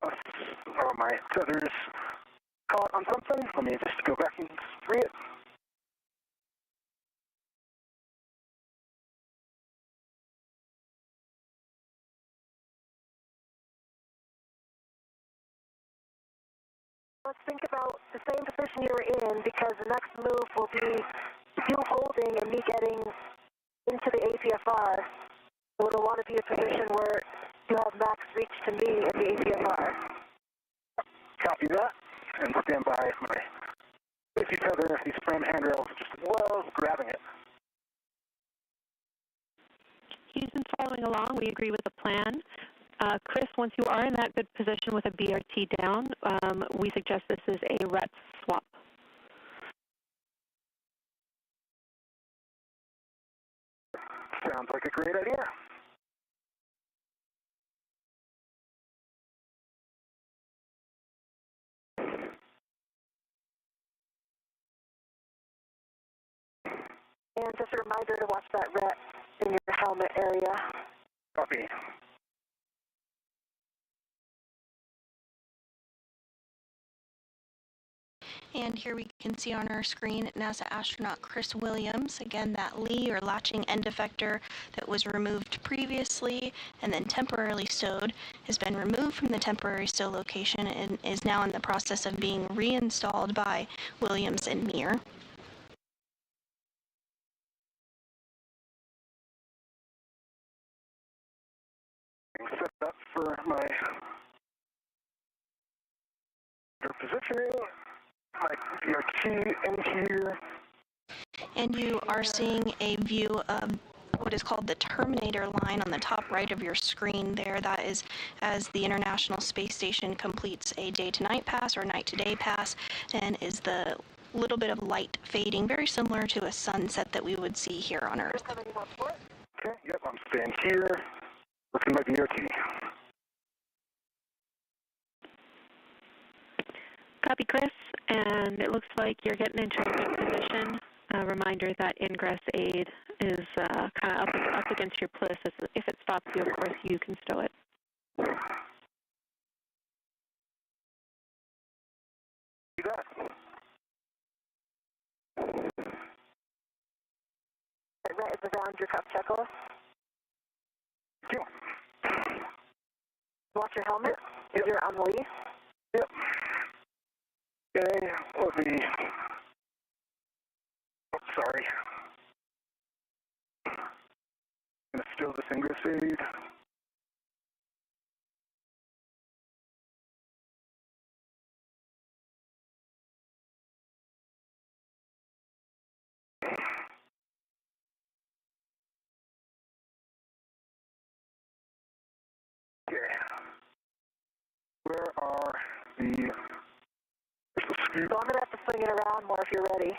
Oh, my tether's caught on something. Let me just go back and free it. Let's think about the same position you were in, because the next move will be you holding and me getting into the APFR. So it'll want to be a position where you have max reach to me in the APFR. Copy that, and stand by my safety tether. These frame handrails are just grabbing it. He's been following along. We agree with the plan. Chris, once you are in that good position with a BRT down, we suggest this is a RET swap. Sounds like a great idea. And just a reminder to watch that RET in your helmet area. Copy. And here we can see on our screen NASA astronaut Chris Williams. Again, that Lee or latching end effector that was removed previously and then temporarily stowed has been removed from the temporary stow location and is now in the process of being reinstalled by Williams and Meir. Set up for my positioning. My BRT in here. And you are seeing a view of what is called the terminator line on the top right of your screen there. That is as the International Space Station completes a day-to-night pass or night-to-day pass, and is the little bit of light fading, very similar to a sunset that we would see here on Earth. Okay, yep, I'm staying here. Looking at my BRT. Copy, Chris, and it looks like you're getting into a good position. A reminder that ingress aid is kind of up against your PLIS. If it stops you, of course, you can stow it. See that? That RET is around your cup checklist. Yep. Watch your helmet. Yep. You're on the lead. Yep. Okay, let me... Oh, sorry. I'm going to steal this ingress aid. Okay. Where are the... So I'm going to have to swing it around more if you're ready.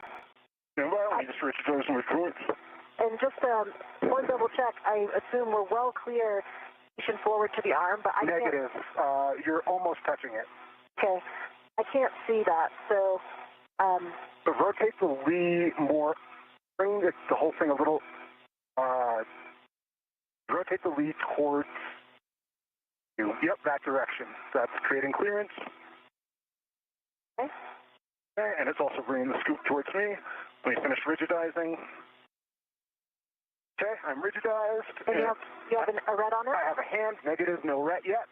Yeah, well, let me just reach those and record. And just one double check, I assume we're well clear pushing forward to the arm, but I Negative. can't... You're almost touching it. Okay. I can't see that, so... So rotate the Lee more, bring the whole thing a little Rotate the lead towards you. Yep, that direction. That's creating clearance. Okay. Okay, and it's also bringing the scoop towards me. Let me finish rigidizing. Okay, I'm rigidized. And you have a ret on it? I have a hand, negative, no ret yet.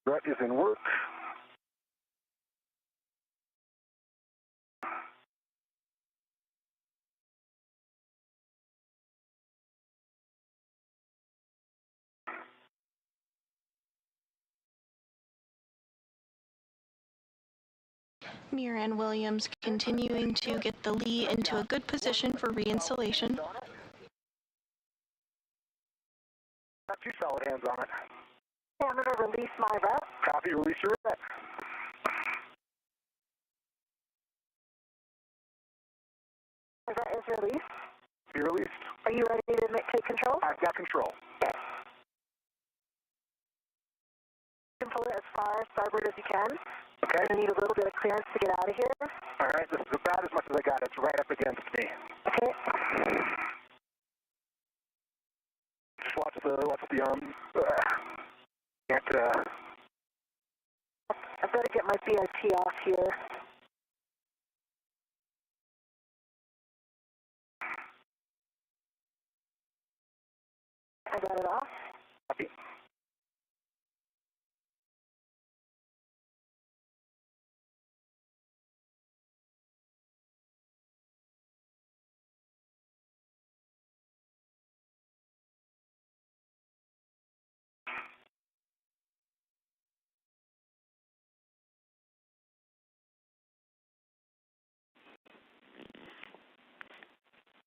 Ret is in work. Meir and Williams continuing to get the Lee into a good position for reinstallation. Got 2 solid hands on it. Okay, I'm going to release my ret. Copy, release your ret. The ret is released. Be released. Are you ready to take control? I've got control. Yes. You can pull it as far starboard as you can. Okay. You need a little bit of clearance to get out of here. All right, this is about as much as I got. It's right up against me. Okay. Just watch the arm. Can't, I better get my BIT off here. I got it off. Copy.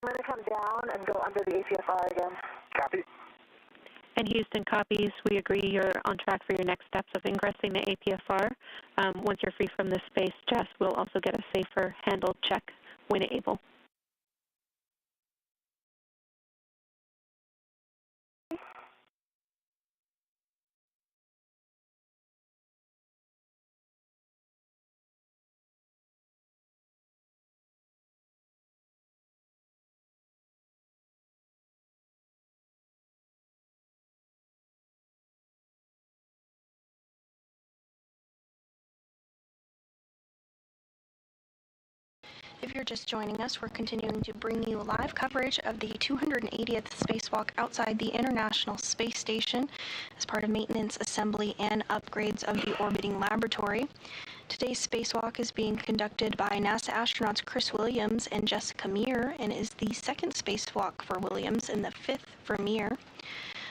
I'm going to come down and go under the APFR again. Copy. And Houston copies. We agree you're on track for your next steps of ingressing the APFR. Once you're free from this space, Jess will also get a safer handled check when able. If you're just joining us, we're continuing to bring you live coverage of the 280th spacewalk outside the International Space Station as part of maintenance, assembly, and upgrades of the orbiting laboratory. Today's spacewalk is being conducted by NASA astronauts Chris Williams and Jessica Meir and is the second spacewalk for Williams and the fifth for Meir.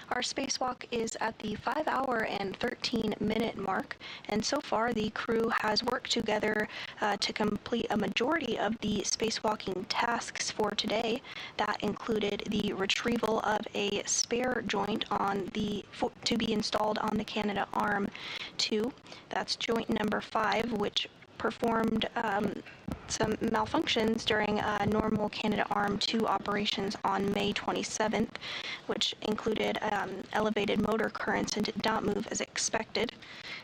Our spacewalk is at the 5-hour and 13-minute mark, and so far the crew has worked together to complete a majority of the spacewalking tasks for today. That included the retrieval of a spare joint to be installed on the Canadarm2. That's joint number 5, which performed some malfunctions during normal Canadarm2 operations on May 27th, which included elevated motor currents and did not move as expected.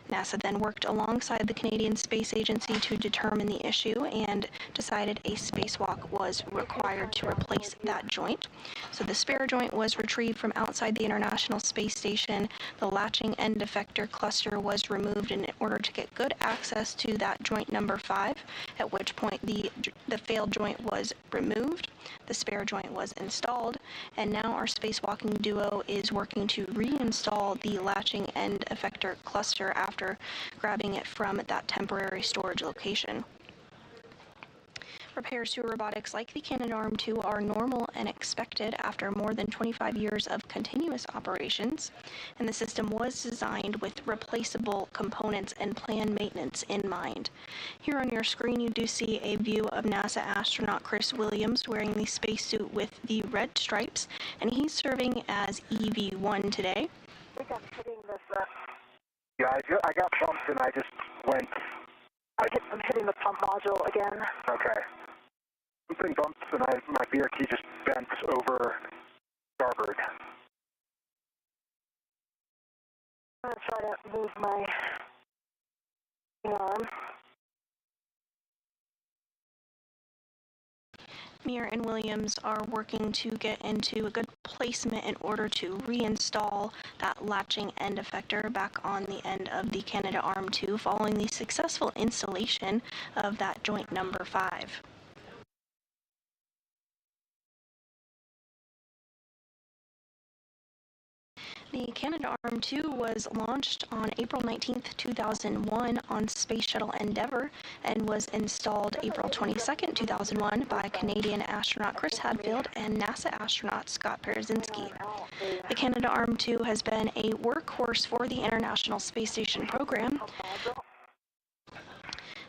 NASA then worked alongside the Canadian Space Agency to determine the issue and decided a spacewalk was required to replace that joint. So the spare joint was retrieved from outside the International Space Station. The latching end effector cluster was removed in order to get good access to that joint number 5, at which point the failed joint was removed, the spare joint was installed, and now our spacewalking duo is working to reinstall the latching end effector cluster after grabbing it from that temporary storage location. Repairs to robotics like the Canadarm2 are normal and expected after more than 25 years of continuous operations, and the system was designed with replaceable components and planned maintenance in mind. Here on your screen you do see a view of NASA astronaut Chris Williams wearing the spacesuit with the red stripes, and he's serving as EV1 today. I think I'm hitting this, Yeah, I got bumped and I just went. I'm hitting the pump module again. Okay. Something bumped and my beer key just bent over starboard. I'm going to try to move my arm. Meir and Williams are working to get into a good placement in order to reinstall that latching end effector back on the end of the Canadarm2 following the successful installation of that joint number 5. The Canadarm2 was launched on April 19, 2001 on Space Shuttle Endeavour and was installed April 22, 2001 by Canadian astronaut Chris Hadfield and NASA astronaut Scott Parzynski. The Canadarm2 has been a workhorse for the International Space Station program.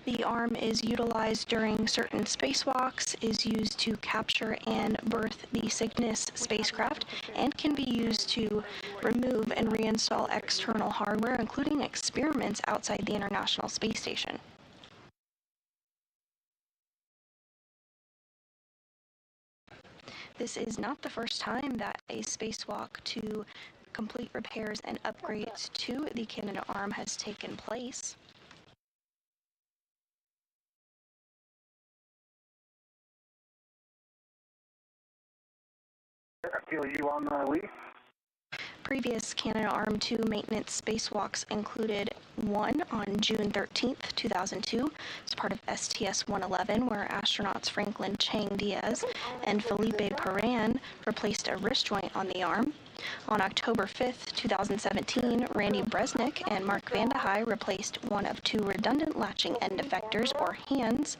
The arm is utilized during certain spacewalks, is used to capture and berth the Cygnus spacecraft, and can be used to remove and reinstall external hardware, including experiments outside the International Space Station. This is not the first time that a spacewalk to complete repairs and upgrades to the Canadarm has taken place. You on the lead? Previous Canadarm2 maintenance spacewalks included one on June 13, 2002, as part of STS-111, where astronauts Franklin Chang Diaz and Felipe Perrin replaced a wrist joint on the arm. On October 5, 2017, Randy Bresnik and Mark Vandehei replaced one of 2 redundant latching end effectors, or hands,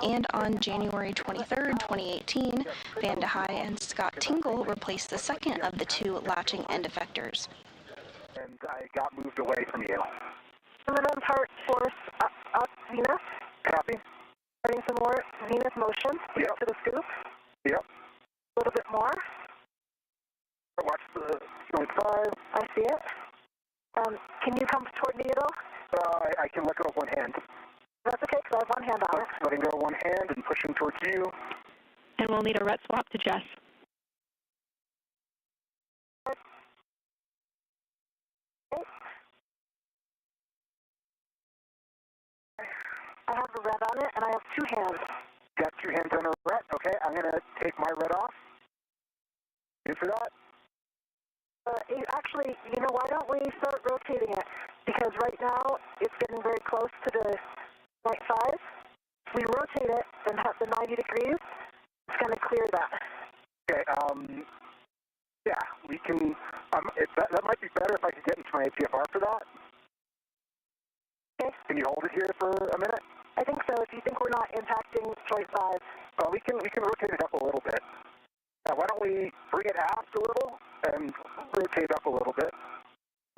and on January 23, 2018, Vandehei and Scott Tingle replaced the second of the 2 latching end effectors. And I got moved away from you. Minimum part force up Venus. Copy. Starting some more Venus motion. Yep. To the scoop. Yep. A little bit more. Watch the joint 5. I see it. Can you come toward me at all? I can let go of one hand. That's okay, because I have one hand on it. Letting go of one hand and pushing towards you. And we'll need a ret swap to Jess. Okay. I have a red on it, and I have 2 hands. Got 2 hands on a ret. Okay, I'm going to take my ret off. In for that? Actually, why don't we start rotating it? Because right now, it's getting very close to the point 5. If we rotate it and have the 90 degrees, it's going to clear that. Okay, yeah, we can, that might be better if I could get into my APFR for that. Okay. Can you hold it here for a minute? I think so, if you think we're not impacting point 5. We can rotate it up a little bit. Why don't we bring it aft a little and rotate up a little bit?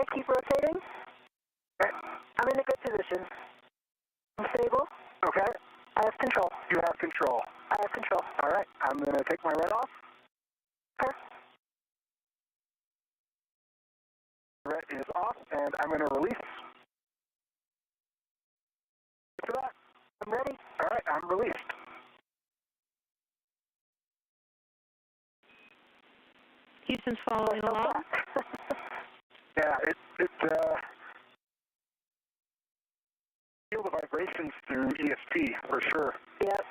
Okay, keep rotating. Okay. I'm in a good position. I'm stable. Okay. I have control. You have control. I have control. All right. I'm going to take my red off. Okay. Red is off, and I'm going to release. For that. I'm ready. All right. I'm released. Houston's following along. Yeah, feel the vibrations through ESP for sure. Yep.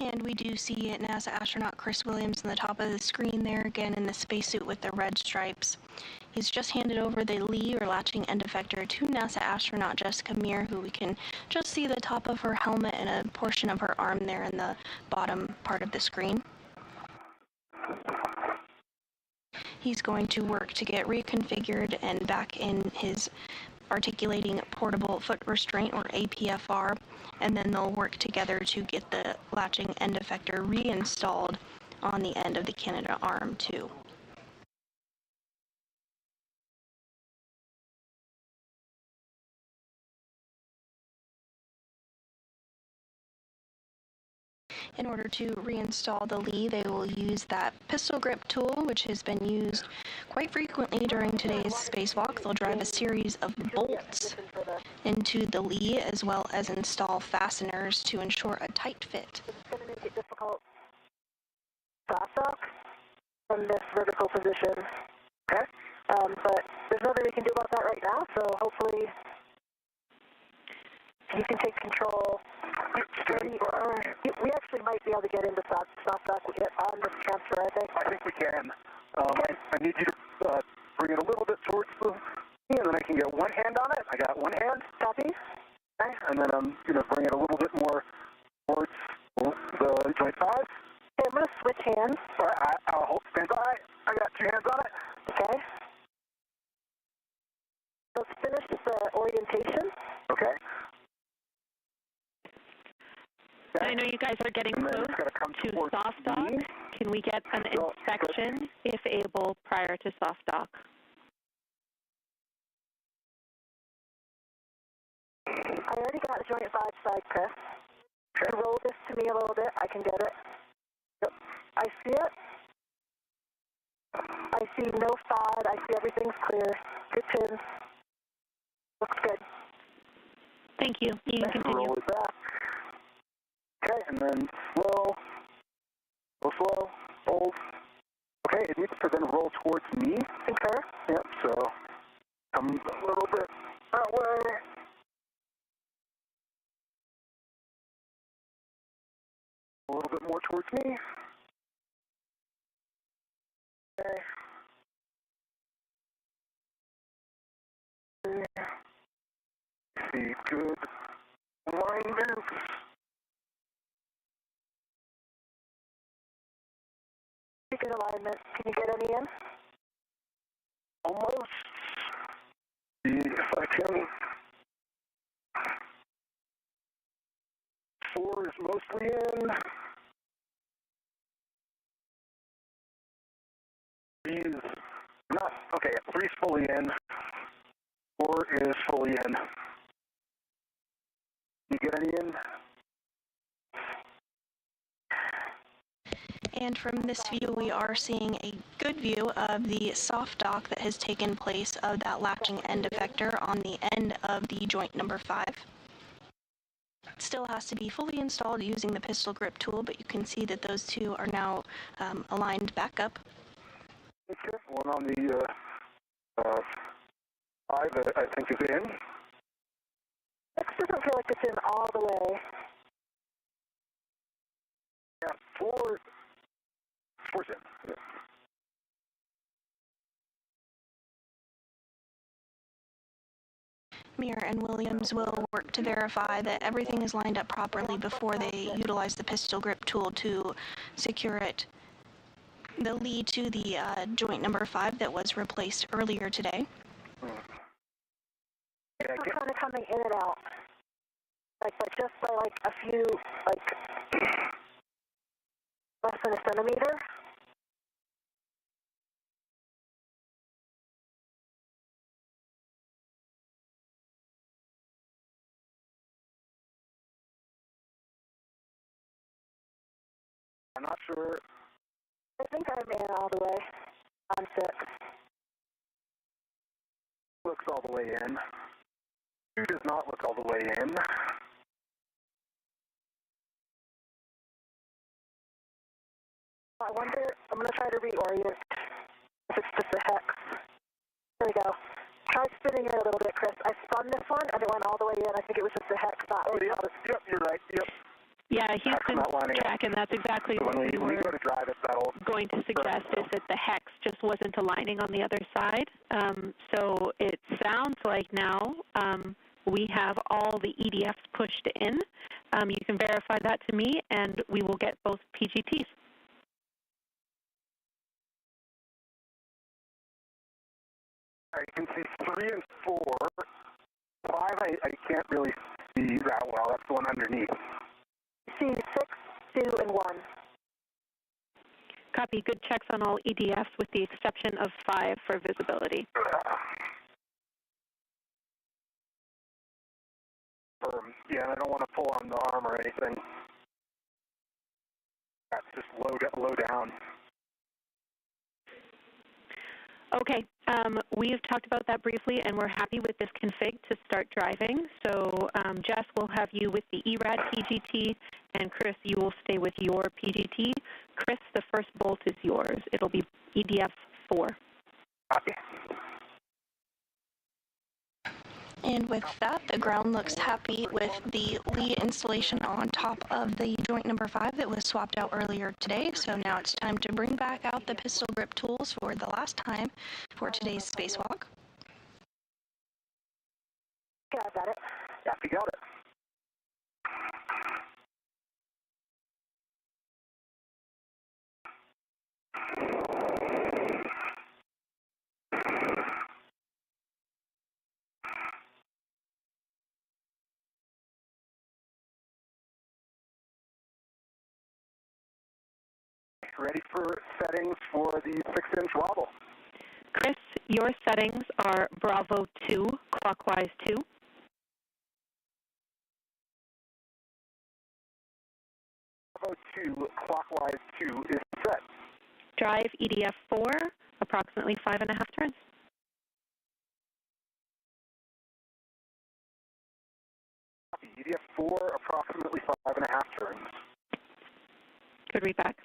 And we do see NASA astronaut Chris Williams on the top of the screen there, again in the spacesuit with the red stripes. He's just handed over the Lee, or latching end effector, to NASA astronaut Jessica Meir, who we can just see the top of her helmet and a portion of her arm there in the bottom part of the screen. He's going to work to get reconfigured and back in his articulating portable foot restraint, or APFR, and then they'll work together to get the latching end effector reinstalled on the end of the Canadarm2. In order to reinstall the Lee, they will use that pistol grip tool, which has been used quite frequently during today's spacewalk. They'll drive a series of bolts into the Lee, as well as install fasteners to ensure a tight fit. It's going to make it difficult to stop from this vertical position. Okay. But there's another we can do about that right now, so hopefully you can take control. We actually might be able to get into soft dock on this transfer, I think. I think we can. I need you to bring it a little bit towards the and then I can get one hand on it. I got one hand. Copy. Okay, and then I'm going to bring it a little bit more towards the joint 5. Okay, I'm going to switch hands. All right, I'll hold stand by. I got 2 hands on it. Okay. Let's finish the orientation. Okay. I know you guys are getting close to soft dock. Can we get an inspection, if able, prior to soft dock? I already got the joint 5 side, Chris. Okay. Roll this to me a little bit. I can get it. Yep. I see it. I see no FOD. I see everything's clear. Good pins. Looks good. Thank you. You can continue. Roll it back. Okay, and then slow. Go slow. Hold. Okay, it needs to then roll towards me. Concur. Yep, so come a little bit that way. A little bit more towards me. Okay. See, good alignment. Good alignment. Can you get any in? Almost. See if I can. 4 is mostly in. 3 is not. Okay, 3 is fully in. 4 is fully in. You get any in? And from this view, we are seeing a good view of the soft dock that has taken place of that latching end effector on the end of the joint number 5. It still has to be fully installed using the pistol grip tool, but you can see that those two are now aligned back up. Be careful. One on the 5 that I think is in. This doesn't feel like it's in all the way. Yeah, 4's in. Yeah. Meir and Williams will work to verify that everything is lined up properly before they utilize the pistol grip tool to secure it. The lead to the joint number 5 that was replaced earlier today. It's kind of coming in and out. Like, but just by like a few, like less than a centimeter. I'm not sure. I think I'm in all the way on 6. Looks all the way in. 2 does not look all the way in. I wonder, I'm going to try to reorient if it's just a hex. There we go. Try spinning it a little bit, Chris. I spun this one and it went all the way in. I think it was just a hex. Yep, you're right. Yep. Yeah, Houston's tracking. That's exactly what we were going to suggest, is that the hex just wasn't aligning on the other side. So it sounds like now we have all the EDFs pushed in. You can verify that to me, and we will get both PGTs. I can see 3 and 4. 5, I can't really see that well. That's the one underneath. See 6, 2, and 1. Copy. Good checks on all EDFs with the exception of 5 for visibility. Yeah, and I don't want to pull on the arm or anything. That's just low down. Okay, we've talked about that briefly, and we're happy with this config to start driving. So Jess will have you with the ERAD PGT, and Chris, you will stay with your PGT. Chris, the first bolt is yours. It'll be EDF 4. Copy. And with that, the ground looks happy with the lead installation on top of the joint number 5 that was swapped out earlier today. So now it's time to bring back out the pistol grip tools for the last time for today's spacewalk. Yeah, I got it. Yeah, you got it. Ready for settings for the 6-inch wobble. Chris, your settings are Bravo 2, clockwise 2. Bravo 2, clockwise 2 is set. Drive EDF 4, approximately 5.5 turns. Copy. EDF 4, approximately 5.5 turns. Good read back.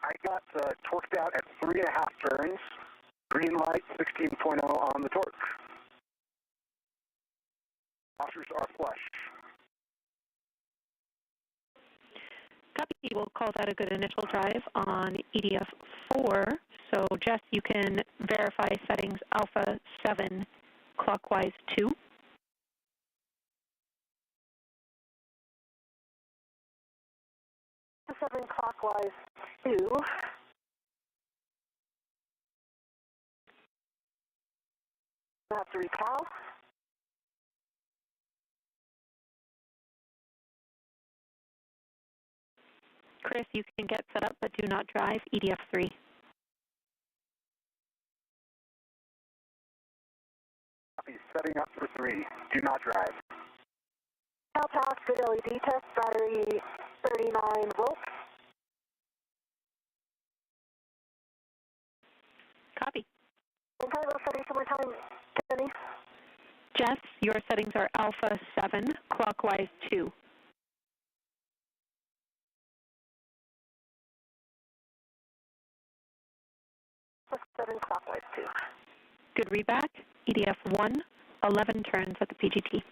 I got torqued out at 3.5 turns. Green light, 16.0 on the torque. Washers are flush. Copy. We'll call that a good initial drive on EDF 4. So, Jess, you can verify settings Alpha 7, clockwise 2. 7 clockwise 2. I have to recal. Chris, you can get set up but do not drive EDF 3. Copy. Setting up for 3. Do not drive. Cal pass, good LED test, battery 39 volts. Copy. And kind of those settings one more time, Jenny? Jess, your settings are Alpha 7, clockwise 2. Alpha 7 clockwise 2. Good readback. EDF 1, 11 turns at the PGT.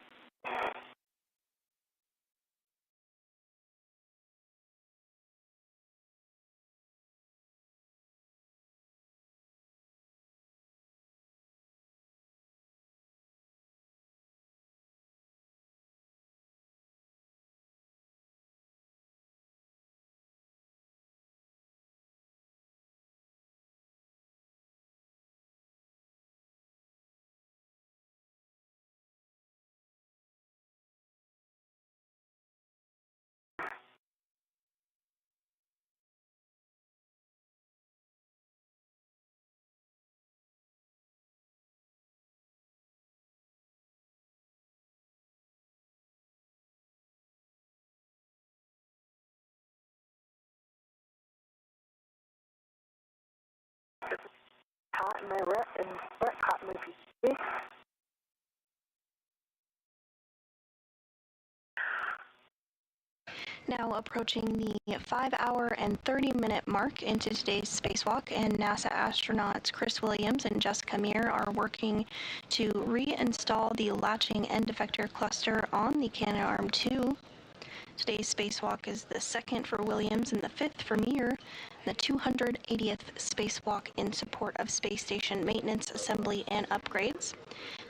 Hot in my rep and wet hot in my PC. Now approaching the 5-hour and 30-minute mark into today's spacewalk, and NASA astronauts Chris Williams and Jessica Meir are working to reinstall the latching end effector cluster on the Canadarm2. Today's spacewalk is the 2nd for Williams and the 5th for Meir, the 280th spacewalk in support of space station maintenance, assembly, and upgrades.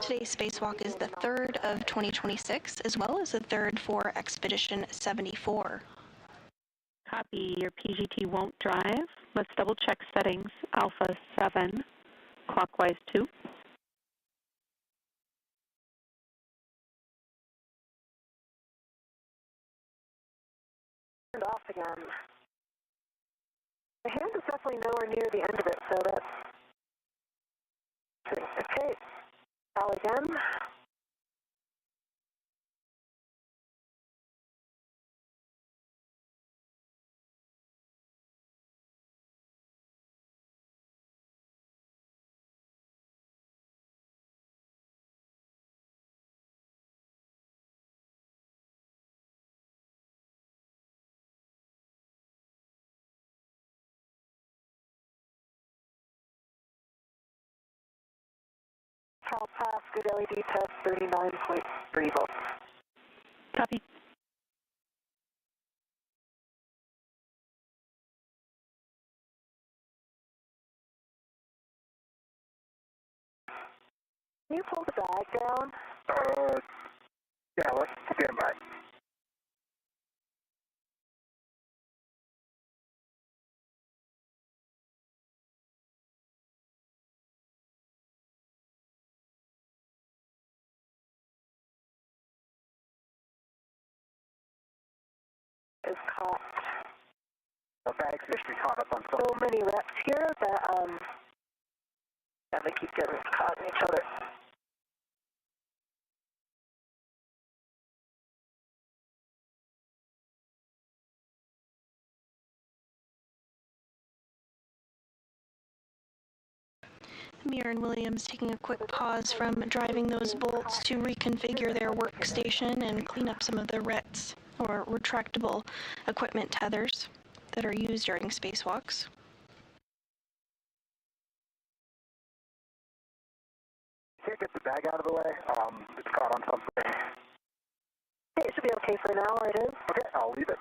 Today's spacewalk is the 3rd of 2026, as well as the 3rd for Expedition 74. Copy. Your PGT won't drive. Let's double check settings Alpha 7, clockwise 2. Turned off again. My hand is definitely nowhere near the end of it, so that's... Okay. call again. Call pass, good LED test, 39.3 volts. Copy. Can you pull the bag down? Yeah, let's stand by. Is caught. The bag's actually caught up on So something. many reps here that, yeah, they keep getting caught in each other. Meir and Williams taking a quick pause from driving those bolts to reconfigure their workstation and clean up some of the RETs, or retractable equipment tethers, that are used during spacewalks. Can't get the bag out of the way. It's caught on something. It should be okay for now, or it is. Okay, I'll leave it.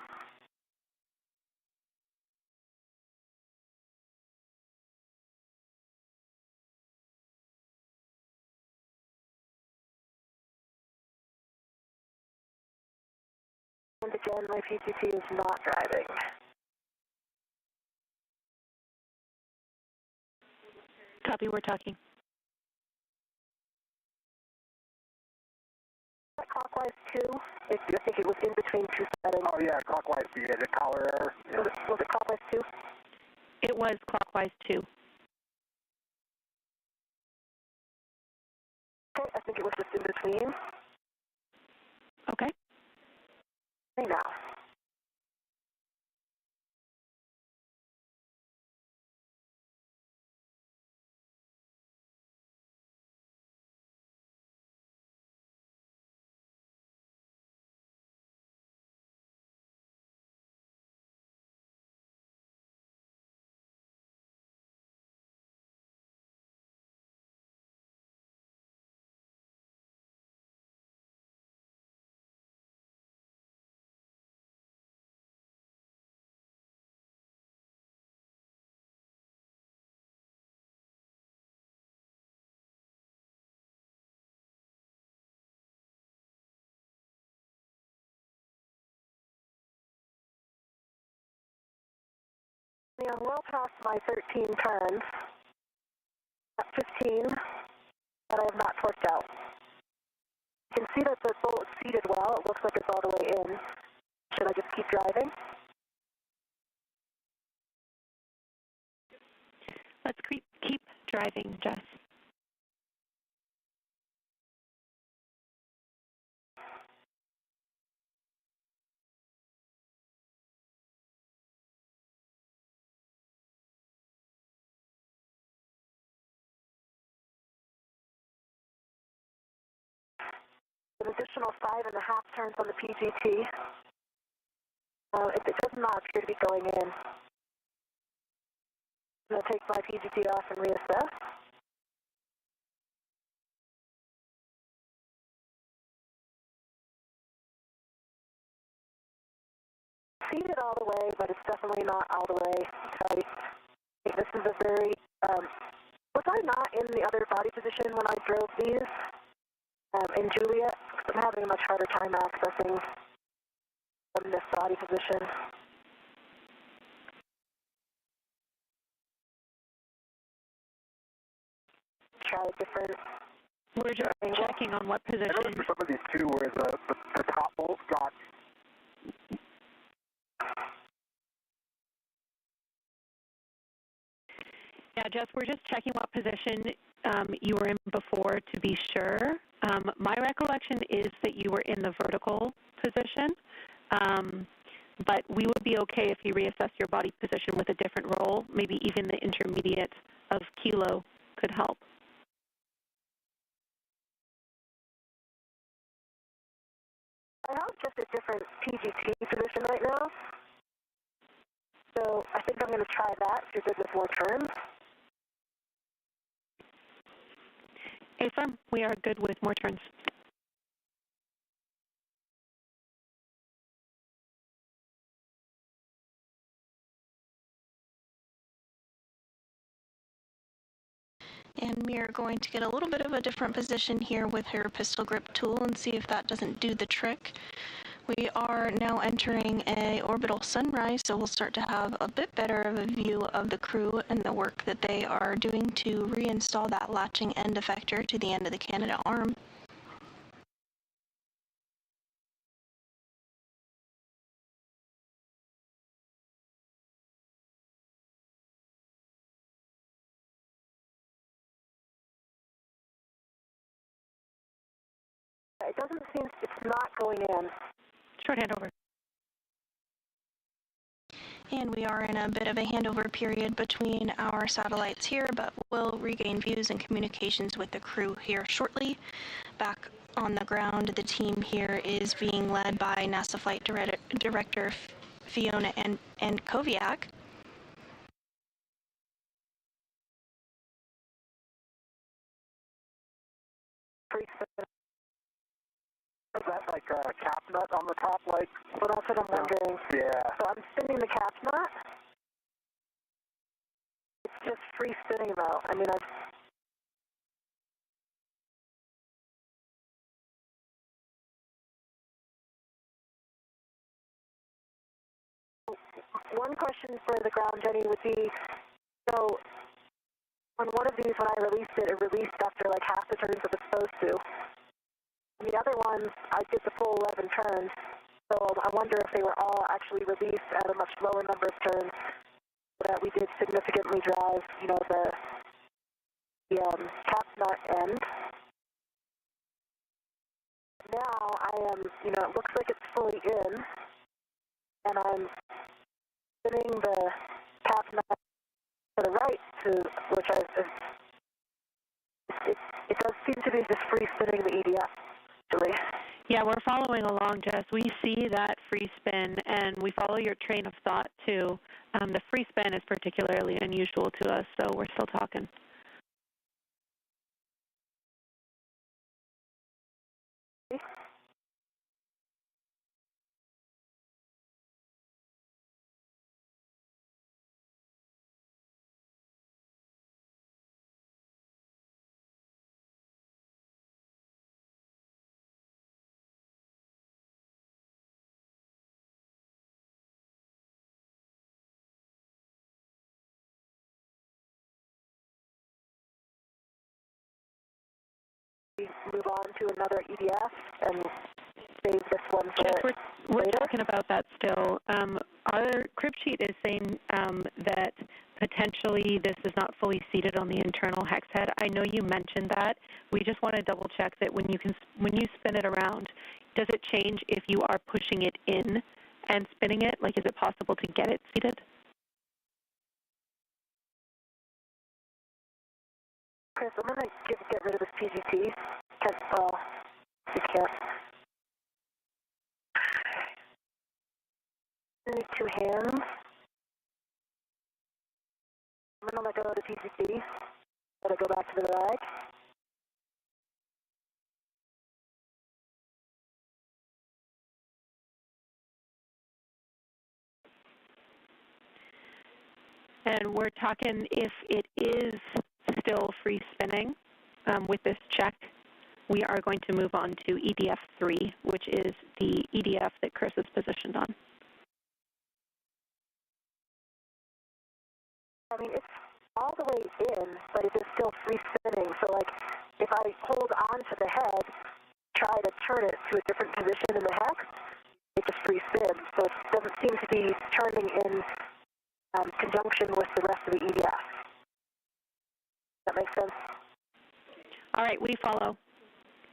And again, my PGT is not driving. Copy, we're talking. Clockwise 2, I think it was in between two settings. Oh yeah, clockwise speed. Is it collar error? Yeah. Was it clockwise 2? It was clockwise 2. Okay, I think it was just in between. Okay. Okay, now. I'm well past my 13 turns. At 15, but I have not torqued out. You can see that the bolt is seated well. It looks like it's all the way in. Should I just keep driving? Let's keep driving, Jess. An additional 5.5 turns on the PGT. It does not appear to be going in. I'm going to take my PGT off and reassess. Seated all the way, but it's definitely not all the way tight. This is a very, was I not in the other body position when I drove these in Juliet? I'm having a much harder time accessing from this body position. Try a different. We're just checking on what position. I noticed for some of these too, where the top bolt got. Yeah, Jess, we're just checking what position you were in before to be sure. My recollection is that you were in the vertical position, but we would be okay if you reassessed your body position with a different role. Maybe even the intermediate of kilo could help. I have just a different PGT position right now, so I think I'm going to try that if you're good with more turns. Affirm, we are good with more turns. And Meir going to get a little bit of a different position here with her pistol grip tool and see if that doesn't do the trick. We are now entering a orbital sunrise, so we'll start to have a bit better of a view of the crew and the work that they are doing to reinstall that latching end effector to the end of the Canada arm. It doesn't seem, it's not going in. Shorthand over. And we are in a bit of a handover period between our satellites here, but we'll regain views and communications with the crew here shortly. Back on the ground, the team here is being led by NASA Flight Director Fiona and Koviak. Is that like a cap nut on the top, like? Well, that's what I'm wondering. Yeah. So I'm spinning the cap nut. It's just free spinning though. I mean, one question for the ground, Jenny, would be, so on one of these, when I released it, it released after like half the turns it was supposed to. And the other ones, I did the full 11 turns, so I wonder if they were all actually released at a much lower number of turns, so that we did significantly drive, you know, the cap nut end. Now I am, you know, it looks like it's fully in, and I'm spinning the cap nut to the right, to which it does seem to be just free spinning the EDF, actually. Yeah, we're following along, Jess. We see that free spin, and we follow your train of thought, too. The free spin is particularly unusual to us, so we're still talking. Move on to another EDF and save this one for Yes, we're talking about that still. Our crib sheet is saying that potentially this is not fully seated on the internal hex head. I know you mentioned that. We just want to double check that when you spin it around, does it change if you are pushing it in and spinning it? Like, is it possible to get it seated? Chris, I'm going to get rid of this PGT. You can't. I need two hands. I'm going to let go of the PGT. Let it go back to the rag. And we're talking if it is still free spinning with this check, we are going to move on to EDF 3, which is the EDF that Chris is positioned on. I mean, it's all the way in, but it is still free spinning. So, like, if I hold on to the head, try to turn it to a different position in the hex, it just free spins. So it doesn't seem to be turning in conjunction with the rest of the EDF. That makes sense? All right, we follow.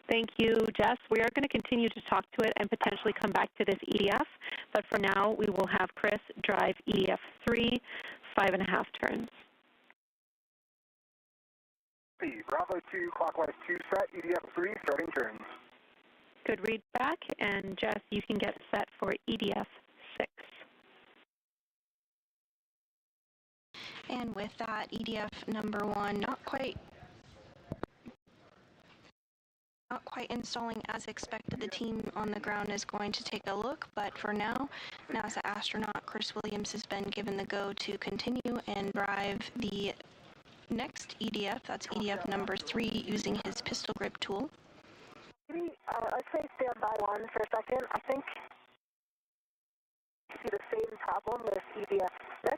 Thank you, Jess. We are going to continue to talk to it and potentially come back to this EDF, but for now we will have Chris drive EDF 3, 5.5 turns. Bravo 2, clockwise 2 set, EDF 3, starting turns. Good read back, and Jess, you can get set for EDF 6. And with that, EDF number 1, not quite installing as expected. The team on the ground is going to take a look, but for now, NASA astronaut Chris Williams has been given the go to continue and drive the next EDF, that's EDF number 3, using his pistol grip tool. Maybe, I'd say stand by one for a second. I think you see the same problem with EDF 6.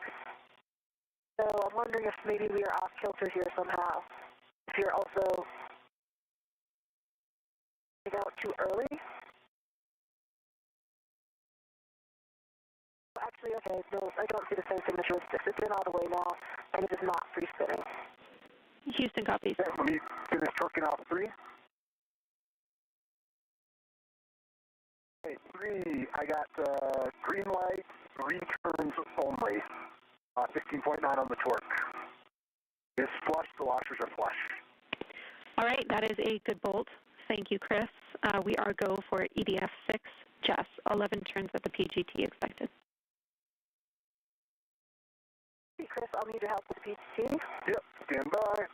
So I'm wondering if maybe we are off kilter here somehow. If you're also out too early. Actually, okay, no, I don't see the same signature with 6. It's in all the way now, and it is not free spinning. Houston copies. Okay, let me finish working off 3. Okay, 3, I got green light, returns only. 15.9 on the torque. It's flush, the washers are flush. All right, that is a good bolt. Thank you, Chris. We are go for EDF 6, Jess, 11 turns at the PGT expected. Hey, Chris, I'll need your help with the PGT. Yep, stand by.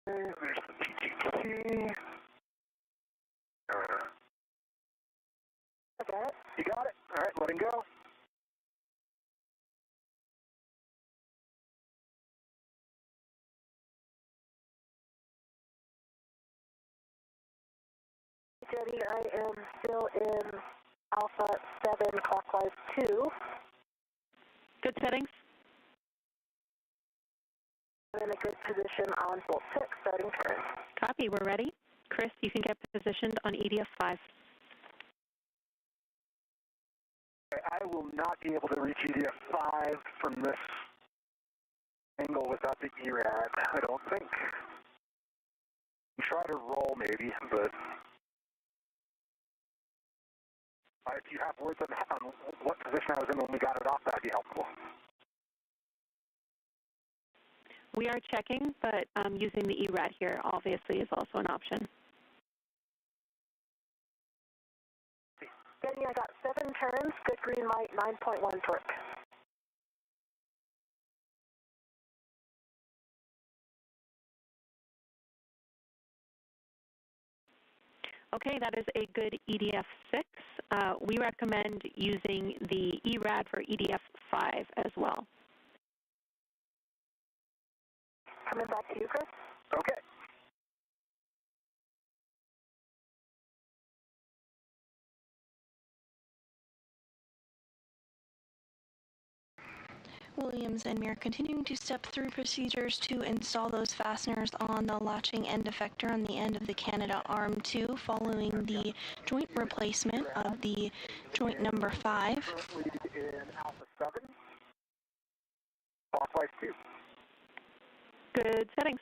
There's the PGT. I got it. You got it? All right, letting go. Jenny, I am still in Alpha 7, clockwise 2. Good settings. I'm in a good position on Bolt 6, starting turn. Copy, we're ready. Chris, you can get positioned on EDF 5. I will not be able to reach EDF 5 from this angle without the ERAD, I don't think. Try to roll maybe, but if you have words on what position I was in when we got it off, that'd be helpful. We are checking, but using the ERAD here obviously is also an option. Jenny, I got 7 turns, good green light, 9.1 torque. Okay, that is a good EDF 6. We recommend using the ERAD for EDF 5 as well. Coming back to you, Chris. Okay. Williams and Meir continuing to step through procedures to install those fasteners on the latching end effector on the end of the Canada Arm 2 following the joint replacement of the joint number 5. Currently in Alpha 7, clockwise 2. Good settings.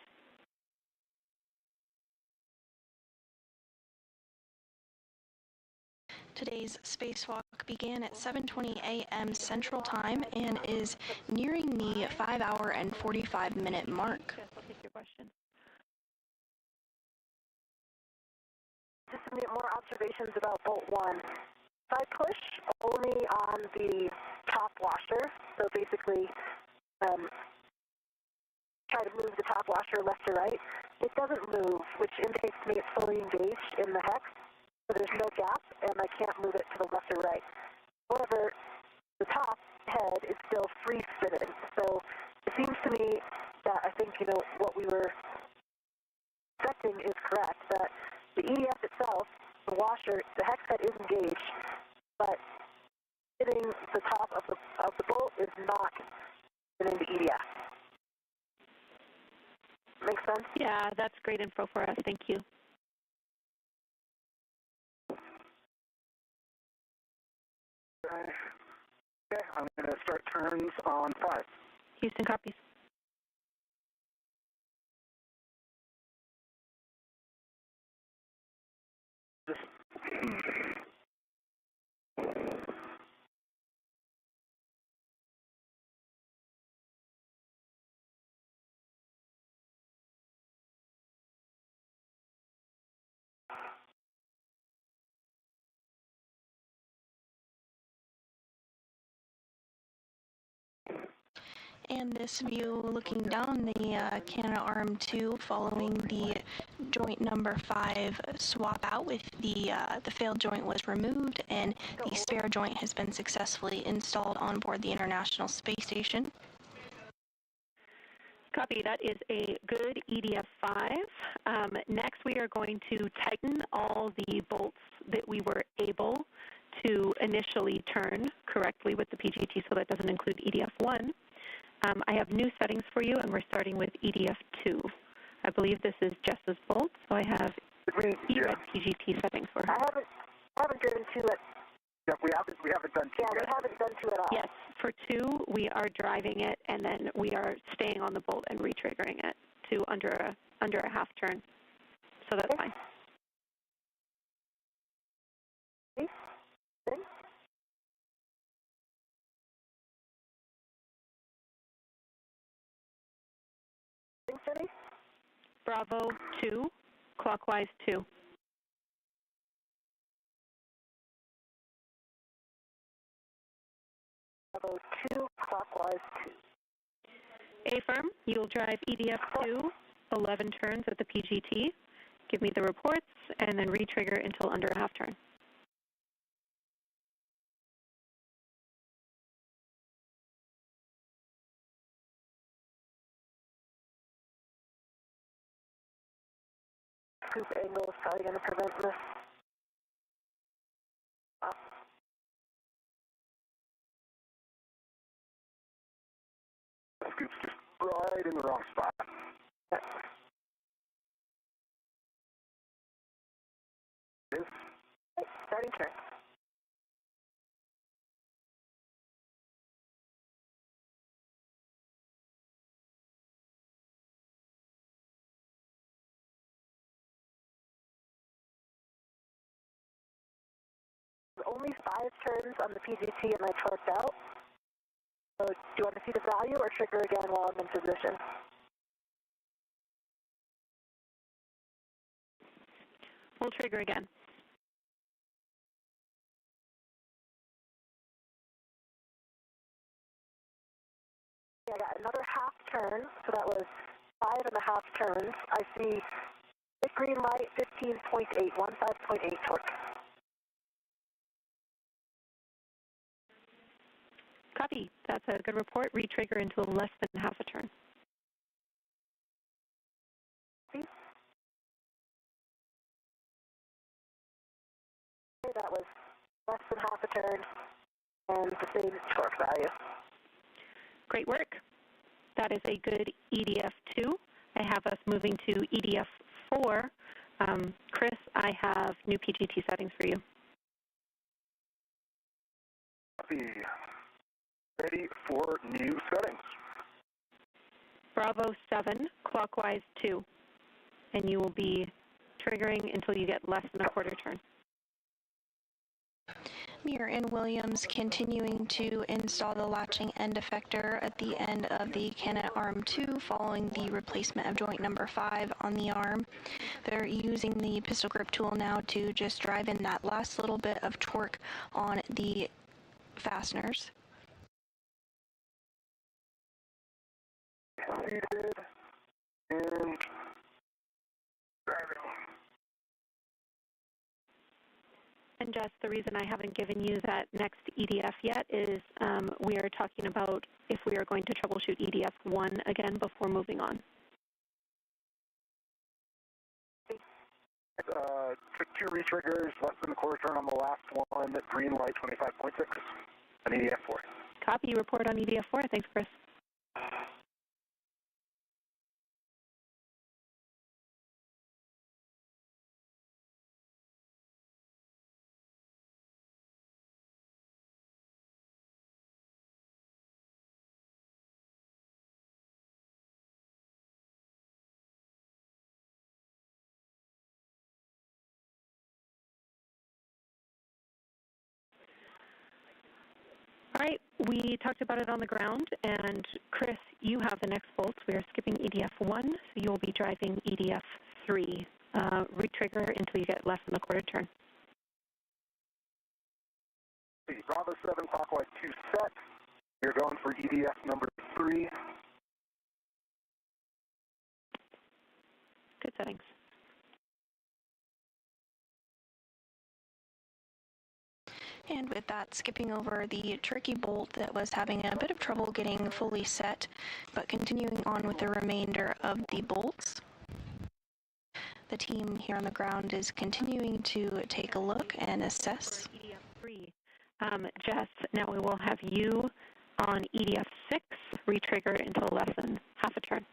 Today's spacewalk began at 7:20 a.m. Central Time and is nearing the 5-hour and 45-minute mark. I'll take your question. Just some more observations about Bolt 1. If I push only on the top washer, so basically try to move the top washer left to right, it doesn't move, which indicates to me it's fully engaged in the hex. So there's no gap, and I can't move it to the left or right. However, the top head is still free spinning. So it seems to me that I think, what we were expecting testing is correct, that the EDF itself, the washer, the hex head is engaged, but hitting the top of the bolt is not hitting the EDF. Make sense? Yeah, that's great info for us. Thank you. Okay, I'm going to start turns on 5. Houston copies. And this view looking down the Canadarm2 following the joint number 5 swap out with the failed joint was removed and the spare joint has been successfully installed on board the International Space Station. Copy. That is a good EDF-5. Next, we are going to tighten all the bolts that we were able to initially turn correctly with the PGT, so that doesn't include EDF-1. I have new settings for you, and we're starting with EDF-2. I believe this is just as bolts, so I have ERED PGT settings for her. I haven't driven 2 at. Yeah, we haven't done 2 Yeah, yet. we haven't done 2 at all. Yes, for 2, we are driving it, and then we are staying on the bolt and retriggering it to under a half turn. So that's fine. Okay. Steady? Bravo 2, clockwise 2. Bravo 2, clockwise 2. A-firm, you'll drive EDF-2, 11 turns at the PGT. Give me the reports, and then retrigger until under a half turn. Scoop angle is probably going to prevent this. The scoop's just right in the wrong spot. Yeah. It is. Okay, starting turn. Only 5 turns on the PGT and I torqued out. So do you want to see the value or trigger again while I'm in position? We'll trigger again. Okay, I got another half turn, so that was 5.5 turns. I see big green light, 15.8, 15.8 torque. Copy. That's a good report. Retrigger until less than half a turn. Okay, that was less than half a turn and the same torque value. Great work. That is a good EDF-2. I have us moving to EDF-4. Chris, I have new PGT settings for you. Copy. Ready for new settings. Bravo 7, clockwise 2. And you will be triggering until you get less than a quarter turn. Meir and Williams continuing to install the latching end effector at the end of the Canadarm2 following the replacement of joint number 5 on the arm. They're using the pistol grip tool now to just drive in that last little bit of torque on the fasteners. Seated and driving. And just the reason I haven't given you that next EDF yet is we are talking about if we are going to troubleshoot EDF-1 again before moving on. Took 2 retriggers, less than a quarter turn on the last one, green light 25.6, an EDF4. Copy, report on EDF4. Thanks, Chris. All right, we talked about it on the ground, and Chris, you have the next bolts. We are skipping EDF1, so you'll be driving EDF3. Retrigger until you get less than a quarter turn. Bravo 7, clockwise 2 set. You're going for EDF number 3. Good settings. And with that, skipping over the tricky bolt that was having a bit of trouble getting fully set, but continuing on with the remainder of the bolts. The team here on the ground is continuing to take a look and assess. EDF3. Jess, now we will have you on EDF6, retrigger until less than half a turn.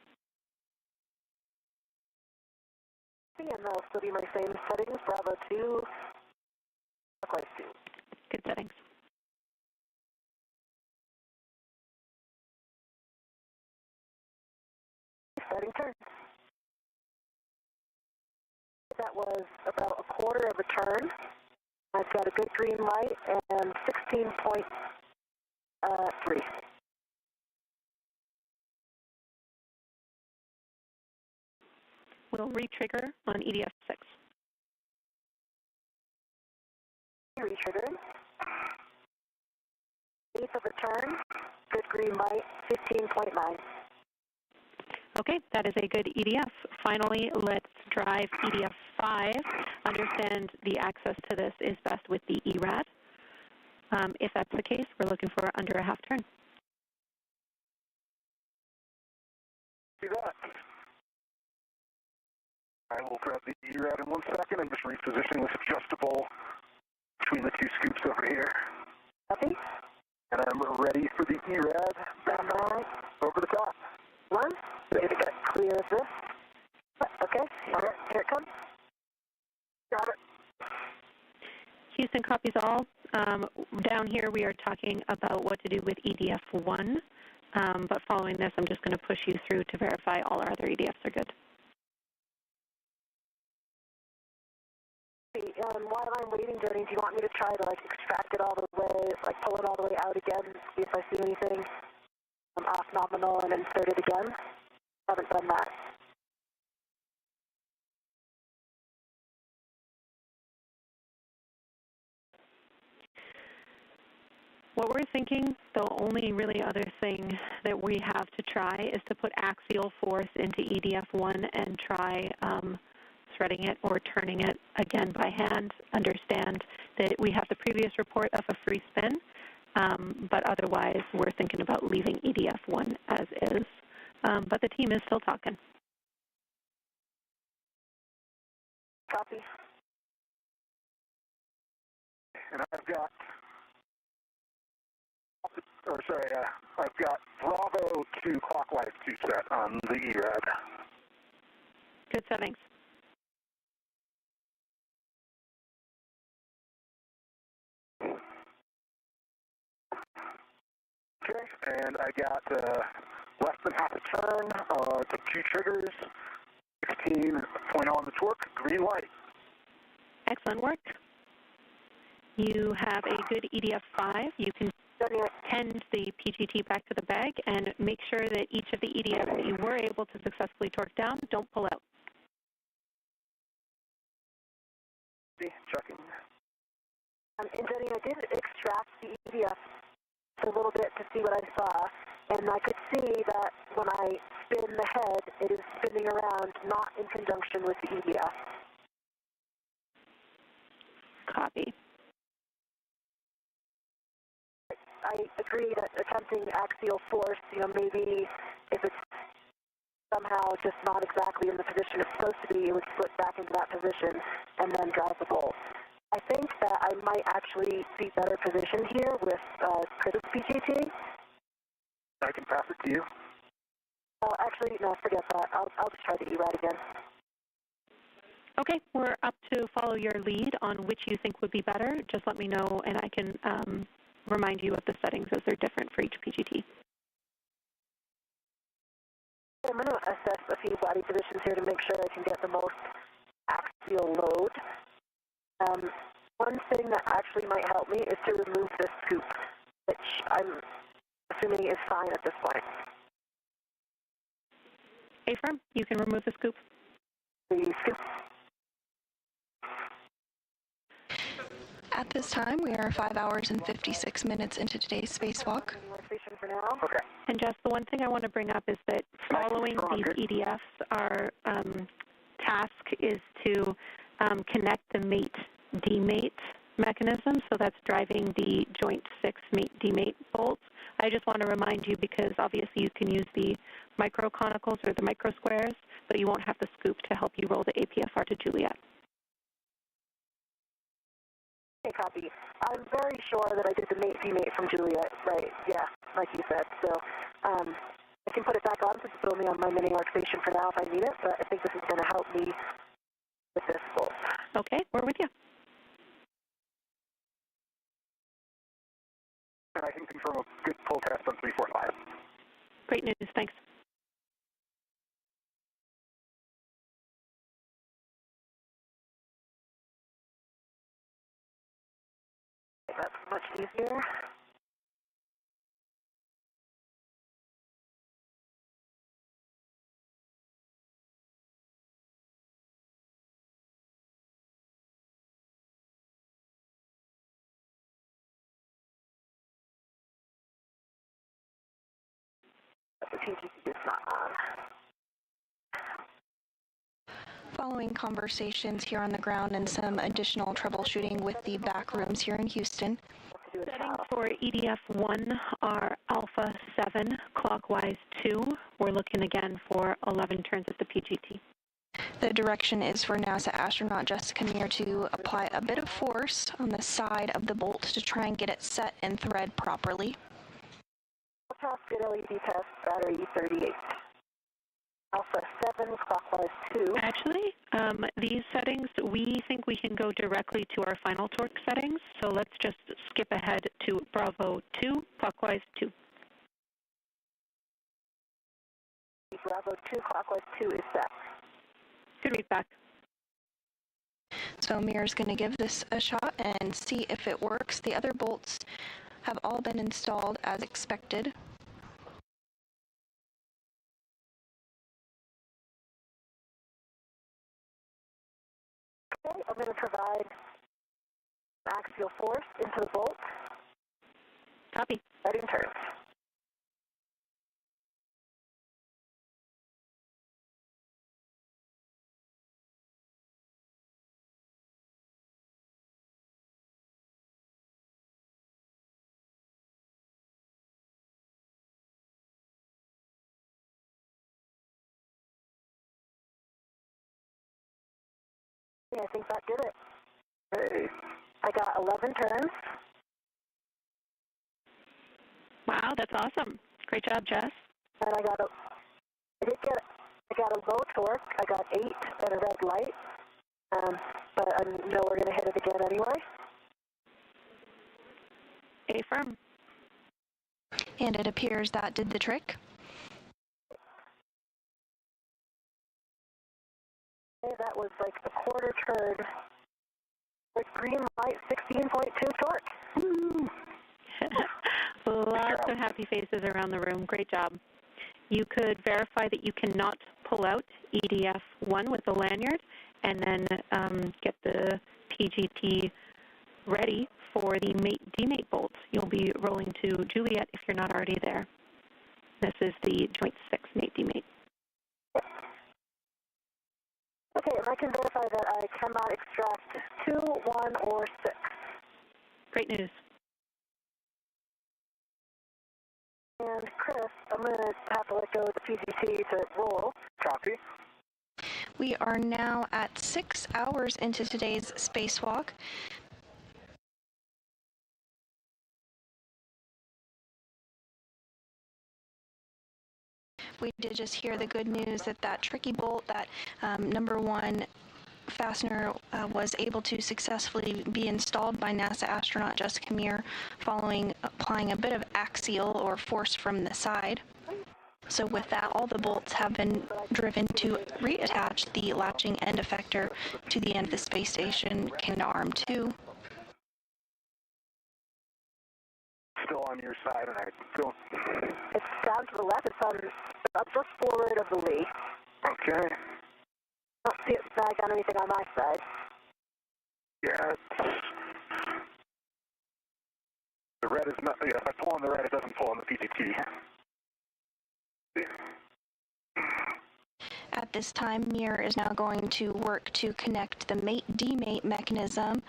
And that'll still be my same settings, Bravo 2, clockwise 2. Good settings. Starting turn. That was about a quarter of a turn. I've got a good green light and 16.3. We'll retrigger on EDF6. Retriggering. Eighth of a turn, good green light, 15.9. Okay, that is a good EDF. Finally, let's drive EDF5. Understand the access to this is best with the ERAD. If that's the case, we're looking for under a half turn. See that? I will grab the ERAD in 1 second. I'm just repositioning this adjustable between the 2 scoops over here. Copy. And I'm ready for the ERAD. Over the top. 1. Ready to get clear of this. Okay. All right. Here it comes. Got it. Houston copies all. Down here we are talking about what to do with EDF1. But following this, I'm just going to push you through to verify all our other EDFs are good. While I'm waiting, Jody, do you want me to try to extract it all the way, pull it all the way out again, see if I see anything off nominal and insert it again? Haven't done that. What we're thinking, the only really other thing that we have to try is to put axial force into EDF1 and try threading it or turning it again by hand. Understand that we have the previous report of a free spin, but otherwise we're thinking about leaving EDF1 as is. But the team is still talking. Copy. And I've got, I've got Bravo 2 clockwise 2 set on the ERAD. Good settings. Okay, and I got less than half a turn, took 2 triggers, 16 point on the torque, green light. Excellent work. You have a good EDF5. You can tend the PGT back to the bag and make sure that each of the EDFs that you were able to successfully torque down don't pull out. Checking. And Jenny, I did extract the EDF a little bit to see what I saw, and I could see that when I spin the head, it is spinning around, not in conjunction with the EDF. Copy. I agree that attempting axial force, maybe if it's somehow just not exactly in the position it's supposed to be, it would slip back into that position and then drive the bolt. I think that I might actually be better positioned here with Chris's PGT. I can pass it to you. Actually, no, forget that. I'll just try the ERAD again. Okay, we're up to follow your lead on which you think would be better. Just let me know, and I can remind you of the settings as they're different for each PGT. I'm going to assess a few body positions here to make sure I can get the most axial load. One thing that actually might help me is to remove this scoop, which I'm assuming is fine at this point. A-firm, you can remove the scoop. The scoop. At this time, we are 5 hours and 56 minutes into today's spacewalk. For now. Okay. And just the one thing I want to bring up is that following these EDFs, our task is to connect the mate-demate mechanism, so that's driving the joint 6 mate-demate bolts. I just want to remind you, because obviously you can use the microconicals or the microsquares, but you won't have the scoop to help you roll the APFR to Juliet. Okay, copy. I'm very sure that I did the mate-demate from Juliet, right? Yeah, like you said. So I can put it back on since it's only on my mini arc station for now if I need it, but I think this is going to help me with this bolt. Okay, we're with you. And I can confirm a good pull test on 345. Great news, thanks. That's much easier. The PGC is not on. Following conversations here on the ground and some additional troubleshooting with the back rooms here in Houston. Settings for EDF1 are alpha 7, clockwise 2. We're looking again for 11 turns of the PGT. The direction is for NASA astronaut Jessica Meir to apply a bit of force on the side of the bolt to try and get it set and thread properly. Task good LED test, battery 38. Alpha 7, clockwise 2. Actually, these settings, we think we can go directly to our final torque settings, so let's just skip ahead to Bravo 2, clockwise 2. Bravo 2, clockwise 2 is set. Good read back. So Meir's going to give this a shot and see if it works. The other bolts have all been installed as expected. Okay, I'm going to provide axial force into the bolt. Copy. Starting turns. Yeah, I think that did it. Hey. I got 11 turns. Wow, that's awesome. Great job, Jess. And I got a low torque. I got 8 and a red light. But I know we're going to hit it again anyway. A-firm. And it appears that did the trick. Okay, that was like a quarter turn. With green light, 16.2 torque. Woo. Lots of happy faces around the room. Great job. You could verify that you cannot pull out EDF1 with the lanyard and then get the PGT ready for the mate-demate bolts. You'll be rolling to Juliet if you're not already there. This is the joint 6 mate-demate. Okay, and I can verify that I cannot extract 2, 1, or 6. Great news. And Chris, I'm going to have to let go of the PGT to roll. Copy. We are now at 6 hours into today's spacewalk. We did just hear the good news that that tricky bolt, that number one fastener, was able to successfully be installed by NASA astronaut Jessica Meir following applying a bit of axial or force from the side. So with that, all the bolts have been driven to reattach the latching end effector to the end of the space station Canadarm2. Still on your side, and I go. It's down to the left. It's on just forward of the lee. Okay. I don't see it snagged on anything on my side. Yeah. The red is not. Yeah, if I pull on the red, it doesn't pull on the PGT. At this time, Meir is now going to work to connect the mate-demate mechanism,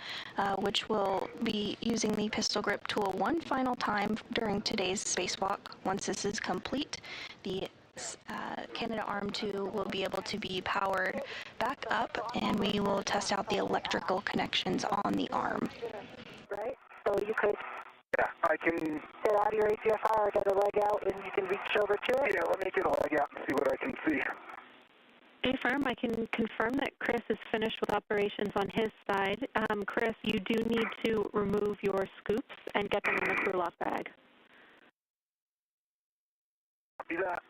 which will be using the pistol grip tool one final time during today's spacewalk. Once this is complete, the Canadarm2 will be able to be powered back up, and we will test out the electrical connections on the arm. Right? So you could Yeah, I can. get out of your APFR, get a leg out, and you can reach over to it. Yeah, let me get a leg out and see what I can see. Affirm, I can confirm that Chris is finished with operations on his side. Chris, you do need to remove your scoops and get them in the crew lock bag. Copy that.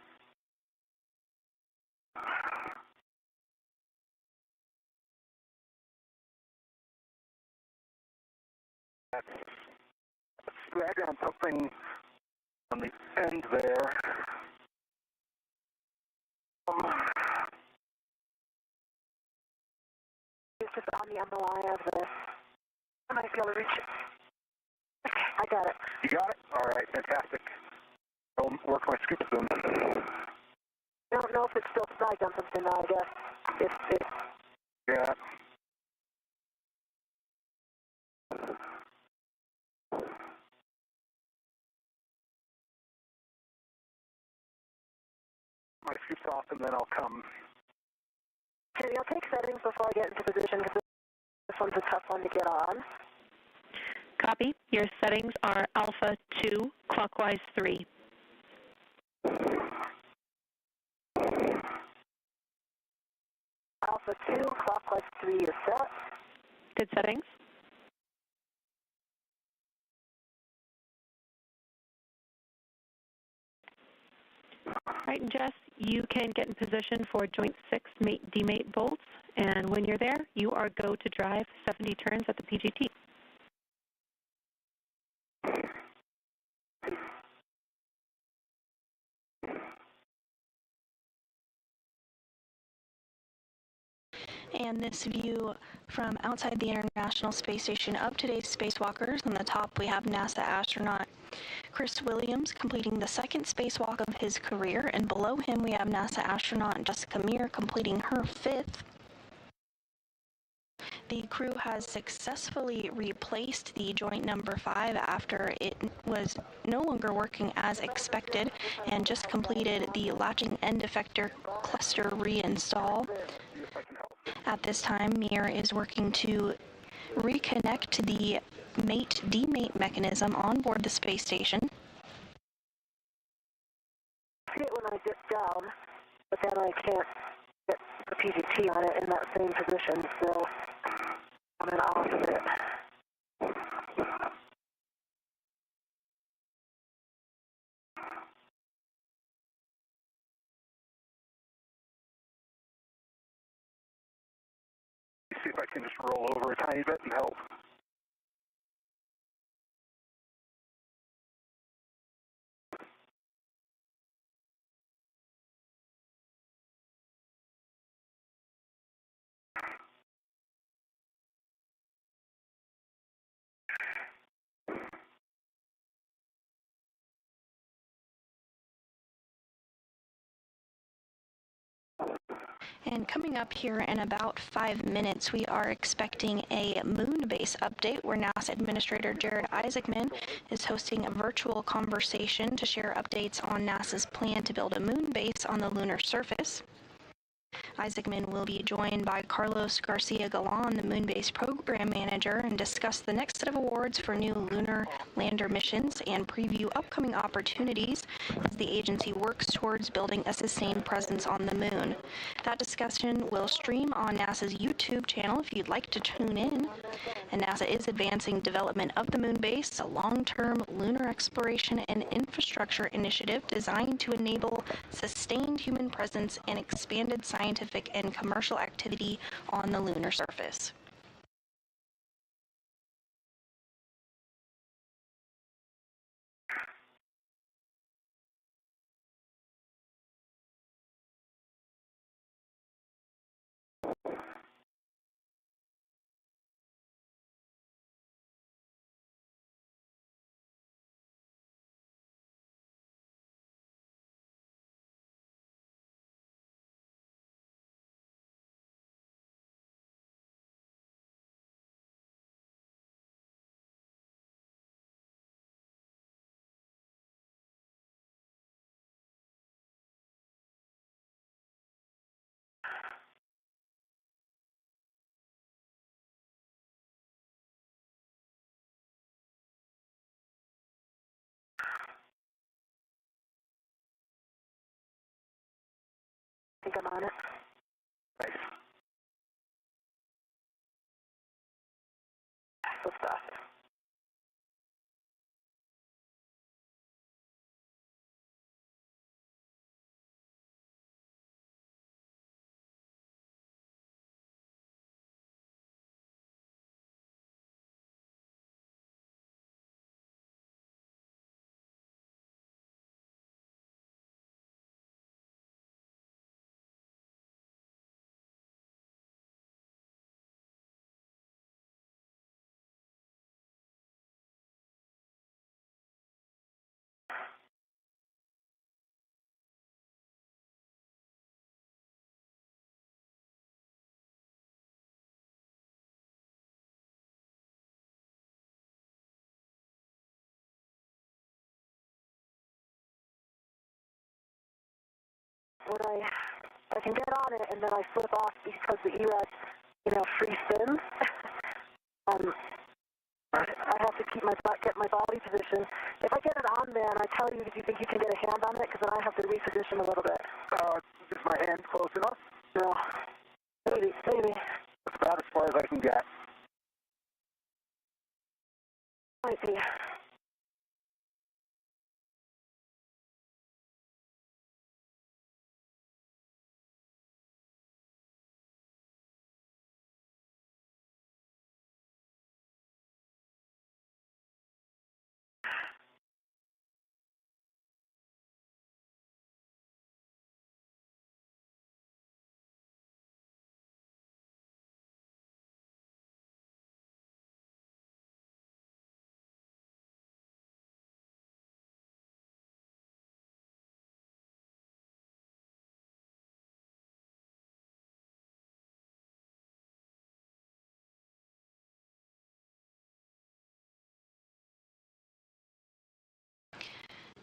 Let's drag down something on the end there. It's just on the MLI of the... I might be able to reach it. Okay, I got it. You got it? All right, fantastic. I'll work my scoops then. I don't know if it's still snagged on something now, I guess. If Yeah. My scoops off and then I'll come. Okay, I'll take settings before I get into position because this one's a tough one to get on. Copy. Your settings are Alpha 2, clockwise 3. Alpha 2, clockwise 3 is set. Good settings. Right, and Jess, you can get in position for joint 6 mate-demate bolts, and when you're there, you are go to drive 70 turns at the PGT. And this view from outside the International Space Station of today's spacewalkers. On the top, we have NASA astronaut Chris Williams completing the second spacewalk of his career, and below him we have NASA astronaut Jessica Meir completing her fifth. The crew has successfully replaced the joint number 5 after it was no longer working as expected, and just completed the latching end effector cluster reinstall. At this time, Meir is working to reconnect the mate-demate mechanism on board the space station. I see it when I dip down, but then I can't get the PGT on it in that same position, so I'm going to off of it. See if I can just roll over a tiny bit and help. And coming up here in about 5 minutes, we are expecting a moon base update where NASA Administrator Jared Isaacman is hosting a virtual conversation to share updates on NASA's plan to build a moon base on the lunar surface. Isaacman will be joined by Carlos Garcia Galan, the Moonbase Program Manager, and discuss the next set of awards for new lunar lander missions and preview upcoming opportunities as the agency works towards building a sustained presence on the moon. That discussion will stream on NASA's YouTube channel if you'd like to tune in. And NASA is advancing development of the moon base, a long-term lunar exploration and infrastructure initiative designed to enable sustained human presence and expanded scientific and commercial activity on the lunar surface. I think I'm on it. Nice. So stuff. When I can get on it and then I flip off because the ERAS, free spins. I have to get my body position. If I get it on there and I tell you, do you think you can get a hand on it? Because then I have to reposition a little bit. Is my hand close enough? No. Maybe. That's about as far as I can get. Might be.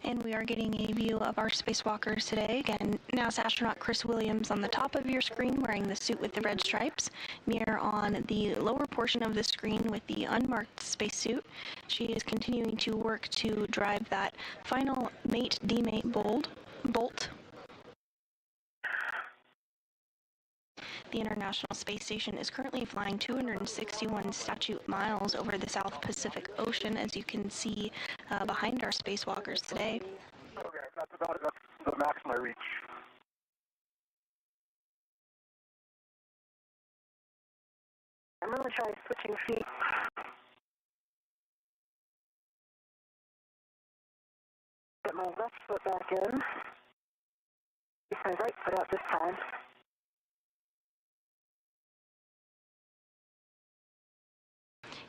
And we are getting a view of our spacewalkers today. Again, NASA astronaut Chris Williams on the top of your screen wearing the suit with the red stripes. Meir on the lower portion of the screen with the unmarked spacesuit. She is continuing to work to drive that final mate-demate bolt. The International Space Station is currently flying 261 statute miles over the South Pacific Ocean, as you can see behind our spacewalkers today. Okay, that's the max my reach. I'm going to try switching feet. Get my left foot back in. Get my right foot out this time.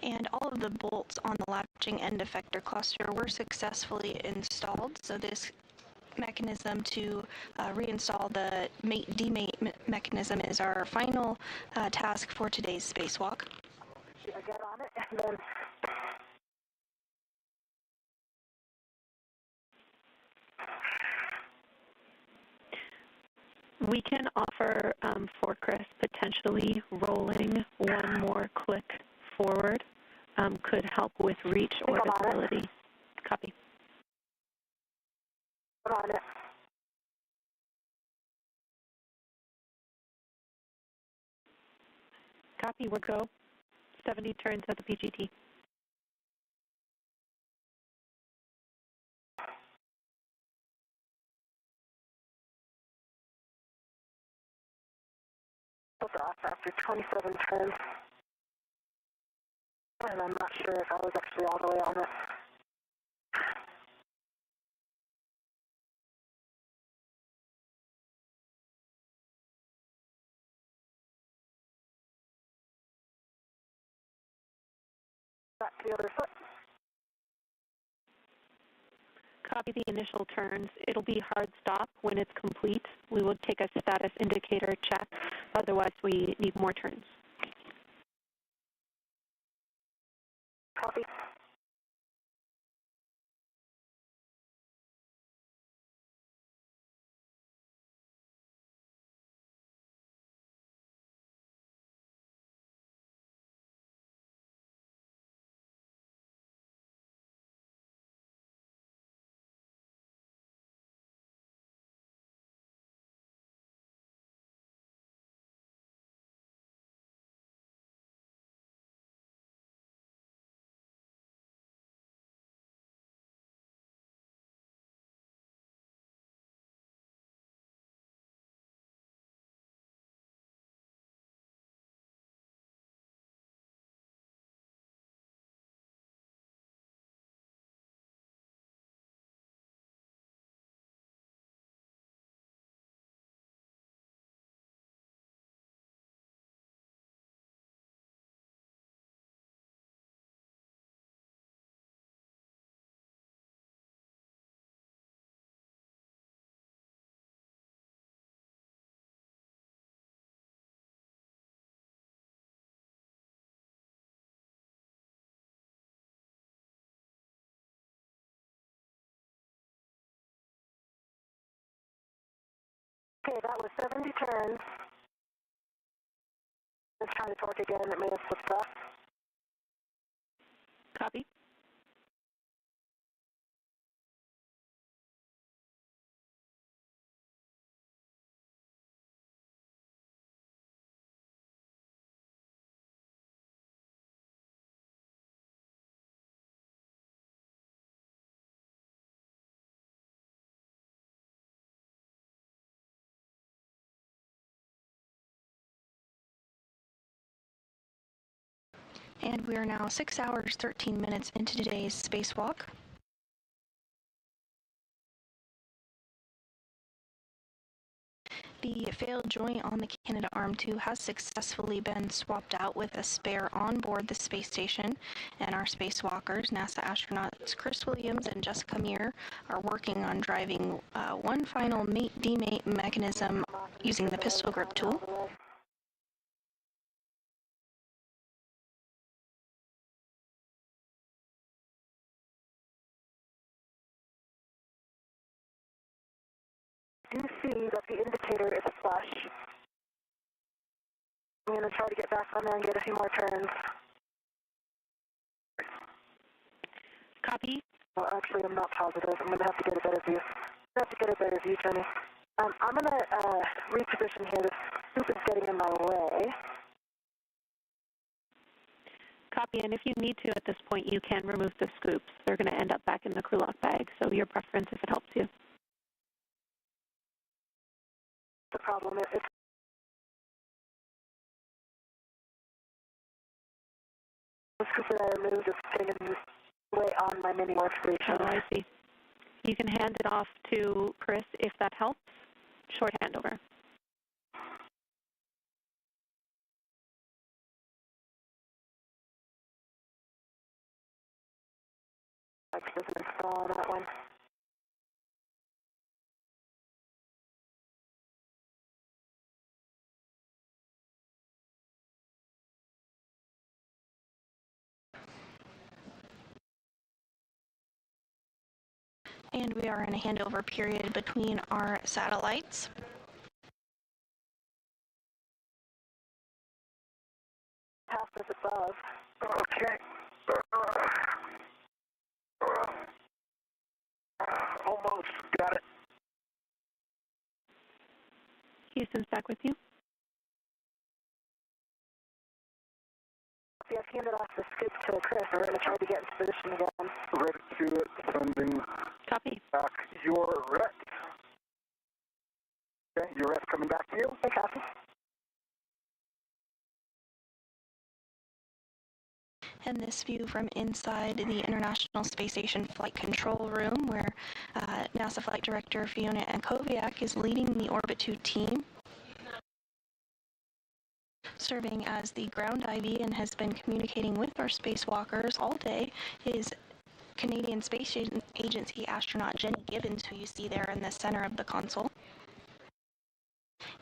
And all of the bolts on the latching end effector cluster were successfully installed, so this mechanism to reinstall the mate-demate mechanism is our final task for today's spacewalk. I get on it, and then we can offer for Chris potentially rolling one more click forward could help with reach or visibility. Copy. I'm on it. Copy, we're go. 70 turns at the PGT. Took off after 27 turns. And I'm not sure if I was actually all the way on it. Back to the other foot. Copy the initial turns. It'll be hard stop when it's complete. We will take a status indicator check. Otherwise, we need more turns. Copy. Okay, that was 70 turns. Let's try to torque again. It may have slipped off. Copy. And we are now 6 hours, 13 minutes into today's spacewalk. The failed joint on the Canadarm2 has successfully been swapped out with a spare on board the space station, and our spacewalkers, NASA astronauts Chris Williams and Jessica Meir, are working on driving one final mate-demate mechanism using the pistol grip tool. I do see that the indicator is flush. I'm going to try to get back on there and get a few more turns. Copy. Well, actually, I'm not positive. I'm going to have to get a better view. I have to get a better view, Jenny. I'm going to reposition here. This scoop is getting in my way. Copy, and if you need to at this point, you can remove the scoops. They're going to end up back in the crew lock bag, so your preference if it helps you. The problem is the scoop that I removed is taking way on my mini workstation. Oh, I see. You can hand it off to Chris if that helps. Short handover. I doesn't install that one. And we are in a handover period between our satellites. Half is above. Okay. Almost got it. Houston's back with you. Yeah, I've handed off the scoop to Chris. We're going to try to get into position again. Ready to it. Sending Copy. back your rec. Okay, your rec coming back to you. Hey, copy. And this view from inside the International Space Station Flight Control Room, where NASA Flight Director Fiona Ankoviak is leading the Orbit 2 team, serving as the ground IV and has been communicating with our spacewalkers all day, is Canadian Space Agency astronaut Jenny Gibbons, who you see there in the center of the console.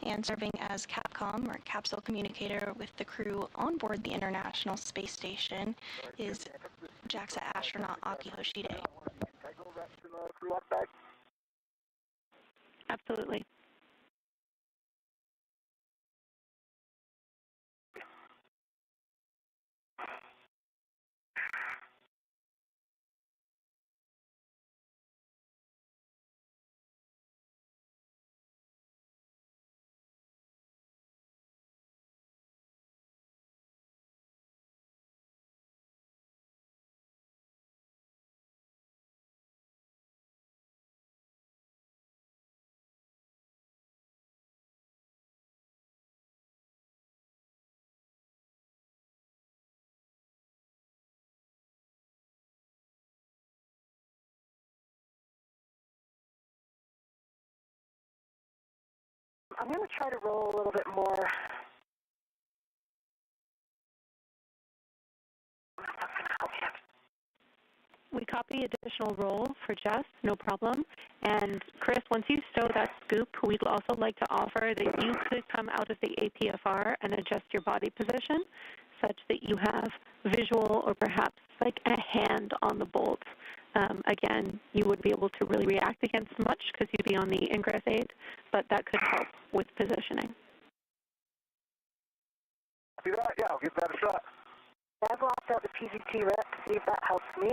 And serving as Capcom, or capsule communicator, with the crew on board the International Space Station is JAXA astronaut Aki Hoshide. Absolutely. I'm going to try to roll a little bit more. We copy additional roll for Jess, no problem. And Chris, once you stow that scoop, we'd also like to offer that you could come out of the APFR and adjust your body position such that you have visual or perhaps like a hand on the bolt. Again, you would be able to really react against much because you'd be on the ingress aid, but that could help with positioning. See that? Yeah, I'll give that a shot. I've locked out the PGT rep to see if that helps me.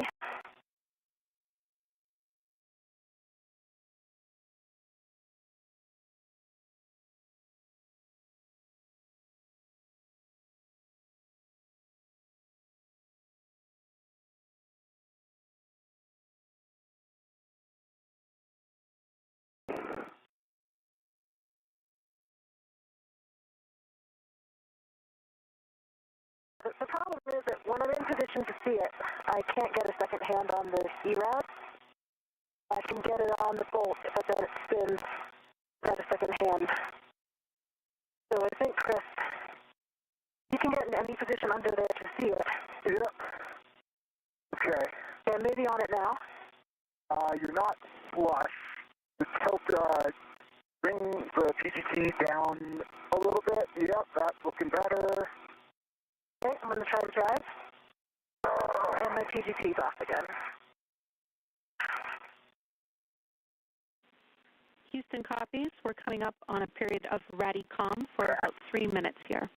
The problem is that when I'm in position to see it, I can't get a second hand on the ERAD. I can get it on the bolt, but then it spins at a second hand. So I think, Chris, you can get in any position under there to see it. Yep. Okay. And maybe on it now. You're not flush. Just help bring the PGT down a little bit. Yep, that's looking better. Okay, I'm going to try to drive. And my PGT's off again. Houston copies. We're coming up on a period of RADICOM for about 3 minutes here.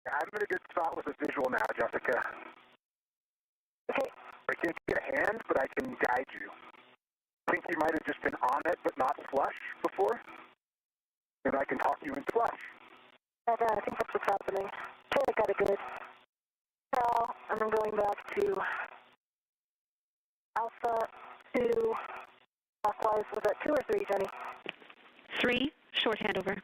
I'm in a good spot with the visual now, Jessica. Okay. I can't get a hand, but I can guide you. I think you might have just been on it, but not flush before. And I can talk you into flush. I think that's what's happening. Okay, I got it good. Now, I'm going back to Alpha 2, clockwise. Was that 2 or 3, Jenny? 3, short handover.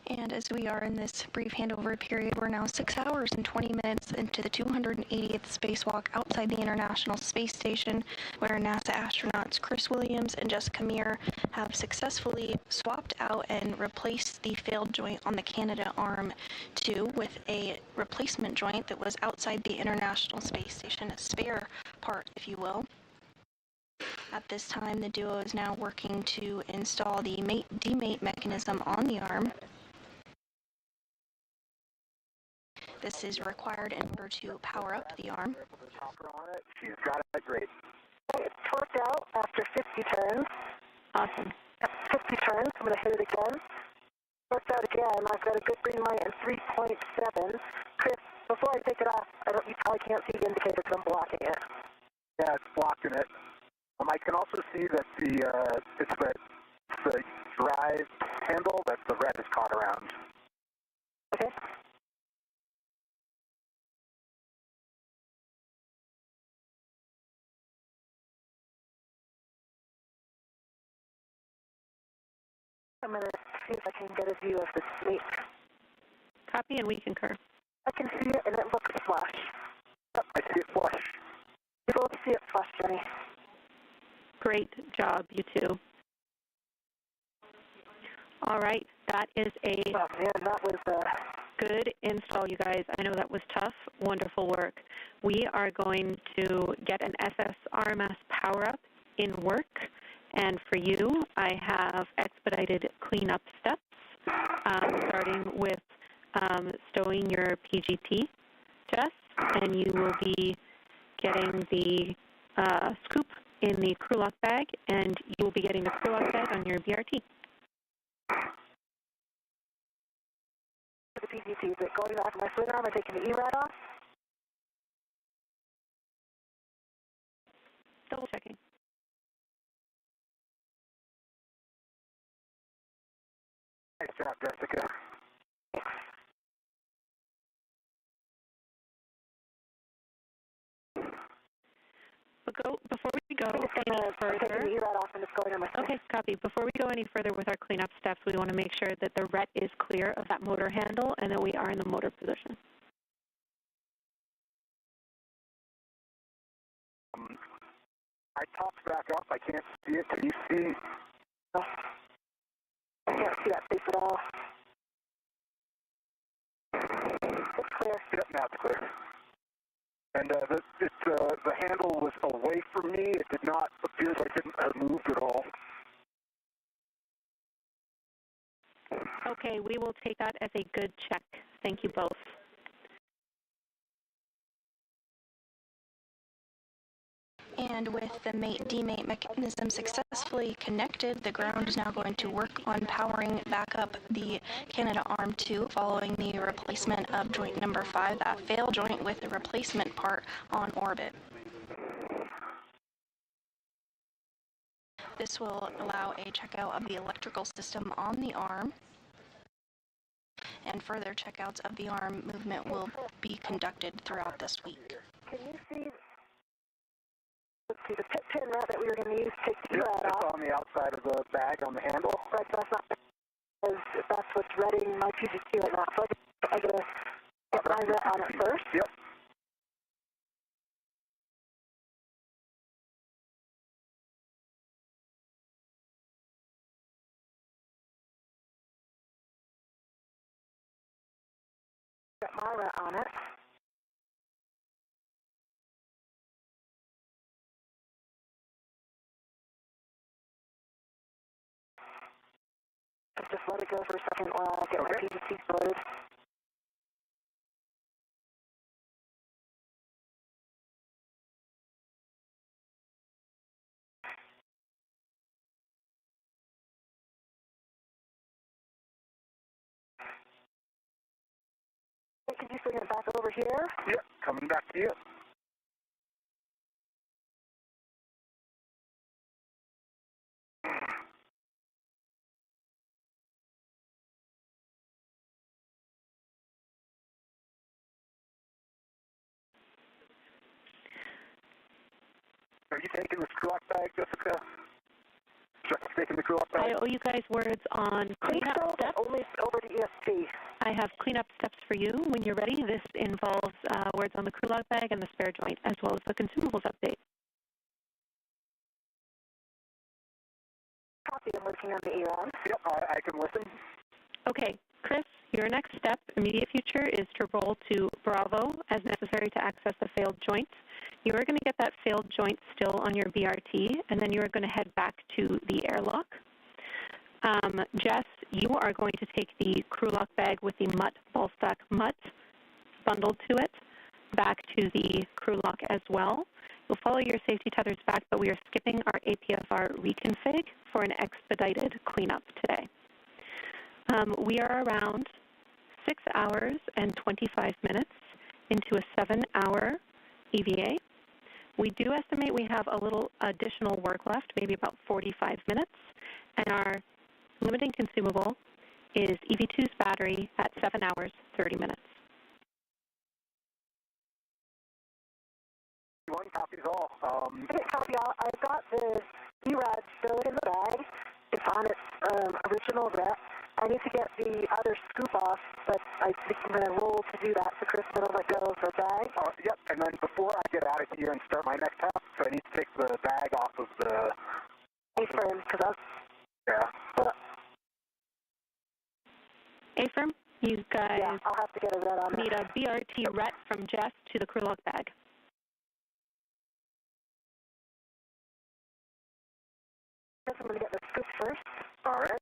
And as we are in this brief handover period, we're now 6 hours and 20 minutes into the 280th spacewalk outside the International Space Station, where NASA astronauts Chris Williams and Jessica Meir have successfully swapped out and replaced the failed joint on the Canadarm2 with a replacement joint that was outside the International Space Station, a spare part, if you will. At this time, the duo is now working to install the mate-demate mechanism on the arm. This is required in order to power up the arm. She's got it great. It's torqued out after 50 turns. Awesome. At 50 turns, I'm going to hit it again. Torqued out again. I've got a good green light and 3.7. Chris, before I take it off, you probably can't see the indicator because I'm blocking it. Yeah, it's blocking it. I can also see that it's the drive handle that the red is caught around. Okay. I'm going to see if I can get a view of the snake. Copy, and we concur. I can see it, and it looks flush. Yep, I see it flush. You both see it flush, Jenny. Great job, you two. All right, that is a Oh, man, that was good install, you guys. I know that was tough. Wonderful work. We are going to get an SS RMS power-up in work. And for you, I have expedited cleanup steps, starting with stowing your PGP, Jess, and you will be getting the scoop in the crew lock bag, and you will be getting the crew lock bag on your BRT. The PGP, is it going off my swing arm and taking the E-rad off? Double checking. Nice job, Jessica. Before we go any further, okay, copy. Before we go any further with our cleanup steps, we want to make sure that the RET is clear of that motor handle and that we are in the motor position. I topped back up. I can't see it. Can you see? No. I can't see that face at all. It's clear. Yep, now it's clear. And the handle was away from me. It did not appear like it had moved at all. Okay, we will take that as a good check. Thank you both. And with the mate-demate mechanism successfully connected, the ground is now going to work on powering back up the Canadarm2 following the replacement of joint number 5, that failed joint with the replacement part on orbit. This will allow a checkout of the electrical system on the arm, and further checkouts of the arm movement will be conducted throughout this week. Can you see? Let's see, the pin rod that we were going to use to take the Yep, rod it's off. on the outside of the bag on the handle. Right, that's not because that's what's reading my PGT right now. So I gotta get my ret on it first. Yep. Get my ret on it. Just let it go for a second while I get my PGT sorted. Hey, could you bring it back over here? Yep, coming back to you. Are you taking the screw lock bag, Jessica? Sure. mistake in the crew lock bag? I owe you guys words on cleanup steps. Only over to ESP. I have cleanup steps for you when you're ready. This involves words on the crew lock bag and the spare joint, as well as the consumables update. Copy, I'm working on the ERON. Yep, I can listen. Okay, Chris, your next step, immediate future, is to roll to Bravo as necessary to access the failed joint. You are going to get that failed joint still on your BRT, and then you are going to head back to the airlock. Jess, you are going to take the crew lock bag with the mutt, ball stack mutt, bundled to it, back to the crew lock as well. You'll follow your safety tethers back, but we are skipping our APFR reconfig for an expedited cleanup today. We are around 6 hours and 25 minutes into a 7-hour EVA. We do estimate we have a little additional work left, maybe about 45 minutes, and our limiting consumable is EV2's battery at 7 hours, 30 minutes. One copies all. Copy all. I've got the ERAD still in the bag. It's on its original rep. I need to get the other scoop off, but I think I'm going to roll to do that so Chris will let go of the bag. Yep, and then before I get out of here and start my next task, so I need to take the bag off of the... A-frame, because I was... Yeah. A-firm, you guys I'll have to get a red on need a BRT ret from Jess to the crew lock bag. I guess I'm going to get the scoop first. All right.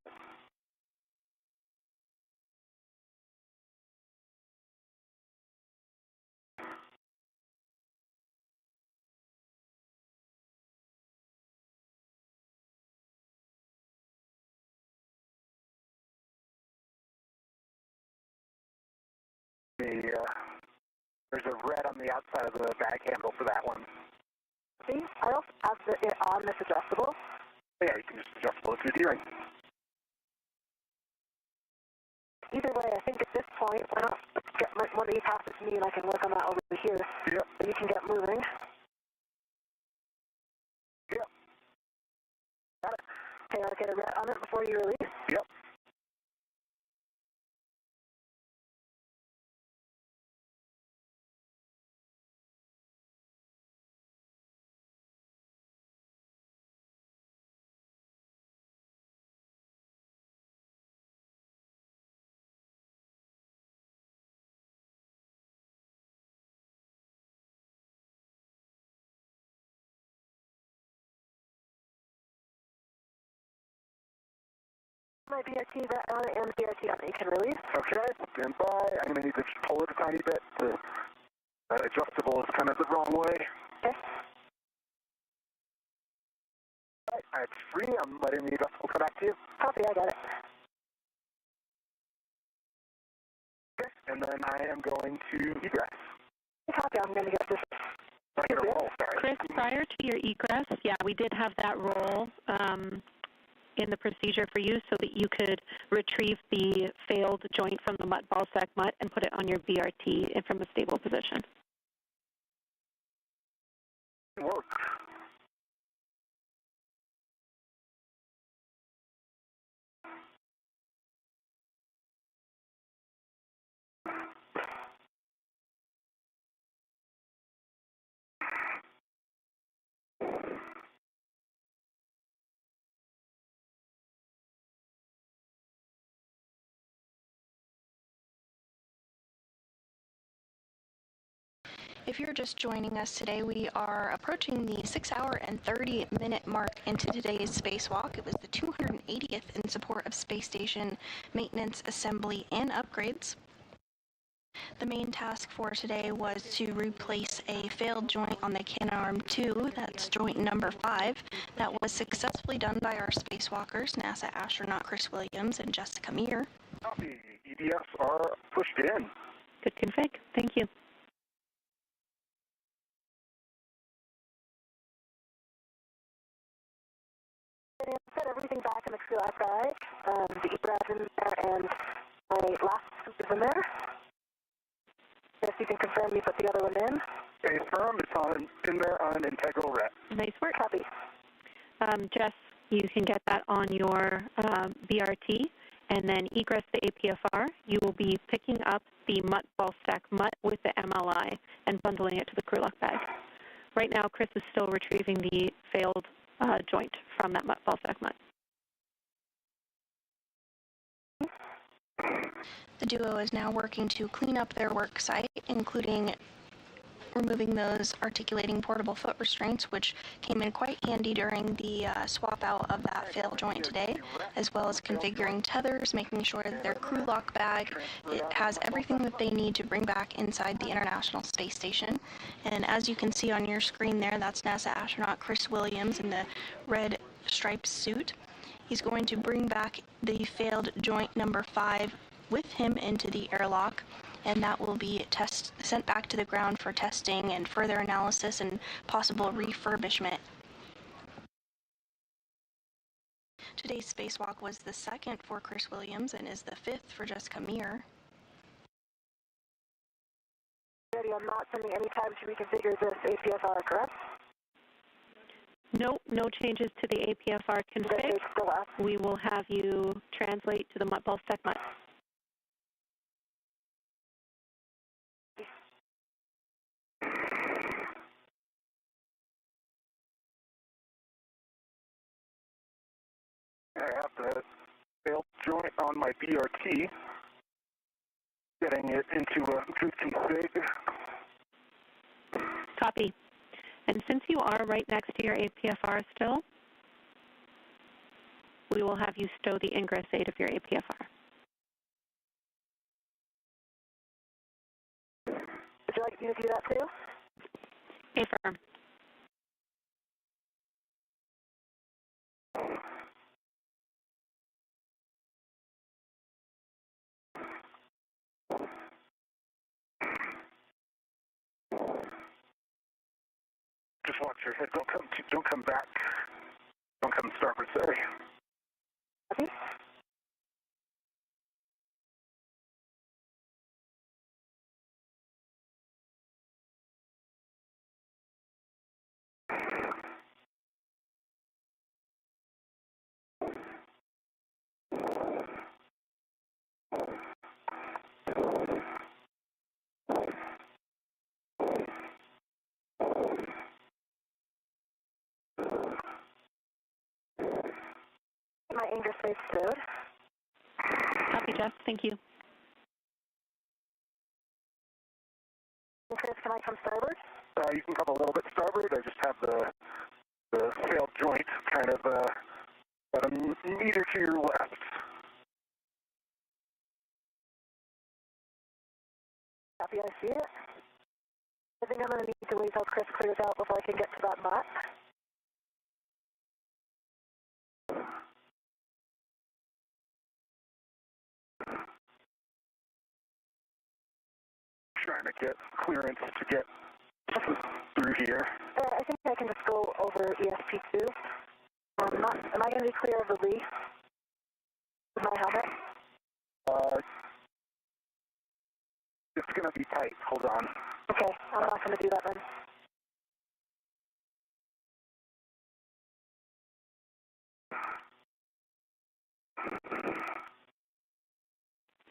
There's a red on the outside of the bag handle for that one. See, I also have it on this adjustable. Yeah, you can just adjustable it to a D-ring. Either way, I think at this point, why not get one of you pass it to me and I can work on that over here. Yep. So you can get moving. Yep. Got it. Okay, I'll get a red on it before you release. Yep. My BRT red on it and the BRT on it. You can release. Okay, stand by. I'm going to need to just pull it a tiny bit. That adjustable is kind of the wrong way. Okay. All right, it's free. I'm letting the adjustable come back to you. Copy, I got it. Okay, and then I am going to egress. Copy, I'm going to get this. I'm going to roll, sorry. Chris, prior to your egress, we did have that roll in the procedure for you so that you could retrieve the failed joint from the mutt, ball sack mutt, and put it on your BRT from a stable position. Work. If you're just joining us today, we are approaching the 6 hour and 30 minute mark into today's spacewalk. It was the 280th in support of space station maintenance, assembly, and upgrades. The main task for today was to replace a failed joint on the Canadarm2, that's joint number 5, that was successfully done by our spacewalkers, NASA astronaut Chris Williams and Jessica Meir. Copy. EDFs are pushed in. Good config. Thank you. And set everything back in the crew lock bag. The ERAD's in there and my last scoop is in there. Yes, you can confirm you put the other one in. A firm is in there on integral rep. Nice work. Copy. Jess, You can get that on your BRT, and then egress the APFR. You will be picking up the MUT ball stack MUT with the MLI and bundling it to the crew lock bag. Right now, Chris is still retrieving the failed joint from that MUT ball stack MUT. The duo is now working to clean up their work site, including removing those articulating portable foot restraints, which came in quite handy during the swap out of that failed joint today, as well as configuring tethers, making sure that their crew lock bag it has everything that they need to bring back inside the International Space Station. And as you can see on your screen there, that's NASA astronaut Chris Williams in the red striped suit. He's going to bring back the failed joint number 5 with him into the airlock, and that will be sent back to the ground for testing and further analysis and possible refurbishment. Today's spacewalk was the 2nd for Chris Williams and is the 5th for Jessica Meir. I'm not sending any time to reconfigure this APFR, correct? Nope, no changes to the APFR config. Still up. We will have you translate to the MUT ball stack MUT. I have the failed joint on my BRT, getting it into a good config. Copy. And since you are right next to your APFR still, we will have you stow the ingress aid of your APFR. Would you like me to do that too? Affirm. Just watch your head. Don't come back. Don't come starboard, sorry. Okay. My ingress space stowed. Copy, Jess. Thank you. Chris, can I come starboard? You can come a little bit starboard. I just have the failed joint kind of about a meter to your left. Copy, I see it. I think I'm going to need to wait until Chris clears out before I can get to that MUT. Trying to get clearance to get through here. I think I can just go over ESP2. Am I going to be clear of the lee with my helmet? It's going to be tight. Hold on. Okay, I'm not going to do that then.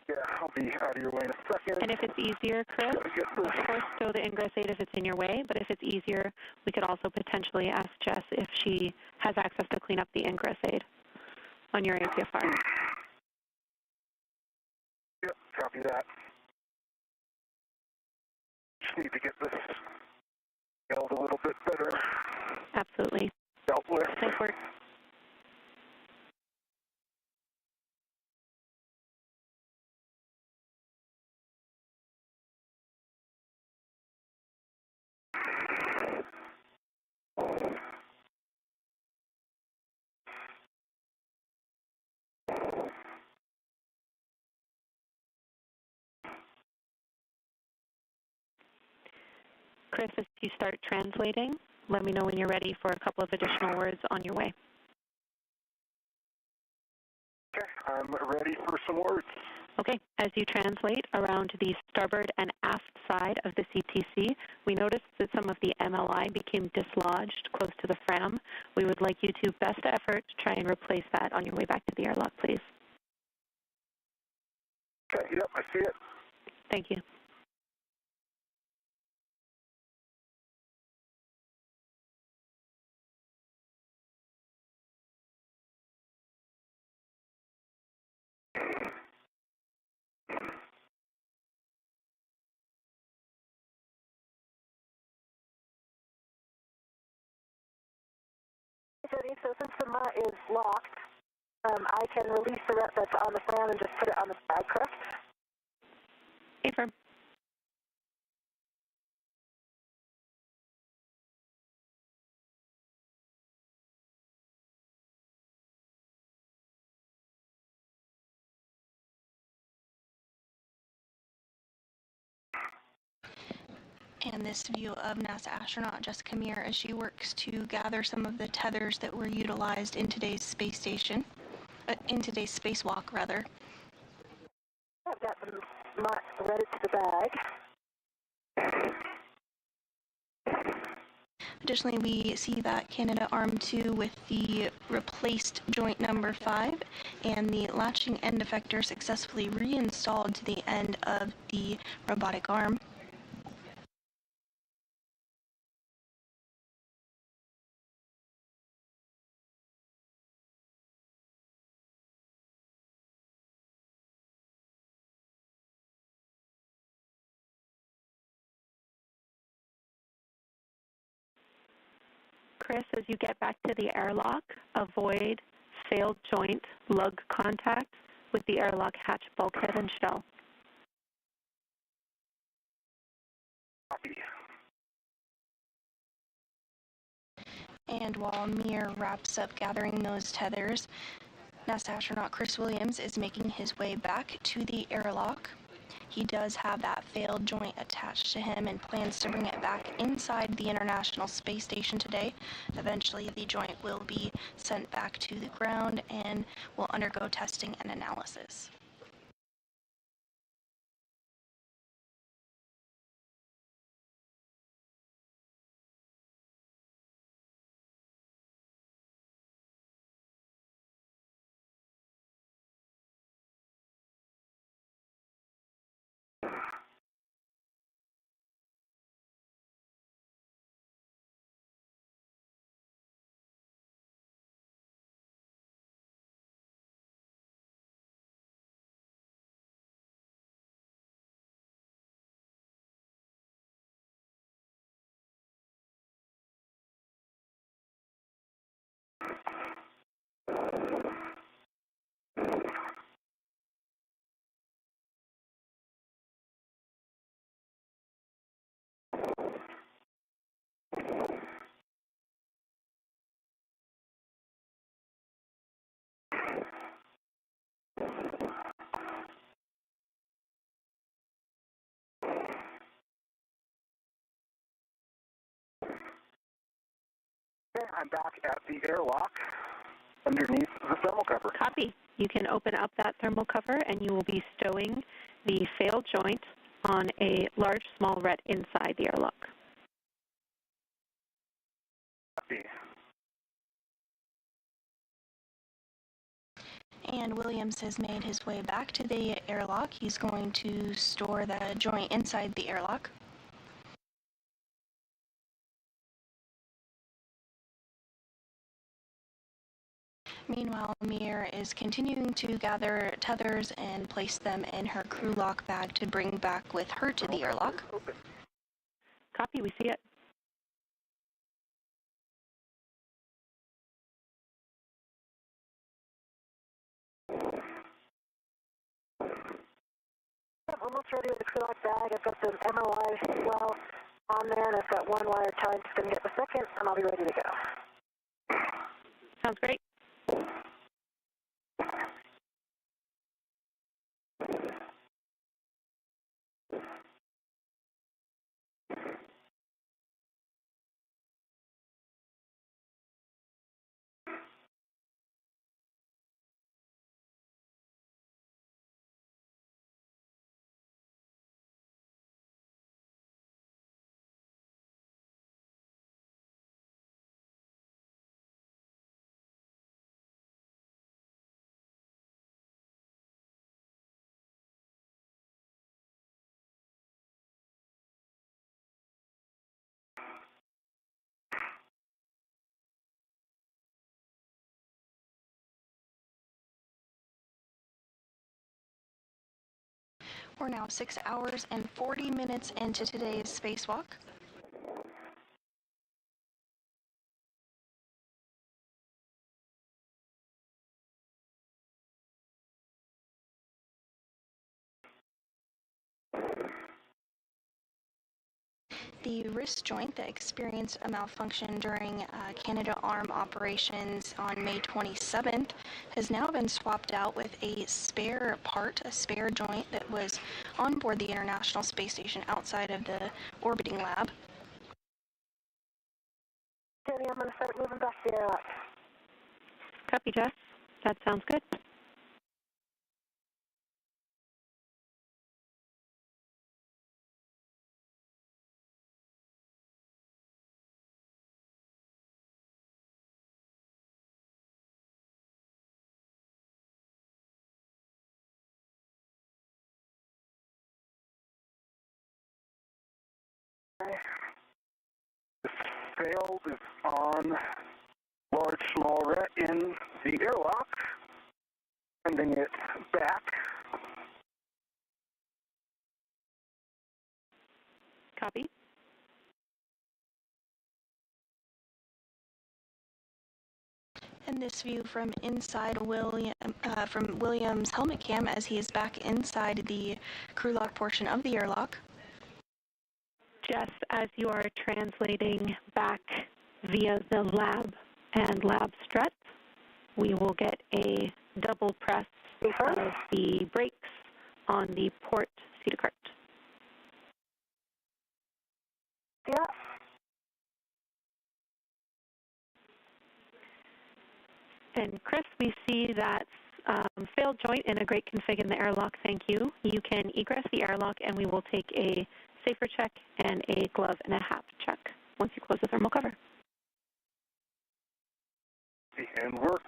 Yeah, I'll be out of your way in a second. And if it's easier, Chris, of course, stow the ingress aid if it's in your way, but if it's easier, we could also potentially ask Jess if she has access to clean up the ingress aid on your APFR. Yep, copy that. Just need to get this held a little bit better. Absolutely. Dealt with. Nice work. Chris, as you start translating, let me know when you're ready for a couple of additional words on your way. Okay, I'm ready for some words. Okay, as you translate around the starboard and aft side of the CTC, we noticed that some of the MLI became dislodged close to the Fram. We would like you to best effort to try and replace that on your way back to the airlock, please. Okay, yep, I see it. Thank you. So since the mutt is locked, I can release the rep that's on the fan and just put it on the bag, correct? Affirm. And this view of NASA astronaut Jessica Meir as she works to gather some of the tethers that were utilized in today's space station, in today's spacewalk, rather. I've got the mutt ready to the bag. Additionally, we see that Canadarm2 with the replaced joint number 5 and the latching end effector successfully reinstalled to the end of the robotic arm. Chris, as you get back to the airlock, avoid failed joint lug contact with the airlock hatch bulkhead and shell. Copy. And while Meir wraps up gathering those tethers, NASA astronaut Chris Williams is making his way back to the airlock. He does have that failed joint attached to him and plans to bring it back inside the International Space Station today. Eventually, the joint will be sent back to the ground and will undergo testing and analysis. Okay, I'm back at the airlock underneath the thermal cover. Copy. You can open up that thermal cover and you will be stowing the failed joint on a large small ret inside the airlock. Copy. And Williams has made his way back to the airlock. He's going to store the joint inside the airlock. Meanwhile, Meir is continuing to gather tethers and place them in her crew lock bag to bring back with her to the airlock. Copy, we see it. I'm almost ready with the crew lock bag. I've got the MLI well on there, and I've got one wire tied to get the second, and I'll be ready to go. Sounds great. We're now 6 hours and 40 minutes into today's spacewalk. The wrist joint that experienced a malfunction during Canadarm operations on May 27th has now been swapped out with a spare part, a spare joint that was on board the International Space Station outside of the orbiting lab. Jenny, I'm going to start moving back to the airlock. Copy, Jess. That sounds good. The sail is on large, small ret in the airlock, sending it back. Copy. And this view from inside from William's helmet cam as he is back inside the crew lock portion of the airlock. Just as you are translating back via the lab and lab strut, we will get a double press of the brakes on the port cedar cart. Yeah. And Chris, we see that failed joint in a great config in the airlock, thank you. You can egress the airlock and we will take a safer check and a glove and a HAP check once you close the thermal cover. And work.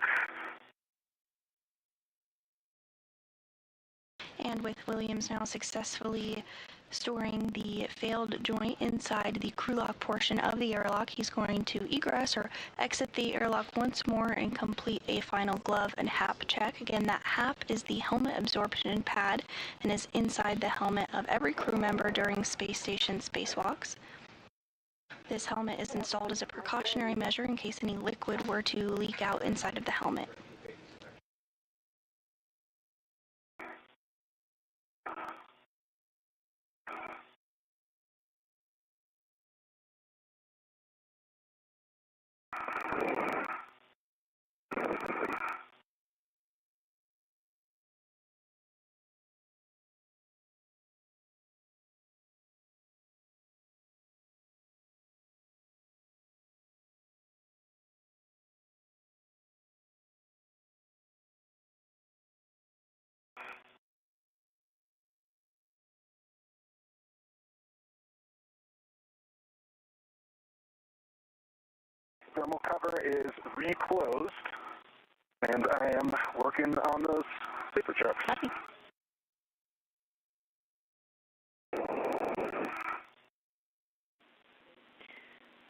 And with Williams now successfully storing the failed joint inside the crew lock portion of the airlock, he's going to egress or exit the airlock once more and complete a final glove and HAP check. Again, that HAP is the helmet absorption pad and is inside the helmet of every crew member during space station spacewalks. This helmet is installed as a precautionary measure in case any liquid were to leak out inside of the helmet. Thermal cover is reclosed, and I am working on those safer checks. Copy.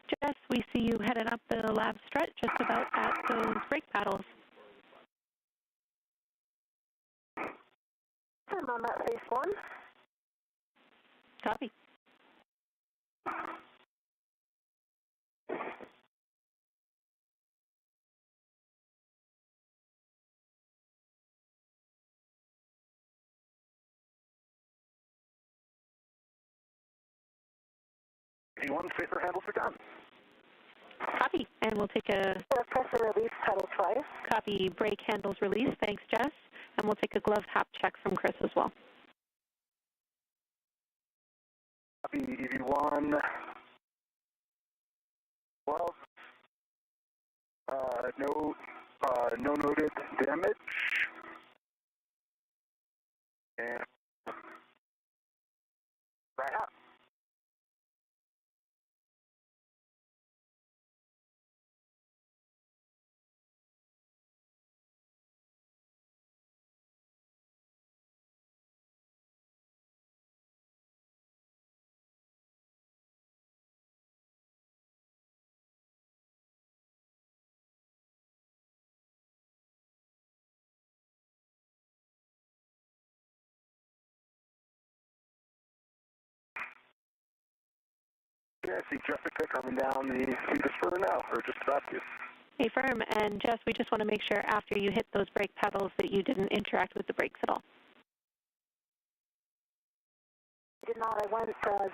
Jess, we see you headed up the lab strut just about at those brake paddles. I'm on that phase one. Copy. One safer handles are done. Copy. And we'll take a Press and release pedal twice. copy brake handles release. Thanks, Jess. And we'll take a glove HAP check from Chris as well. Copy EV1. Well, no noted damage. And right up. Yeah, I see Jessica coming down the Cedar Spur now, or just about to. Hey, firm, and Jess, we just want to make sure after you hit those brake pedals that you didn't interact with the brakes at all. I did not. I went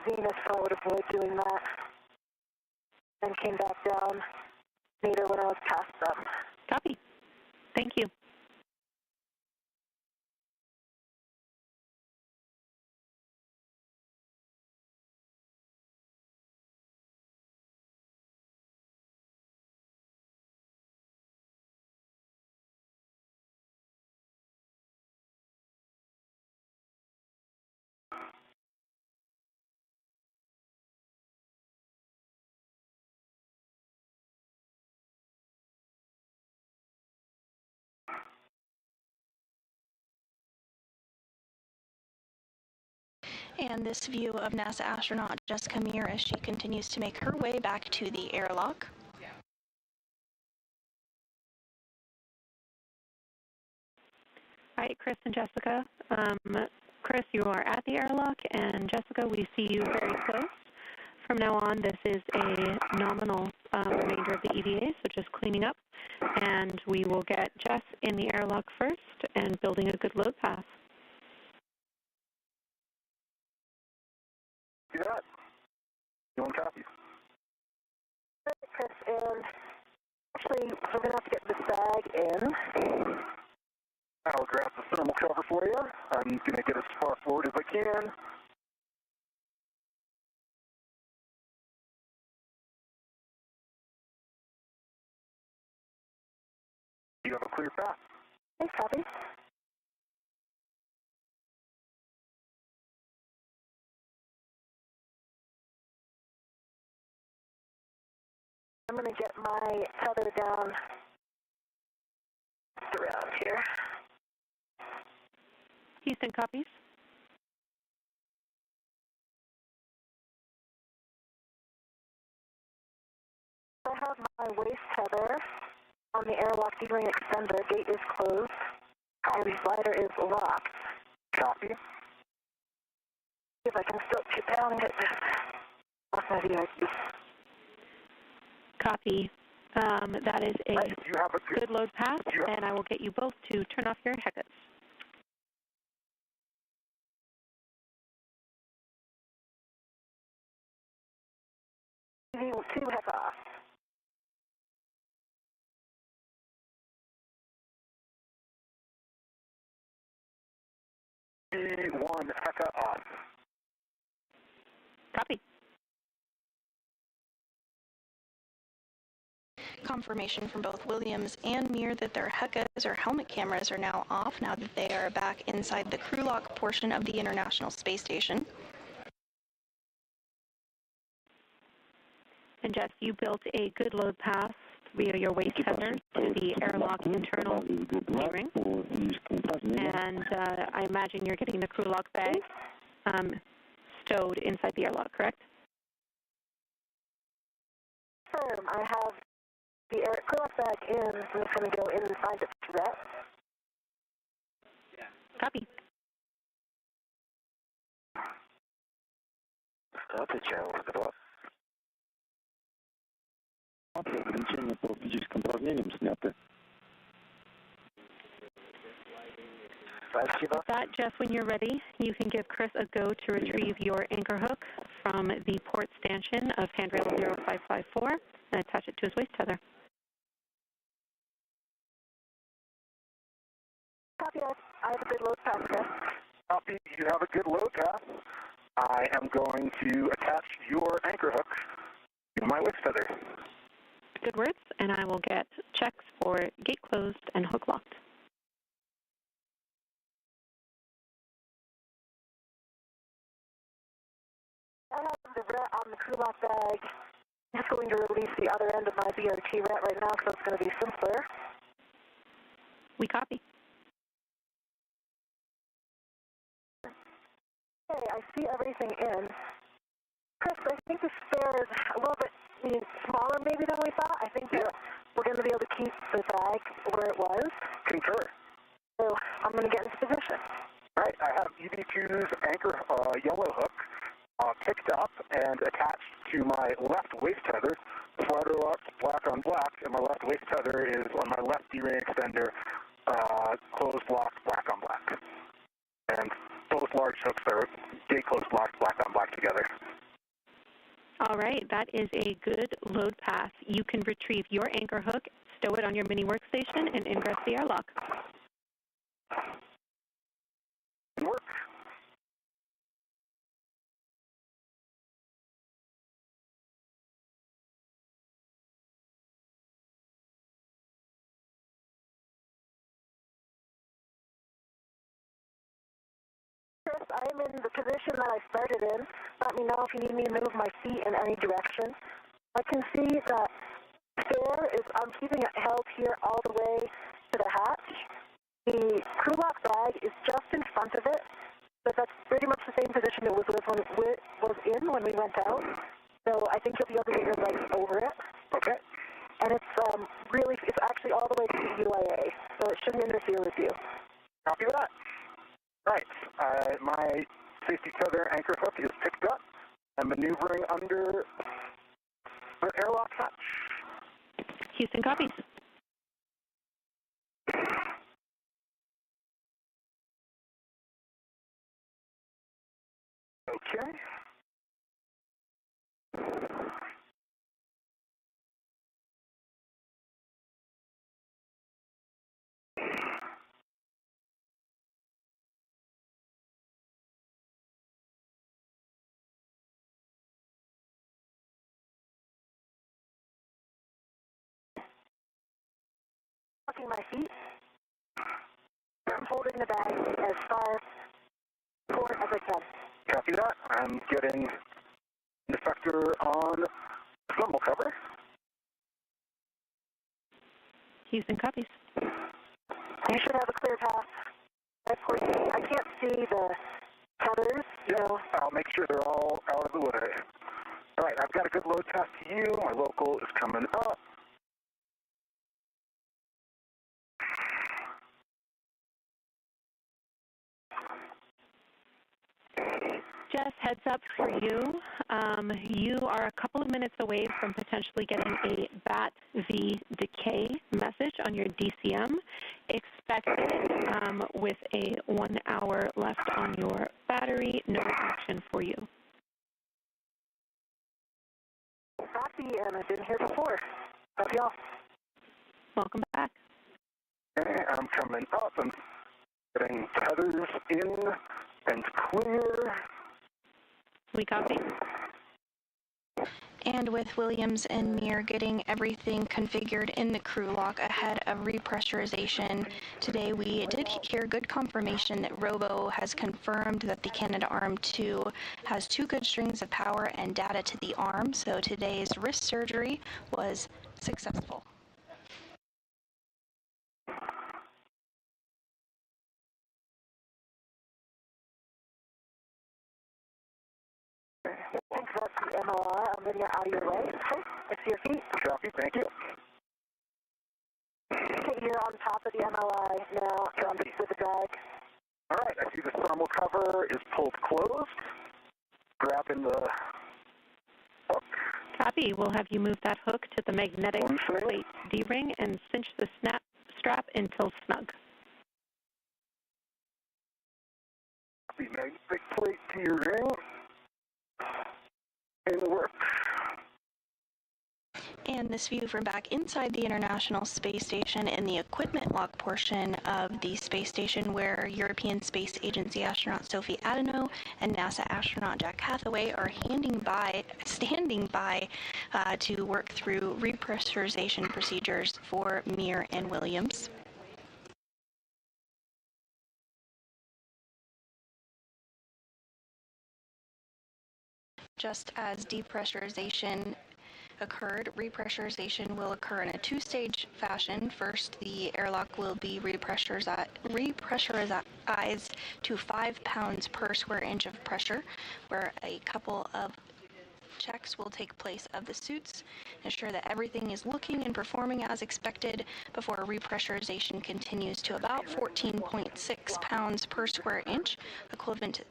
Zenith, so I would avoid doing that. And came back down later when I was past them. Copy. Thank you. And this view of NASA astronaut Jessica Meir as she continues to make her way back to the airlock. All right, Chris and Jessica. Chris, you are at the airlock, and Jessica, we see you very close. From now on, this is a nominal remainder of the EVA, so just cleaning up. And we will get Jess in the airlock first and building a good load path. Do that. You want copies? Chris, and actually, we're going to have to get this bag in. I'll grab the thermal cover for you. I'm going to get as far forward as I can. You have a clear path. Thanks, copy. I'm going to get my tether down around here. Houston, copies. I have my waist tether on the airlock D-ring extender. Gate is closed, and the slider is locked. Copy. If I can still get down and get this off my VIP. Copy. That is a You have a good load path, and I will get you both to turn off your heckets. Two heck off. B1 Heka on. Copy. Confirmation from both Williams and Meir that their HECAs or helmet cameras are now off now that they are back inside the crew lock portion of the International Space Station. And Jess, you built a good load path via your waist tether to the airlock internal D-ring. And I imagine you're getting the crew lock bag stowed inside the airlock, correct? Firm. I have the crew lock bag in, and it's going to go inside the turret. Copy. Ограничения по физическим упражнениям сняты. With that, Jess, when you're ready, you can give Chris a go to retrieve your anchor hook from the port stanchion of handrail 0554 and attach it to his waist tether. Copy. I have a good load path, Chris. Copy. You have a good load path. I am going to attach your anchor hook to my waist tether. Good words, and I will get checks for gate closed and hook locked. I have the ret on the crew lock bag. I'm just going to release the other end of my BRT ret right now, so it's going to be simpler. We copy. Okay, I see everything in. Chris, I think the spare is a little bit smaller maybe than we thought. I think that we're going to be able to keep the bag where it was. Concur. So I'm going to get into position. All right, I have EV2's anchor yellow hook picked up and attached to my left waist tether. The slider lock's black on black, and my left waist tether is on my left D-ring extender, closed lock, black on black. And both large hooks are gate closed locked, black on black together. All right, that is a good load pass. You can retrieve your anchor hook, stow it on your mini workstation, and ingress the airlock. Work. Chris, I am in the position that I started in. Let me know if you need me to move my feet in any direction. I can see that I'm keeping it held here all the way to the hatch. The crew lock bag is just in front of it, but that's pretty much the same position it was in when we went out. So I think you'll be able to get your legs over it. Okay. And it's actually all the way to the UIA, so it shouldn't interfere with you. Copy that. Right. My safety tether anchor hook is picked up. I'm maneuvering under the airlock hatch. Houston copies. Okay. Locking my feet. I'm holding the bag as far forward as I can. Copy that. I'm getting the effector on thermal cover. Houston copies. You should have a clear path. I can't see the tethers, I'll make sure they're all out of the way. All right, I've got a good load test to you. My local is coming up. Jess, heads up for you. You are a couple of minutes away from potentially getting a BAT V decay message on your DCM. Expect it with a 1 hour left on your battery. No action for you. Copy, and I've been here before. Copy all. Welcome back. Okay, I'm coming up. I'm getting tethers in and clear. We copy. And with Williams and Meir getting everything configured in the crew lock ahead of repressurization, today we did hear good confirmation that Robo has confirmed that the Canadarm2 has 2 good strings of power and data to the arm, so today's wrist surgery was successful. Thanks, that's the MLR. I'm getting it out of your way. I see your feet. Copy, thank you. Okay, you're on top of the MLI now, with the drag. All right, I see the thermal cover is pulled closed. Grabbing the hook. Copy. We'll have you move that hook to the magnetic plate D-ring and cinch the strap until snug. Copy, magnetic plate D-ring. In the works. And this view from back inside the International Space Station in the equipment lock portion of the space station, where European Space Agency astronaut Sophie Adano and NASA astronaut Jack Hathaway are standing by to work through repressurization procedures for Meir and Williams. Just as depressurization occurred, repressurization will occur in a 2-stage fashion. First, the airlock will be repressurized to 5 pounds per square inch of pressure, where a couple of checks will take place of the suits, ensure that everything is looking and performing as expected before repressurization continues to about 14.6 pounds per square inch, equivalent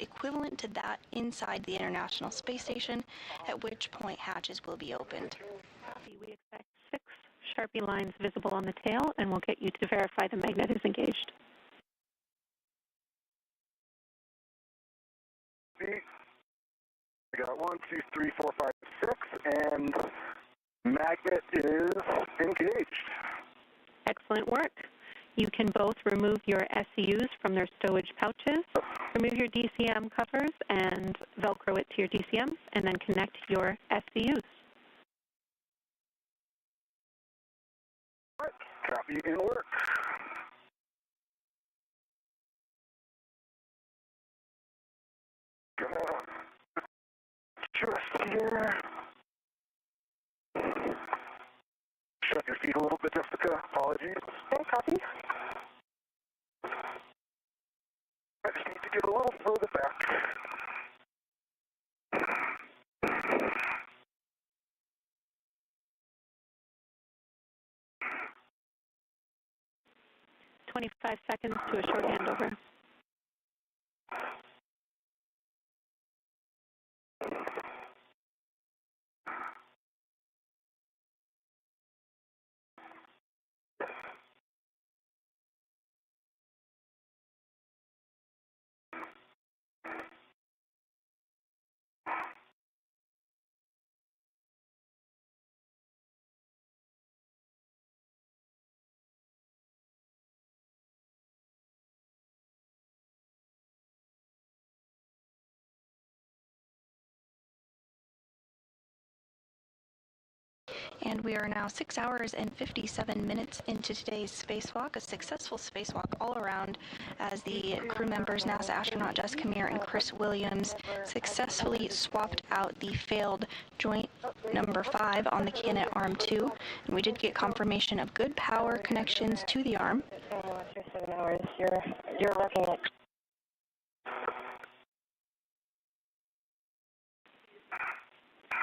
equivalent to that inside the International Space Station, at which point hatches will be opened. We expect 6 Sharpie lines visible on the tail, and we'll get you to verify the magnet is engaged. We got 1, 2, 3, 4, 5, 6, and magnet is engaged. Excellent work. You can both remove your SCUs from their stowage pouches, remove your DCM covers, and Velcro it to your DCMs, and then connect your SCUs. Copy and work. Just here. Shut your feet a little bit, Jessica. Apologies. Okay, copy. I just need to get a little further back. 25 seconds to a short handover. And we are now 6 hours and 57 minutes into today's spacewalk, a successful spacewalk all around, as the crew members, NASA astronaut Jessica Meir and Chris Williams, successfully swapped out the failed joint number 5 on the Canac Arm 2. And we did get confirmation of good power connections to the arm. 7 hours. You're looking at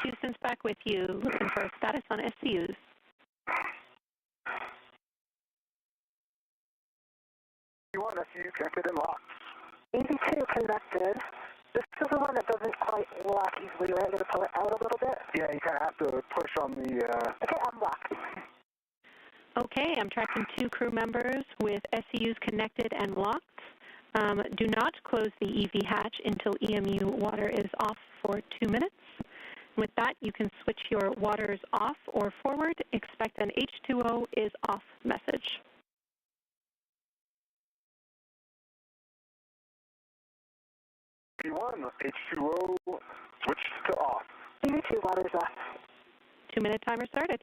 Houston's back with you, looking for a status on SCUs. You SCU connected and locked. 82 connected. This is the one that doesn't quite lock easily, right? I'm going to pull it out a little bit. Yeah, you kind of have to push on the... Okay, I'm locked. Okay, I'm tracking 2 crew members with SCUs connected and locked. Do not close the EV hatch until EMU water is off for 2 minutes. With that, you can switch your waters off or forward. Expect an H2O is off message. P1, H2O, switch to off. EV2 waters off. 2-minute timer started.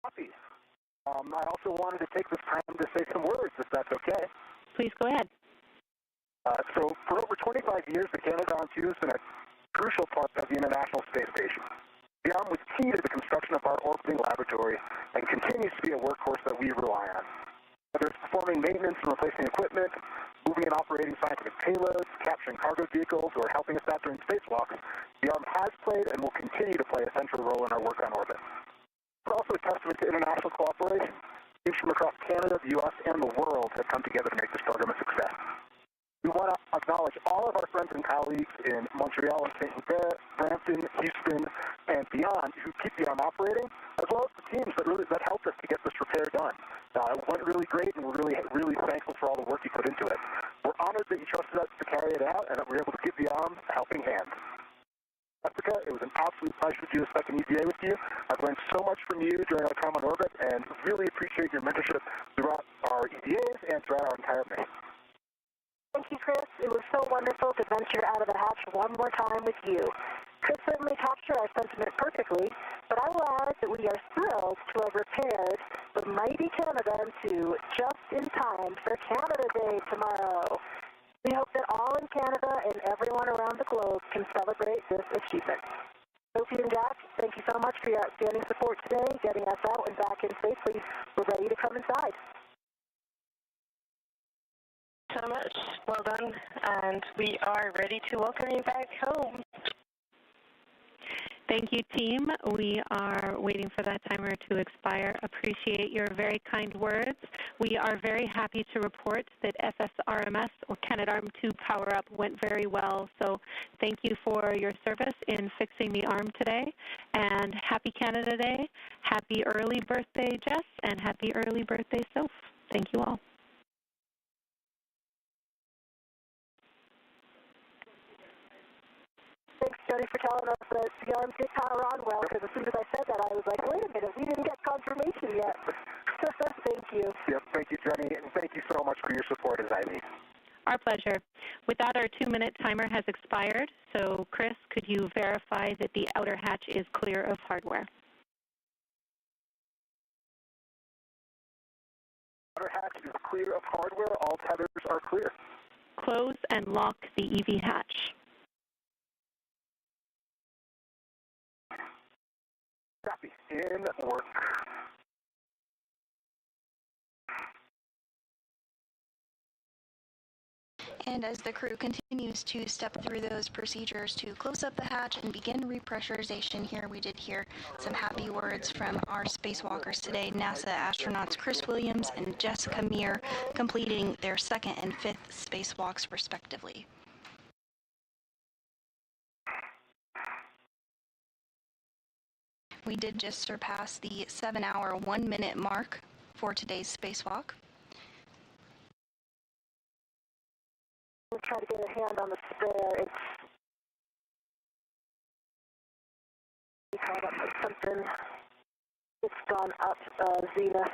Copy. I also wanted to take this time to say some words, if that's okay. Please go ahead. So for over 25 years, the Canadarm2 has been a crucial part of the International Space Station. The arm was key to the construction of our orbiting laboratory and continues to be a workhorse that we rely on. Whether it's performing maintenance and replacing equipment, moving and operating scientific payloads, capturing cargo vehicles, or helping us out during spacewalks, the arm has played and will continue to play a central role in our work on orbit. It's also a testament to international cooperation. Teams from across Canada, the U.S., and the world have come together to make this program a success. We want to acknowledge all of our friends and colleagues in Montreal and St. Louis, Brampton, Houston, and beyond who keep the arm operating, as well as the teams that helped us to get this repair done. It went really great, and we're really thankful for all the work you put into it. We're honored that you trusted us to carry it out, and that we were able to give the arm a helping hand. Jessica, it was an absolute pleasure to do a second EVA with you. I've learned so much from you during our time on orbit, and really appreciate your mentorship throughout our EVAs and throughout our entire mission. Thank you, Chris. It was so wonderful to venture out of the hatch one more time with you. Chris certainly captured our sentiment perfectly, but I will add that we are thrilled to have repaired the mighty Canadarm2 just in time for Canada Day tomorrow. We hope that all in Canada and everyone around the globe can celebrate this achievement. Sophie and Jack, thank you so much for your outstanding support today, getting us out and back in safely. We're ready to come inside. So much. Well done. And we are ready to welcome you back home. Thank you, team. We are waiting for that timer to expire. Appreciate your very kind words. We are very happy to report that FSRMS, or Canadarm2 power-up, went very well. So thank you for your service in fixing the arm today. And happy Canada Day. Happy early birthday, Jess, and happy early birthday, Soph. Thank you all. Thanks, Jody, for telling us that the arms did power on well, because as soon as I said that, I was like, wait a minute, we didn't get confirmation yet. Thank you. Yep, thank you, Jenny, and thank you so much for your support as Ivy. Our pleasure. With that, our 2-minute timer has expired. So, Chris, could you verify that the outer hatch is clear of hardware? Outer hatch is clear of hardware. All tethers are clear. Close and lock the EV hatch. Copy. In work. And as the crew continues to step through those procedures to close up the hatch and begin repressurization here, we did hear some happy words from our spacewalkers today, NASA astronauts Chris Williams and Jessica Meir, completing their 2nd and 5th spacewalks respectively. We did just surpass the 7-hour, 1-minute mark for today's spacewalk. We'll try to get a hand on the spare. It's caught up with something. It's gone up zenith.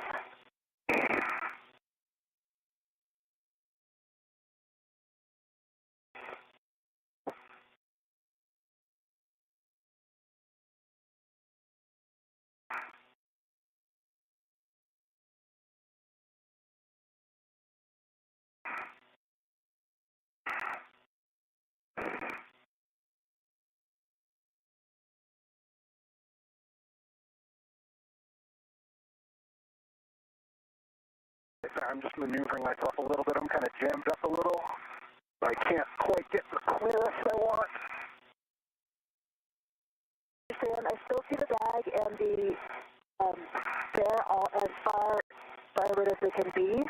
I'm just maneuvering myself a little bit. I'm kind of jammed up a little. I can't quite get the clearance I want. Sam, I still see the bag and the spare all as far forward as they can be.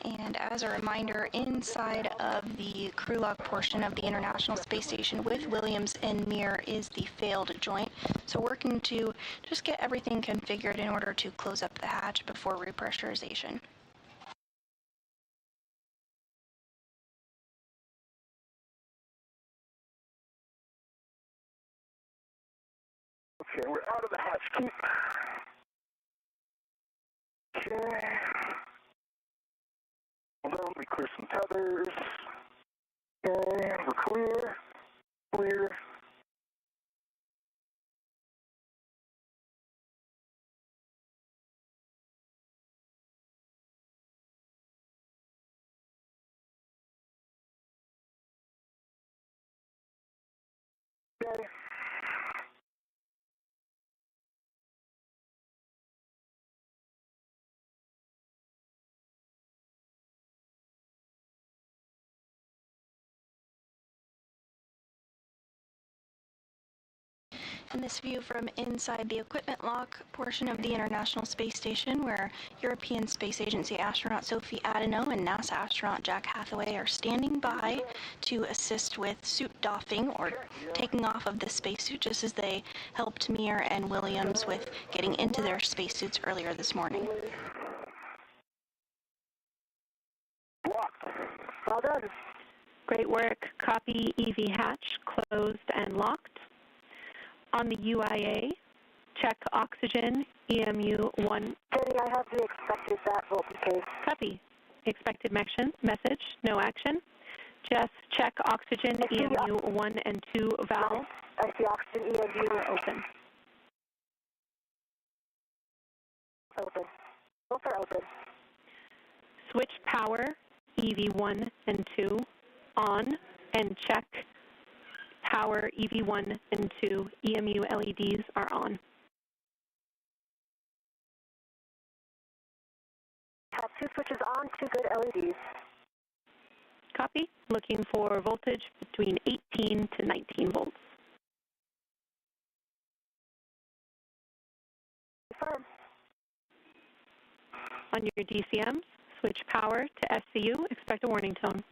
And as a reminder, inside of the crew lock portion of the International Space Station with Williams and Meir is the failed joint. So working to just get everything configured in order to close up the hatch before repressurization. Okay, we're out of the hatch keep. Okay. Hold on, let me clear some tethers. Okay, we're clear. Clear. Okay. And this view from inside the equipment lock portion of the International Space Station, where European Space Agency astronaut Sophie Adeno and NASA astronaut Jack Hathaway are standing by to assist with suit doffing or taking off of the spacesuit, just as they helped Meir and Williams with getting into their spacesuits earlier this morning. Well done. Great work. Copy EV hatch closed and locked. On the UIA, check oxygen, EMU 1. Jenny, I have the expected that voltage case. Copy. Expected message, no action. Just check oxygen, EMU 1 and 2 valves. I see oxygen, EMU open. Open. Both are open. Switch power, EV 1 and 2 on, and check power EV1 and 2 EMU LEDs are on. 2 switches on, 2 good LEDs. Copy. Looking for voltage between 18 to 19 volts. Confirm. On your DCMs, switch power to SCU. Expect a warning tone.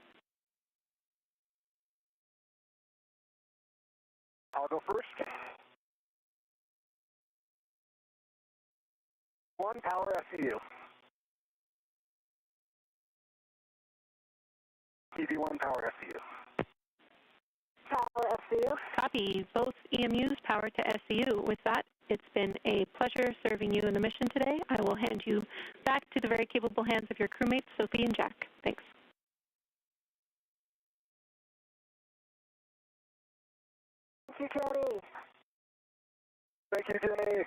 I'll go first. 1 power SCU. EV1 power SCU. Power SCU. Copy. Both EMUs power to SCU. With that, it's been a pleasure serving you in the mission today. I will hand you back to the very capable hands of your crewmates, Sophie and Jack. Thanks. Thank you, Jenny. Thank you, Jenny.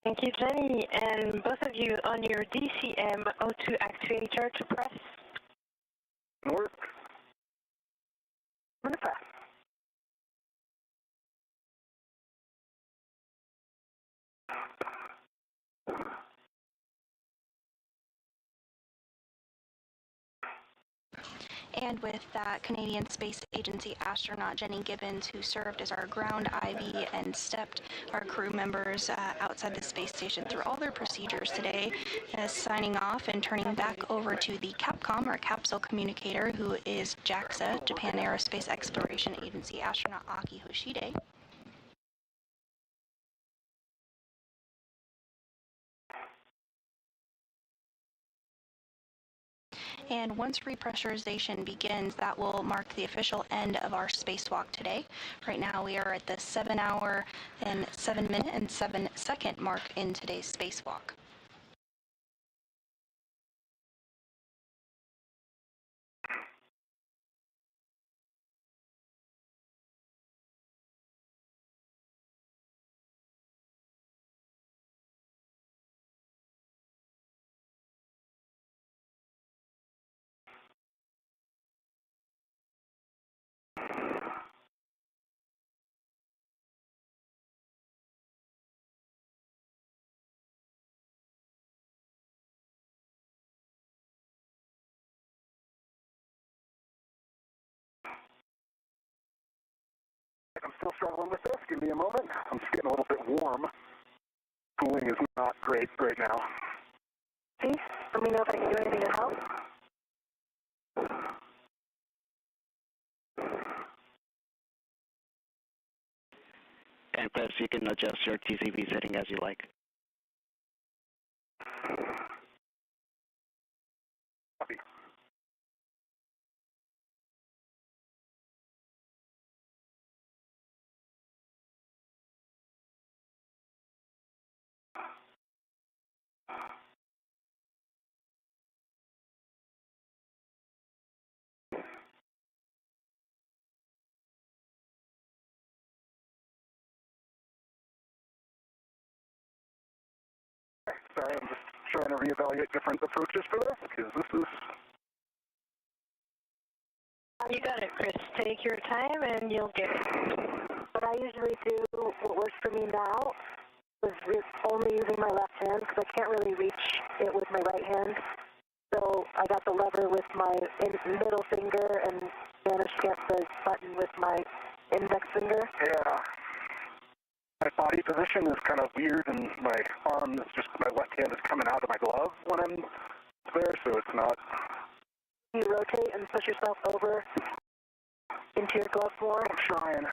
Thank you, Jenny. And both of you on your DCM O2 actuator to press. North. Manifest. And with that, Canadian Space Agency astronaut Jenny Gibbons, who served as our ground IV and stepped our crew members outside the space station through all their procedures today, is signing off and turning back over to the CAPCOM, our capsule communicator, who is JAXA, Japan Aerospace Exploration Agency astronaut Aki Hoshide. And once repressurization begins, that will mark the official end of our spacewalk today. Right now we are at the 7 hour and 7 minute and 7 second mark in today's spacewalk. I'm still struggling with this. Give me a moment. I'm just getting a little bit warm. Cooling is not great right now. Please, let me know if I can do anything to help. And Chris, you can adjust your TCV setting as you like. Copy. Sorry, I'm just trying to reevaluate different approaches for this, because this is... You got it, Chris. Take your time and you'll get it. What I usually do, what works for me now, is only using my left hand, because I can't really reach it with my right hand. So I got the lever with my middle finger and managed to get the button with my index finger. Yeah. My body position is kind of weird, and my arm is just, my left hand is coming out of my glove when I'm there, so it's not... You rotate and push yourself over into your glove more. I'm trying.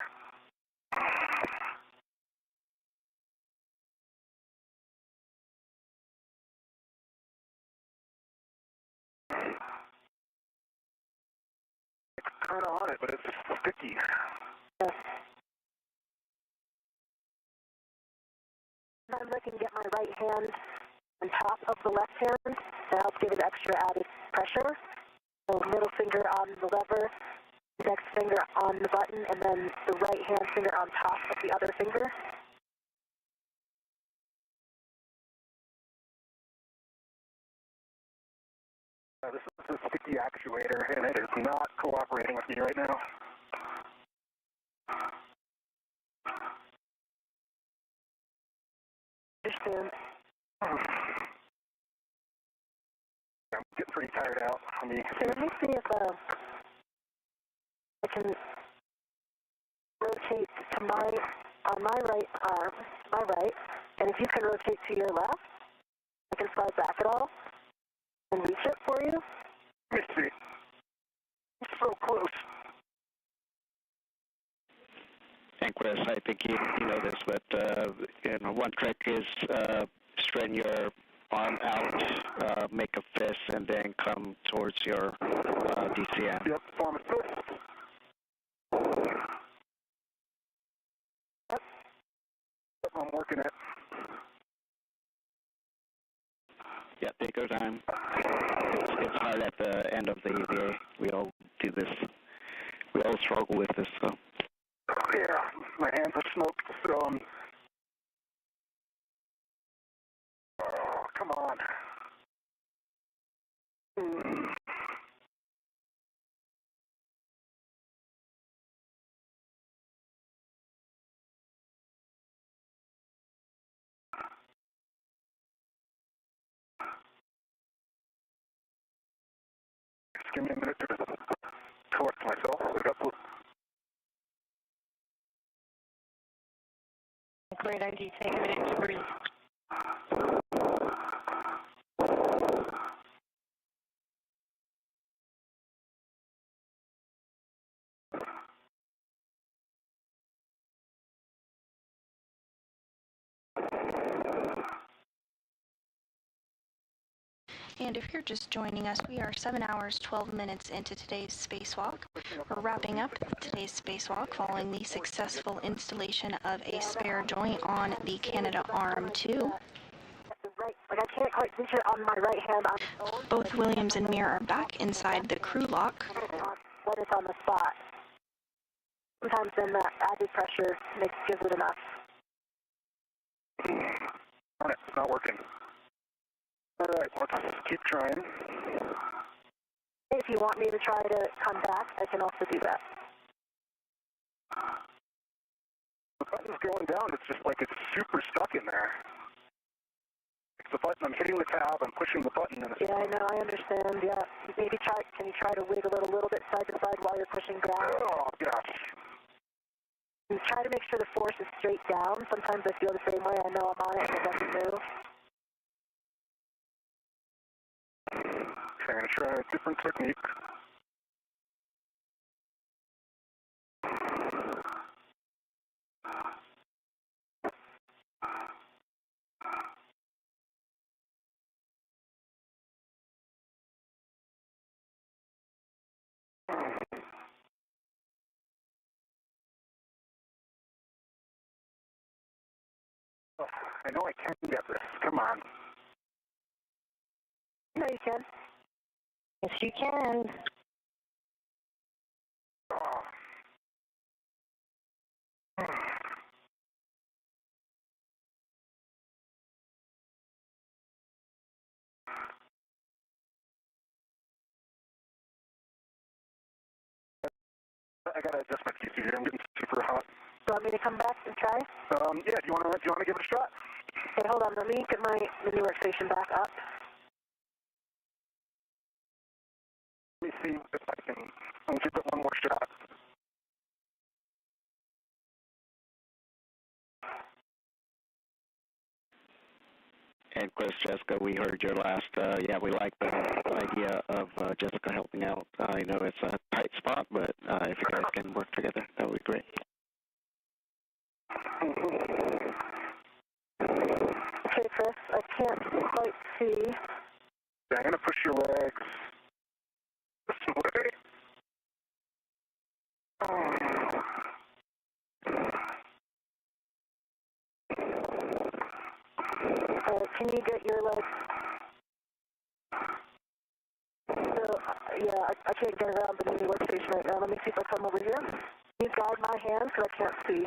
It's kind of on it, but it's sticky. Yes. Sometimes I can get my right hand on top of the left hand to help give it extra added pressure. So middle finger on the lever, index finger on the button, and then the right hand finger on top of the other finger. This is a sticky actuator, and it is not cooperating with me right now. Understand. I'm tired out. Okay, let me see if I can rotate to on my right arm, my right, and if you can rotate to your left, I can slide back at all and reach it for you. Let me see. It's so close. And Chris, I think you know this, but one trick is straighten your arm out, make a fist, and then come towards your DCM. Yep, form a fist. Yep, I'm working it. Yeah, take your time. It's hard at the end of the EVA. We all do this. We all struggle with this, so. Yeah, my hands are smoked, so oh, come on. Just give me a minute to collect myself. Great idea. Take a minute to breathe. And if you're just joining us, we are 7 hours, 12 minutes into today's spacewalk. We're wrapping up today's spacewalk following the successful installation of a spare joint on the Canadarm2. Like I can't quite reach it on my right hand. Both Williams and Meir are back inside the crew lock. When it's on the spot. Sometimes then that added pressure gives it enough. Darn it, it's not working. Alright, let's keep trying. If you want me to try to come back, I can also do that. The button's going down, it's just like it's super stuck in there. It's the button, I'm hitting the tab, I'm pushing the button, and it's... Yeah, I know, I understand, yeah. Maybe can you try to wiggle it a little bit side to side while you're pushing down? Oh, gosh. And try to make sure the force is straight down. Sometimes I feel the same way, I know I'm on it, and it doesn't move. I'm going to try a different technique. Oh, I know I can get this. Come on. No, you can. Yes, you can. Oh. I gotta adjust my PC here. I'm getting super hot. You want me to come back and try? Yeah. Do you wanna give it a shot? Okay, hold on. Let me get my mini workstation back up. Let me see if I can. I'm gonna give it one more shot. And Chris, Jessica, we heard your last, we like the idea of Jessica helping out. I know it's a tight spot, but if you guys can work together, that would be great. Okay, Chris, I can't quite see. Yeah, I'm gonna push your legs this way. Can you get your legs? So, yeah, I can't get around the mini workstation right now. Let me see if I come over here. Can you guide my hand because I can't see?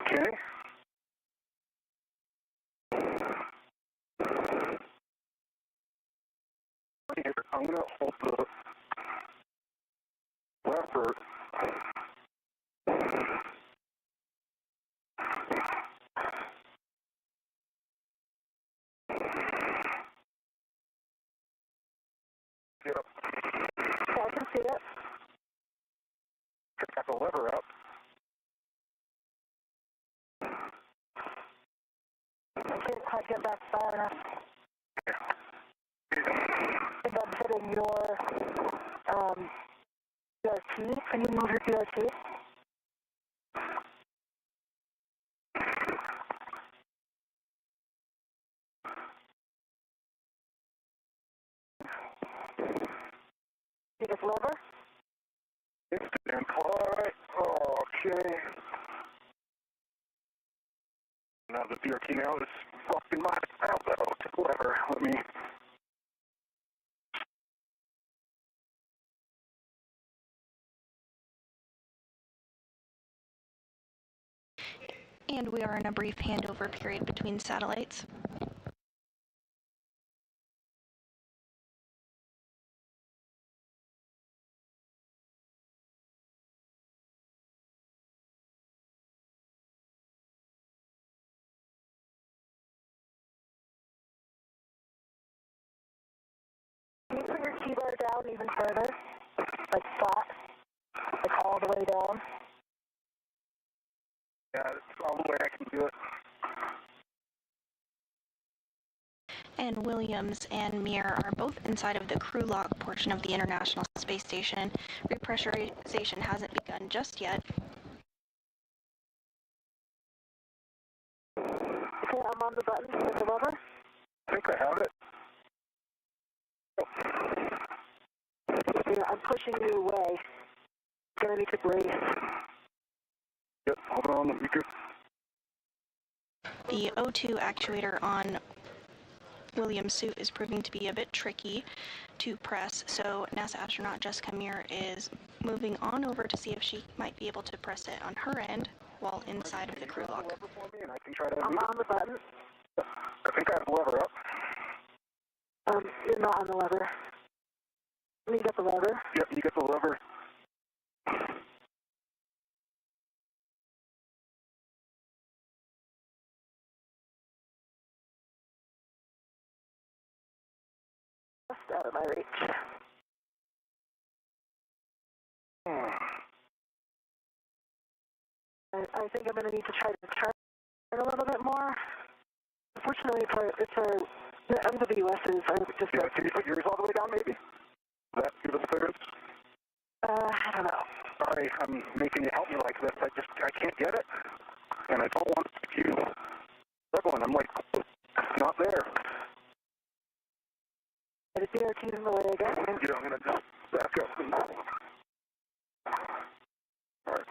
Okay. Here, I'm gonna hold the lever. Get up. Yeah, I can see it. Got the lever up. I can't quite get back far enough. If I'm hitting your QRT, can you move your QRT? See this lever? Instant flight. Okay. Now the BRT now is fucking my elbow. Whatever. Let me. And we are in a brief handover period between satellites. Can you put your keyboard down even further? Like flat? Like all the way down? Yeah, it's all the way I can do it. And Williams and Meir are both inside of the crew log portion of the International Space Station. Repressurization hasn't begun just yet. Okay, I'm on the button with the lever. I think I have it. Yeah, I'm pushing you away. Gonna need to brace. Yep, hold on, let me go. The O2 actuator on Williams' suit is proving to be a bit tricky to press, so NASA astronaut Jessica Meir is moving on over to see if she might be able to press it on her end while inside of the crew log. I'm on the button. I think I have the lever up. You're not on the lever. Let me get the lever. Yep, you get the lever. Just out of my reach. I think I'm going to need to try to turn a little bit more. Unfortunately, for the MWSs, I'm just... Yeah, can you put yours all the way down, maybe? Does that give us clearance? I don't know. Sorry, I'm making you help me like this. I can't get it. And I don't want you struggling. I'm like, it's not there. The BRT's in the way again. Yeah, I'm going to just back up. All right.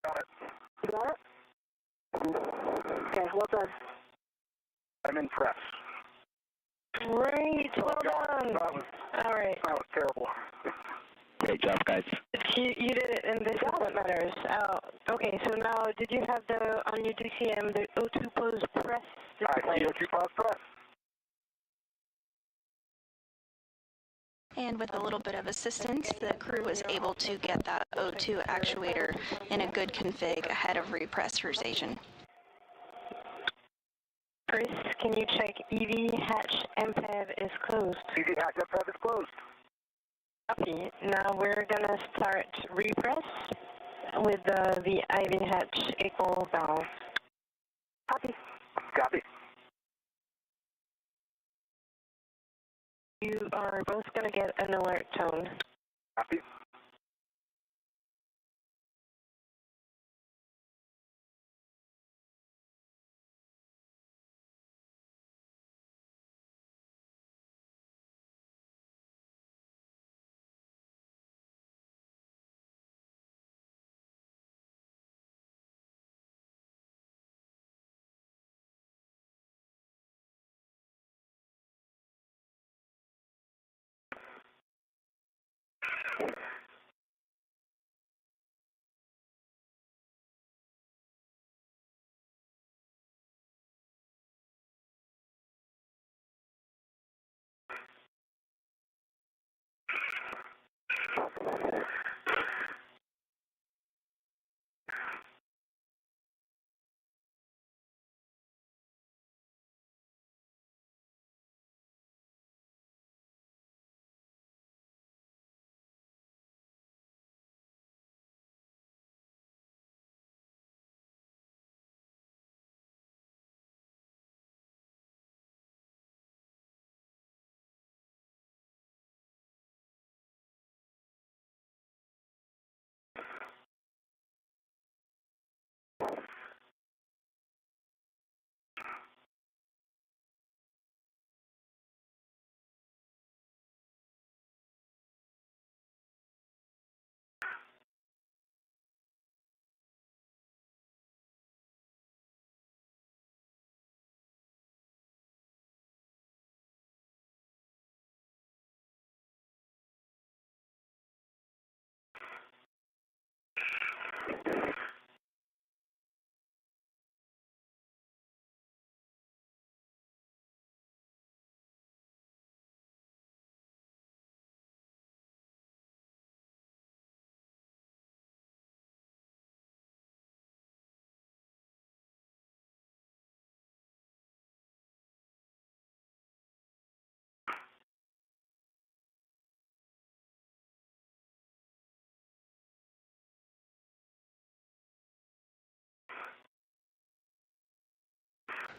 Got it. You got it? Okay, well done. I'm in press. Great, well done. All right. That was terrible. Great job, guys. You did it, and this is what matters. Okay, so now, did you have on your DCM, the O2 pose press display? I see O2 pause press. And with a little bit of assistance, the crew was able to get that O2 actuator in a good config ahead of repressurization. Chris, can you check EV hatch MPAV is closed? EV hatch MPAV is closed. Copy. Now we're gonna start repress with the IV hatch equal valve. Copy. Copy. You are both gonna get an alert tone. Copy.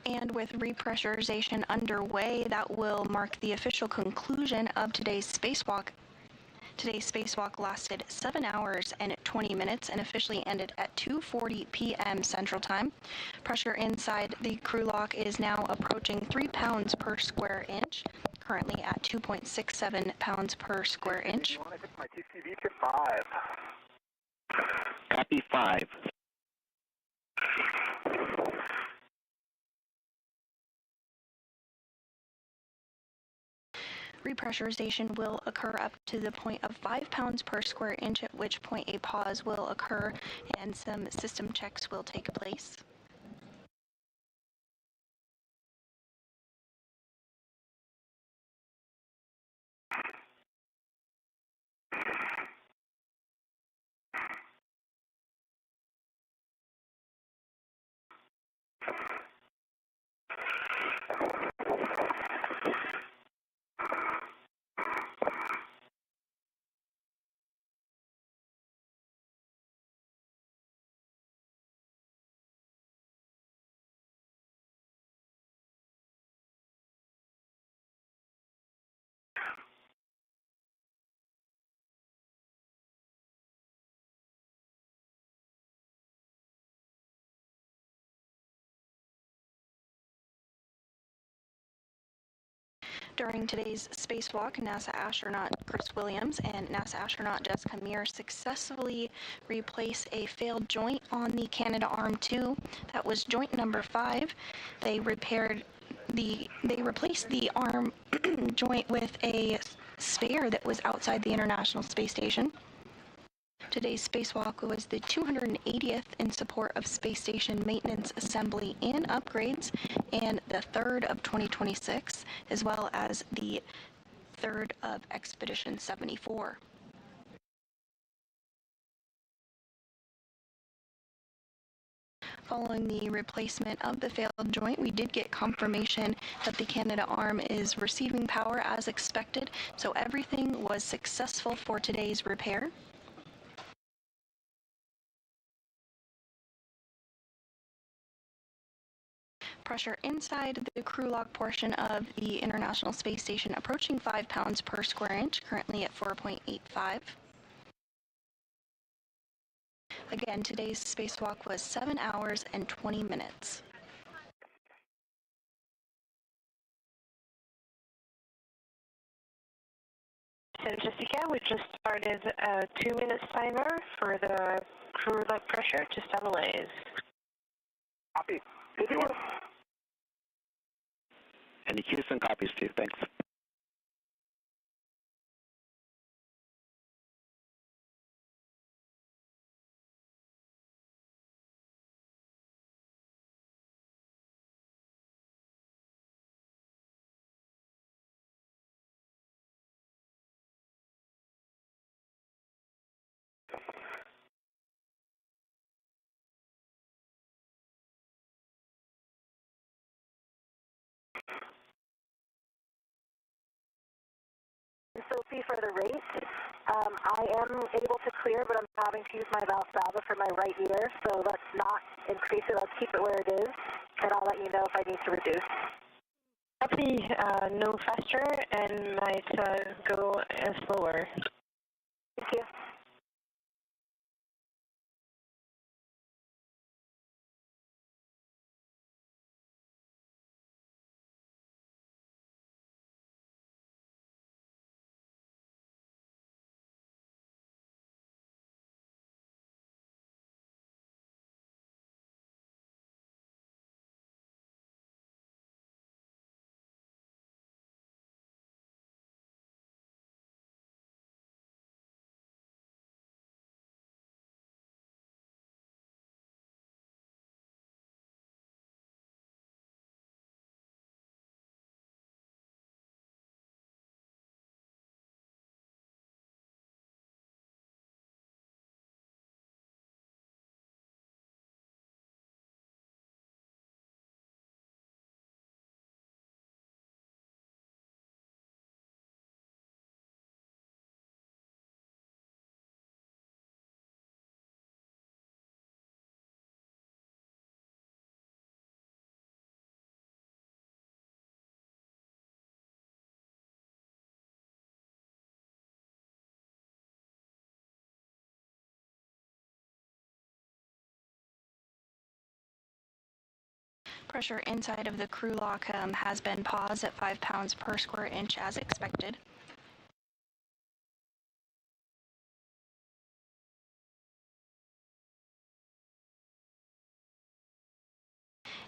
And with repressurization underway, that will mark the official conclusion of today's spacewalk. Today's spacewalk lasted 7 hours and 20 minutes and officially ended at 2:40 p.m. Central Time. Pressure inside the crew lock is now approaching 3 pounds per square inch, currently at 2.67 pounds per square inch. My TCV to 5. Copy 5. Repressurization will occur up to the point of 5 pounds per square inch, at which point a pause will occur and some system checks will take place. During today's spacewalk, NASA astronaut Chris Williams and NASA astronaut Jessica Meir successfully replaced a failed joint on the Canadarm2. That was joint number 5. They replaced the arm joint with a spare that was outside the International Space Station. Today's spacewalk was the 280th in support of space station maintenance, assembly, and upgrades, and the 3rd of 2026, as well as the 3rd of Expedition 74. Following the replacement of the failed joint, we did get confirmation that the Canadarm is receiving power as expected, so everything was successful for today's repair. Pressure inside the crew lock portion of the International Space Station approaching 5 pounds per square inch, currently at 4.85. Again, today's spacewalk was 7 hours and 20 minutes. So Jessica, we just started a 2-minute timer for the crew lock pressure to stabilize. Copy. And Houston copies too. Thanks. Sophie, for the rate, I am able to clear, but I'm having to use my Valsalva for my right ear, so let's not increase it. Let's keep it where it is, and I'll let you know if I need to reduce. Copy, no faster and might go slower. Thank you. Pressure inside of the crew lock has been paused at 5 pounds per square inch as expected.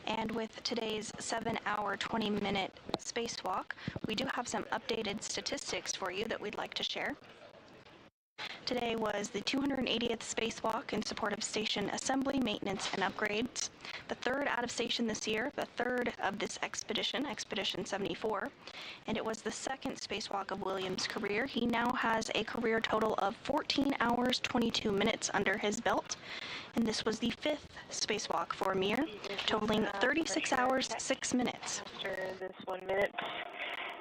And with today's 7-hour, 20-minute spacewalk, we do have some updated statistics for you that we'd like to share. Today was the 280th spacewalk in support of station assembly, maintenance, and upgrades. The third out of station this year, the third of this expedition, Expedition 74, and it was the second spacewalk of Williams' career. He now has a career total of 14 hours, 22 minutes under his belt, and this was the fifth spacewalk for Meir, totaling 36 hours, 6 minutes. After this 1 minute.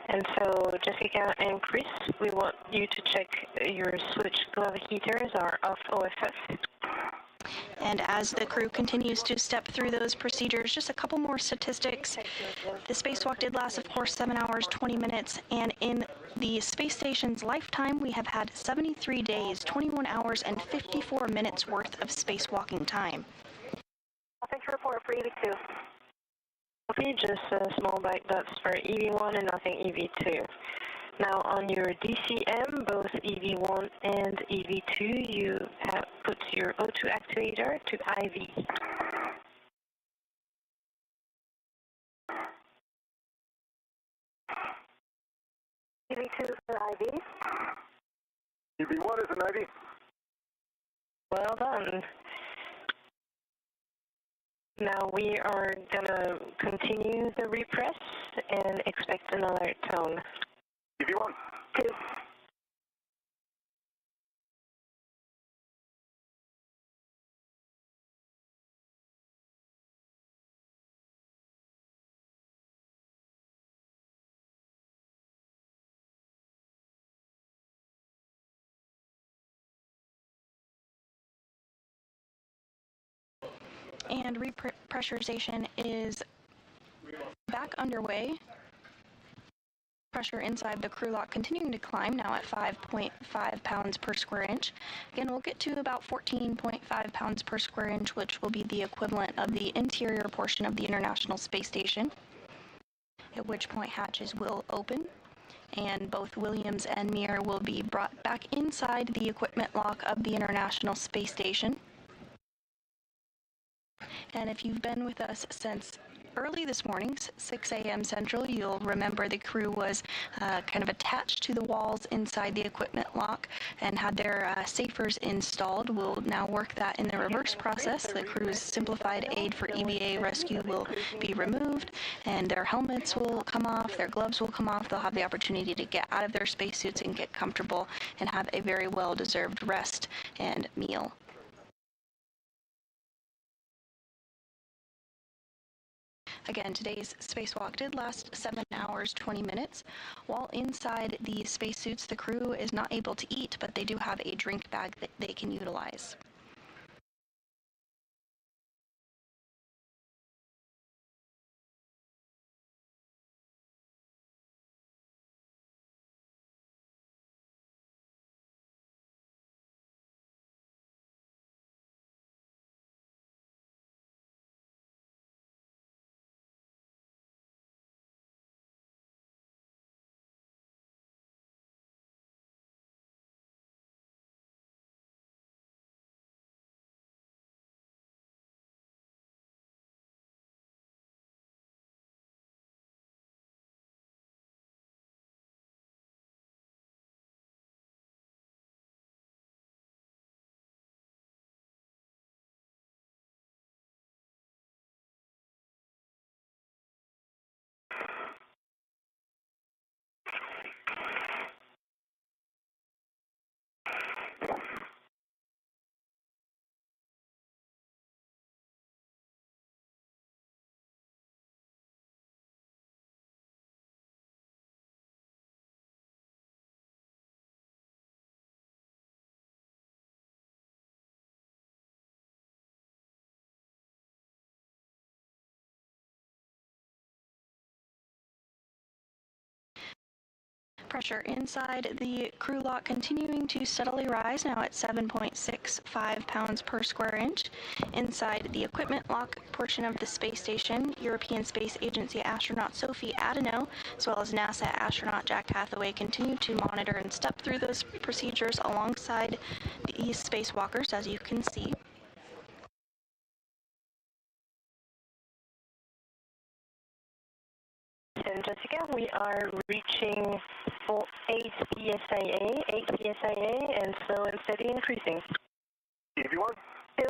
And so, Jessica and Chris, we want you to check your switch glove heaters are off OFF. And as the crew continues to step through those procedures, just a couple more statistics. The spacewalk did last, of course, 7 hours, 20 minutes, and in the space station's lifetime, we have had 73 days, 21 hours, and 54 minutes worth of spacewalking time. Thanks for report for EV2. Okay, just small back dots for EV1 and nothing EV2. Now on your DCM, both EV1 and EV2, you have put your O2 activator to IV. EV2 for IV. EV1 is an IV. Well done. Now we are gonna continue the repress and expect an alert tone. EV1. 2. And repressurization is back underway. Pressure inside the crew lock continuing to climb, now at 5.5 pounds per square inch. Again, we'll get to about 14.5 pounds per square inch, which will be the equivalent of the interior portion of the International Space Station, at which point hatches will open, and both Williams and Meir will be brought back inside the equipment lock of the International Space Station. And if you've been with us since early this morning, 6 a.m. Central, you'll remember the crew was kind of attached to the walls inside the equipment lock and had their safers installed. We'll now work that in the reverse process. The crew's simplified aid for EVA rescue will be removed, and their helmets will come off, their gloves will come off. They'll have the opportunity to get out of their spacesuits and get comfortable and have a very well-deserved rest and meal. Again, today's spacewalk did last 7 hours, 20 minutes. While inside the spacesuits, the crew is not able to eat, but they do have a drink bag that they can utilize. Pressure inside the crew lock continuing to steadily rise, now at 7.65 pounds per square inch. Inside the equipment lock portion of the space station, European Space Agency astronaut Sophie Adeno, as well as NASA astronaut Jack Hathaway, continue to monitor and step through those procedures alongside these spacewalkers, as you can see. And Jessica, we are reaching 8 psia, and slow and steady increasing. EV1? 2.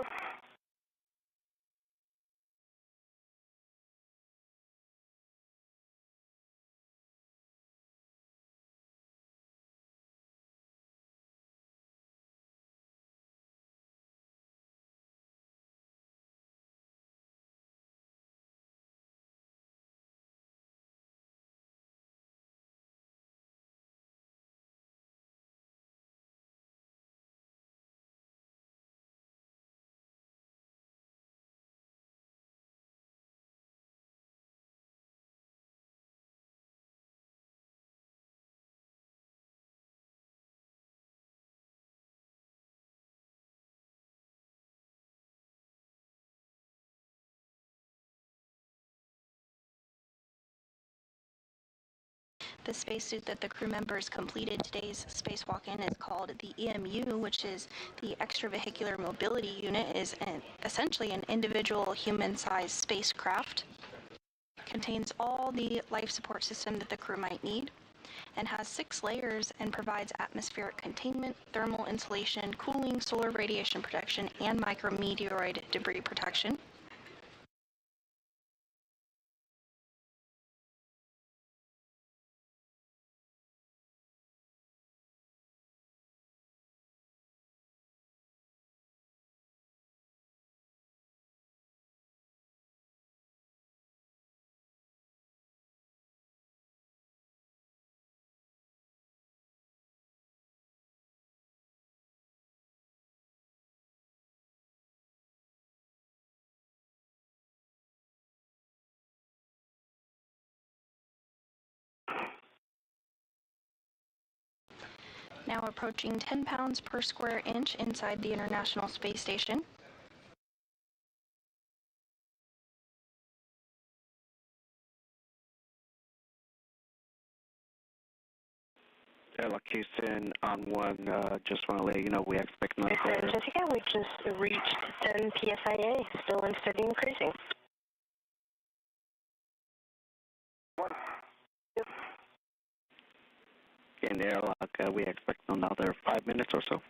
The spacesuit that the crew members completed today's spacewalk in is called the EMU, which is the Extravehicular Mobility Unit, is essentially an individual human-sized spacecraft. Contains all the life support system that the crew might need, and has 6 layers and provides atmospheric containment, thermal insulation, cooling, solar radiation protection, and micrometeoroid debris protection. Now approaching 10 pounds per square inch inside the International Space Station. Airlock Houston on 1, just want to let you know we expect another. Jessica, we just reached 10 psia, still and steady increasing. 1. Yep. In the airlock, we expect another 5 minutes or so.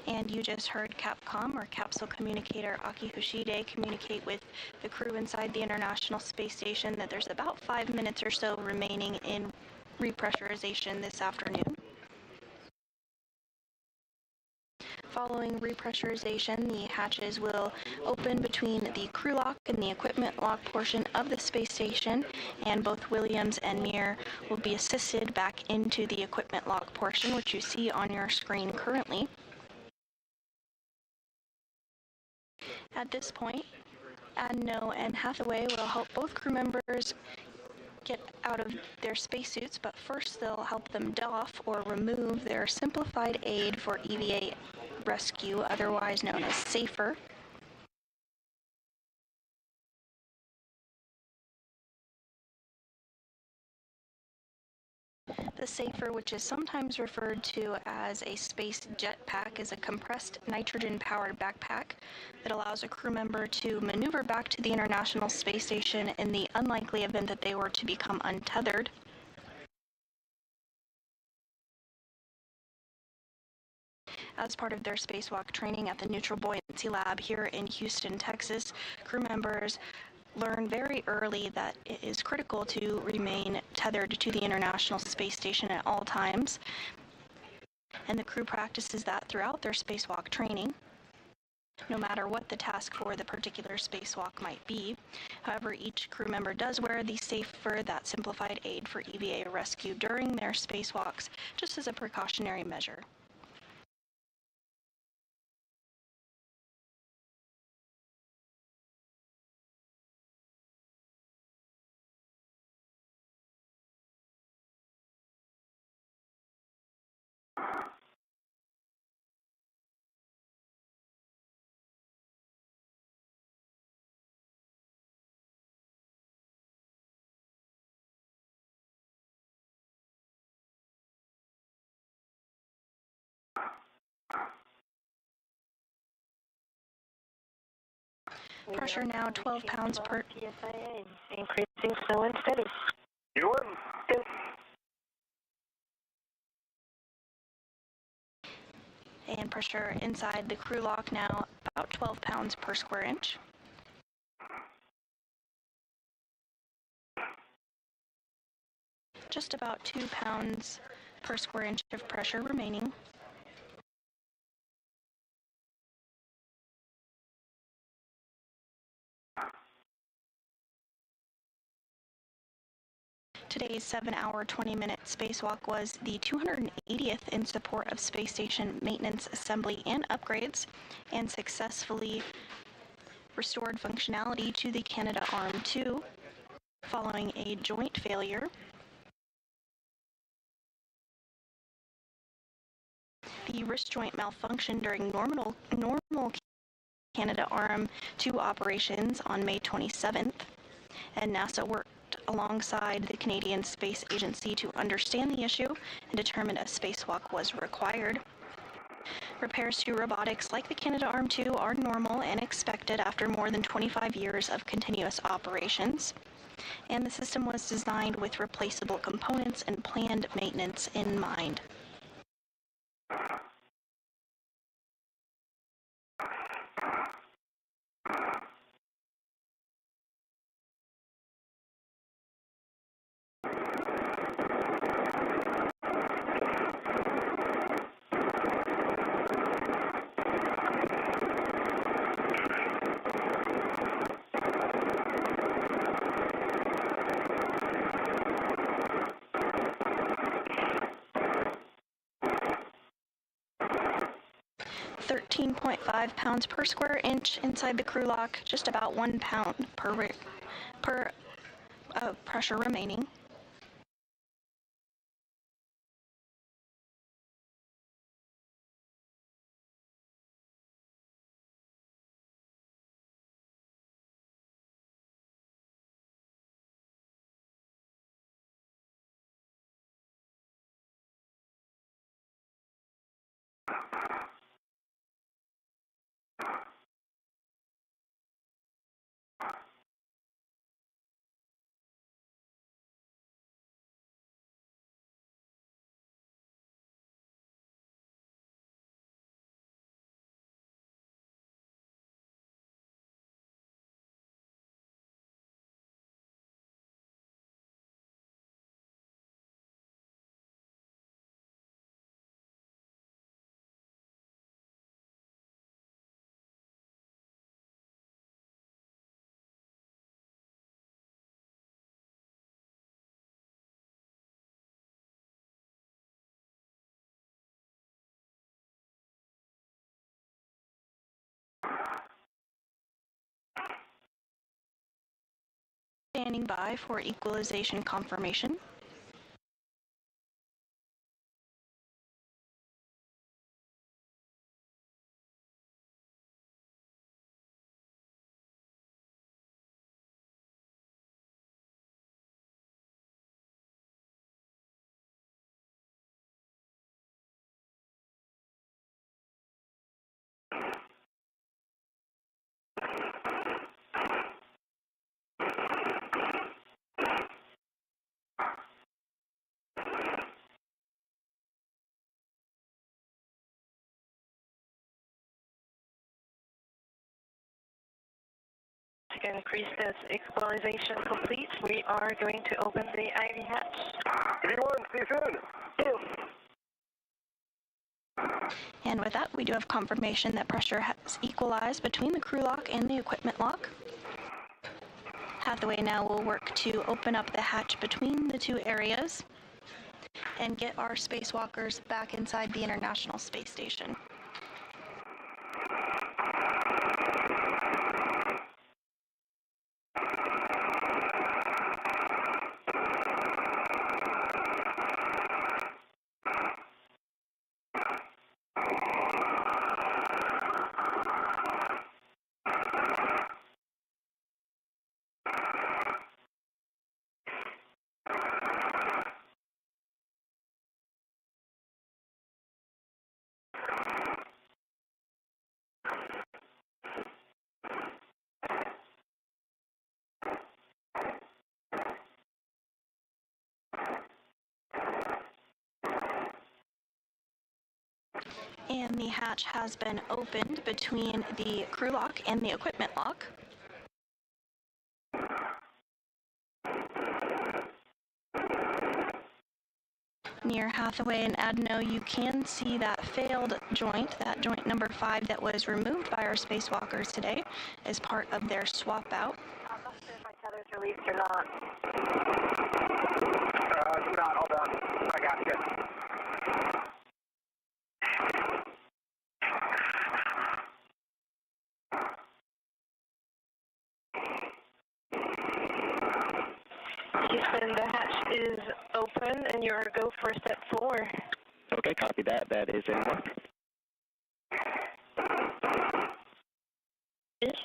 And you just heard Capcom, or Capsule Communicator Aki Hoshide, communicate with the crew inside the International Space Station that there's about 5 minutes or so remaining in repressurization this afternoon. Following repressurization, the hatches will open between the crew lock and the equipment lock portion of the space station, and both Williams and Meir will be assisted back into the equipment lock portion, which you see on your screen currently. At this point, Adeno and Hathaway will help both crew members get out of their spacesuits, but first they'll help them doff or remove their simplified aid for EVA rescue, otherwise known as SAFER. The SAFER, which is sometimes referred to as a space jetpack, is a compressed nitrogen-powered backpack that allows a crew member to maneuver back to the International Space Station in the unlikely event that they were to become untethered. As part of their spacewalk training at the Neutral Buoyancy Lab here in Houston, Texas, crew members learn very early that it is critical to remain tethered to the International Space Station at all times, and the crew practices that throughout their spacewalk training. no matter what the task for the particular spacewalk might be. However, each crew member does wear the safer that simplified aid for EVA rescue during their spacewalks, just as a precautionary measure. Pressure now 12 pounds per... PSIA, increasing slow and steady. You won. And pressure inside the crew lock now about 12 pounds per square inch. Just about 2 pounds per square inch of pressure remaining. Today's 7-hour, 20-minute spacewalk was the 280th in support of space station maintenance, assembly, and upgrades, and successfully restored functionality to the Canadarm2 following a joint failure. The wrist joint malfunctioned during normal Canadarm2 operations on May 27th, and NASA worked alongside the Canadian Space Agency to understand the issue and determine a spacewalk was required. Repairs to robotics like the Canadarm2 are normal and expected after more than 25 years of continuous operations, and the system was designed with replaceable components and planned maintenance in mind. £13.5 per square inch inside the crew lock, just about 1 pound per pressure remaining. Standing by for equalization confirmation. To increase this equalization complete, we are going to open the IV hatch. Everyone, see you soon. And with that, we do have confirmation that pressure has equalized between the crew lock and the equipment lock. Hathaway now will work to open up the hatch between the two areas and get our spacewalkers back inside the International Space Station. And the hatch has been opened between the crew lock and the equipment lock. Near Hathaway and Adno, you can see that failed joint, that joint number 5 that was removed by our spacewalkers today as part of their swap out. I'm not sure if my tether's released or not. Do not, hold on. I got you. Houston, the hatch is open and you're go for step 4. Okay, copy that. That is in work. Yes.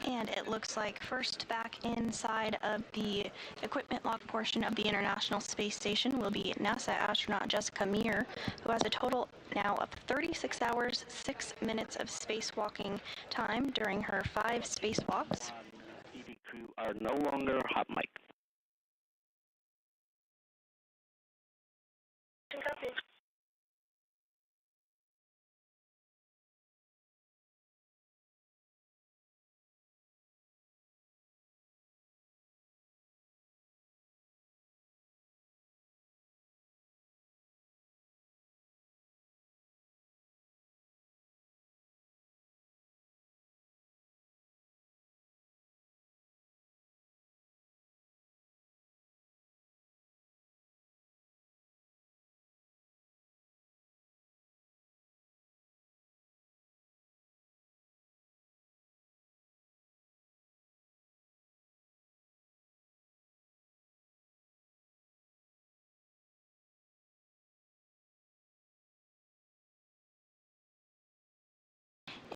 And it looks like first back inside of the equipment lock portion of the International Space Station will be NASA astronaut Jessica Meir, who has a total now of 36 hours, 6 minutes of spacewalking time during her 5 spacewalks. EV crew are no longer hot mic. Copy.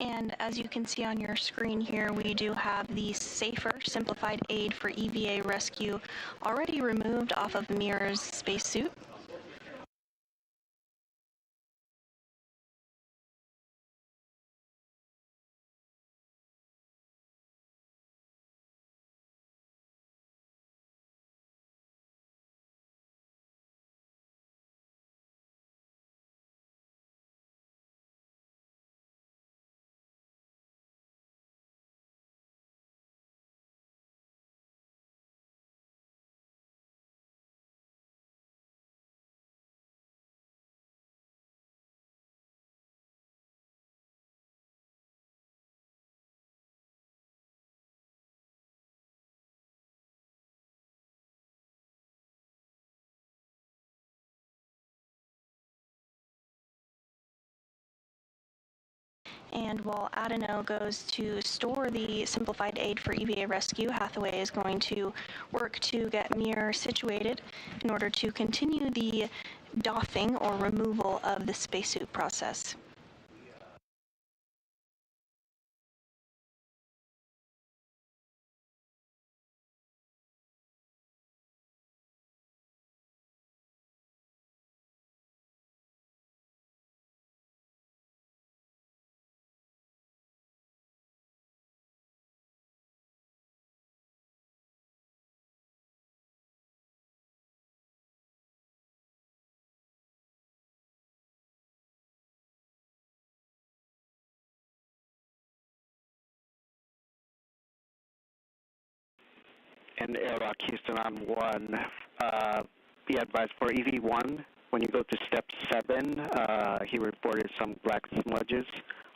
And as you can see on your screen here, we do have the safer simplified aid for EVA rescue already removed off of Meir's spacesuit. And while Adeno goes to store the simplified aid for EVA rescue, Hathaway is going to work to get Meir situated in order to continue the doffing or removal of the spacesuit process. Houston, Airlock Houston on 1. Be advised for EV1, when you go to step 7, he reported some black smudges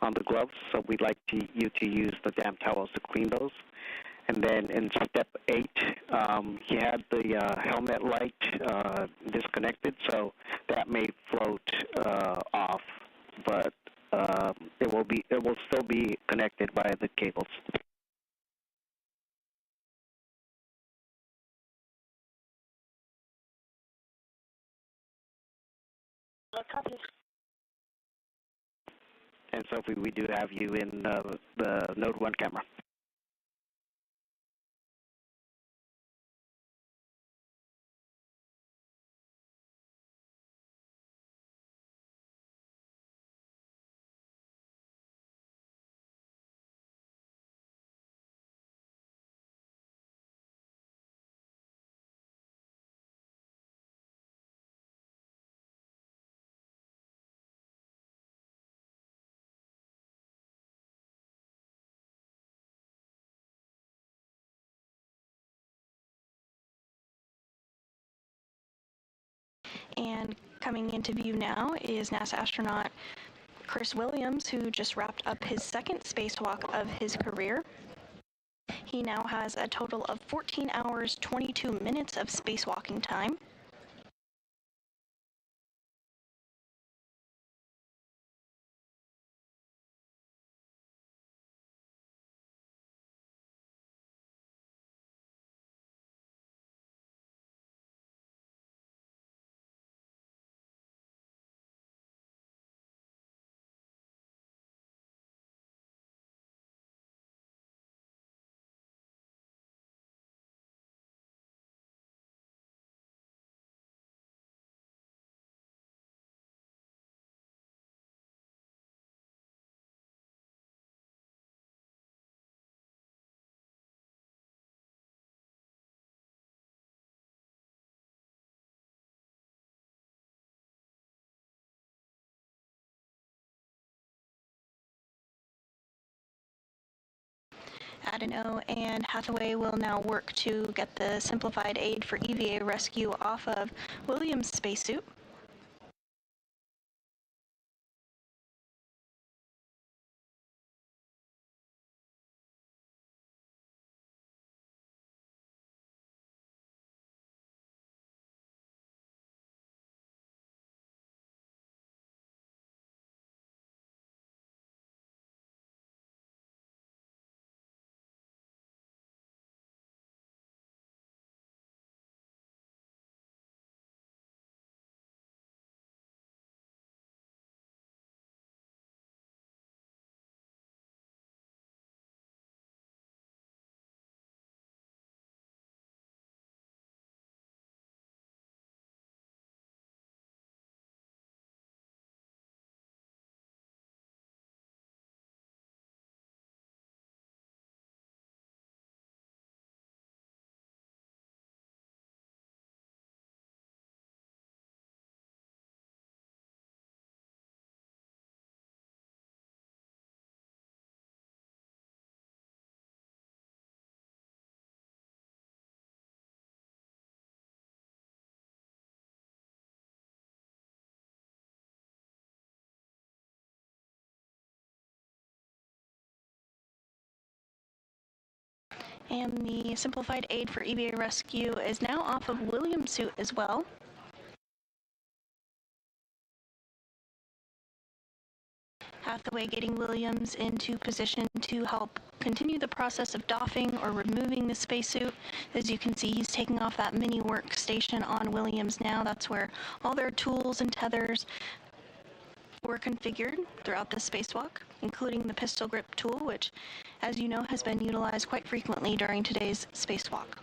on the gloves, so we'd like you to use the damp towels to clean those. And then in step 8, he had the helmet light disconnected, so that may float off, but it will still be connected by the cables. And Sophie, we do have you in the Node 1 camera. And coming into view now is NASA astronaut Chris Williams, who just wrapped up his second spacewalk of his career. He now has a total of 14 hours, 22 minutes of spacewalking time. Adeno and Hathaway will now work to get the simplified aid for EVA rescue off of Williams' spacesuit. And the simplified aid for EVA rescue is now off of Williams' suit as well. Hathaway getting Williams into position to help continue the process of doffing or removing the spacesuit. As you can see, he's taking off that mini workstation on Williams now. That's where all their tools and tethers were configured throughout the spacewalk, including the pistol grip tool, which, as you know, has been utilized quite frequently during today's spacewalk.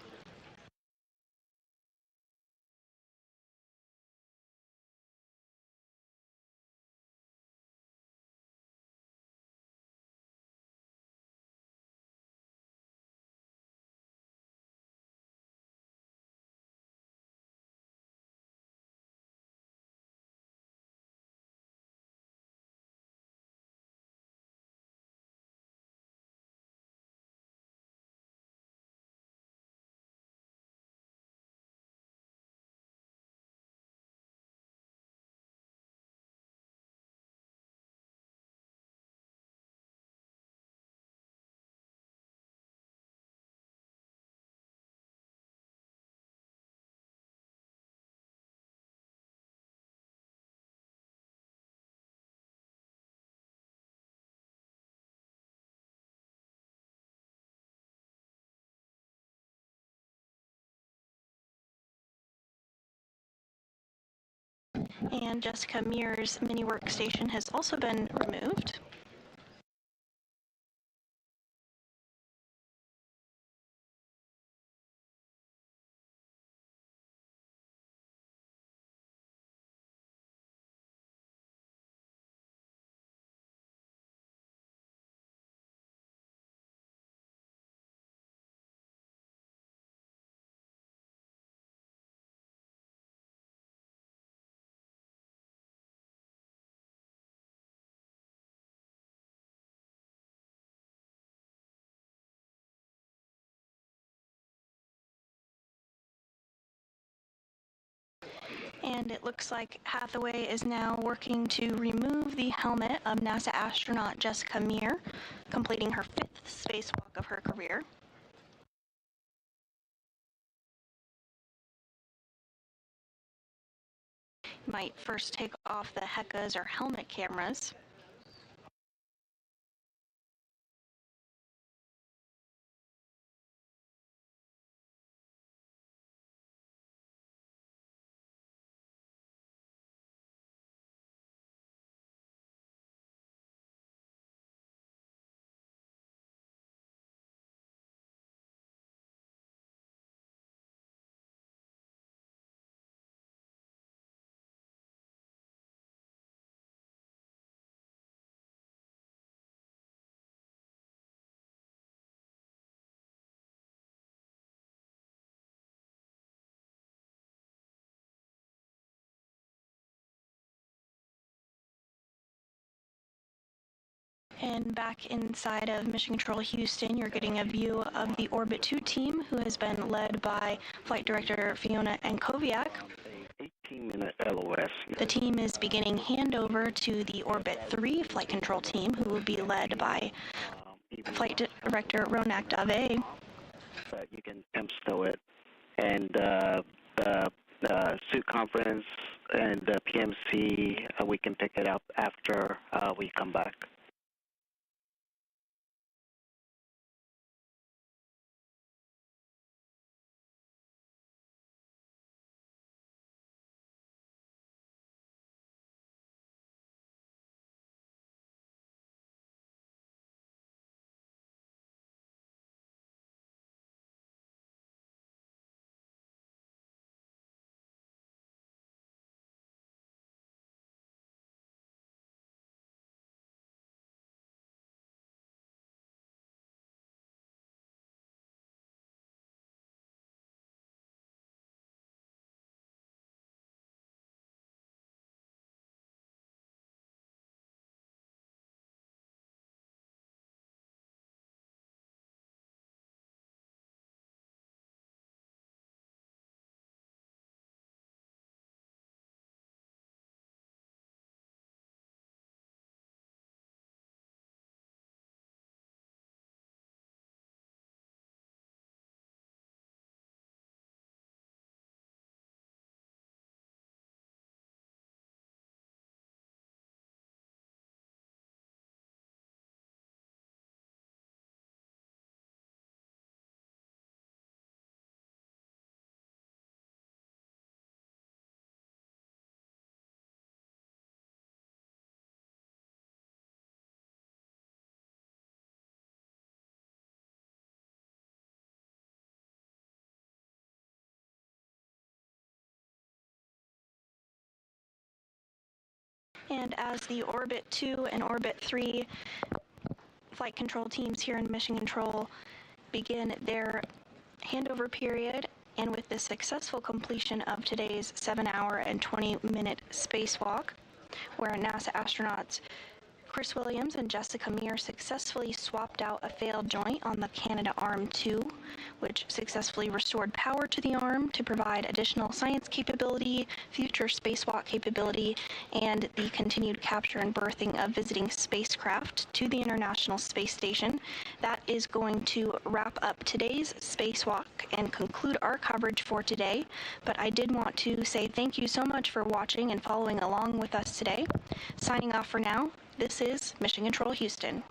And Jessica Meir's mini workstation has also been removed. And it looks like Hathaway is now working to remove the helmet of NASA astronaut Jessica Meir, completing her 5th spacewalk of her career. Might first take off the HECAs or helmet cameras. And back inside of Mission Control Houston, you're getting a view of the Orbit 2 team, who has been led by Flight Director Fiona Ankoviak. 18-minute LOS. The team is beginning handover to the Orbit 3 Flight Control team, who will be led by Flight Director Ronak Dave. But you can stow it. And the suit conference and the PMC, we can pick it up after we come back. And as the Orbit 2 and Orbit 3 flight control teams here in Mission Control begin their handover period, and with the successful completion of today's 7-hour and 20-minute spacewalk, where NASA astronauts Chris Williams and Jessica Meir successfully swapped out a failed joint on the Canadarm2, which successfully restored power to the arm to provide additional science capability, future spacewalk capability, and the continued capture and berthing of visiting spacecraft to the International Space Station. That is going to wrap up today's spacewalk and conclude our coverage for today. But I did want to say thank you so much for watching and following along with us today. Signing off for now. This is Mission Control Houston.